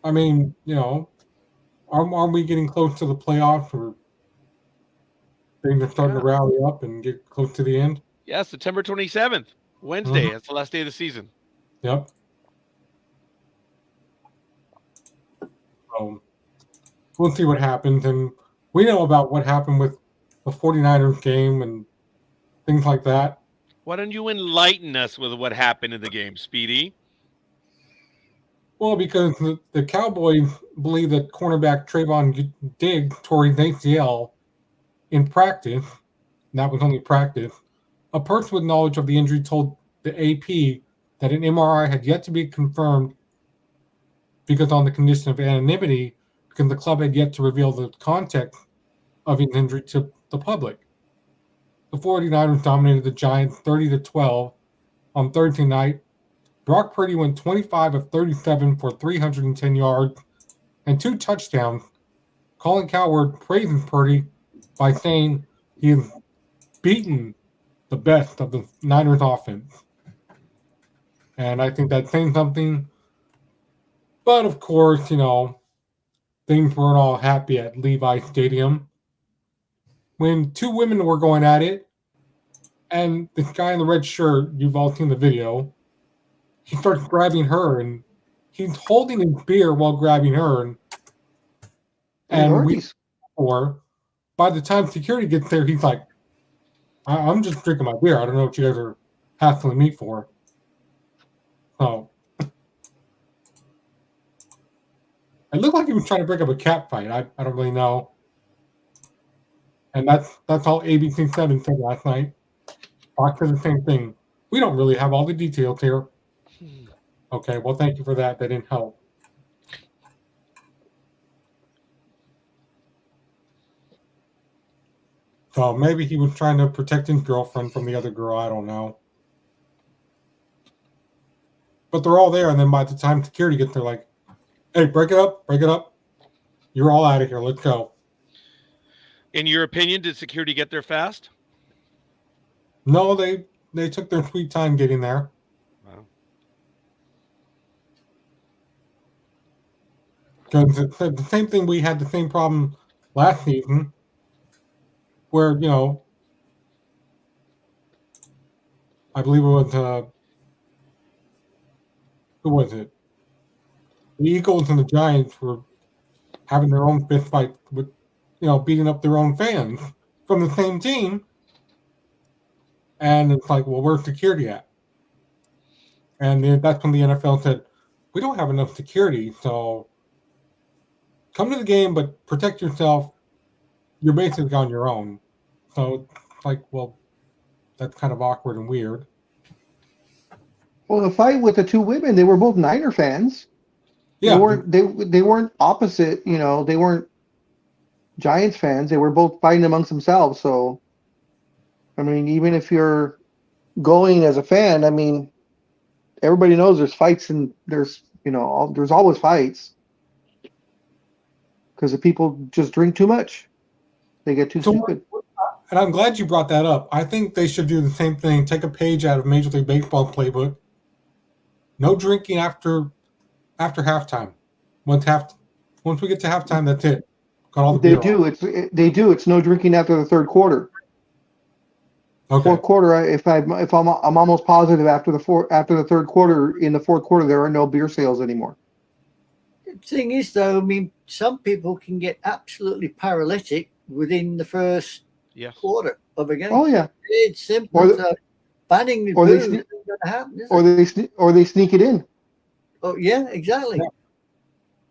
I mean, you know, aren't we getting close to the playoffs, or things are starting to rally up and get close to the end? Yeah, September 27th, Wednesday. That's the last day of the season. Yep. So we'll see what happens. And we know about what happened with the 49ers game and things like that. Why don't you enlighten us with what happened in the game, Speedy? Well, because the Cowboys believe that cornerback Trayvon Diggs tore his ACL in practice. And that was only practice. A person with knowledge of the injury told the AP that an MRI had yet to be confirmed because on the condition of anonymity, because the club had yet to reveal the context of his injury to the public. The 49ers dominated the Giants 30-12 on Thursday night. Brock Purdy went 25 of 37 for 310 yards and 2 touchdowns. Colin Cowherd praising Purdy by saying he has beaten the best of the Niners offense. And I think that's saying something. But of course, you know, things weren't all happy at Levi Stadium when 2 women were going at it. And this guy in the red shirt, you've all seen the video, he starts grabbing her, and he's holding his beer while grabbing her. And by the time security gets there, he's like, I'm just drinking my beer. I don't know what you guys are hassling me for. So it looked like he was trying to break up a cat fight. I don't really know. And that's all ABC7 said last night. Fox said the same thing. We don't really have all the details here. Okay, well, thank you for that. That didn't help. So maybe he was trying to protect his girlfriend from the other girl. I don't know. But they're all there, and then by the time security gets there, like, hey, break it up. You're all out of here. Let's go. In your opinion, did security get there fast? No, they took their sweet time getting there. Wow. Because the same thing, we had the same problem last season where, you know, I believe it was, who was it? The Eagles and the Giants were having their own fist fight with, you know, beating up their own fans from the same team. And it's like, well, where's security at? And that's when the NFL said, we don't have enough security, so come to the game, but protect yourself. You're basically on your own. So it's like, well, that's kind of awkward and weird. Well, the fight with the 2 women, they were both Niner fans. Yeah, they weren't opposite, you know, they weren't Giants fans. They were both fighting amongst themselves. So, I mean, even if you're going as a fan, I mean, everybody knows there's fights and there's, you know, there's always fights because the people just drink too much. They get too stupid. And I'm glad you brought that up. I think they should do the same thing. Take a page out of Major League Baseball playbook. No drinking after halftime. Once we get to halftime, that's it. Got all the They beer do. off. They do. It's no drinking after the third quarter. Okay. Fourth quarter. If I'm almost positive after the third quarter, in the fourth quarter, there are no beer sales anymore. The thing is, though, I mean, some people can get absolutely paralytic within the first quarter of a game. Oh yeah, It's simple. So banning the booze isn't going to happen, is it? Or they sneak it in. Oh yeah, exactly. Yeah.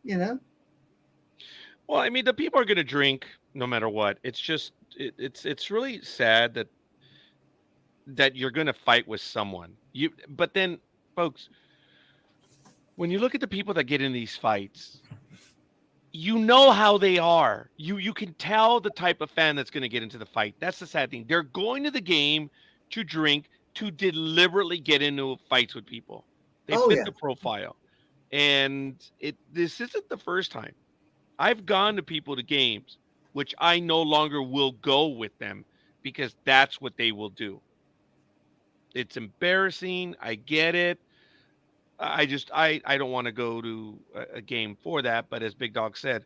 You know. Well, I mean, the people are going to drink no matter what. It's just it's really sad that you're going to fight with someone. But then, folks, when you look at the people that get in these fights, you know how they are. You can tell the type of fan that's going to get into the fight. That's the sad thing. They're going to the game to drink, to deliberately get into fights with people. They fit the profile. And this isn't the first time. I've gone to people to games, which I no longer will go with them because that's what they will do. It's embarrassing. I get it. I don't want to go to a game for that, but as Big Dog said,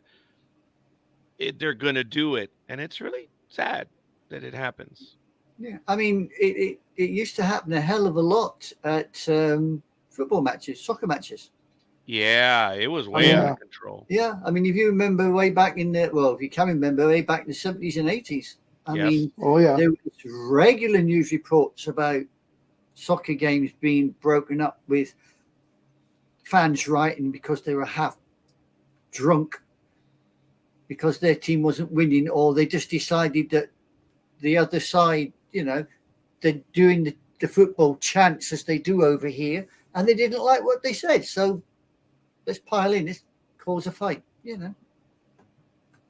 they're gonna do it, and it's really sad that it happens. Yeah, I mean, it used to happen a hell of a lot at football matches, soccer matches. Yeah, it was way out Yeah. of control. Yeah, I mean, if you remember way back in the, well, if you can remember way back in the 70s and 80s, I Yes. mean, Oh yeah. there was regular news reports about soccer games being broken up with fans writing because they were half drunk because their team wasn't winning, or they just decided that the other side, they're doing the football chants as they do over here, and they didn't like what they said. So let's pile in, let's cause a fight,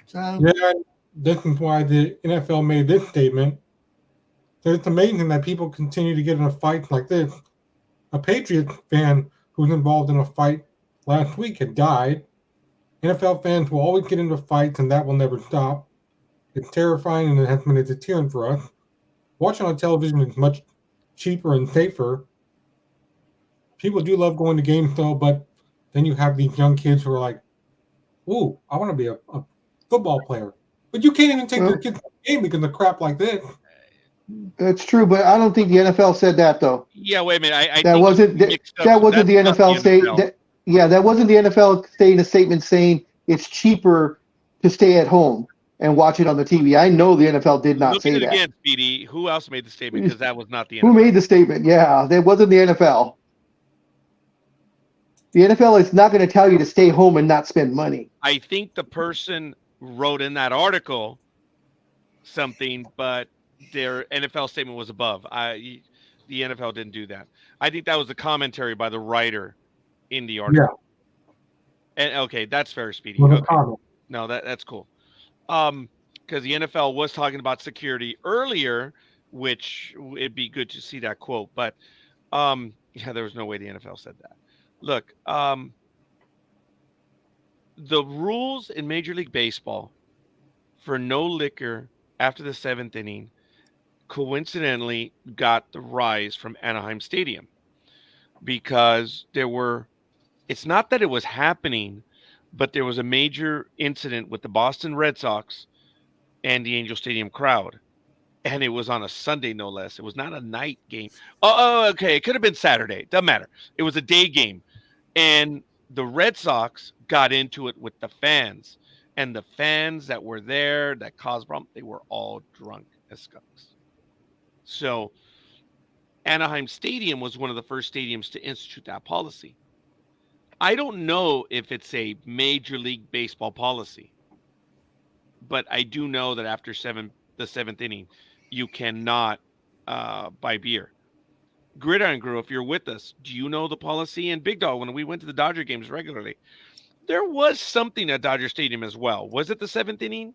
So Yeah, this is why the NFL made this statement. So it's amazing that people continue to get in a fight like this. A Patriots fan who was involved in a fight last week had died. NFL fans will always get into fights, and that will never stop. It's terrifying, and it has been a deterrent for us. Watching on television is much cheaper and safer. People do love going to games, though, but then you have these young kids who are like, ooh, I want to be a football player. But you can't even take your kids to the game because of crap like this. That's true, but I don't think the NFL said that though. Yeah, wait a minute. I That think wasn't you mixed up. that wasn't the That's not NFL saying NFL. that. Yeah, that wasn't the NFL saying a statement saying it's cheaper to stay at home and watch it on the TV. I know the NFL did not Look say at it that. again, Speedy. Who else made the statement? Because that was not the NFL. Who made the statement? Yeah, that wasn't the NFL. The NFL is not going to tell you to stay home and not spend money. I think the person wrote in that article something, but their NFL statement was above. The NFL didn't do that. I think that was the commentary by the writer in the article. And okay, that's fair, Speedy. With a Okay. comment. No, that's cool. Because the NFL was talking about security earlier, which it'd be good to see that quote. But yeah, there was no way the NFL said that. Look, the rules in Major League Baseball for no liquor after the 7th inning coincidentally got the rise from Anaheim Stadium because it's not that it was happening, but there was a major incident with the Boston Red Sox and the Angel Stadium crowd. And it was on a Sunday, no less. It was not a night game. Oh, okay. It could have been Saturday. Doesn't matter. It was a day game. And the Red Sox got into it with the fans. And the fans that were there that caused problems, they were all drunk as skunks. So Anaheim Stadium was one of the first stadiums to institute that policy. I don't know if it's a Major League Baseball policy, but I do know that after the 7th inning, you cannot buy beer. Gridiron Girl, if you're with us, do you know the policy? And Big Dog, when we went to the Dodger games regularly, there was something at Dodger Stadium as well. Was it the 7th inning?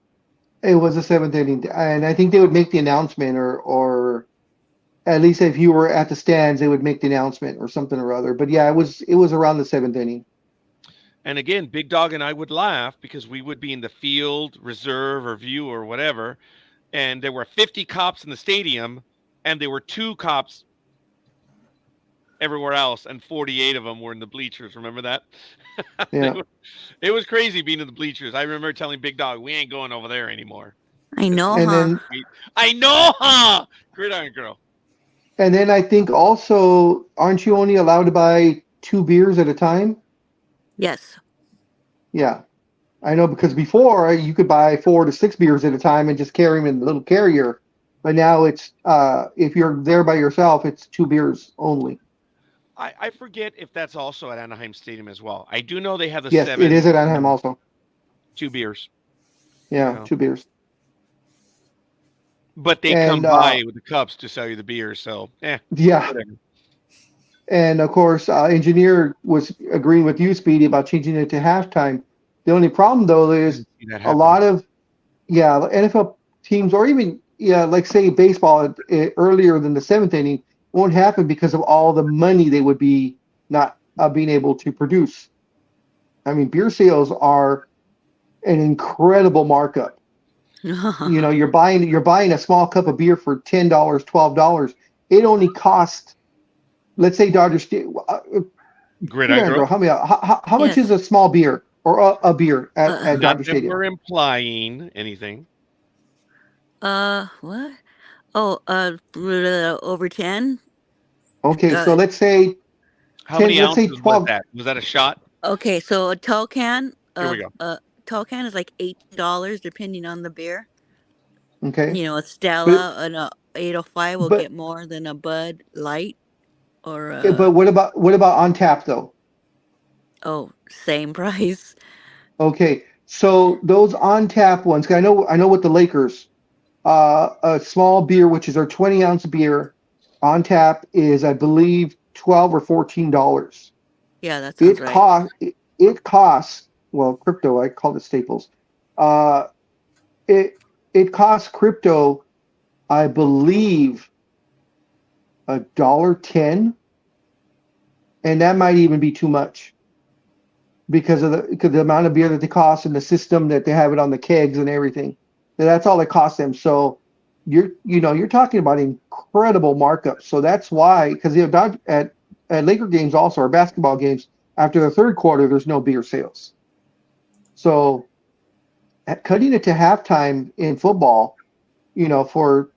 It was the 7th inning, and I think they would make the announcement, or at least if you were at the stands, they would make the announcement or something or other. But yeah, it was around the 7th inning. And again, Big Dog and I would laugh because we would be in the field, reserve, or view, or whatever, and there were 50 cops in the stadium, and there were 2 cops everywhere else, and 48 of them were in the bleachers. Remember that? Yeah. It was crazy being in the bleachers. I remember telling Big Dog, we ain't going over there anymore. I know, And huh? then I know, huh? Gridiron Girl. And then I think also, aren't you only allowed to buy 2 beers at a time? Yes. Yeah. I know, because before you could buy 4 to 6 beers at a time and just carry them in the little carrier. But now it's, if you're there by yourself, it's 2 beers only. I forget if that's also at Anaheim Stadium as well. I do know they have the Yes, 7. it is at Anaheim also. 2 beers. Yeah, Yeah. 2 beers. But they And, come by with the cups to sell you the beer. So, Yeah. whatever. And of course, engineer was agreeing with you, Speedy, about changing it to halftime. The only problem, though, is See that a happen. lot of, NFL teams, or even, like say baseball earlier than the 7th inning, won't happen because of all the money they would be not being able to produce. I mean, beer sales are an incredible markup. You're buying a small cup of beer for $10, $12. It only costs, let's say Gridiron Girl, Girl. help me out. How much Yes. is a small beer or a beer at Not Dodger that Stadium? we're implying anything. What? Oh, over 10. Okay, so Uh, let's say How many 10. Let's say ounces was 12. that? Was that a shot? Okay, so a tall can Here we of go. tall can is like $8 depending on the beer. Okay, You know, a but Stella and a 805 will but get more than a Bud Light or but what about on tap though? same price. Okay, so those on tap ones, 'cause I know with the Lakers, a small beer, which is our 20-ounce beer, on tap is I believe $12 or $14. Yeah, that sounds right. It costs well crypto. I call it Staples. Uh, it costs crypto, I believe, $1.10, and that might even be too much because of the amount of beer that they cost and the system that they have it on the kegs and everything. That's all it costs them. So you're talking about incredible markups. So that's why, because at Laker games also, or basketball games, after the third quarter, there's no beer sales. So cutting it to halftime in football, for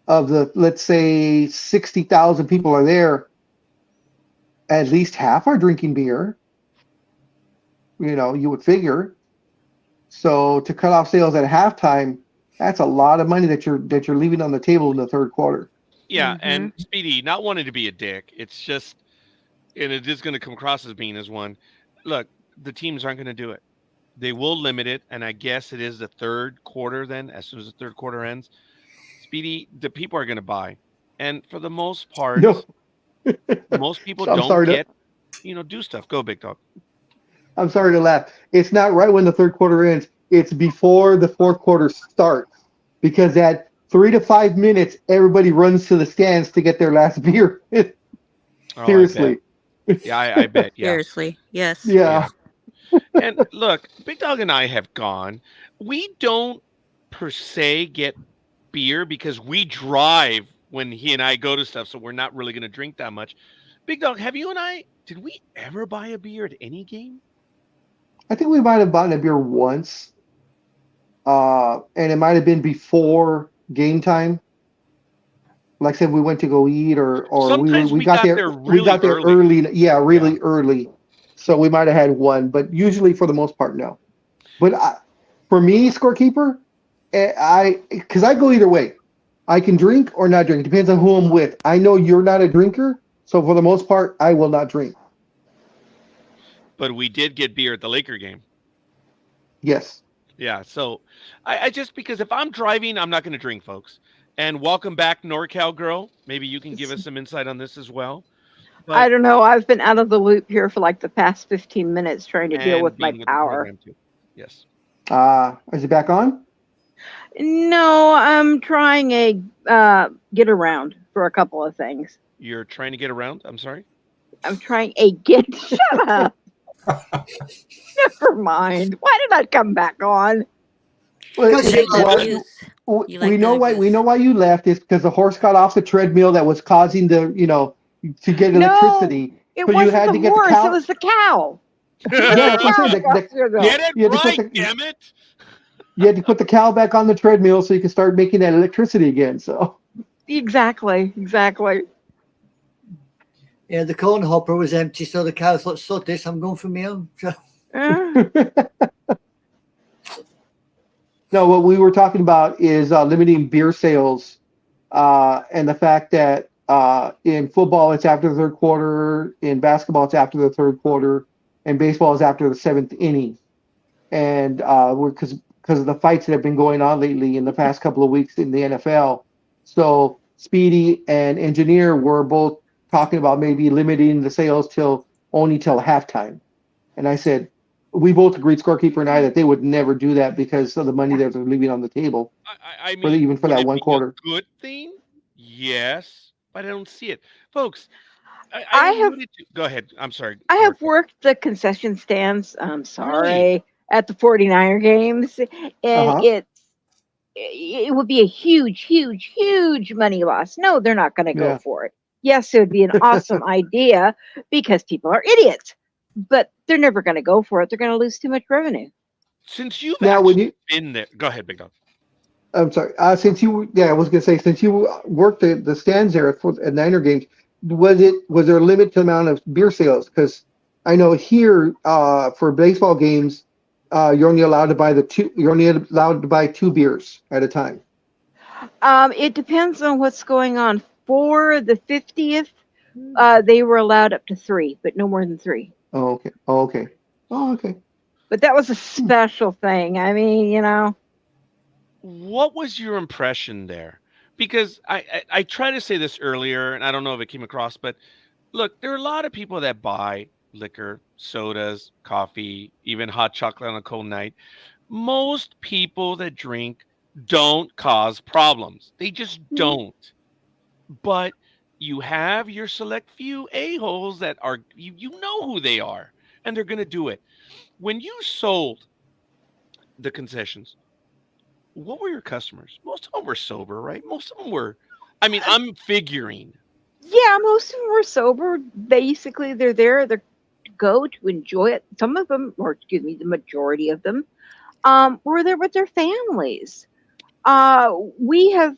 of the, let's say 60,000 people are there, at least half are drinking beer. You would figure. So to cut off sales at halftime, that's a lot of money that you're leaving on the table in the third quarter. Yeah, Mm-hmm. and Speedy, not wanting to be a dick, it's just, and it is going to come across as being as one. Look, the teams aren't going to do it. They will limit it, and I guess it is the third quarter then, as soon as the third quarter ends. Speedy, the people are going to buy. And for the most part, No, most people I'm don't sorry get, do stuff. Go, Big Dog. I'm sorry to laugh. It's not right when the third quarter ends. It's before the fourth quarter starts, because at 3 to 5 minutes, everybody runs to the stands to get their last beer. Oh, Seriously. Yeah, I bet. Yeah. Seriously, yes. Yeah. And look, Big Dog and I have gone. We don't per se get beer because we drive when he and I go to stuff, so we're not really going to drink that much. Big Dog, did we ever buy a beer at any game? I think we might have bought a beer once, and it might have been before game time. Like I said, we went to go eat, or Sometimes we we got got there. there We got there really early. Yeah, really early. So we might have had one, but usually for the most part, no. But for me, Scorekeeper, because I go either way. I can drink or not drink. It depends on who I'm with. I know you're not a drinker, so for the most part, I will not drink. But we did get beer at the Laker game. Yes. Yeah, so I just, because if I'm driving, I'm not going to drink, folks. And welcome back, NorCal girl. Maybe you can give us some insight on this as well. But, I don't know. I've been out of the loop here for like the past 15 minutes trying to deal and with my being with the power. program too. Yes. Is it back on? No, I'm trying a get around for a couple of things. You're trying to get around? I'm sorry? I'm trying a get. Shut up. Never mind. Why did I come back on? Well, Because You like Well, the abuse. You like we know the why. We abuse. know why you left. Is because the horse got off the treadmill that was causing to get No, electricity. it So you wasn't had the to get the horse. cow. It was the cow. Yeah, that's what I'm saying. Get it You had to put right, damn it. you had to put the cow back on the treadmill so you could start making that electricity again. So Exactly. Yeah, the corn hopper was empty, so the cows thought, "Sod this, I'm going for my own." So, no, what we were talking about is limiting beer sales, and the fact that in football it's after the third quarter, in basketball it's after the third quarter, and baseball is after the seventh inning. And because of the fights that have been going on lately in the past couple of weeks in the NFL, so Speedy and Engineer were both talking about maybe limiting the sales only till halftime. And I said, we both agreed, Scorekeeper and I, that they would never do that because of the money that they're leaving on the table. I mean, even for would that it one be quarter. a good thing? Yes, but I don't see it. Folks, I have- alluded to, go ahead. I'm sorry. I have Martha. worked the concession stands. I'm sorry, at the 49er games, and it would be a huge money loss. No, they're not going to go Yeah. for it. Yes, it would be an awesome idea because people are idiots, but they're never going to go for it. They're going to lose too much revenue. Since you've Now, when actually you, been there, go ahead, Big Dog. I'm sorry. Since you, yeah, I was gonna say, since you worked the stands there at Niner games, was there a limit to the amount of beer sales? Because I know here, for baseball games, you're only allowed to buy you're only allowed to buy 2 beers at a time. It depends on what's going on. For the 50th, they were allowed up to 3, but no more than 3. Oh, okay. Oh, okay. Oh, okay. But that was a special thing. I mean, What was your impression there? Because I tried to say this earlier, and I don't know if it came across, but look, there are a lot of people that buy liquor, sodas, coffee, even hot chocolate on a cold night. Most people that drink don't cause problems. They just don't. But you have your select few a-holes that are, you know who they are, and they're going to do it. When you sold the concessions, what were your customers? Most of them were sober, right? Most of them were, I mean, I'm figuring. yeah, most of them were sober. Basically, they're there to go to enjoy it. Some of them, or excuse me, the majority of them, were there with their families. We have,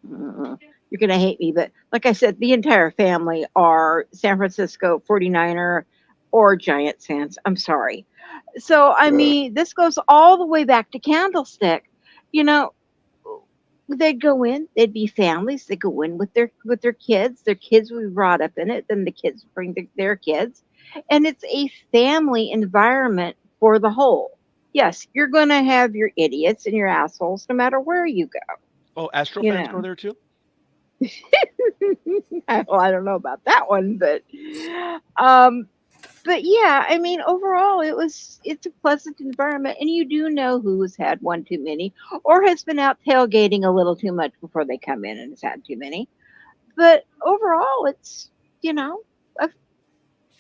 you're going to hate me, but like I said, the entire family are San Francisco 49er or Giants fans. I'm sorry. So, I mean, this goes all the way back to Candlestick. You know, they'd go in, they'd be families, they go in with their kids. Their kids would be brought up in it, then the kids bring their kids. And it's a family environment for the whole. Yes, you're going to have your idiots and your assholes no matter where you go. Oh, Astro You fans know. go there too? Well, I don't know about that one, but yeah, I mean, overall, it's a pleasant environment, and you do know who has had one too many or has been out tailgating a little too much before they come in and has had too many. But overall, it's a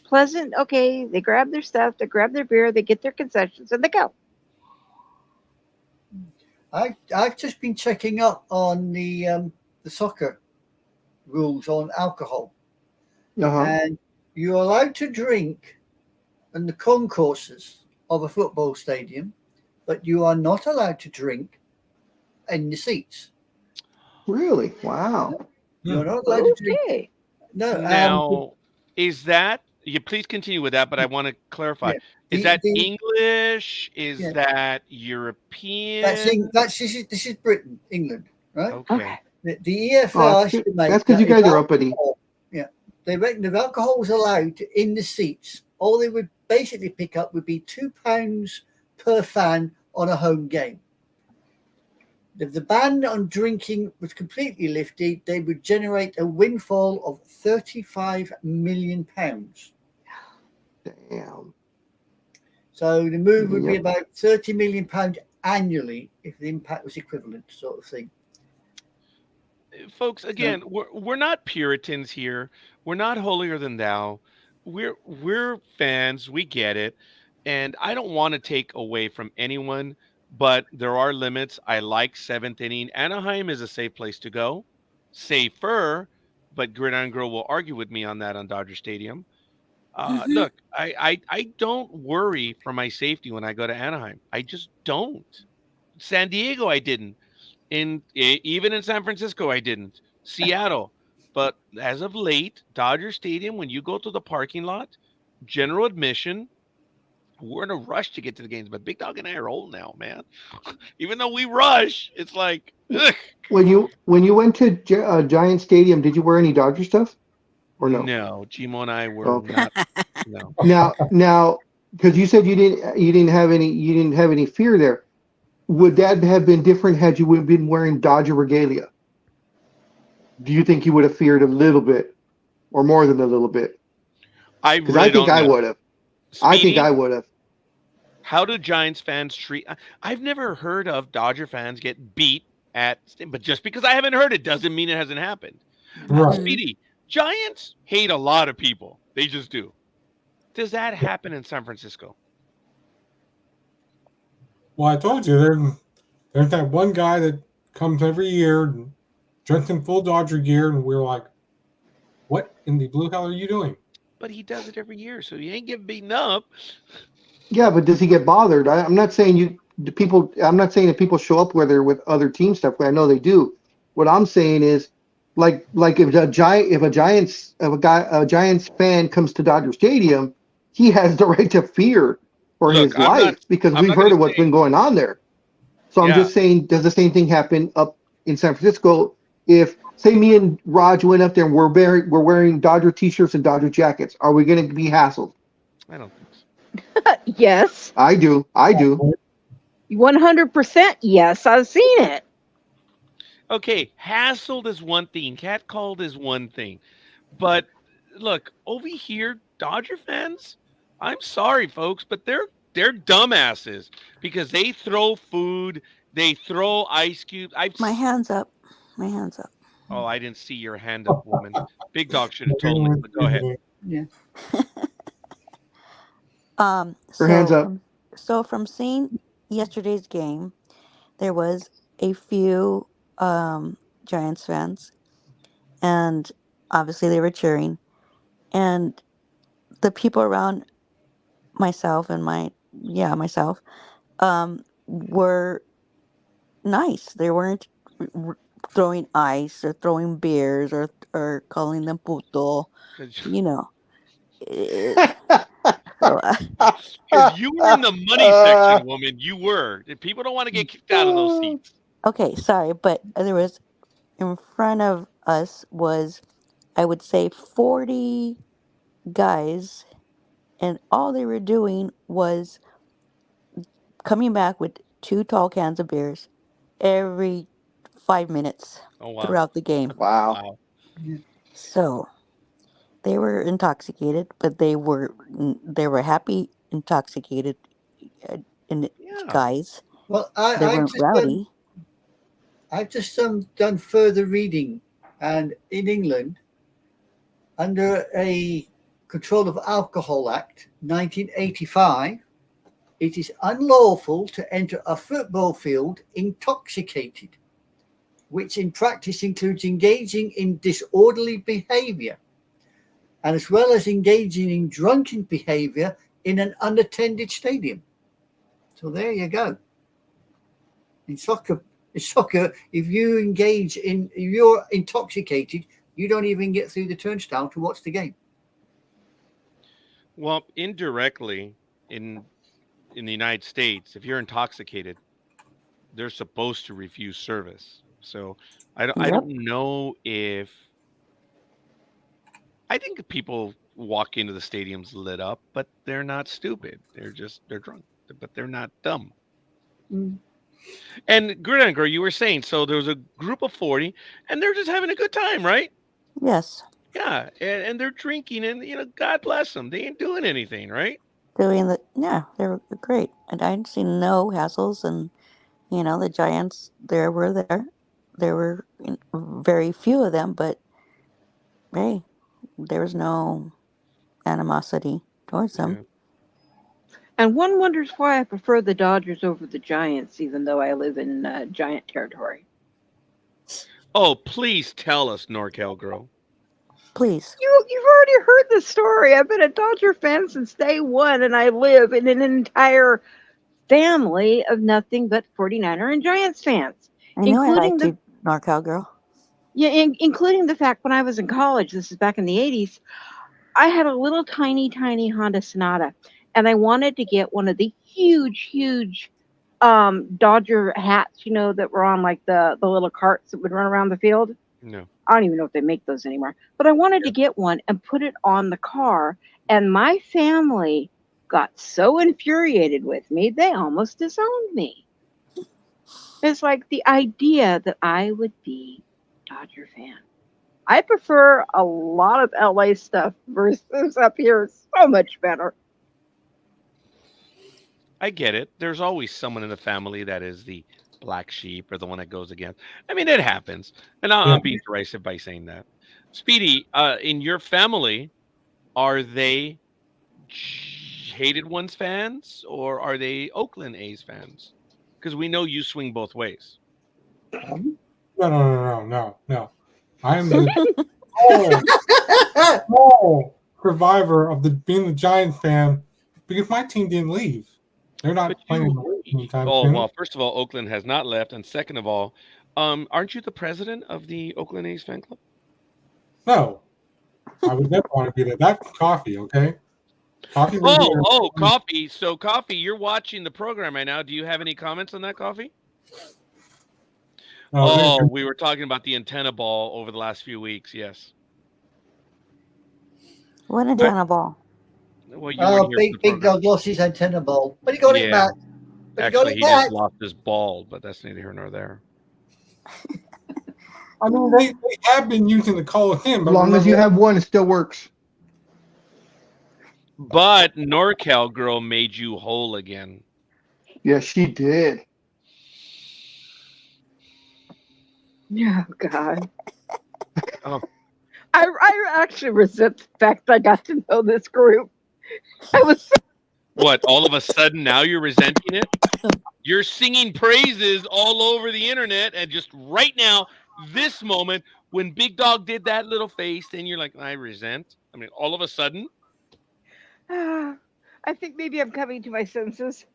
pleasant. Okay, they grab their stuff, they grab their beer, they get their concessions, and they go. I've just been checking up on the soccer rules on alcohol, and you're allowed to drink in the concourses of a football stadium, but you are not allowed to drink in the seats. Really? Wow. You're not allowed to drink. Okay. No. Now, is that, you please continue with that, but I want to clarify. Yeah, Is that English? Is that European? This is Britain, England, right? Okay. The EFL that's because you guys are uppity. Yeah, they reckon if alcohol was allowed in the seats, all they would basically pick up would be £2 per fan on a home game. If the ban on drinking was completely lifted, they would generate a windfall of £35 million. Damn. So the move would be about £30 million annually if the impact was equivalent, sort of thing. Folks, again, we're not Puritans here. We're not holier than thou. We're fans. We get it. And I don't want to take away from anyone, but there are limits. I like 7th inning. Anaheim is a safe place to go. Safer, but Gridiron Girl will argue with me on that on Dodger Stadium. Look, I don't worry for my safety when I go to Anaheim. I just don't. San Diego, I didn't. Even in San Francisco, I didn't. Seattle. But as of late, Dodger Stadium, when you go to the parking lot, general admission, we're in a rush to get to the games. But Big Dog and I are old now, man. Even though we rush, it's like, ugh. When you went to Giant Stadium, did you wear any Dodger stuff, or no? No, Gmo and I were not. No. Now, because you said you didn't have any fear there. Would that have been different had you been wearing Dodger regalia? Do you think you would have feared a little bit, or more than a little bit? I think I would have. I think I would have. How do Giants fans treat? I've never heard of Dodger fans get beat but just because I haven't heard it doesn't mean it hasn't happened. Right. Speedy, Giants hate a lot of people. They just do. Does that happen in San Francisco? Well, I told you, there's that one guy that comes every year dressed in full Dodger gear, and we're like, in the blue hell are you doing? But he does it every year, so he ain't getting beaten up. Yeah, but does he get bothered? I'm not saying the people. I'm not saying that people show up whether with other team stuff. I know they do. What I'm saying is, like if a Giants fan comes to Dodger Stadium, he has the right to fear for Look, his life because I'm we've not heard gonna of what's say- been going on there. So I'm Yeah. just saying, does the same thing happen up in San Francisco? If say me and Raj went up there and we're wearing Dodger t-shirts and Dodger jackets, are we going to be hassled? I don't think so. Yes, I do. 100% yes. I've seen it. Okay, hassled is one thing, catcalled is one thing. But look, over here, Dodger fans, I'm sorry, folks, but they're dumbasses because they throw food, they throw ice cubes. My hands up. My hands up. Oh, I didn't see your hand up, woman. Big Dog should have told me. But go ahead. Yeah. Her hands up. From seeing yesterday's game, there was a few Giants fans, and obviously they were cheering, and the people around myself and myself were nice. They weren't throwing ice or throwing beers or calling them puto. You know. Because you were in the money section, woman. You were. People don't want to get kicked out of those seats. Okay, sorry, but there was in front of us was, I would say, 40 guys, and all they were doing was coming back with 2 tall cans of beers every 5 minutes throughout the game. Wow. So they were intoxicated, but they were happy intoxicated guys. Well, They weren't rowdy. I've just done further reading, and in England, under a Control of Alcohol Act 1985, it is unlawful to enter a football field intoxicated, which in practice includes engaging in disorderly behavior, and as well as engaging in drunken behavior in an unattended stadium. So there you go. In soccer, if you're intoxicated, you don't even get through the turnstile to watch the game. Well, indirectly, in the United States, if you're intoxicated, they're supposed to refuse service. So I don't know if I think people walk into the stadiums lit up, but they're not stupid. They're drunk, but they're not dumb. Mm. And Gridiron, you were saying, so there was a group of 40, and they're just having a good time, right? Yes. Yeah, and they're drinking, and God bless them. They ain't doing anything, right? They were great. And I see no hassles, and the Giants there were very few of them, but hey, there was no animosity towards them. And one wonders why I prefer the Dodgers over the Giants, even though I live in Giant territory. Oh, please tell us, NorCal Girl. Please. You've already heard the story. I've been a Dodger fan since day one, and I live in an entire family of nothing but 49er and Giants fans. I know I liked you, NorCal Girl. Yeah, including the fact when I was in college, this is back in the 80s, I had a little tiny Honda Sonata, and I wanted to get one of the huge Dodger hats, that were on like the little carts that would run around the field. No. I don't even know if they make those anymore. But I wanted to get one and put it on the car, and my family got so infuriated with me, they almost disowned me. It's like the idea that I would be a Dodger fan. I prefer a lot of LA stuff versus up here. So much better. I get it. There's always someone in the family that is the black sheep or the one that goes against. I mean, it happens. And I'm being derisive by saying that. Speedy, in your family, are they Hated Ones fans or are they Oakland A's fans? Because we know you swing both ways. No. I'm the small survivor of being the Giant fan because my team didn't leave. They're not But playing you- anytime Oh soon. well, first of all, Oakland has not left, and second of all, aren't you the president of the Oakland A's fan club? No, I would never want to be there. That's coffee, okay? Coffee. would be there. Coffee. So, Coffee, you're watching the program right now. Do you have any comments on that, Coffee? Oh, We were talking about the antenna ball over the last few weeks. Yes. What antenna ball? Well, you weren't here for the Big program. Dog lost his antenna ball, but he got it Yeah. back. But Actually, he he got it back. just lost his ball, but that's neither here nor there. I mean, they have been using the Call of Him, As but long as you have one, it still works. But NorCal girl made you whole again. Yes, she did. Oh God. Oh. I actually resent the fact I got to know this group. I was What? All of a sudden now you're resenting it? You're singing praises all over the internet, and just right now, this moment, when Big Dog did that little face, and you're like, I resent. I mean, all of a sudden. I think maybe I'm coming to my senses.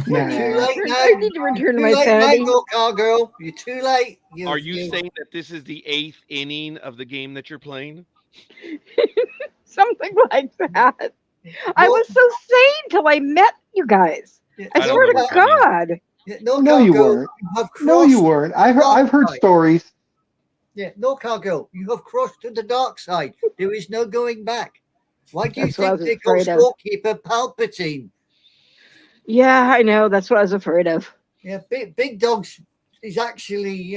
Nah. Too late now. I need to return to Too my late, sanity. Michael, cowgirl. You're too late. Are you saying that this is the 8th inning of the game that you're playing? Something like that. I was so sane till I met you guys. I I don't swear to know what that God. No, you weren't. No, you weren't. I've heard stories. Yeah, no, cowgirl. You have crossed to the dark side. There is no going back. Why do you That's what I think was they call afraid of. Scorekeeper Palpatine? Yeah, I know. That's what I was afraid of. Yeah, Big Dog's is actually,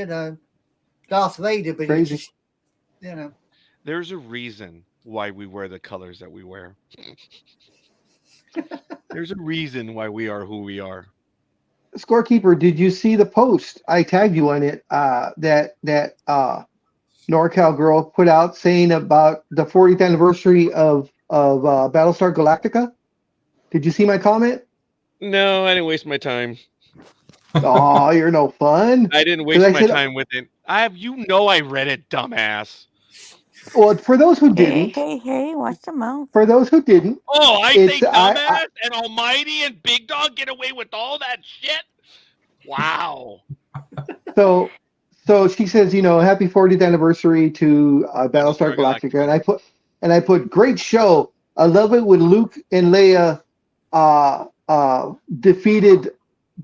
Darth Vader, but Crazy. it's just, There's a reason why we wear the colors that we wear. There's a reason why we are who we are. Scorekeeper, did you see the post? I tagged you on it. That NorCal girl put out saying about the 40th anniversary of Battlestar Galactica. Did you see my comment? No, I didn't waste my time. Oh, you're no fun. I didn't 'Cause waste I my said- time with it. I read it, dumbass. Well, for those who Hey, didn't, hey, watch the mouth. for those who didn't, Oh, I say It's- dumbass and Almighty and Big Dog get away with all that shit? Wow. so she says, happy 40th anniversary to Battlestar Galactica, and I put great show. I love it when Luke and Leia defeated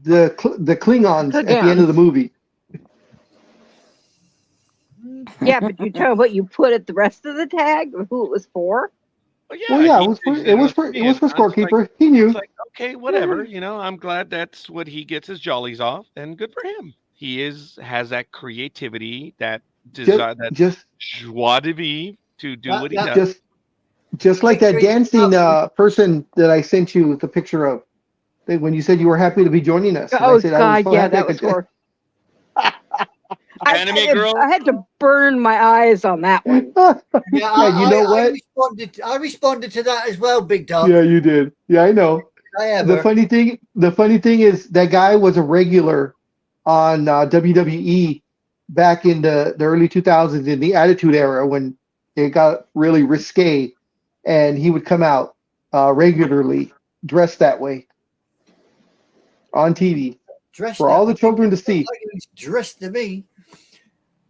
the Klingons at the end of the movie. Yeah, but you tell what you put at the rest of the tag, who it was for. Well, Well, yeah, he it was for did, it was for Scorekeeper. He knew. It's like, okay, whatever. I'm glad that's what he gets his jollies off, and good for him. He has that creativity, that desire, that just joie de vivre to do what he does. just like that dancing person that I sent you the picture of, when you said you were happy to be joining us. And I Oh said, I was God, so yeah, happy I that was could- for. Anime girl. I had to burn my eyes on that one. Yeah, you know what? I responded to that as well, Big Dog. Yeah, you did. Yeah, I know. The funny thing is that guy was a regular on WWE back in the early 2000s in the Attitude Era when it got really risque, and he would come out regularly dressed that way on TV for all the children to see. He was dressed to me.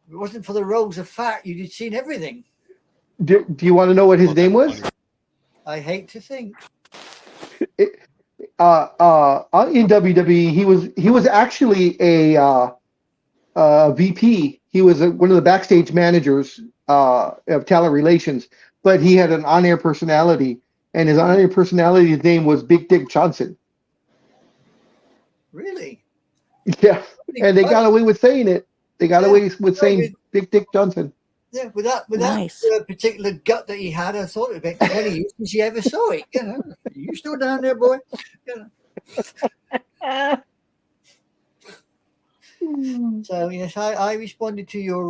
If it wasn't for the rolls of fat, you'd have seen everything. Do you want to know what his name was? I hate to think. In WWE, he was actually a VP. He was one of the backstage managers of talent relations, but he had an on-air personality, and his on-air personality's name was Big Dick Johnson. Really? Yeah, and they got away with saying it. They got away with saying Big Dick Johnson. Yeah, with that Nice. particular gut that he had, I thought it'd been 20 years since you ever saw it. You still down there, boy? So yes, I responded to your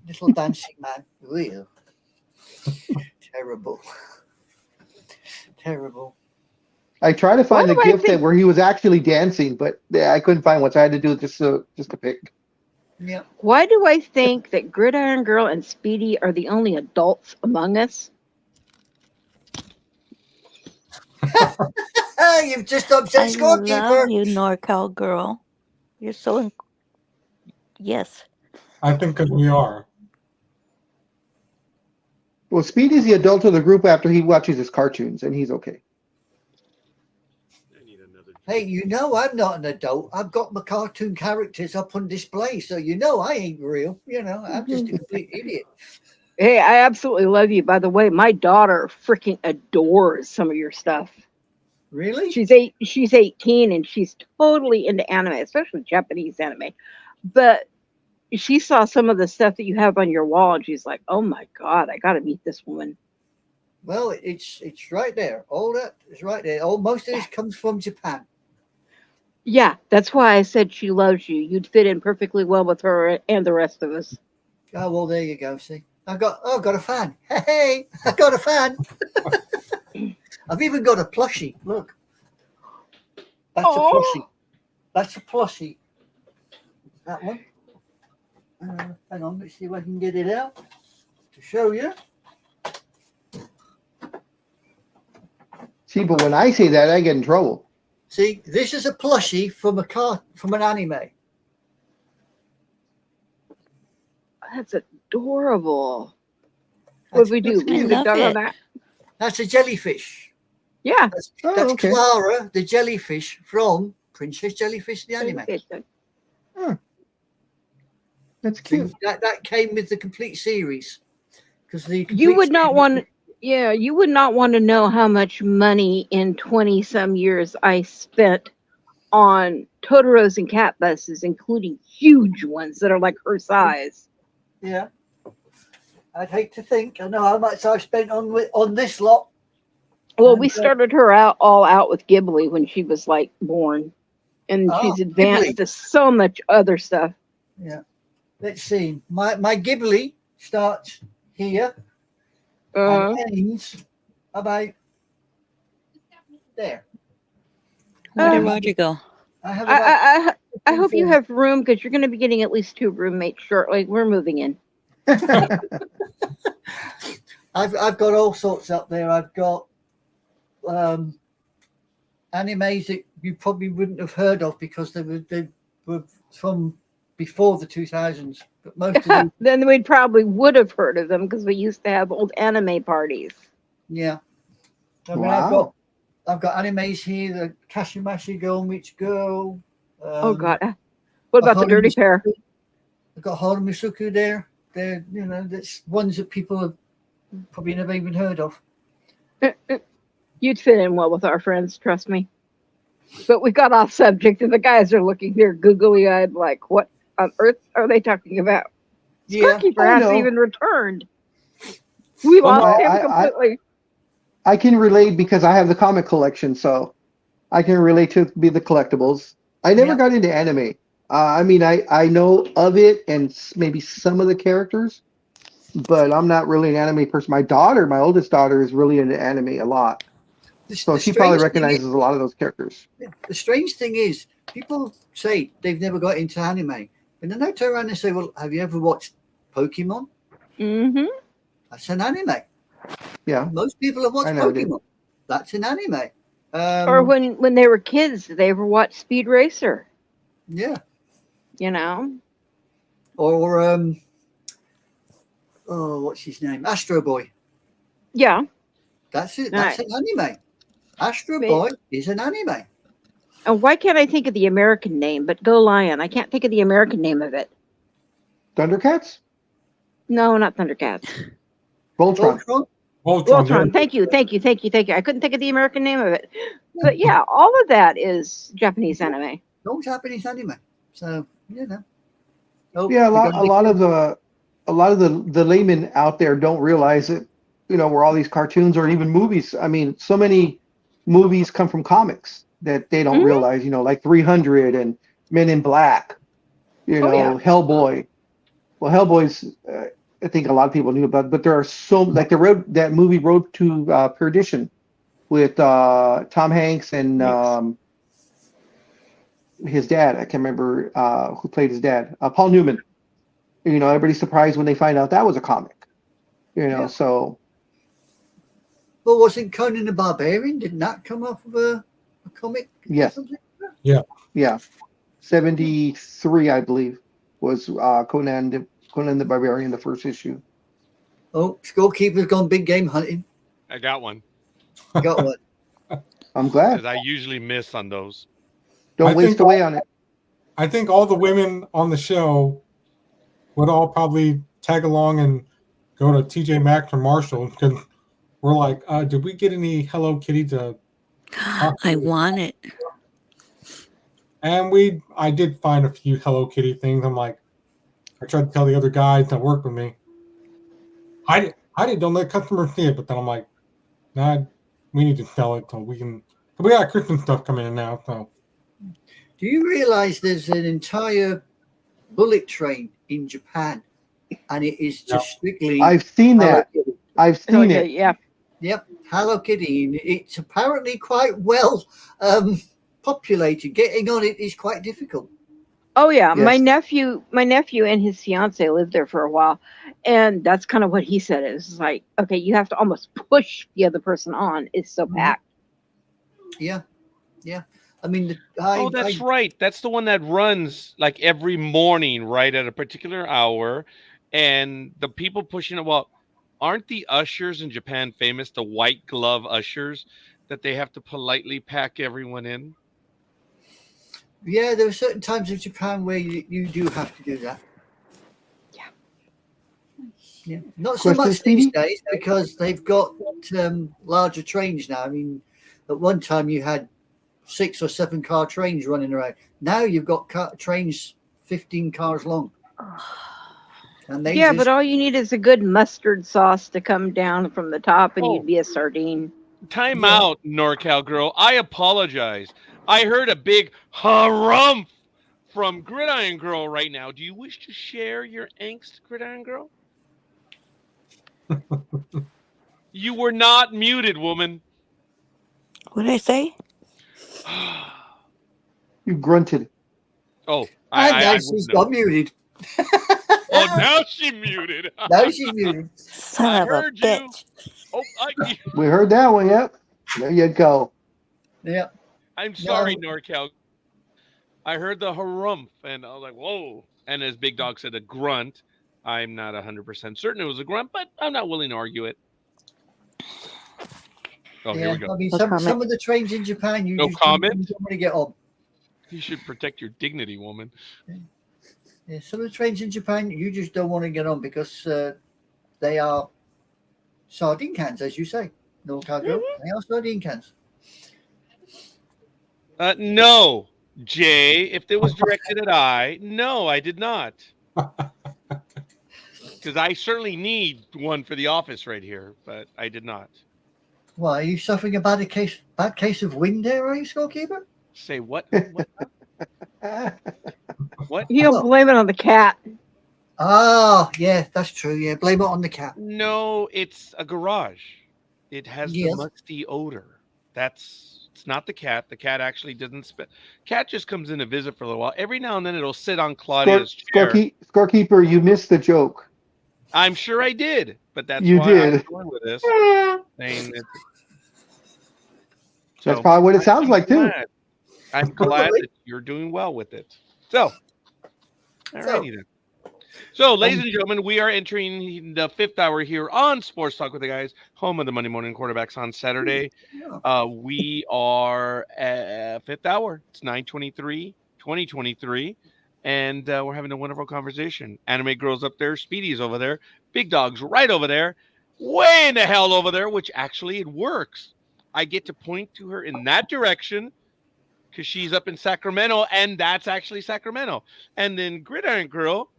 little dancing man. Real terrible, terrible. I tried to find Why the do I gift think- where he was actually dancing, but I couldn't find one, so I had to do it just to pick. Yeah. Why do I think that Gridiron Girl and Speedy are the only adults among us? You've just upset I Scorekeeper. love you, NorCal girl. You're so yes. I think because we are. Well, Speedy's the adult of the group after he watches his cartoons, and he's okay. I need another. Hey, you know I'm not an adult. I've got my cartoon characters up on display, so you know I ain't real. You know, I'm just a complete idiot. Hey, I absolutely love you. By the way, my daughter freaking adores some of your stuff. Really? She's 18 and she's totally into anime, especially Japanese anime. But she saw some of the stuff that you have on your wall and she's like, "Oh my god, I got to meet this woman." Well, it's right there. All that is right there. Oh, most of this comes from Japan. Yeah, that's why I said she loves you. You'd fit in perfectly well with her and the rest of us. Oh well, there you go. See, I've got a fan. Hey, I got a fan. I've even got a plushie. Look, that's a plushie. That's a plushie. That one. Hang on, let's see if I can get it out to show you. See, but when I say that, I get in trouble. See, this is a plushie from an anime. That's adorable. What do we do? That's Leave cute. the love dog on it. that? That's a jellyfish. Yeah. That's Oh, okay. Clara, the jellyfish from Princess Jellyfish, the anime. That's cute. That came with the complete series. Because You would not want you would not want to know how much money in 20 some years I spent on Totoros and cat buses, including huge ones that are like her size. Yeah. I'd hate to think. I know how much I've spent on this lot. Well, And, we started her out with Ghibli when she was like born, and Oh, she's advanced Ghibli. to so much other stuff. Yeah. Let's see. My Ghibli starts here and ends about there. Where did Um, Roger go? I have about I hope you 15. have room because you're going to be getting at least 2 roommates shortly. We're moving in. I've got all sorts up there. I've got animes that you probably wouldn't have heard of because they were from before the 2000s. But most of them, Then we probably would have heard of them because we used to have old anime parties. yeah. I mean, Wow. I've got animes here. The Kashimashi Girl Meets Girl. Oh God! What about the Haruhi dirty pair? Suku. I've got Haruhi Suku there. They're that's ones that people have probably never even heard of. You'd fit in well with our friends, trust me. But we got off subject, and the guys are looking there, googly-eyed, like, "What on earth are they talking about?" Yeah, Scorekeeper I hasn't know. even returned. We Well, lost no, him I- completely. I can relate because I have the comic collection, so I can relate to be the collectibles. I never Yeah. got into anime. I mean, I know of it and maybe some of the characters, but I'm not really an anime person. My oldest daughter, is really into anime a lot, so she probably recognizes a lot of those characters. The strange thing is, people say they've never got into anime, and then they turn around and say, "Well, have you ever watched Pokemon?" Mm-hmm. That's an anime. Yeah, Most people have watched I never did. Pokemon. That's an anime. Or when they were kids, did they ever watch Speed Racer? Yeah. You know? Or oh, what's his name? Astro Boy. Yeah. That's it. That's Right. an anime. Astro Wait. Boy is an anime. And why can't I think of the American name? But Go Lion. I can't think of the American name of it. Thundercats, No, not Thundercats. Voltron. Voltron. Voltron. Thank you. I couldn't think of the American name of it. But yeah, all of that is Japanese anime. No Japanese anime. So Oh, Yeah, we got a lot of the laymen out there don't realize that, where all these cartoons or even movies. I mean, so many movies come from comics that they don't Mhm. realize. Like 300 and Men in Black. Oh, yeah. Hellboy. Well, Hellboy's. I think a lot of people knew about, but there are so like that movie Road to Perdition with Tom Hanks and his dad. I can't remember who played his dad. Paul Newman. everybody's surprised when they find out that was a comic. Yeah. So. Well, wasn't Conan the Barbarian? Didn't that come off of a comic? Yes. Or something? Yeah. 73, I believe, was Conan the Barbarian, the first issue. Oh, Scorekeeper's gone big game hunting. I got one You got one. I'm glad. because I usually miss on those. Don't I waste think away on it. I think all the women on the show would all probably tag along and go to TJ Maxx or Marshall because we're like, did we get any Hello Kitty to? I want it. And I did find a few Hello Kitty things. I'm like, I tried to tell the other guys that work with me, I don't let customers see it. But then I'm like, nah, we need to sell it so we can. We got Christmas stuff coming in now, so. Do you realize there's an entire bullet train in Japan, and it is just strictly? I've seen that. Hello Kitty. I've seen Like it. yeah. Yep, Hello Kitty. And it's apparently quite well populated. Getting on it is quite difficult. Oh yeah, Yes. my nephew and his fiance lived there for a while, and that's kind of what he said. It's like, okay, you have to almost push the other person on. It's so packed. Yeah. I mean, That's right. That's the one that runs like every morning, right at a particular hour, and the people pushing it. Well, aren't the ushers in Japan famous? The white glove ushers that they have to politely pack everyone in. Yeah, there are certain times of Japan where you do have to do that. Yeah. Not so Question, much Speedy? these days because they've got larger trains now. I mean, at one time you had 6 or 7 car trains running around. Now you've got trains 15 cars long. And they Yeah, just, but all you need is a good mustard sauce to come down from the top, and Oh. you'd be a sardine. Time Yeah. out, NorCal girl. I apologize. I heard a big harumph from Gridiron Girl right now. Do you wish to share your angst, Gridiron Girl? You were not muted, woman. What did I say? You grunted. Oh, and now I she's wouldn't know. got muted. Oh, now she muted. Now she's muted. Son I of a heard you. bitch. Oh, We heard that one. Yep. There you go. Yeah. I'm sorry, NorCal. I heard the harumph, and I was like, whoa. And as Big Dog said, a grunt. I'm not 100% certain it was a grunt, but I'm not willing to argue it. Oh, here we go. I mean, No some comment. of the trains in Japan, you No just comment? you don't want to get on. You should protect your dignity, woman. Yeah, some of the trains in Japan, you just don't want to get on because they are sardine cans, as you say. No cargo, they are sardine cans. No, Jay. If it was directed at no, I did not. Because I certainly need one for the office right here, but I did not. Why, are you suffering a bad case of wind there, are you, Scorekeeper? Say what? What? You don't blame it on the cat. Ah, yeah, that's true. Yeah, blame it on the cat. No, it's a garage. It has Yes. the musty odor. It's not the cat. The cat actually doesn't spit. Cat just comes in to visit for a little while. Every now and then it'll sit on Claudia's chair. Scorekeeper, you missed the joke. I'm sure I did, but that's You why I'm did. going with this. Saying that. That's So, probably what it sounds like, too. I'm glad that you're doing well with it. So, all righty then. So, ladies and gentlemen, we are entering the 5th hour here on Sports Talk with the Guys, home of the Monday Morning Quarterbacks on Saturday. We are at 5th hour. It's 9/23, 2023, and we're having a wonderful conversation. Anime Girl's up there. Speedy's over there. Big Dog's right over there. Way in the hell over there, which actually it works. I get to point to her in that direction because she's up in Sacramento, and that's actually Sacramento. And then Gridiron Girl,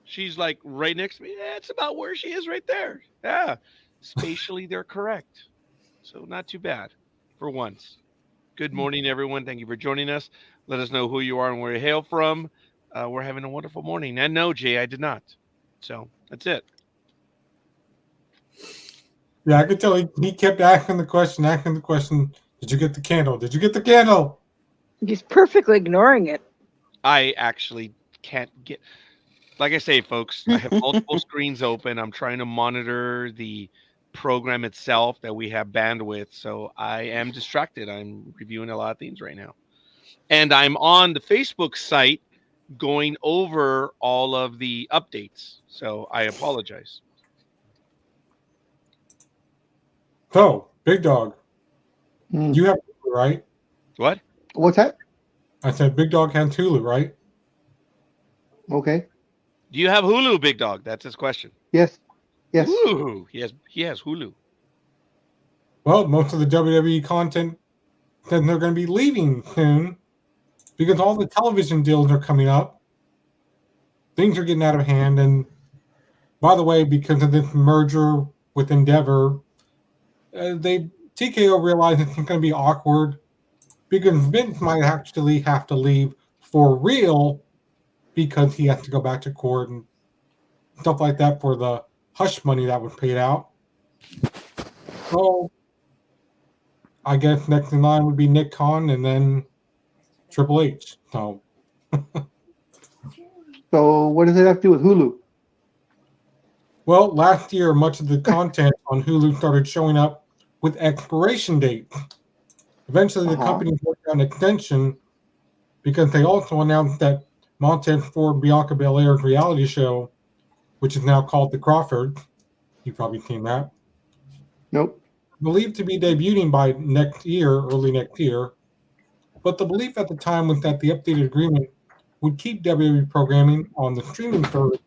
she's like right next to me. Yeah, it's about where she is right there. Yeah. Spatially, they're correct. So not too bad for once. Good morning, everyone. Thank you for joining us. Let us know who you are and where you hail from. We're having a wonderful morning. And no, Jay, I did not. So that's it. Yeah, I could tell he kept asking the question. Did you get the candle? Did you get the candle? He's perfectly ignoring it. I actually can't get. like I say, folks, I have multiple screens open. I'm trying to monitor the program itself that we have bandwidth. So I am distracted. I'm reviewing a lot of things right now. And I'm on the Facebook site going over all of the updates. So I apologize. So, Big Dog, Hmm. you have Hulu, right? What? What's that? I said Big Dog has Hulu, right? Okay. Do you have Hulu, Big Dog? That's his question. Yes. Yes. Ooh, he has Hulu. Well, most of the WWE content then they're going to be leaving soon because all the television deals are coming up. Things are getting out of hand, and by the way, because of this merger with Endeavor, TKO realized it's going to be awkward because Vince might actually have to leave for real because he has to go back to court and stuff like that for the hush money that was paid out. So I guess next in line would be Nick Khan and then Triple H. So what does it have to do with Hulu? well, last year much of the content on Hulu started showing up with expiration dates. Eventually the company worked out an extension because they also announced that Montez Ford Bianca Belair's reality show, which is now called The Crawford, you've probably seen that. Nope. Believed to be debuting by next year, early next year, but the belief at the time was that the updated agreement would keep WWE programming on the streaming service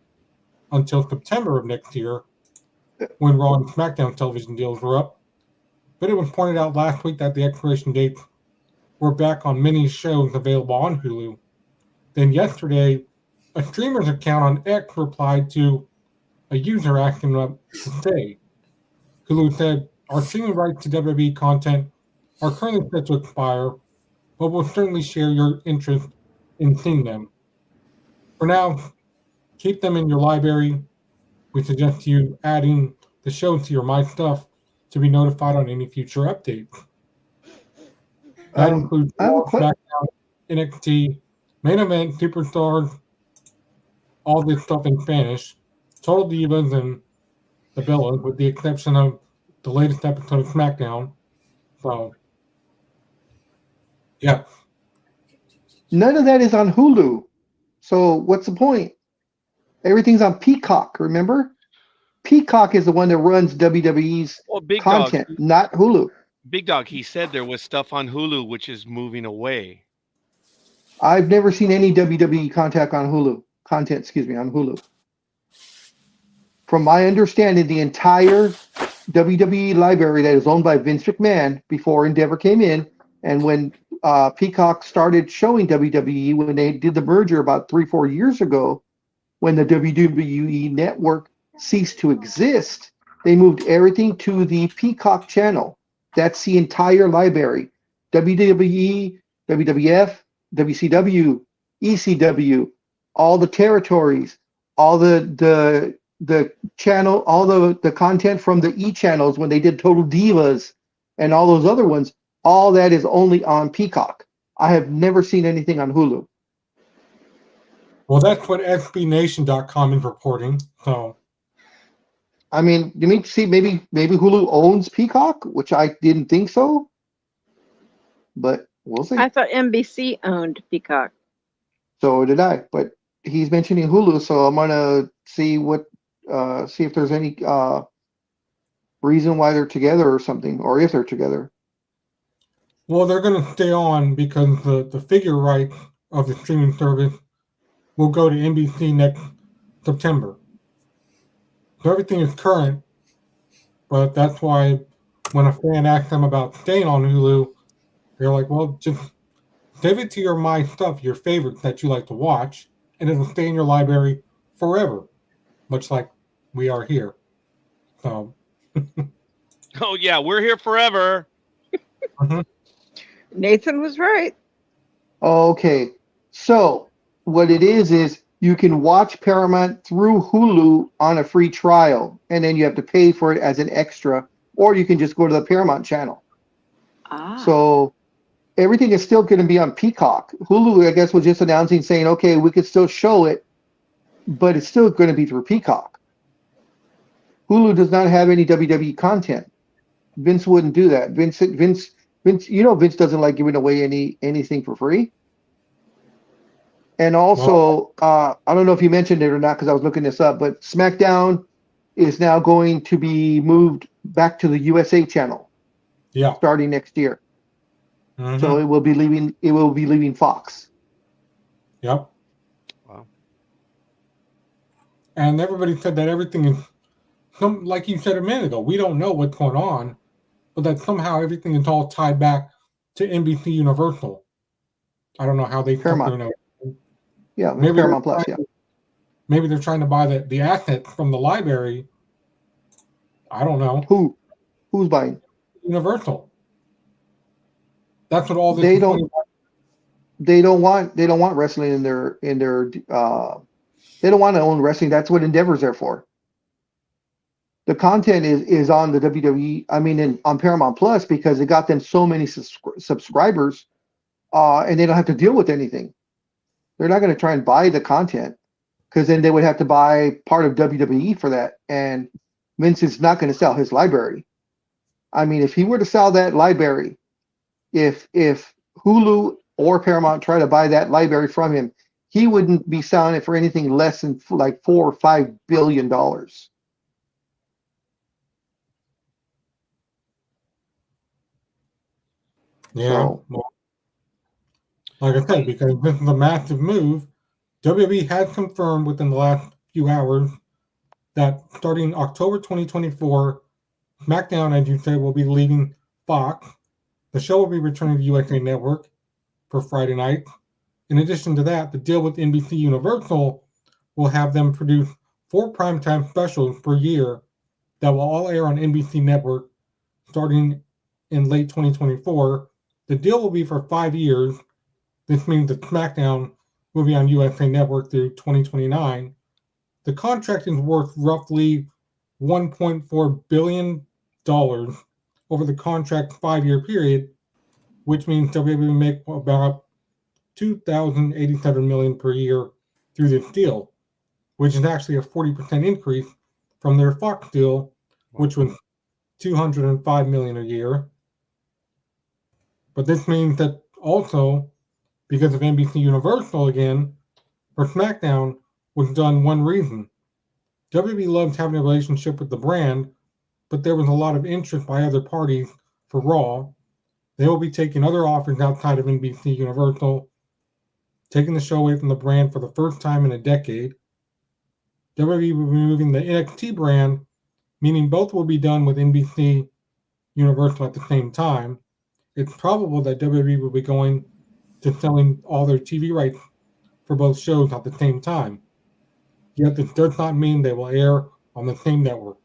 until September of next year, when Raw and SmackDown television deals were up. But it was pointed out last week that the expiration dates were back on many shows available on Hulu. Then yesterday, a streamer's account on X replied to a user asking them to stay. Hulu said, "Our streaming rights to WWE content are currently set to expire, but we'll certainly share your interest in seeing them. For now, keep them in your library. We suggest you adding the show to your My Stuff to be notified on any future updates." That includes I have a Raw, SmackDown, NXT, Main Event, Superstars, all this stuff in Spanish, Total Divas, and the Bellas, with the exception of the latest episode of SmackDown. So, yeah. None of that is on Hulu. So what's the point? Everything's on Peacock, remember? Peacock is the one that runs WWE's Big content, Dog, not Hulu. Big Dog, he said there was stuff on Hulu which is moving away. I've never seen any WWE content on Hulu. On Hulu. From my understanding, the entire WWE library that is owned by Vince McMahon before Endeavor came in, and when Peacock started showing WWE, when they did the merger about 3-4 years ago, when the WWE network ceased to exist, they moved everything to the Peacock channel. That's the entire library. WWE, WWF, WCW, ECW, all the territories, all the channel, all the content from the E-channels when they did Total Divas and all those other ones, all that is only on Peacock. I have never seen anything on Hulu. Well, that's what SBNation.com is reporting. So, I mean, you mean see maybe Hulu owns Peacock, which I didn't think so, but we'll see. I thought NBC owned Peacock. So did I, but he's mentioning Hulu, so I'm gonna see if there's any reason why they're together or something, or if they're together. well, they're going to stay on because the figure rights of the streaming service will go to NBC next September. So everything is current, but that's why when a fan asks them about staying on Hulu, they're like, well, just save it to your My Stuff, your favorites that you like to watch, and it'll stay in your library forever, much like we are here. So, Oh yeah, we're here forever. Nathan was right. Okay, so what it is you can watch Paramount through Hulu on a free trial, and then you have to pay for it as an extra, or you can just go to the Paramount channel. So everything is still going to be on Peacock. Hulu, I guess, was just announcing, saying, okay, we could still show it but it's still going to be through Peacock. Hulu does not have any WWE content. Vince wouldn't do that. Vince, Vince doesn't like giving away anything for free. And also, I don't know if you mentioned it or not because I was looking this up, but SmackDown is now going to be moved back to the USA channel. Yeah. Starting next year. Mm-hmm. So it will be leaving Fox. Yep. Wow. And everybody said that everything is like you said a minute ago, we don't know what's going on, but that somehow everything is all tied back to NBC Universal. I don't know how they Paramount. Yeah, maybe Paramount Plus, yeah. Maybe they're trying to buy the assets from the library. I don't know. Who's buying? Universal. That's what all this they don't want wrestling in their they don't want to own wrestling. That's what Endeavor's there for. The content is on the WWE, on Paramount Plus because it got them so many subscribers, and they don't have to deal with anything. They're not going to try and buy the content because then they would have to buy part of WWE for that. And Vince is not going to sell his library. If he were to sell that library, if Hulu or Paramount try to buy that library from him, he wouldn't be selling it for anything less than like $4 or $5 billion. Yeah. So, well, like I said, because this is a massive move, WWE has confirmed within the last few hours that starting October 2024, SmackDown, as you said, will be leaving Fox. The show will be returning to USA Network for Friday night. In addition to that, the deal with NBC Universal will have them produce 4 primetime specials per year that will all air on NBC Network starting in late 2024. The deal will be for 5 years. This means that SmackDown will be on USA Network through 2029. The contract is worth roughly $1.4 billion over the contract's 5-year period, which means WWE will make about $2,087 million per year through this deal, which is actually a 40% increase from their Fox deal, which was $205 million a year. But this means that also, because of NBC Universal again, for SmackDown was done one reason. WWE loves having a relationship with the brand, but there was a lot of interest by other parties for Raw. They will be taking other offers outside of NBC Universal, taking the show away from the brand for the first time in a decade. WWE will be moving the NXT brand, meaning both will be done with NBC Universal at the same time. It's probable that WWE will be going to selling all their TV rights for both shows at the same time. Yet this does not mean they will air on the same network.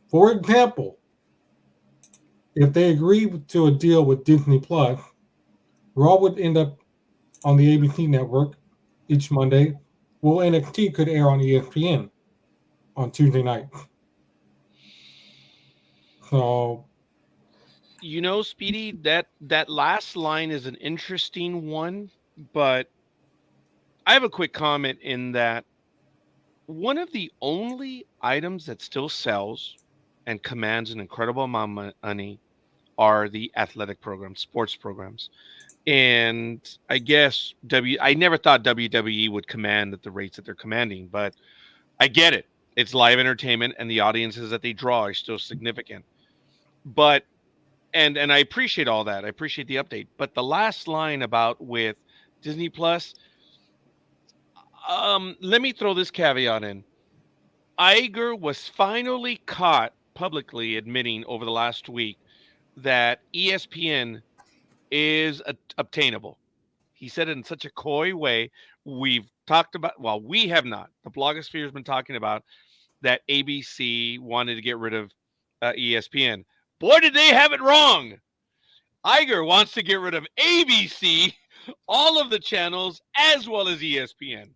For example, if they agree to a deal with Disney Plus, Raw would end up on the ABC network each Monday, while NXT could air on ESPN on Tuesday nights. So, Speedy, that last line is an interesting one, but I have a quick comment in that one of the only items that still sells and commands an incredible amount of money are the athletic programs, sports programs. And I guess I never thought WWE would command at the rates that they're commanding, but I get it. It's live entertainment and the audiences that they draw are still significant. But and I appreciate all that. I appreciate the update. But the last line about with Disney Plus, let me throw this caveat in. Iger was finally caught publicly admitting over the last week that ESPN is obtainable. He said it in such a coy way. We've talked about, well, we have not. The blogosphere has been talking about that ABC wanted to get rid of ESPN. Boy, did they have it wrong. Iger wants to get rid of ABC, all of the channels, as well as ESPN.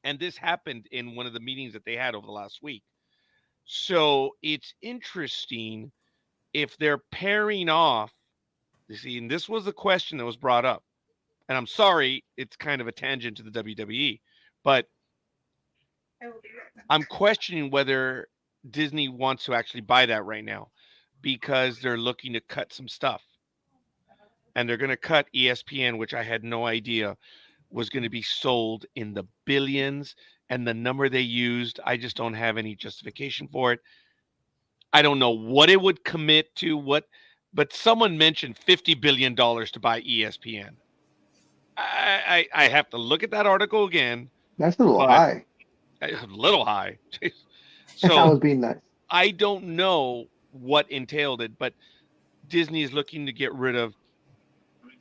And this happened in one of the meetings that they had over the last week. So it's interesting if they're pairing off. You see, and this was the question that was brought up. And I'm sorry, it's kind of a tangent to the WWE. But I'm questioning whether Disney wants to actually buy that right now because they're looking to cut some stuff. And they're going to cut ESPN, which I had no idea was going to be sold in the billions. And the number they used, I just don't have any justification for it. I don't know what it would commit to, but someone mentioned $50 billion to buy ESPN. I have to look at that article again. That's a little But- high. A little high. That So was being nice. I don't know what entailed it, but Disney is looking to get rid of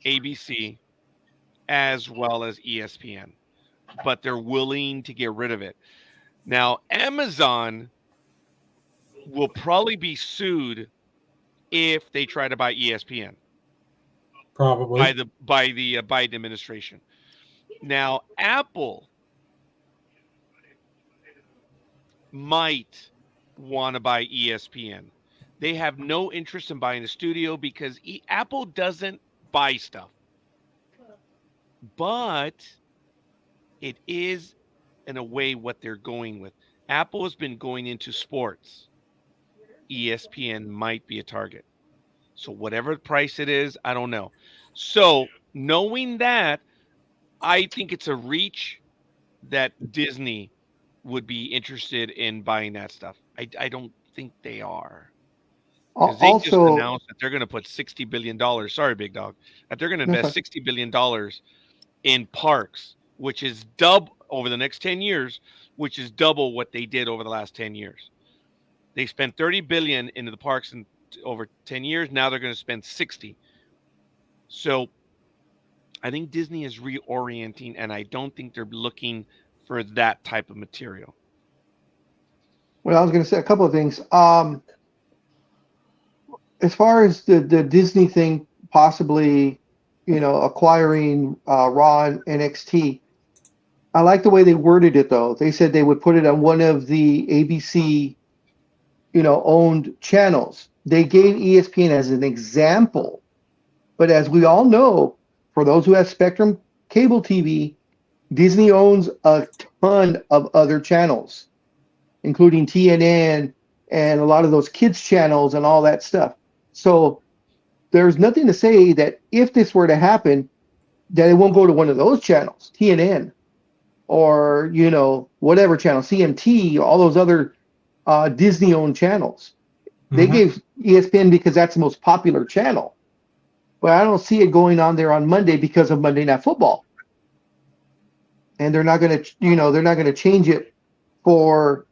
ABC as well as ESPN, but they're willing to get rid of it. Now, Amazon will probably be sued if they try to buy ESPN Probably. by the Biden administration. Now, Apple might want to buy ESPN. They have no interest in buying a studio because Apple doesn't buy stuff. But it is, in a way, what they're going with. Apple has been going into sports. ESPN might be a target. So whatever price it is, I don't know. So knowing that, I think it's a reach that Disney would be interested in buying that stuff. I don't think they are. Because they just Also, announced that they're going to put $60 billion. Sorry, Big Dog. That they're going to invest $60 billion in parks, which is double over the next 10 years, which is double what they did over the last 10 years. They spent $30 billion into the parks in over 10 years. Now they're going to spend 60. So I think Disney is reorienting, and I don't think they're looking for that type of material. well, I was going to say a couple of things. As far as the Disney thing, possibly, acquiring Raw and NXT, I like the way they worded it, though. They said they would put it on one of the ABC, owned channels. They gave ESPN as an example. But as we all know, for those who have Spectrum cable TV, Disney owns a ton of other channels, including TNN and a lot of those kids channels and all that stuff. So there's nothing to say that if this were to happen, that it won't go to one of those channels, TNN, or, whatever channel, CMT, all those other Disney-owned channels. They gave ESPN because that's the most popular channel. But I don't see it going on there on Monday because of Monday Night Football. And they're not going to, change it for,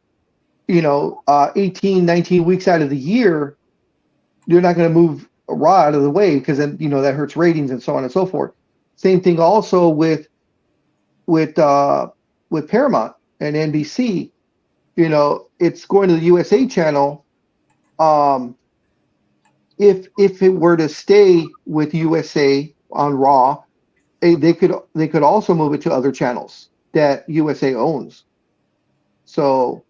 18, 19 weeks out of the year. They're not going to move Raw out of the way because then, that hurts ratings and so on and so forth. Same thing also with Paramount and NBC. It's going to the USA channel. If it were to stay with USA on Raw, they could also move it to other channels that USA owns. So,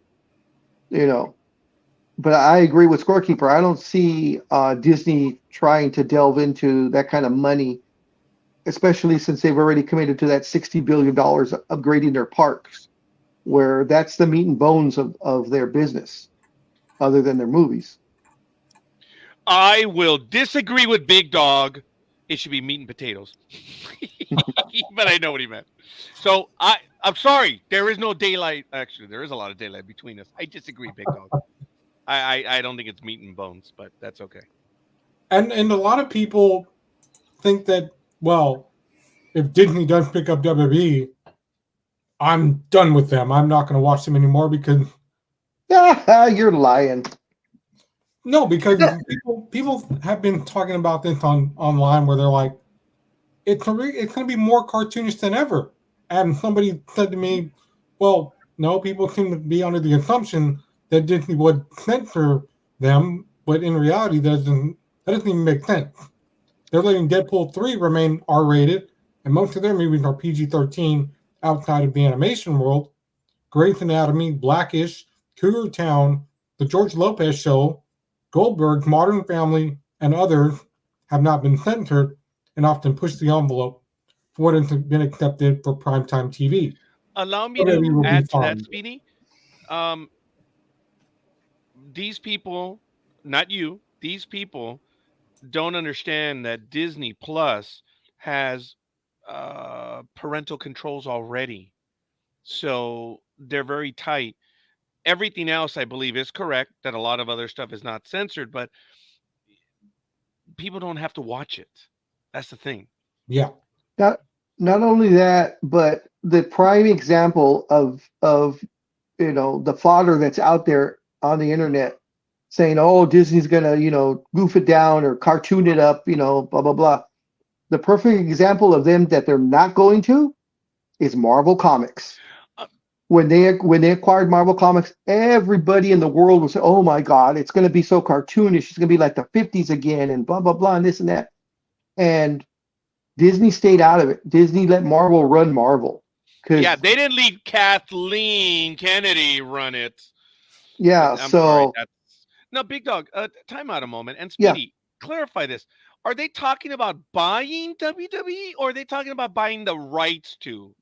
but I agree with Scorekeeper. I don't see Disney trying to delve into that kind of money, especially since they've already committed to that $60 billion upgrading their parks, where that's the meat and bones of their business, other than their movies. I will disagree with Big Dog. It should be meat and potatoes. But I know what he meant. So I'm sorry. There is no daylight. Actually, there is a lot of daylight between us. I disagree, Big Dog. I don't think it's meat and bones, but that's okay. And a lot of people think that, well, if Disney does pick up WWE, I'm done with them. I'm not going to watch them anymore because... You're lying. No, because people have been talking about this online where they're like, it's going to be more cartoonish than ever. And somebody said to me, well, no, people seem to be under the assumption that Disney would censor them, but in reality, that doesn't even make sense. They're letting Deadpool 3 remain R-rated, and most of their movies are PG-13 outside of the animation world. Grey's Anatomy, Blackish, Cougar Town, The George Lopez Show, Goldberg, Modern Family, and others have not been censored and often push the envelope for what has been accepted for primetime TV. Allow me to add to that, Speedy. Um, these people, not you, these people don't understand that Disney Plus has parental controls already. So they're very tight. Everything else, I believe, is correct, that a lot of other stuff is not censored, but people don't have to watch it. That's the thing. Yeah. Not only that, but the prime example of the fodder that's out there on the internet saying, "Oh, Disney's gonna goof it down or cartoon it up," blah blah blah. The perfect example of them that they're not going to is Marvel Comics. Uh, When they acquired Marvel Comics, everybody in the world was, "Oh my God, it's going to be so cartoonish. It's going to be like the 50s again, and blah blah blah, and this and that." And Disney stayed out of it. Disney let Marvel run Marvel. Yeah, they didn't leave Kathleen Kennedy run it. Yeah, I'm so sorry. No, Big Dog. Time out a moment. And Yeah. Speedy, clarify this. Are they talking about buying WWE, or are they talking about buying the rights to?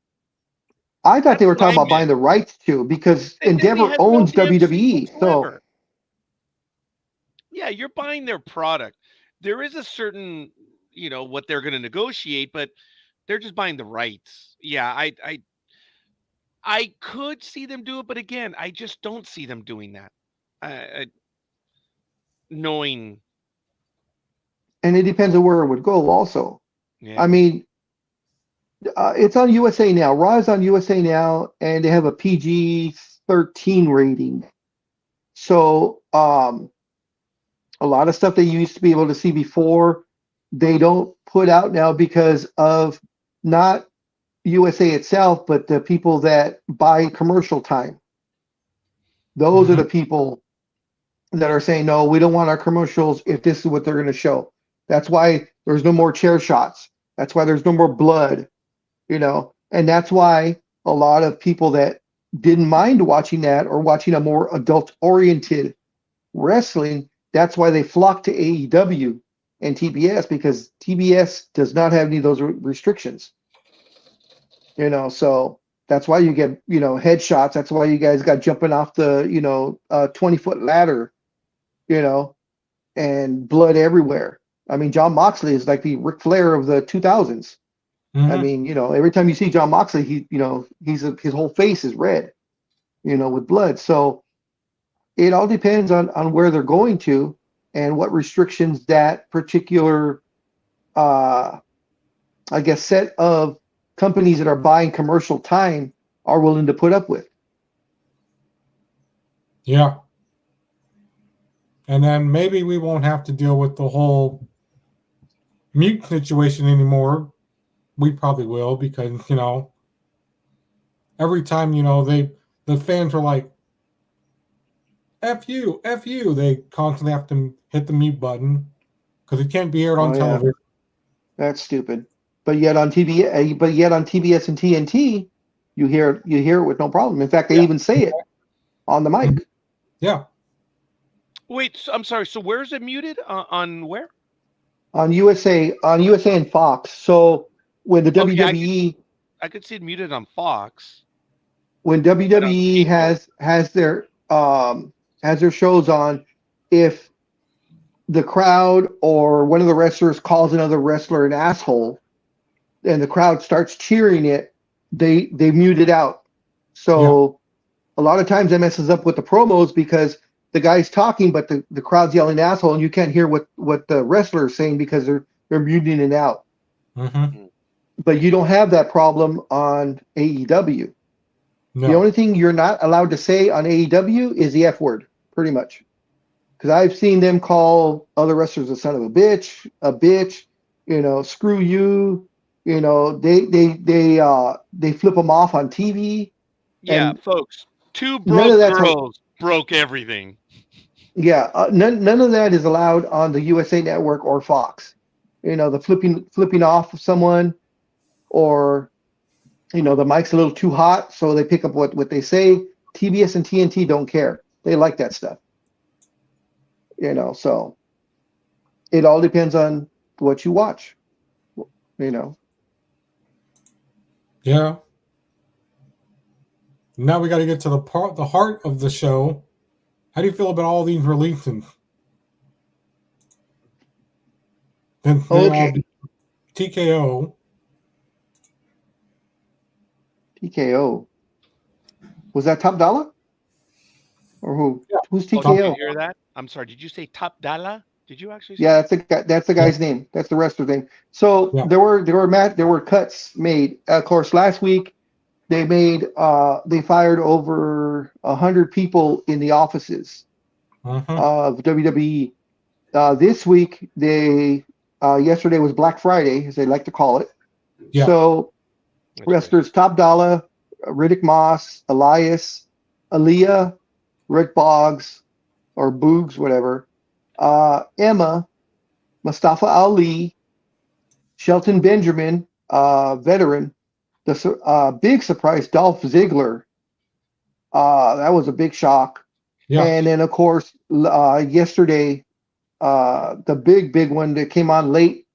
I thought That's they were what I talking about buying meant. the rights to, because Disney Endeavor has owns Run DMC WWE. So whatsoever. Yeah, you're buying their product. There is a certain, what they're going to negotiate, but they're just buying the rights. Yeah, I could see them do it, but again, I just don't see them doing that. Knowing, and it depends on where it would go also. yeah. I mean, it's on USA Now. Raw is on USA Now, and they have a PG-13 rating. So a lot of stuff that you used to be able to see before, they don't put out now because of not USA itself, but the people that buy commercial time. Those are the people that are saying, no, we don't want our commercials if this is what they're going to show. That's why there's no more chair shots. That's why there's no more blood, and that's why a lot of people that didn't mind watching that or watching a more adult oriented wrestling, that's why they flock to AEW and TBS, because TBS does not have any of those restrictions. So that's why you get, headshots. That's why you guys got jumping off the, 20-foot ladder, and blood everywhere. I mean, John Moxley is like the Ric Flair of the 2000s. I mean, every time you see John Moxley, his whole face is red, with blood. So it all depends on where they're going to and what restrictions that particular, I guess, set of companies that are buying commercial time are willing to put up with. Yeah. And then maybe we won't have to deal with the whole mute situation anymore. We probably will, because, every time, the fans are like, F you, they constantly have to hit the mute button because it can't be aired on television. That's stupid. But yet on TV, on TBS and TNT, you hear it with no problem. In fact, they even say it on the mic. Yeah. Wait, I'm sorry. So where's it muted? On where? On USA and Fox. So when the WWE, I could see it muted on Fox. When WWE has their shows on, if the crowd or one of the wrestlers calls another wrestler an asshole, and the crowd starts cheering it, they mute it out. So a lot of times that messes up with the promos, because the guy's talking, but the crowd's yelling asshole, and you can't hear what the wrestler is saying because they're muting it out. But you don't have that problem on AEW. No. The only thing you're not allowed to say on AEW is the F word, pretty much. Because I've seen them call other wrestlers a son of a bitch, screw you. They flip them off on TV. Yeah, and folks, two broke girls broke everything. Yeah, none of that is allowed on the USA Network or Fox. The flipping off of someone, or the mic's a little too hot, so they pick up what they say. TBS and TNT don't care. They like that stuff. So it all depends on what you watch. Yeah. Now we got to get to the heart of the show. How do you feel about all these releases? Then they all be TKO. TKO. Was that Top Dollar? Or who? Yeah. Who's Oh, did TKO? you hear that? I'm sorry. Did you say Top Dollar? Did you actually say Yeah, that? that's the guy's name. That's the wrestler's name. So Yeah. there were cuts made. Of course, last week they fired over 100 people in the offices of WWE. This week yesterday was Black Friday, as they like to call it. Yeah. So That's wrestlers Top Dollar, Riddick Moss, Elias, Aaliyah, Rick Boggs, or Boogs, whatever. Emma, Mustafa Ali, Shelton Benjamin, veteran. The big surprise, Dolph Ziggler. That was a big shock. Yeah. And then, of course, yesterday, the big one that came on late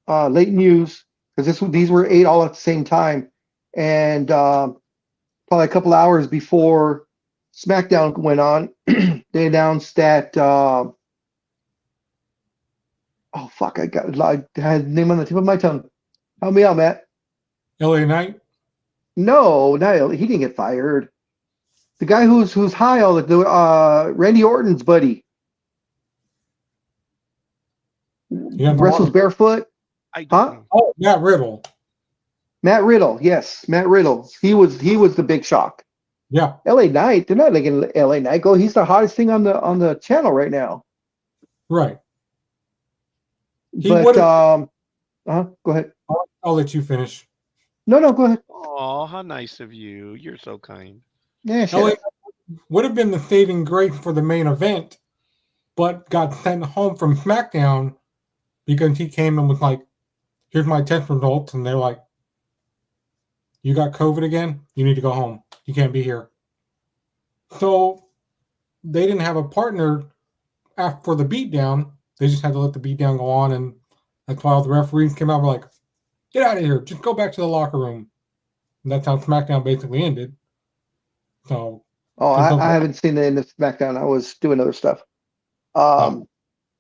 news, because these were 8 all at the same time, and probably a couple hours before SmackDown went on, they announced that. Oh fuck! I had the name on the tip of my tongue. Help me out, Matt. LA Knight. No, he didn't get fired. The guy who's high all the Randy Orton's buddy. Yeah, Wrestles barefoot. I don't know. Oh, Matt Riddle. Matt Riddle, yes, Matt Riddle. He was the big shock. Yeah. LA Knight, they're not letting LA Knight go. He's the hottest thing on the channel right now. Right. But go ahead. I'll let you finish. No, go ahead. Oh, how nice of you. You're so kind. Yeah, LA shit. would have been the saving grace for the main event, but got sent home from SmackDown because he came and was like, here's my test results. And they're like, you got COVID again? You need to go home. You can't be here. So they didn't have a partner for the beatdown. They just had to let the beatdown go on. And that's why all the referees came out and were like, get out of here. Just go back to the locker room. And that's how SmackDown basically ended. So. Oh, I haven't seen the end of SmackDown. I was doing other stuff.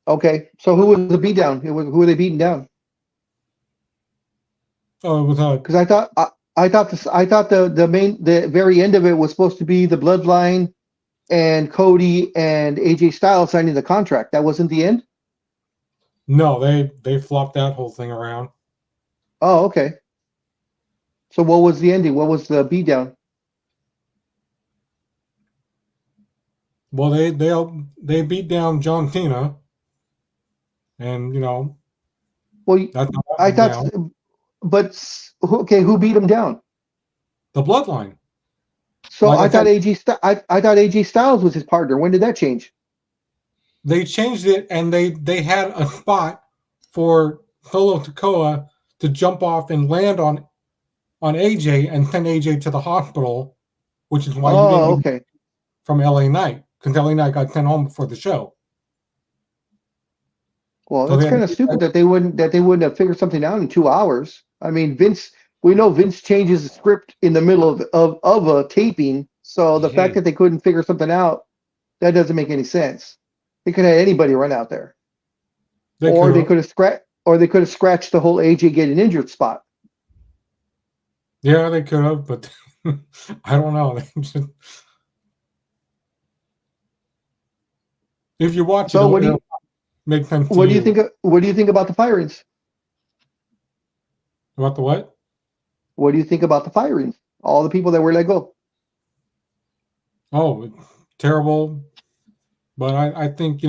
Okay. So who was the beatdown? Who were they beating down? Oh, it was because I thought the very end of it was supposed to be the Bloodline and Cody and AJ Styles signing the contract. That wasn't the end? No, they flopped that whole thing around. Oh, okay. So what was the ending? What was the beatdown? Well, they beat down John Cena, and Well, that's I thought, but okay, who beat him down? the Bloodline. So Like I thought AJ Styles was his partner. When did that change? They changed it, and they had a spot for Solo Sikoa to jump off and land on AJ and send AJ to the hospital, which is why you didn't from LA Knight, because LA Knight got sent home before the show. Well, that's kind of stupid that they wouldn't have figured something out in 2 hours. I mean, we know Vince changes the script in the middle of a taping, so the fact that they couldn't figure something out, that doesn't make any sense. They could have anybody run out there, they could have scratched the whole AJ getting injured spot. Yeah, they could have, but I don't know. If you watch it, it'll make sense. What do you think? What do you think about the firings? About the what? What do you think about the firings? All the people that were let go. Oh, terrible. But I think,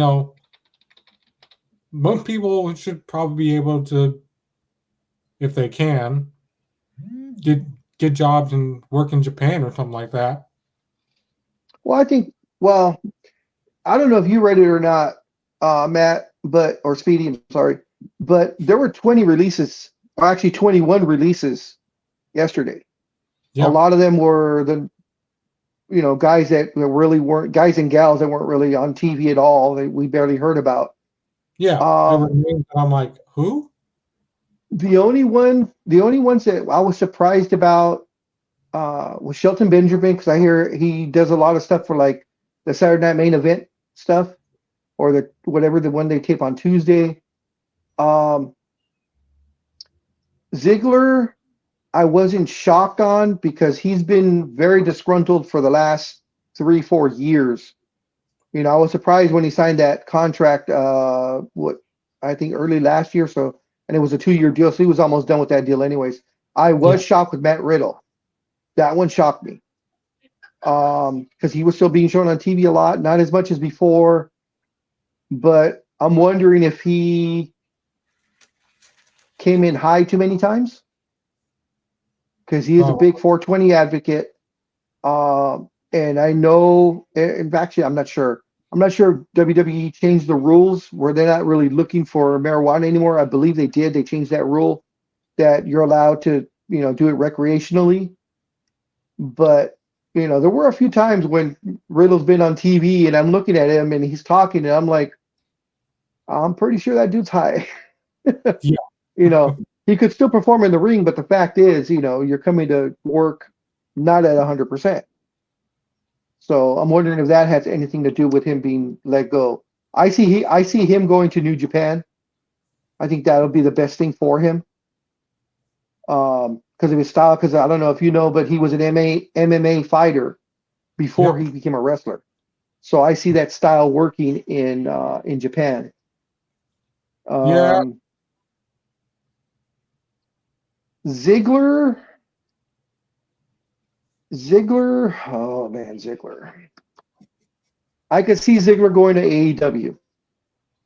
most people should probably be able to, if they can, get jobs and work in Japan or something like that. Well, I don't know if you read it or not, Matt, or Speedy, I'm sorry, but there were 20 releases, or actually 21 releases yesterday. Yeah. A lot of them were guys that really weren't, guys and gals that weren't really on TV at all, that we barely heard about. Yeah. I'm like, who? The only ones that I was surprised about with Shelton Benjamin, because I hear he does a lot of stuff for like the Saturday Night Main Event stuff, or the whatever the one they tape on Tuesday. Ziggler, I wasn't shocked on because he's been very disgruntled for the last 3-4 years. You know, I was surprised when he signed that contract. What I think early last year, so and it was a 2-year deal, so he was almost done with that deal, anyways. I was shocked with Matt Riddle. That one shocked me because he was still being shown on TV a lot, not as much as before. But I'm wondering if he came in high too many times because he is a big 420 advocate. And I know, in fact, I'm not sure. I'm not sure if WWE changed the rules where they're not really looking for marijuana anymore. I believe they did. They changed that rule that you're allowed to, you know, do it recreationally. But, you know, there were a few times when Riddle's been on TV and I'm looking at him and he's talking and I'm like, I'm pretty sure that dude's high. Yeah. You know, he could still perform in the ring, but the fact is, you know, you're coming to work not at 100%. So I'm wondering if that has anything to do with him being let go. I see him going to New Japan. I think that'll be the best thing for him. Because of his style. Because I don't know if you know, but he was an MMA fighter before he became a wrestler. So I see that style working in Japan. Ziggler, oh man, Ziggler. I could see Ziggler going to AEW,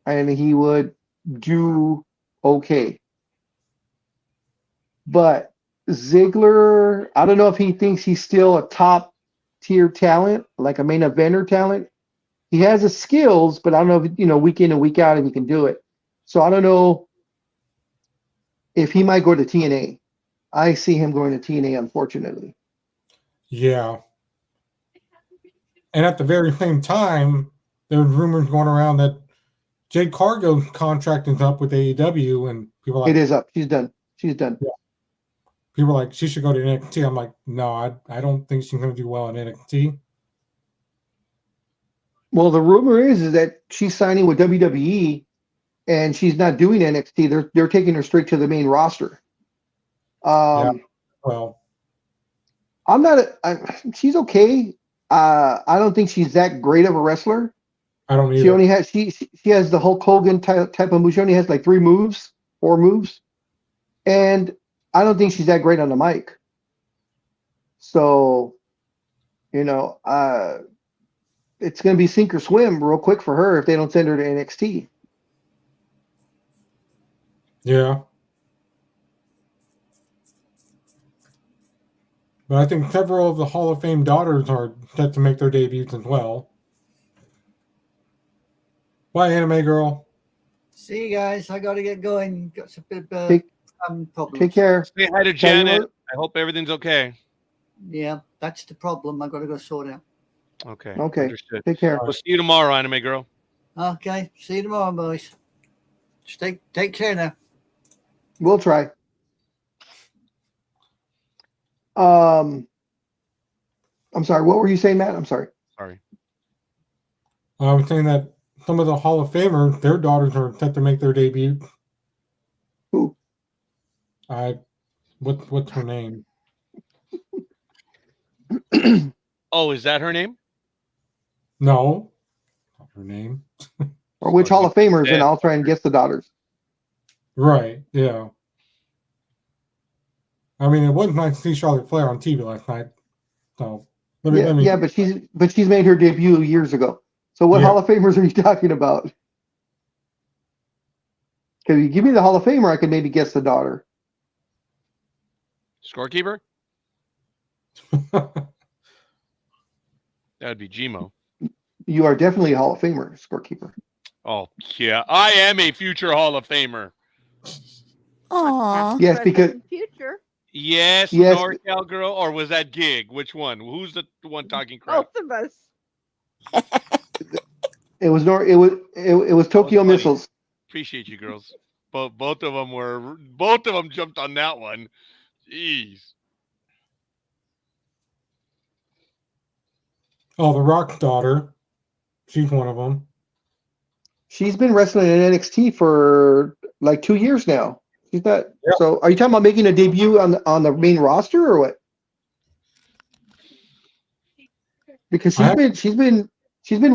and he would do okay. But Ziggler, I don't know if he thinks he's still a top tier talent, like a main eventer talent. He has the skills, but I don't know if, you know, week in and week out if he can do it. So I don't know if he might go to TNA. I see him going to TNA, unfortunately. Yeah. And at the very same time, there were rumors going around that Jade Cargill's contract is up with AEW, and people are like, it is up. She's done. She's done. Yeah. People are like, she should go to NXT. I'm like, no, I don't think she's going to do well in NXT. Well, the rumor is that she's signing with WWE, and she's not doing NXT. They're taking her straight to the main roster. Well, I'm not. She's okay. I don't think she's that great of a wrestler. I don't either. She only has she has the Hulk Hogan type of move. She only has like 4 moves, and I don't think she's that great on the mic. So, you know, it's going to be sink or swim real quick for her if they don't send her to NXT. Yeah. But I think several of the Hall of Fame daughters are set to make their debuts as well. Bye, Anime Girl. See you guys. I got to get going. Got some bit problems. Take care. Say hi to Janet. I hope everything's okay. Yeah, that's the problem. I got to go sort out. Okay. Okay. Understood. Take care. We'll see you tomorrow, Anime Girl. Okay. See you tomorrow, boys. Take care now. We'll try. I'm sorry. What were you saying, Matt? I'm sorry. Sorry. I was saying that some of the Hall of Famers, their daughters are set to make their debut. Who? What's her name? Oh, is that her name? No, not her name. Or which Hall of Famers, and I'll try and guess the daughters. Right. Yeah. I mean, it was nice to see Charlotte Flair on TV last night. So let me. Yeah, but she's made her debut years ago. So what Hall of Famers are you talking about? Because you give me the Hall of Famer, I can maybe guess the daughter. Scorekeeper? That'd be Gmo. You are definitely a Hall of Famer, Scorekeeper. Oh, yeah. I am a future Hall of Famer. Aww. Yes, because future. Yes, Yes. NorCal girl, or was that Gig? Which one? Who's the one talking crap? Both of us. it was Tokyo funny. Missiles. Appreciate you, girls. Both of them jumped on that one. Jeez. Oh, the Rock daughter. She's one of them. She's been wrestling in NXT for like 2 years now. She's not. Yeah. So, are you talking about making a debut on the main roster or what? Because I have, she's been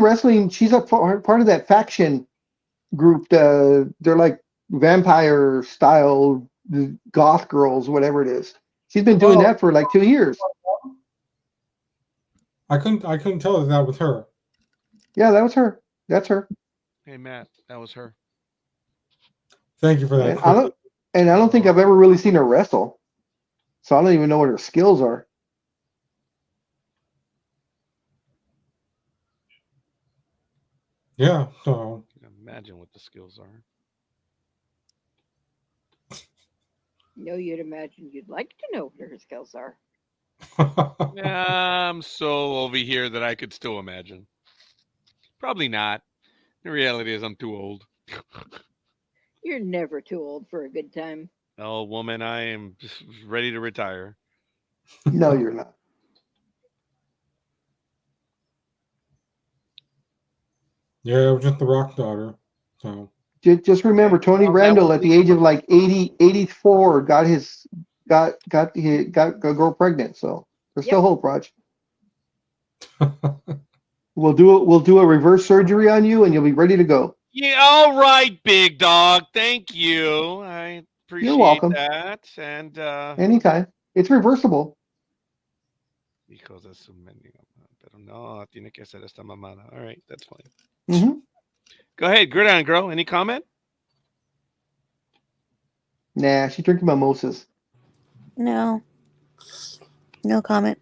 wrestling. She's a part of that faction group. They're like vampire style goth girls, whatever it is. She's been doing that for like 2 years. I couldn't tell that was her. Yeah, that was her. That's her. Hey, Matt, that was her. Thank you for that. And I don't think I've ever really seen her wrestle. So I don't even know what her skills are. Yeah, so Imagine what the skills are. No, you'd imagine you'd like to know what her skills are. Yeah, I'm so over here that I could still imagine. Probably not. The reality is I'm too old. You're never too old for a good time. Oh, woman, I am just ready to retire. No, you're not. Yeah, it was just the Rock daughter. So Just remember, Tony Randall at the age of like 84 got a girl pregnant. So there's still hope, Raj. We'll do a reverse surgery on you, and you'll be ready to go. Yeah, all right, big dog. Thank you. I appreciate You're welcome. that. And Anytime. It's reversible. because es su mendigo, pero no tiene que ser esta mamada. All right, that's fine. Mm-hmm. Go ahead, Gridiron Girl. Any comment? Nah, she's drinking mimosas. No. No comment.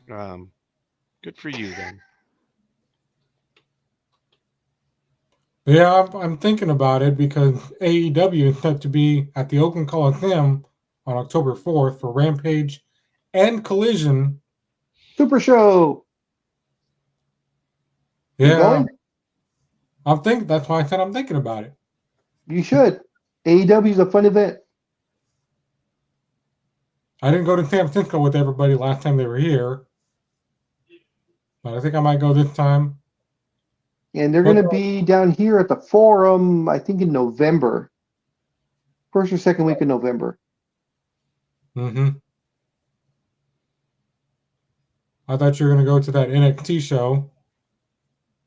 Good for you then. yeah, I'm thinking about it because AEW is set to be at the Oakland Coliseum on October 4th for Rampage and Collision. Super Show. You Yeah, going? that's why I said I'm thinking about it. You should. AEW is a fun event. I didn't go to San Francisco with everybody last time they were here, but I think I might go this time. And they're going to be down here at the Forum, I think in November. First or second week of November. Mm-hmm. I thought you were going to go to that NXT show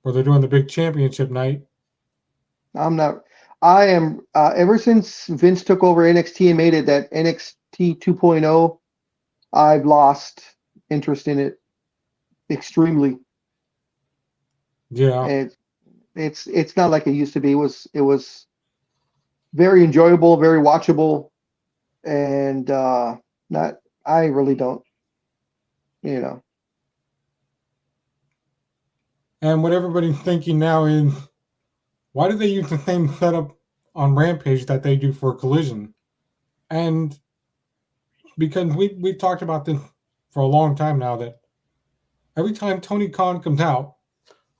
where they're doing the big championship night. I'm not. I am. Ever since Vince took over NXT and made it that NXT 2.0, I've lost interest in it extremely. Yeah. And it's not like it used to be. It was very enjoyable, very watchable, and not. I really don't. You know. And what everybody's thinking now is, why do they use the same setup on Rampage that they do for Collision? And because we've talked about this for a long time now, that every time Tony Khan comes out,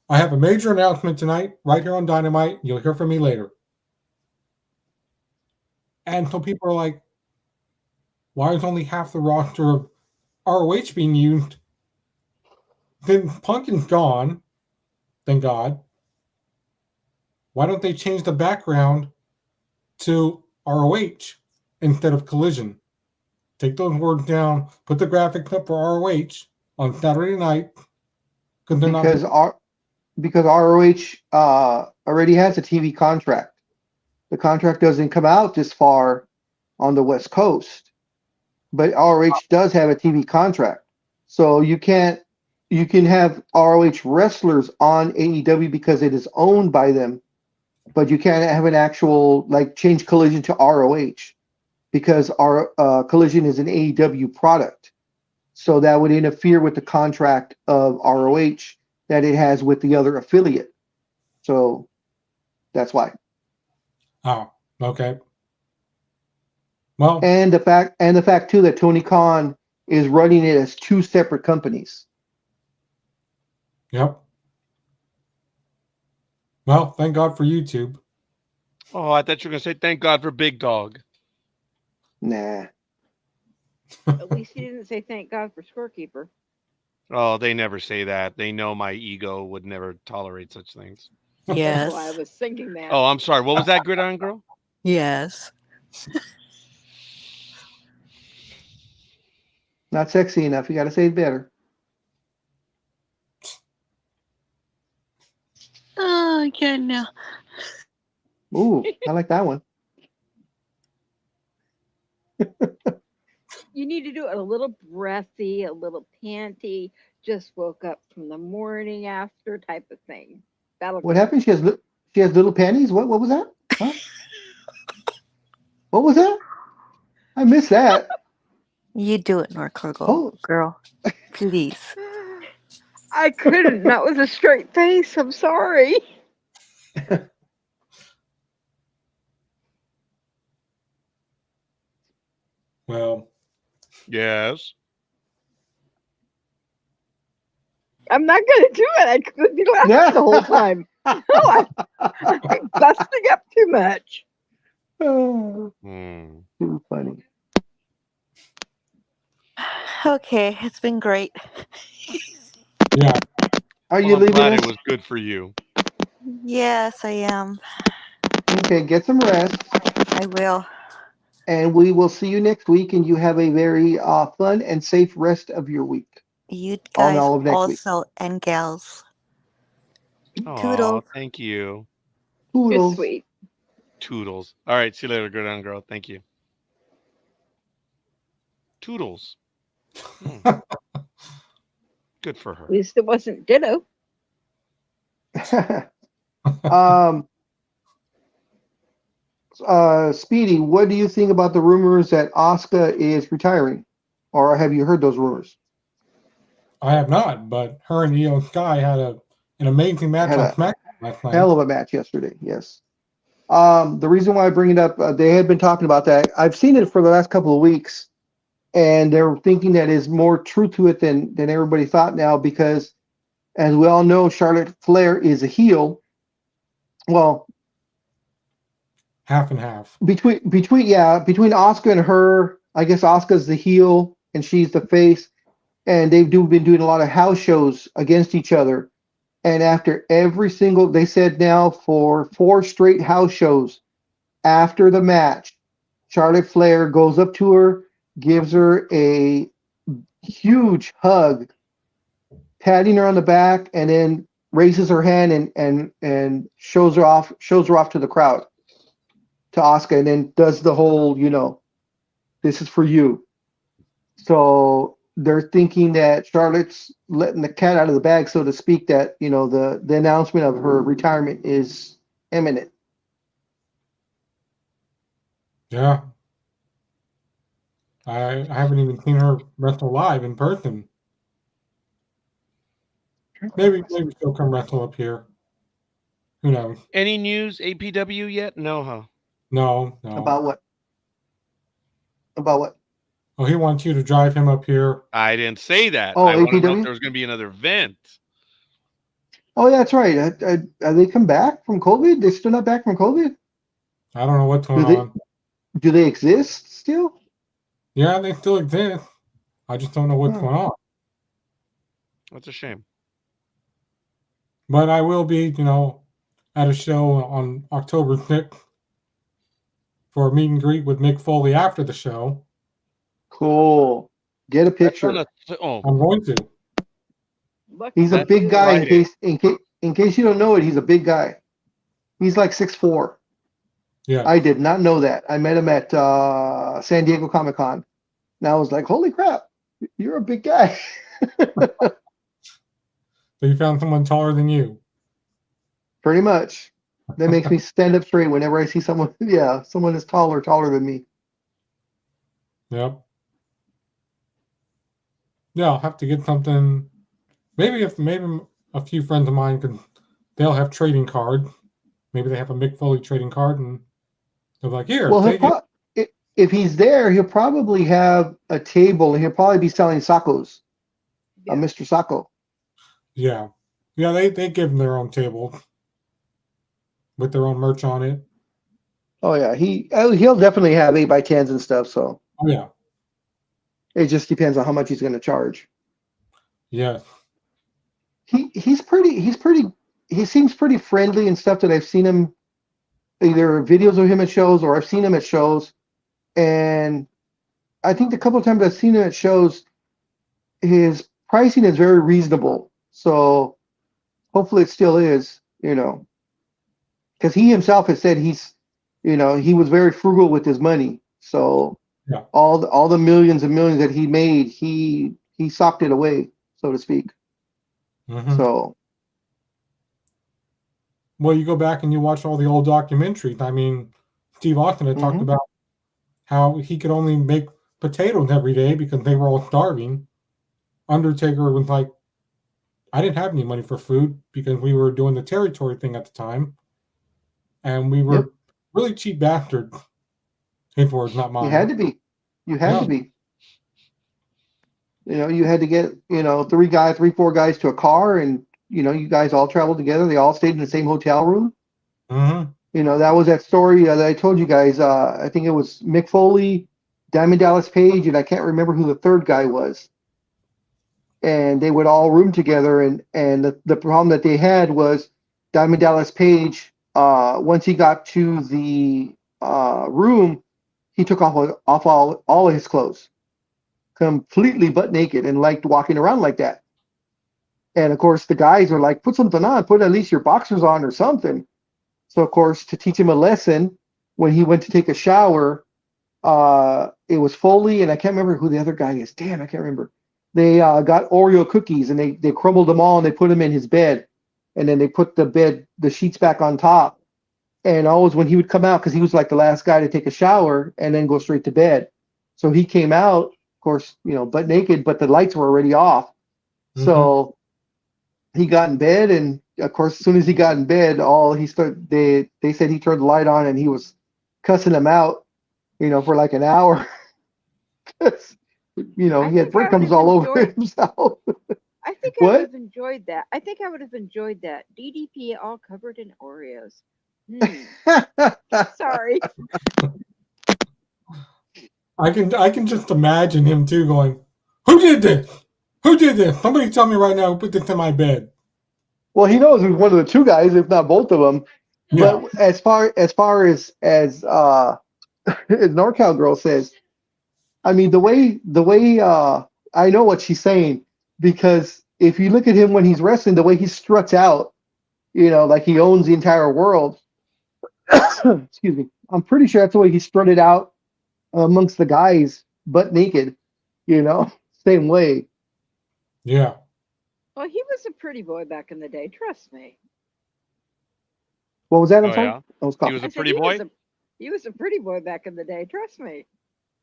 I have a major announcement tonight right here on Dynamite. You'll hear from me later. And so people are like, why is only half the roster of ROH being used? Then Pumpkin's gone, thank God. Why don't they change the background to ROH instead of Collision? Take those words down, put the graphics up for ROH on Saturday night. Because ROH already has a TV contract. The contract doesn't come out this far on the West Coast, but ROH does have a TV contract. So you can have ROH wrestlers on AEW because it is owned by them, but you can't have an actual change Collision to ROH because our Collision is an AEW product. So that would interfere with the contract of ROH that it has with the other affiliate. So that's why. Oh, okay. Well, and the fact too that Tony Khan is running it as two separate companies. Yep. Well, thank God for YouTube. Oh, I thought you were going to say thank God for Big Dog. Nah. At least he didn't say thank God for Scorekeeper. Oh, they never say that. They know my ego would never tolerate such things. That's why I Yes. was thinking that. Oh, I'm sorry. What was that, Gridiron Girl? Yes. Not sexy enough. You got to say it better. Oh, yeah, no. Ooh, I like that one. You need to do it a little breathy, a little panty. Just woke up from the morning after type of thing. That'll What go. happened? She has little panties. What was that? Huh? What was that? I missed that. You do it, Norco Oh. girl. Please. I couldn't, not with a straight face. I'm sorry. Well, Yes. I'm not going to do it. I could be laughing Yeah. the whole time. No, I'm busting up too much. Oh, Hmm. too funny. Okay, it's been great. yeah. Are Well, you I'm leaving glad us? it was good for you. Yes, I am. Okay, get some rest, I will. and we will see you next week. And you have a very fun and safe rest of your week. You On guys all of next week. also, and gals. Oh, Toodles. thank you. You're Toodles. sweet. Toodles. All right. See you later, Gridiron Girl. Thank you. Toodles. Good for her. At least it wasn't ditto. Speedy, what do you think about the rumors that Asuka is retiring? Or have you heard those rumors? I have not, but her and Io Sky had an amazing match Had on a SmackDown last night. hell of a match yesterday, yes. The reason why I bring it up, they had been talking about that. I've seen it for the last couple of weeks, and they're thinking that is more truth to it than everybody thought now, because as we all know, Charlotte Flair is a heel. Well, Half and half. between Asuka and her, I guess Asuka's the heel and she's the face, and they've been doing a lot of house shows against each other. And after every single, they said now for 4 straight house shows, after the match, Charlotte Flair goes up to her, gives her a huge hug, patting her on the back, and then raises her hand and shows her off to the crowd, to Asuka, and then does the whole, this is for you. So they're thinking that Charlotte's letting the cat out of the bag, so to speak, that, the announcement of her retirement is imminent. Yeah. I haven't even seen her wrestle live in person. Maybe she'll come wrestle up here. Who knows? Any news, APW yet? No, huh? No. About what? About what? Oh, he wants you to drive him up here. I didn't say that. Oh, I want to know APW? if there was going to be another event. Oh, yeah, that's right. Are they come back from COVID? They're still not back from COVID? I don't know what's going on. Do they exist still? Yeah, they still exist. I just don't know what's going on. That's a shame. But I will be, at a show on October 6th for a meet and greet with Mick Foley after the show. Cool. Get a picture. I'm going to. He's a That's big guy. Friday. In case you don't know it, he's a big guy. He's like 6'4". Yeah. I did not know that. I met him at San Diego Comic-Con. And I was like, holy crap, you're a big guy. So you found someone taller than you. Pretty much. That makes me stand up straight whenever I see someone. Yeah, someone is taller than me. Yep. Yeah, I'll have to get something. Maybe a few friends of mine they'll have trading cards. Maybe they have a Mick Foley trading card, and they're like, here. Well, if he's there, he'll probably have a table, and he'll probably be selling Sacos. Yeah. Mr. Sacco. Yeah. Yeah, they give them their own table with their own merch on it. Oh yeah, he'll definitely have 8x10s and stuff. So Oh yeah. it just depends on how much he's going to charge. Yeah. He seems pretty friendly and stuff that I've seen him, either videos of him at shows or I've seen him at shows. And I think the couple of times I've seen him at shows, his pricing is very reasonable. So hopefully it still is, because he himself has said he was very frugal with his money. So Yeah. all the millions and millions that he made, he socked it away, so to speak. Mhm. So Well, you go back and you watch all the old documentaries. I mean, Steve Austin had talked Mhm. about how he could only make potatoes every day because they were all starving. Undertaker was like, I didn't have any money for food because we were doing the territory thing at the time. And we were Yep. really cheap bastards. His words, not mine. You had to be. You had Yeah. to be. You had to get, 4 guys to a car, and you guys all traveled together. They all stayed in the same hotel room. Mm-hmm. That was that story that I told you guys. I think it was Mick Foley, Diamond Dallas Page, and I can't remember who the third guy was. And they would all room together, and the problem that they had was Diamond Dallas Page. Once he got to the room, he took off all of his clothes, completely butt naked, and liked walking around like that. And of course, the guys were like, "Put something on. Put at least your boxers on or something." So of course, to teach him a lesson, when he went to take a shower, it was Foley, and I can't remember who the other guy is. Damn, I can't remember. They got Oreo cookies, and they crumbled them all, and they put them in his bed, and then they put the sheets back on top. And always when he would come out, because he was like the last guy to take a shower and then go straight to bed. So he came out, of course, butt naked, but the lights were already off. Mm-hmm. So he got in bed, and of course, as soon as he got in bed, they said he turned the light on, and he was cussing them out, for like an hour. He had breadcrumbs all over himself. I think I What? would have enjoyed that. I think I would have enjoyed that. DDP all covered in Oreos. Sorry. I can just imagine him too going, "Who did this? Who did this? Somebody tell me right now who put this in my bed." Well, he knows it was one of the two guys, if not both of them. Yeah. But as far as as NorCal Girl says, I mean, the way I know what she's saying, because if you look at him when he's wrestling, the way he struts out, like he owns the entire world. Excuse me. I'm pretty sure that's the way he strutted out amongst the guys, butt naked. Same way. Yeah. Well, he was a pretty boy back in the day. Trust me. What was that? I'm Oh, sorry. yeah? I was He coughing. was I a said pretty boy? he was a pretty boy back in the day. Trust me.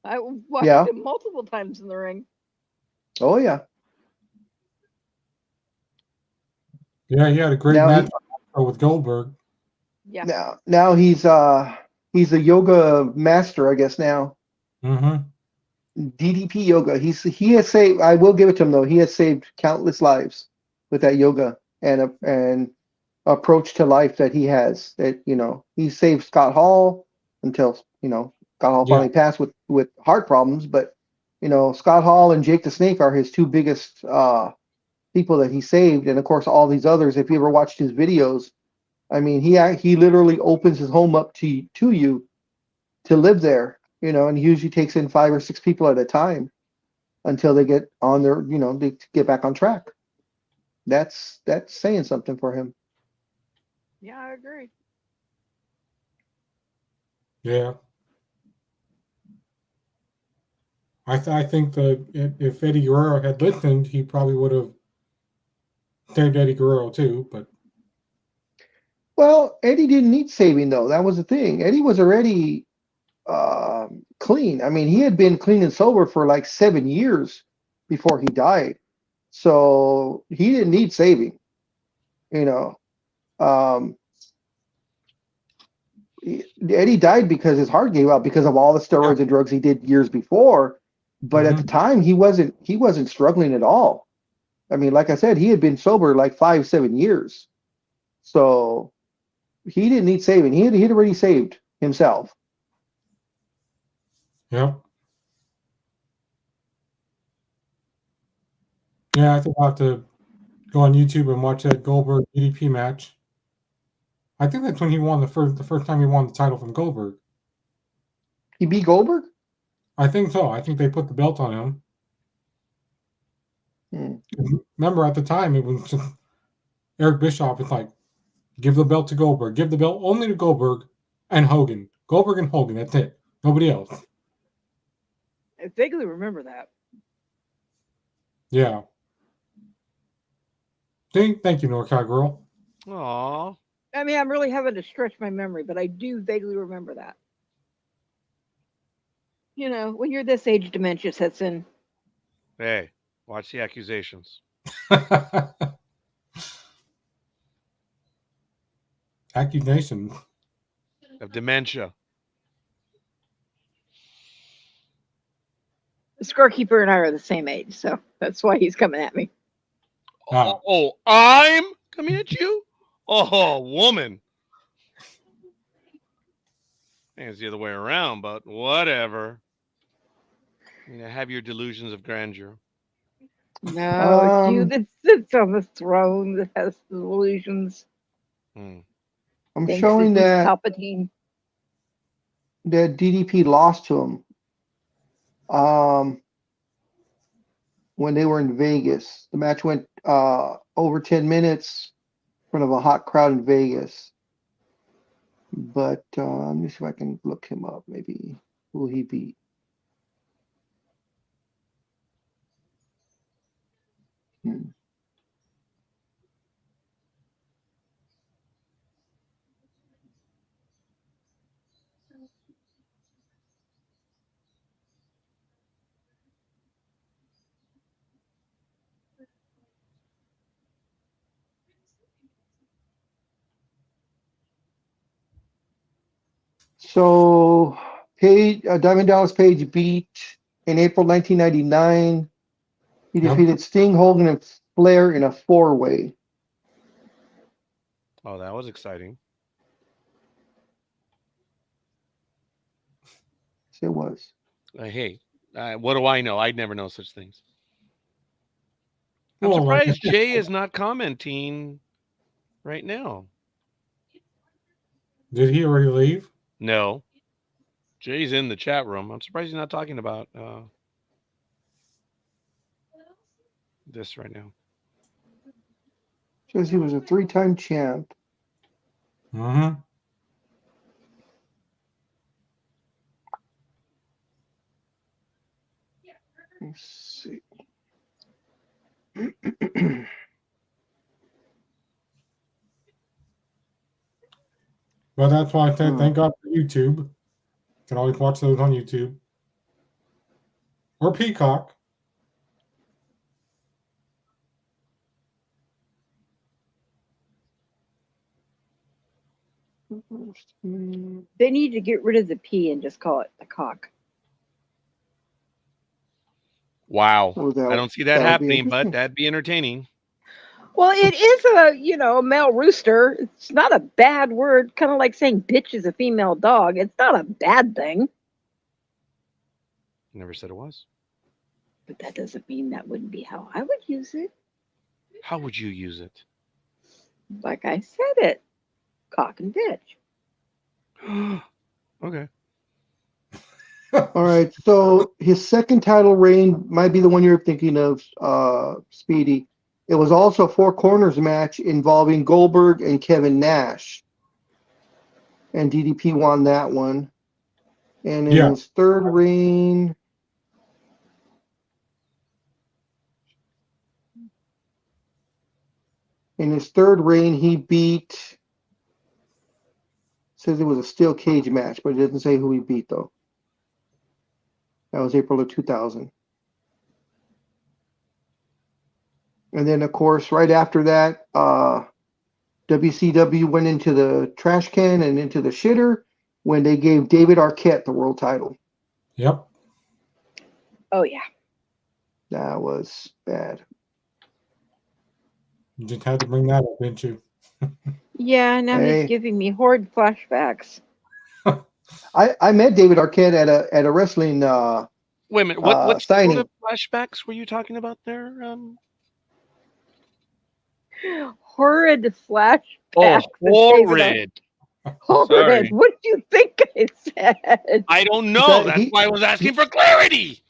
I watched Yeah. him multiple times in the ring. Oh yeah. Yeah, he had a great Now match with Goldberg. Yeah. Now he's a yoga master, I guess now. Mm-hmm. DDP yoga. He has saved. I will give it to him though. He has saved countless lives with that yoga and approach to life that he has. That he saved Scott Hall until Scott Hall Yeah. finally passed with heart problems. But Scott Hall and Jake the Snake are his two biggest people that he saved, and of course all these others. If you ever watched his videos, I mean, he literally opens his home up to you to live there. And he usually takes in 5 or 6 people at a time until they get on their, they get back on track. That's saying something for him. Yeah, I agree. Yeah. I think that if Eddie Guerrero had listened, he probably would have saved Eddie Guerrero too. But Well, Eddie didn't need saving though. That was the thing. Eddie was already clean. I mean, he had been clean and sober for like 7 years before he died, so he didn't need saving. Um, Eddie died because his heart gave out because of all the steroids and drugs he did years before. But at the time, he wasn't struggling at all. I mean, like I said, he had been sober like 5-7 years, so he didn't need saving. He'd already saved himself. yeah. Yeah, I think I'll have to go on YouTube and watch that Goldberg DDP match. I think that's when he won the first time he won the title from Goldberg. He beat Goldberg? I think so. I think they put the belt on him. Remember, at the time, it was just Eric Bischoff was like, give the belt to Goldberg. Give the belt only to Goldberg and Hogan. Goldberg and Hogan, that's it. Nobody else. I vaguely remember that. Yeah. See? Thank you, NorCal Girl. Aw. I mean, I'm really having to stretch my memory, but I do vaguely remember that. You know, when you're this age, dementia sets in. Hey, watch the accusations. Accusation. Of dementia. The scorekeeper and I are the same age, so that's why he's coming at me. Oh, I'm coming at you? Oh, woman. I think it's the other way around, but whatever. You know, have your delusions of grandeur. No, it's you that sits on the throne that has the illusions. I'm Thinks showing he's that Palpatine. that DDP lost to him when they were in Vegas. The match went over 10 minutes in front of a hot crowd in Vegas. But let me see if I can look him up. Maybe who he beat. So Diamond Dallas Page beat in April 1999. He defeated Sting, Hogan, and Flair in a 4-way. Oh, that was exciting. Yes, it was. Hey, what do I know? I'd never know such things. I'm Well, like- surprised Jay is not commenting right now. Did he already leave? No. Jay's in the chat room. I'm surprised he's not talking about this right now. Says he was a 3-time champ. Mm-hmm. Let's see. But that's why I said thank God for YouTube. You can always watch those on YouTube. Or Peacock. They need to get rid of the P and just call it the cock. Wow. Oh, I don't see that happening, but that'd be entertaining. Well, it is a male rooster. It's not a bad word. Kind of like saying bitch is a female dog. It's not a bad thing. Never said it was. But that doesn't mean that wouldn't be how I would use it. How would you use it? Like I said it. Cock and bitch. Okay. All right. So his second title reign might be the one you're thinking of, Speedy. It was also a 4 corners match involving Goldberg and Kevin Nash. And DDP won that one. And in his third reign, he beat, says it was a steel cage match, but it doesn't say who he beat, though. That was April of 2000. And then, of course, right after that, WCW went into the trash can and into the shitter when they gave David Arquette the world title. Yep. Oh, yeah. That was bad. You just had to bring that up, didn't you? Yeah, now he's giving me horrid flashbacks. I met David Arquette at a wrestling wait a minute. What signing. sort of flashbacks were you talking about there? Horrid flashback. Oh, horrid. horrid. Sorry. What do you think I said? I don't know. thought That's why I was asking for clarity.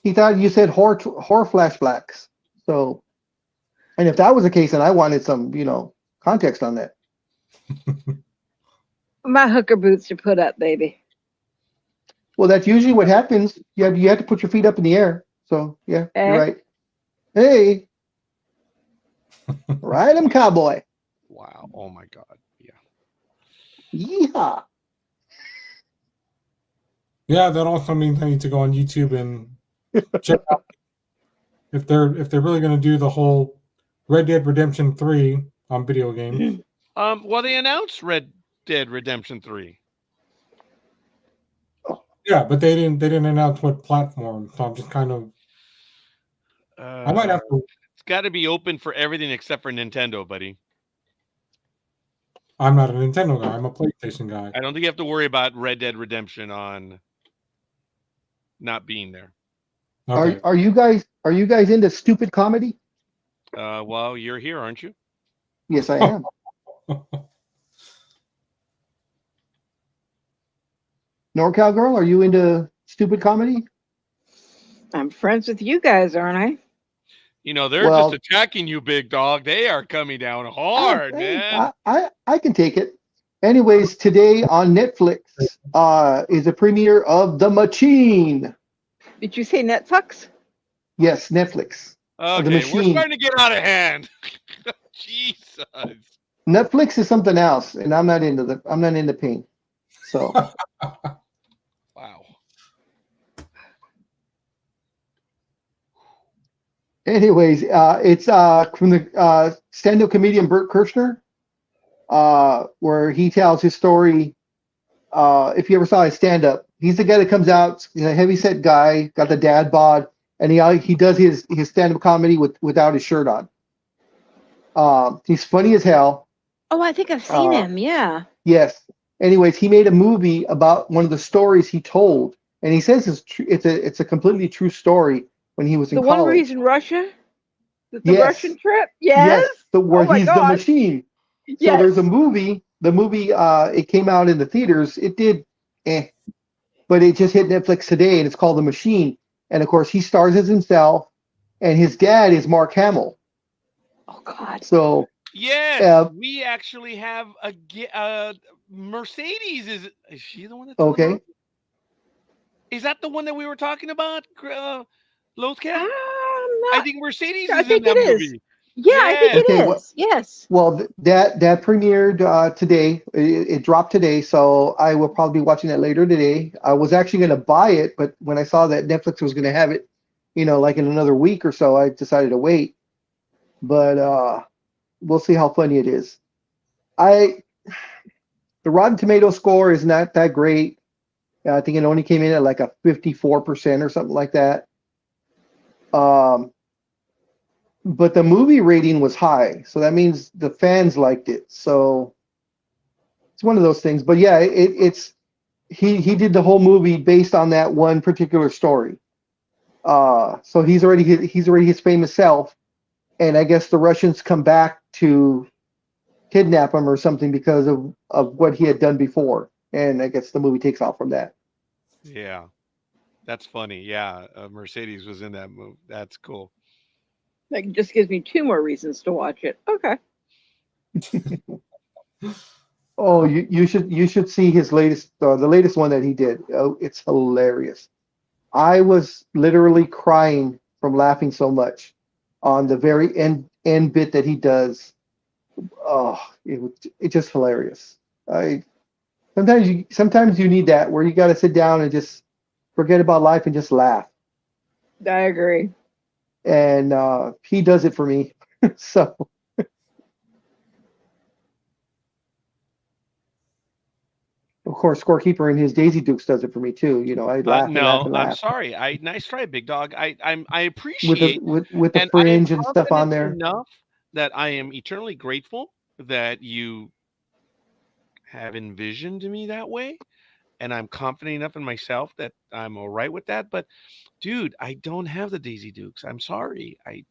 He thought you said horror flashbacks. So, and if that was the case, then I wanted some, context on that. My hooker boots are put up, baby. Well, that's usually what happens. You have to put your feet up in the air. So yeah, you're right. Hey, ride 'em, cowboy. Wow. Oh my God. Yeah. Yeehaw. Yeah, that also means I need to go on YouTube and check out if they're really going to do the whole Red Dead Redemption 3 on video games. Well, they announced Red Dead Redemption 3. Yeah, but they didn't announce what platform. So I'm just kind of. I might have to. It's got to be open for everything except for Nintendo, buddy. I'm not a Nintendo guy. I'm a PlayStation guy. I don't think you have to worry about Red Dead Redemption on not being there. Okay. Are you guys into stupid comedy? Well, you're here, aren't you? Yes, I am. NorCal girl, are you into stupid comedy? I'm friends with you guys, aren't I? They're just attacking you, big dog. They are coming down hard, man. I can take it. Anyways, today on Netflix is a premiere of The Machine. Did you say Netflix? Yes, Netflix. Okay, The Machine. we're starting to get out of hand. Jesus. Netflix is something else, and I'm not into pain. So Wow. anyways, it's from the stand-up comedian Bert Kirshner, where he tells his story. If you ever saw his stand-up, he's the guy that comes out, he's a heavy-set guy, got the dad bod, and he does his stand-up comedy without his shirt on. He's funny as hell. Oh, I think I've seen him. Yeah. Yes. Anyways, he made a movie about one of the stories he told, and he says it's a completely true story when he was in the college. one where he's in Russia? The Yes. Russian trip? Yes. Where my he's the God. machine. Yes. So there's a movie. The movie, it came out in the theaters. It did, but it just hit Netflix today, and it's called The Machine. And of course, he stars as himself, and his dad is Mark Hamill. Oh God. So yes, we actually have a Mercedes. Is she the one that's okay? Is that the one that we were talking about, Lothcat? I think Mercedes is think in that it is. movie. Yeah, I think it is. Yes. Well, that premiered today. It dropped today, so I will probably be watching that later today. I was actually going to buy it, but when I saw that Netflix was going to have it, like in another week or so, I decided to wait. But we'll see how funny it is. The Rotten Tomato score is not that great. I think it only came in at like a 54% or something like that. But the movie rating was high, so that means the fans liked it. So it's one of those things. But yeah, he did the whole movie based on that one particular story. So he's already his famous self, and I guess the Russians come back to kidnap him or something because of what he had done before, and I guess the movie takes off from that. Yeah, that's funny. Yeah, Mercedes was in that movie. That's cool. That just gives me 2 more reasons to watch it. Okay. Oh, you should see his latest, the latest one that he did. Oh, it's hilarious. I was literally crying from laughing so much on the very end bit that he does. Oh, it's just hilarious. Sometimes you need that where you got to sit down and just forget about life and just laugh. I agree. And he does it for me. So of course, Scorekeeper and his Daisy Dukes does it for me too. I laugh and laugh and laugh. I'm sorry. Nice try, big dog. I appreciate with the fringe and stuff on there. Enough that I am eternally grateful that you have envisioned me that way, and I'm confident enough in myself that I'm all right with that. But dude, I don't have the Daisy Dukes. I'm sorry. I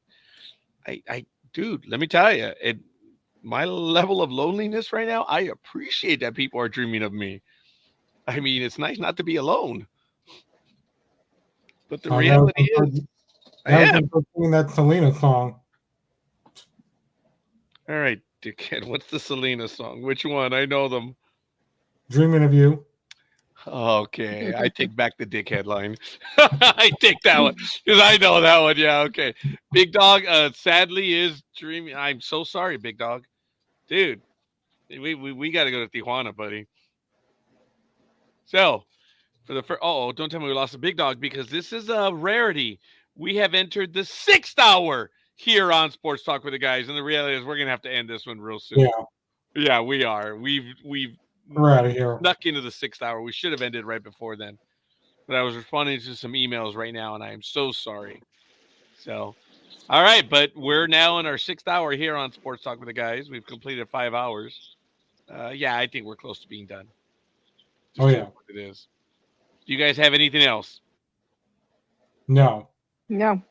dude, let me tell you, my level of loneliness right now, I appreciate that people are dreaming of me. I mean, it's nice not to be alone. But the reality is, I That was am. for singing that Selena song. All right, dickhead. What's the Selena song? Which one? I know them. Dreaming of You. Okay, I take back the dickhead line. I take that one because I know that one. Yeah, okay. Big Dog, sadly is dreaming. I'm so sorry, Big Dog, dude. We got to go to Tijuana, buddy. So for the first, oh, don't tell me we lost a Big Dog because this is a rarity. We have entered the 6th hour here on Sports Talk with the Guys, and the reality is we're gonna have to end this one real soon. Yeah, we are. We're out of here. Snuck into the 6th hour. We should have ended right before then. But I was responding to some emails right now, and I am so sorry. So, all right, but we're now in our 6th hour here on Sports Talk with the Guys. We've completed 5 hours. Yeah, I think we're close to being done. Oh, yeah. What it is. Do you guys have anything else? No. No.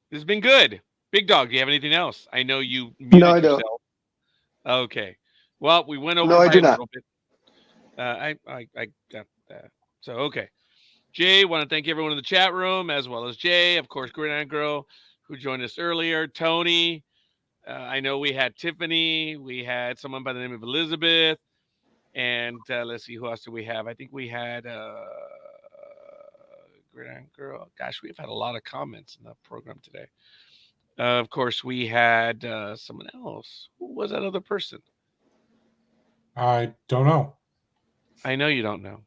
This has been good. Big Dog, do you have anything else? I know you muted No, I don't. yourself. Okay. Well, we went over No, I by do a not. little bit. I got that. So, okay. Jay, want to thank everyone in the chat room, as well as Jay, of course, Gridiron Girl, who joined us earlier. Tony, I know we had Tiffany. We had someone by the name of Elizabeth. And let's see, who else do we have? I think we had Gridiron Girl. Gosh, we've had a lot of comments in the program today. Of course, we had someone else. Who was that other person? I don't know. I know you don't know.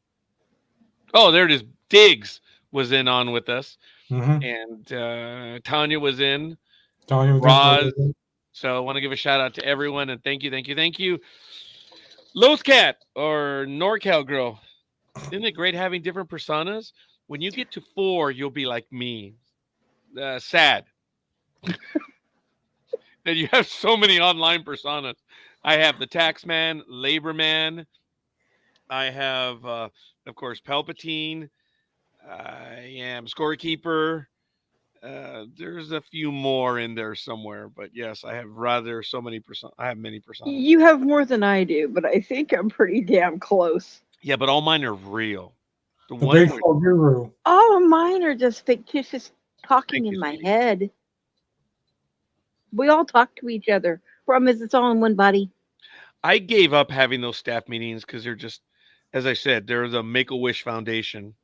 Oh, there it is. Diggs was in on with us. And Tanya was in. Tanya was Roz. in. So I want to give a shout out to everyone and thank you. Loth Cat or NorCal Girl. Isn't it great having different personas? When you get to 4, you'll be like me. Sad. And you have so many online personas. I have the Taxman, Laborman. I have, of course, Palpatine. I am Scorekeeper. There's a few more in there somewhere, but yes, I have many personas. You have more than I do, but I think I'm pretty damn close. Yeah, but all mine are real. The baseball guru. All of mine are just fictitious talking in my head. We all talk to each other. Problem is, it's all in one body. I gave up having those staff meetings because they're just, as I said, they're the Make-A-Wish Foundation.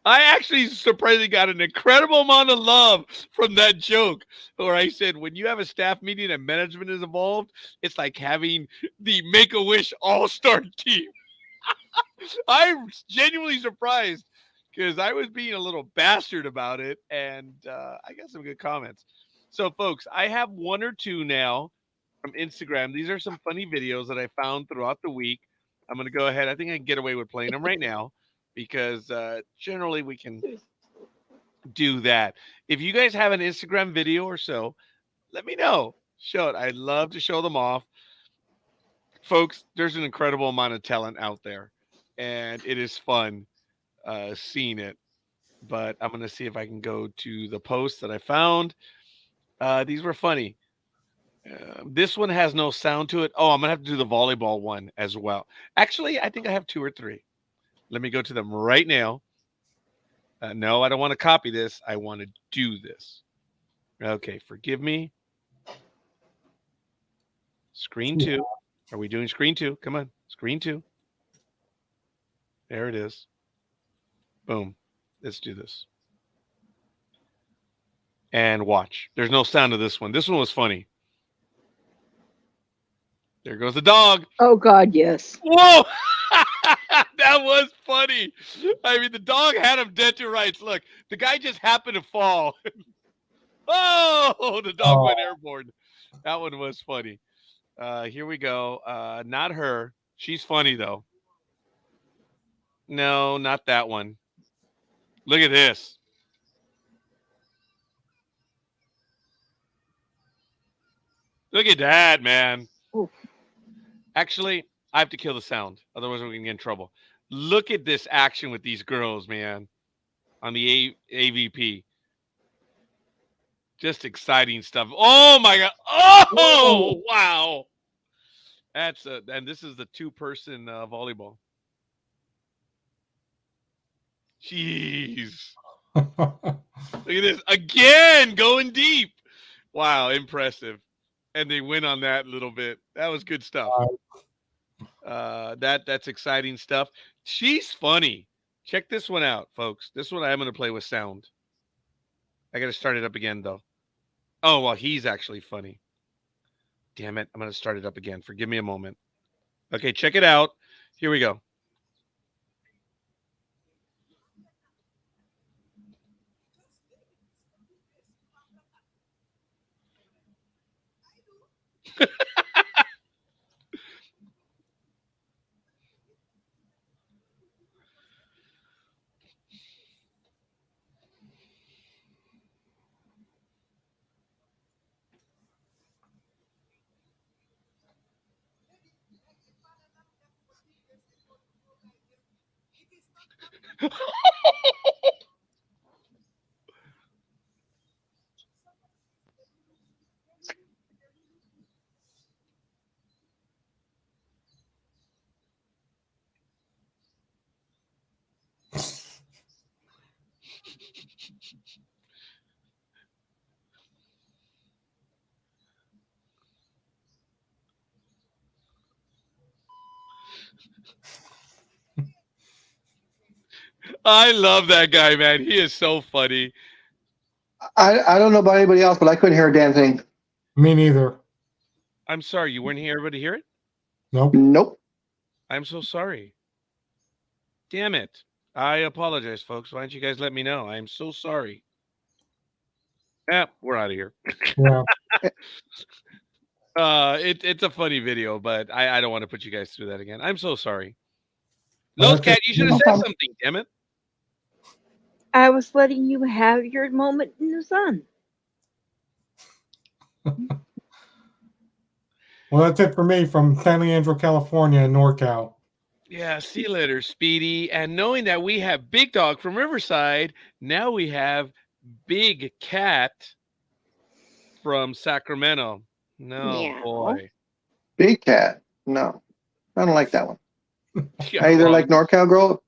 I actually surprisingly got an incredible amount of love from that joke where I said, when you have a staff meeting and management is involved, it's like having the Make-A-Wish all-star team. I'm genuinely surprised because I was being a little bastard about it, and I got some good comments. So, folks, I have 1 or 2 now from Instagram. These are some funny videos that I found throughout the week. I'm going to go ahead. I think I can get away with playing them right now because generally we can do that. If you guys have an Instagram video or so, let me know. Show it. I'd love to show them off. Folks, there's an incredible amount of talent out there, and it is fun seeing it. But I'm going to see if I can go to the post that I found. These were funny. This one has no sound to it. Oh, I'm going to have to do the volleyball one as well. Actually, I think I have 2 or 3. Let me go to them right now. No, I don't want to copy this. I want to do this. Okay, forgive me. Screen 2. Are we doing screen 2? Come on, screen 2. There it is. Boom. Let's do this. And watch. There's no sound to this one. This one was funny. There goes the dog. Oh, God, yes. Whoa! That was funny. I mean, the dog had him dead to rights. Look, the guy just happened to fall. Oh, the dog went airborne. That one was funny. Here we go. Not her. She's funny, though. No, not that one. Look at this. Look at that, man. Oof. Actually, I have to kill the sound. Otherwise, we're going to get in trouble. Look at this action with these girls, man, on the AVP. Just exciting stuff. Oh my god. Oh wow. That's and this is the 2-person volleyball. Jeez. Look at this again, going deep. Wow, impressive. And they win on that a little bit. That was good stuff. That's exciting stuff. She's funny. Check this one out, folks. This one I'm going to play with sound. I got to start it up again, though. Oh, well, he's actually funny. Damn it. I'm going to start it up again. Forgive me a moment. Okay, check it out. Here we go. I love that guy, man. He is so funny. I don't know about anybody else, but I couldn't hear a damn thing. Me neither. I'm sorry. You weren't here to hear it? Nope. Nope. I'm so sorry. Damn it. I apologize, folks. Why don't you guys let me know? I'm so sorry. Yeah, we're out of here. Yeah. It's a funny video, but I don't want to put you guys through that again. I'm so sorry. Well, Los that's Cat, it. you should have said something, damn it. I was letting you have your moment in the sun. Well, that's it for me from San Leandro, California, and NorCal. Yeah, see you later, Speedy. And knowing that we have Big Dog from Riverside, now we have Big Cat from Sacramento. No, Meow. boy. Big Cat. No, I don't like that one. Yeah, I either wrong. like NorCal Girl.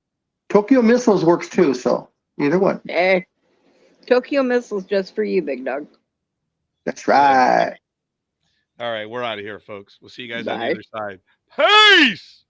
Tokyo Missiles works too, so either one. Eh. Tokyo Missile's just for you, Big Dog. That's right. All right, we're out of here, folks. We'll see you guys on the Bye. other side. Peace!